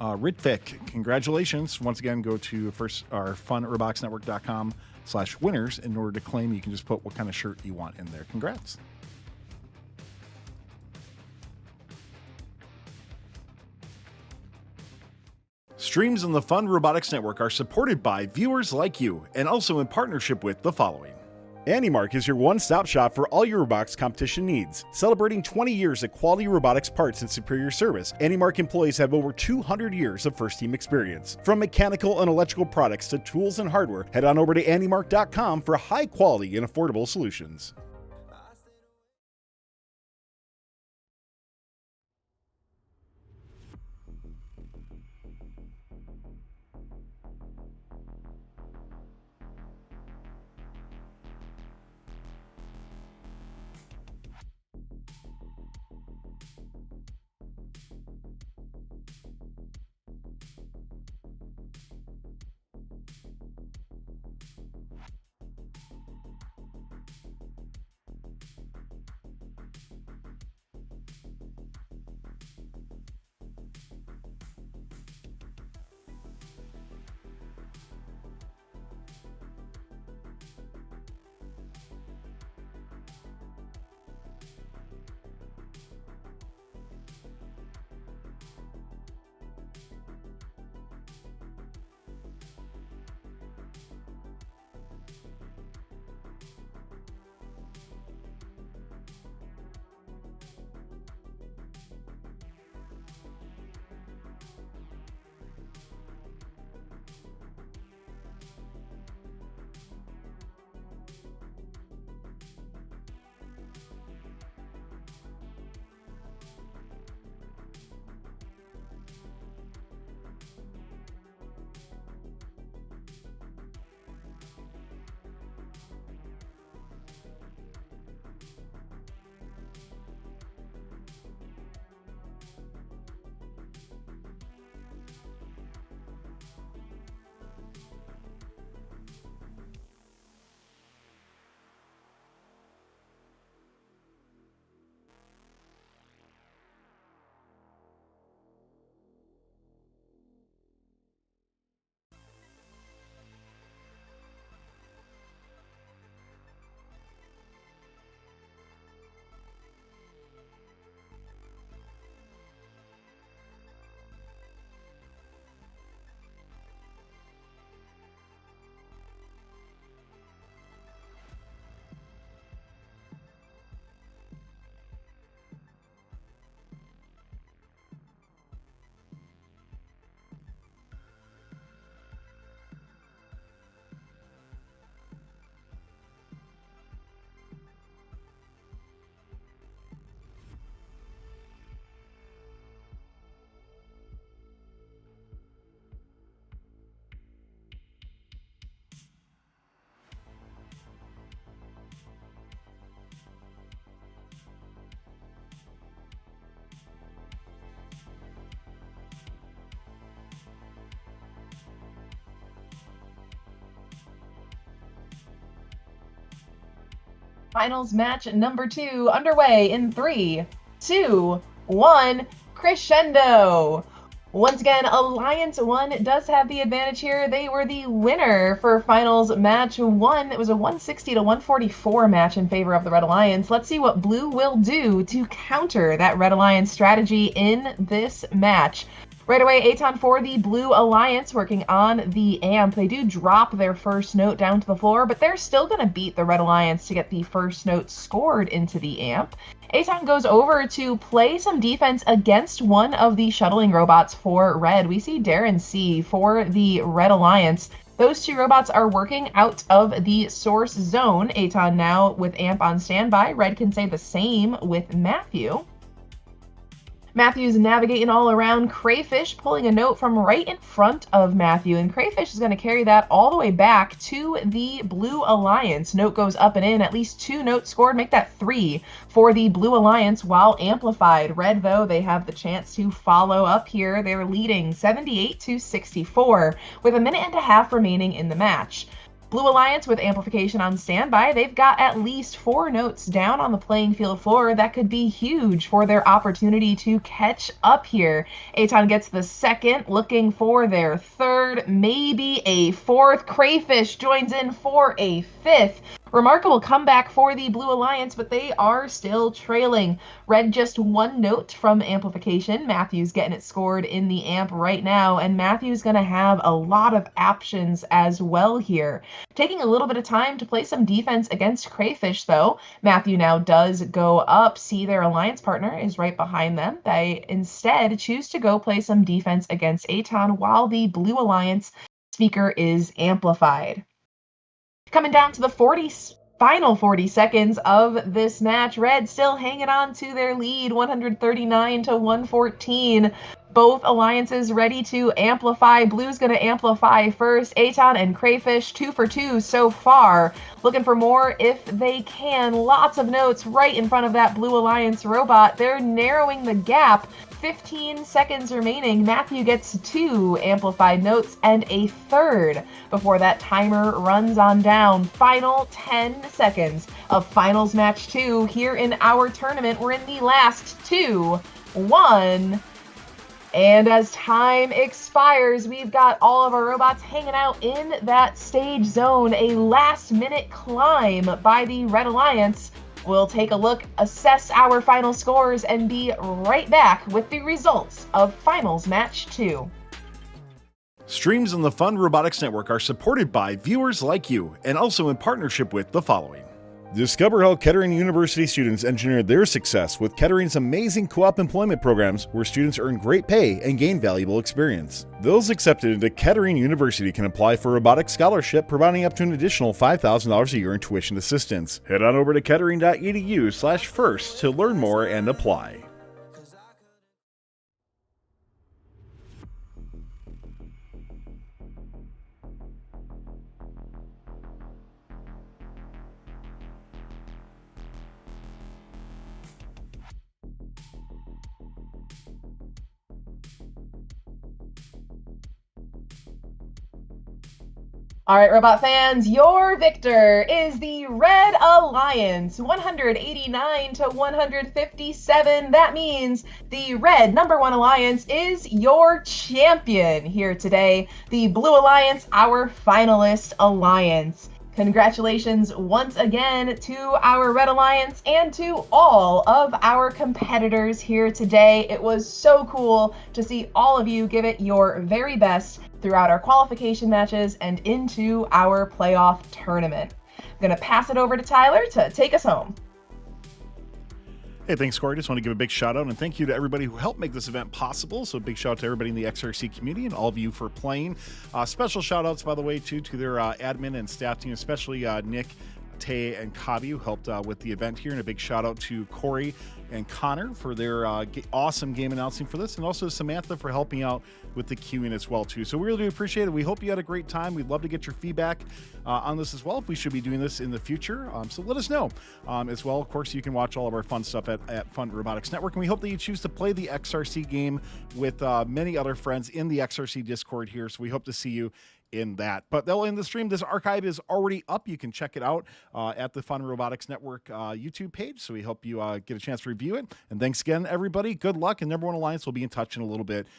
Ritvic. Congratulations. Once again, go to funroboticsnetwork.com/winners. In order to claim, you can just put what kind of shirt you want in there. Congrats. Streams on the Fun Robotics Network are supported by viewers like you, and also in partnership with the following. AndyMark is your one-stop shop for all your robotics competition needs. Celebrating 20 years of quality robotics parts and superior service, AndyMark employees have over 200 years of first-team experience. From mechanical and electrical products to tools and hardware, head on over to andymark.com for high-quality and affordable solutions. finals match number 2 underway in 3, 2, 1, crescendo. Once again, Alliance 1 does have the advantage here. They were the winner for finals match 1. It was a 160 to 144 match in favor of the Red Alliance. Let's see what Blue will do to counter that Red Alliance strategy in this match. Right away, Aton for the Blue Alliance working on the amp. They do drop their first note down to the floor, but they're still going to beat the Red Alliance to get the first note scored into the amp. Aton goes over to play some defense against one of the shuttling robots for Red. We see Darren C for the Red Alliance. Those two robots are working out of the source zone. Aton now with amp on standby. Red can say the same with Matthew. Matthew's navigating all around Crayfish, pulling a note from right in front of Matthew, and Crayfish is going to carry that all the way back to the Blue Alliance. Note goes up and in, at least 2 notes scored, make that 3 for the Blue Alliance while amplified. Red, though, they have the chance to follow up here. They're leading 78 to 64 with a minute and a half remaining in the match. Blue Alliance with amplification on standby. They've got at least 4 notes down on the playing field floor. That could be huge for their opportunity to catch up here. Aton gets the second, looking for their third, maybe a fourth. Crayfish joins in for a fifth. Remarkable comeback for the Blue Alliance, but they are still trailing. Red just 1 note from amplification. Matthew's getting it scored in the amp right now, and Matthew's going to have a lot of options as well here. Taking a little bit of time to play some defense against Crayfish, though. Matthew now does go up. See, their alliance partner is right behind them. They instead choose to go play some defense against Aton while the Blue Alliance speaker is amplified. Coming down to the final 40 seconds of this match, Red still hanging on to their lead, 139 to 114. Both alliances ready to amplify. Blue's going to amplify first. Aton and Crayfish, 2 for 2 so far. Looking for more if they can. Lots of notes right in front of that Blue Alliance robot. They're narrowing the gap. 15 seconds remaining. Matthew gets 2 amplified notes and a third before that timer runs on down. Final 10 seconds of finals match 2 here in our tournament. We're in the last 2, 1. And as time expires, we've got all of our robots hanging out in that stage zone. A last-minute climb by the Red Alliance. We'll take a look, assess our final scores, and be right back with the results of Finals Match 2. Streams on the Fun Robotics Network are supported by viewers like you, and also in partnership with the following. Discover how Kettering University students engineer their success with Kettering's amazing co-op employment programs where students earn great pay and gain valuable experience. Those accepted into Kettering University can apply for a robotics scholarship, providing up to an additional $5,000 a year in tuition assistance. Head on over to kettering.edu/first to learn more and apply. All right, robot fans, your victor is the Red Alliance, 189 to 157. That means the Red #1 Alliance is your champion here today. The Blue Alliance, our finalist alliance. Congratulations once again to our Red Alliance and to all of our competitors here today. It was so cool to see all of you give it your very best throughout our qualification matches and into our playoff tournament. I'm going to pass it over to Tyler to take us home. Hey, thanks, Corey. Just want to give a big shout out and thank you to everybody who helped make this event possible. So big shout out to everybody in the xRC community and all of you for playing. Special shout outs, by the way, to their admin and staff team, especially Nick, Tay, and Kabi, who helped with the event here. And a big shout out to Corey and Connor for their awesome game announcing for this, and also Samantha for helping out with the queuing as well too. So we really do appreciate it. We hope you had a great time. We'd love to get your feedback on this as well, if we should be doing this in the future. So let us know as well. Of course, you can watch all of our fun stuff at Fun Robotics Network, and we hope that you choose to play the xRC game with many other friends in the xRC Discord here. So we hope to see you in that. But they'll end the stream. This archive is already up. You can check it out at the Fun Robotics Network YouTube page. So we hope you get a chance to review it. And thanks again, everybody. Good luck. And Number One Alliance will be in touch in a little bit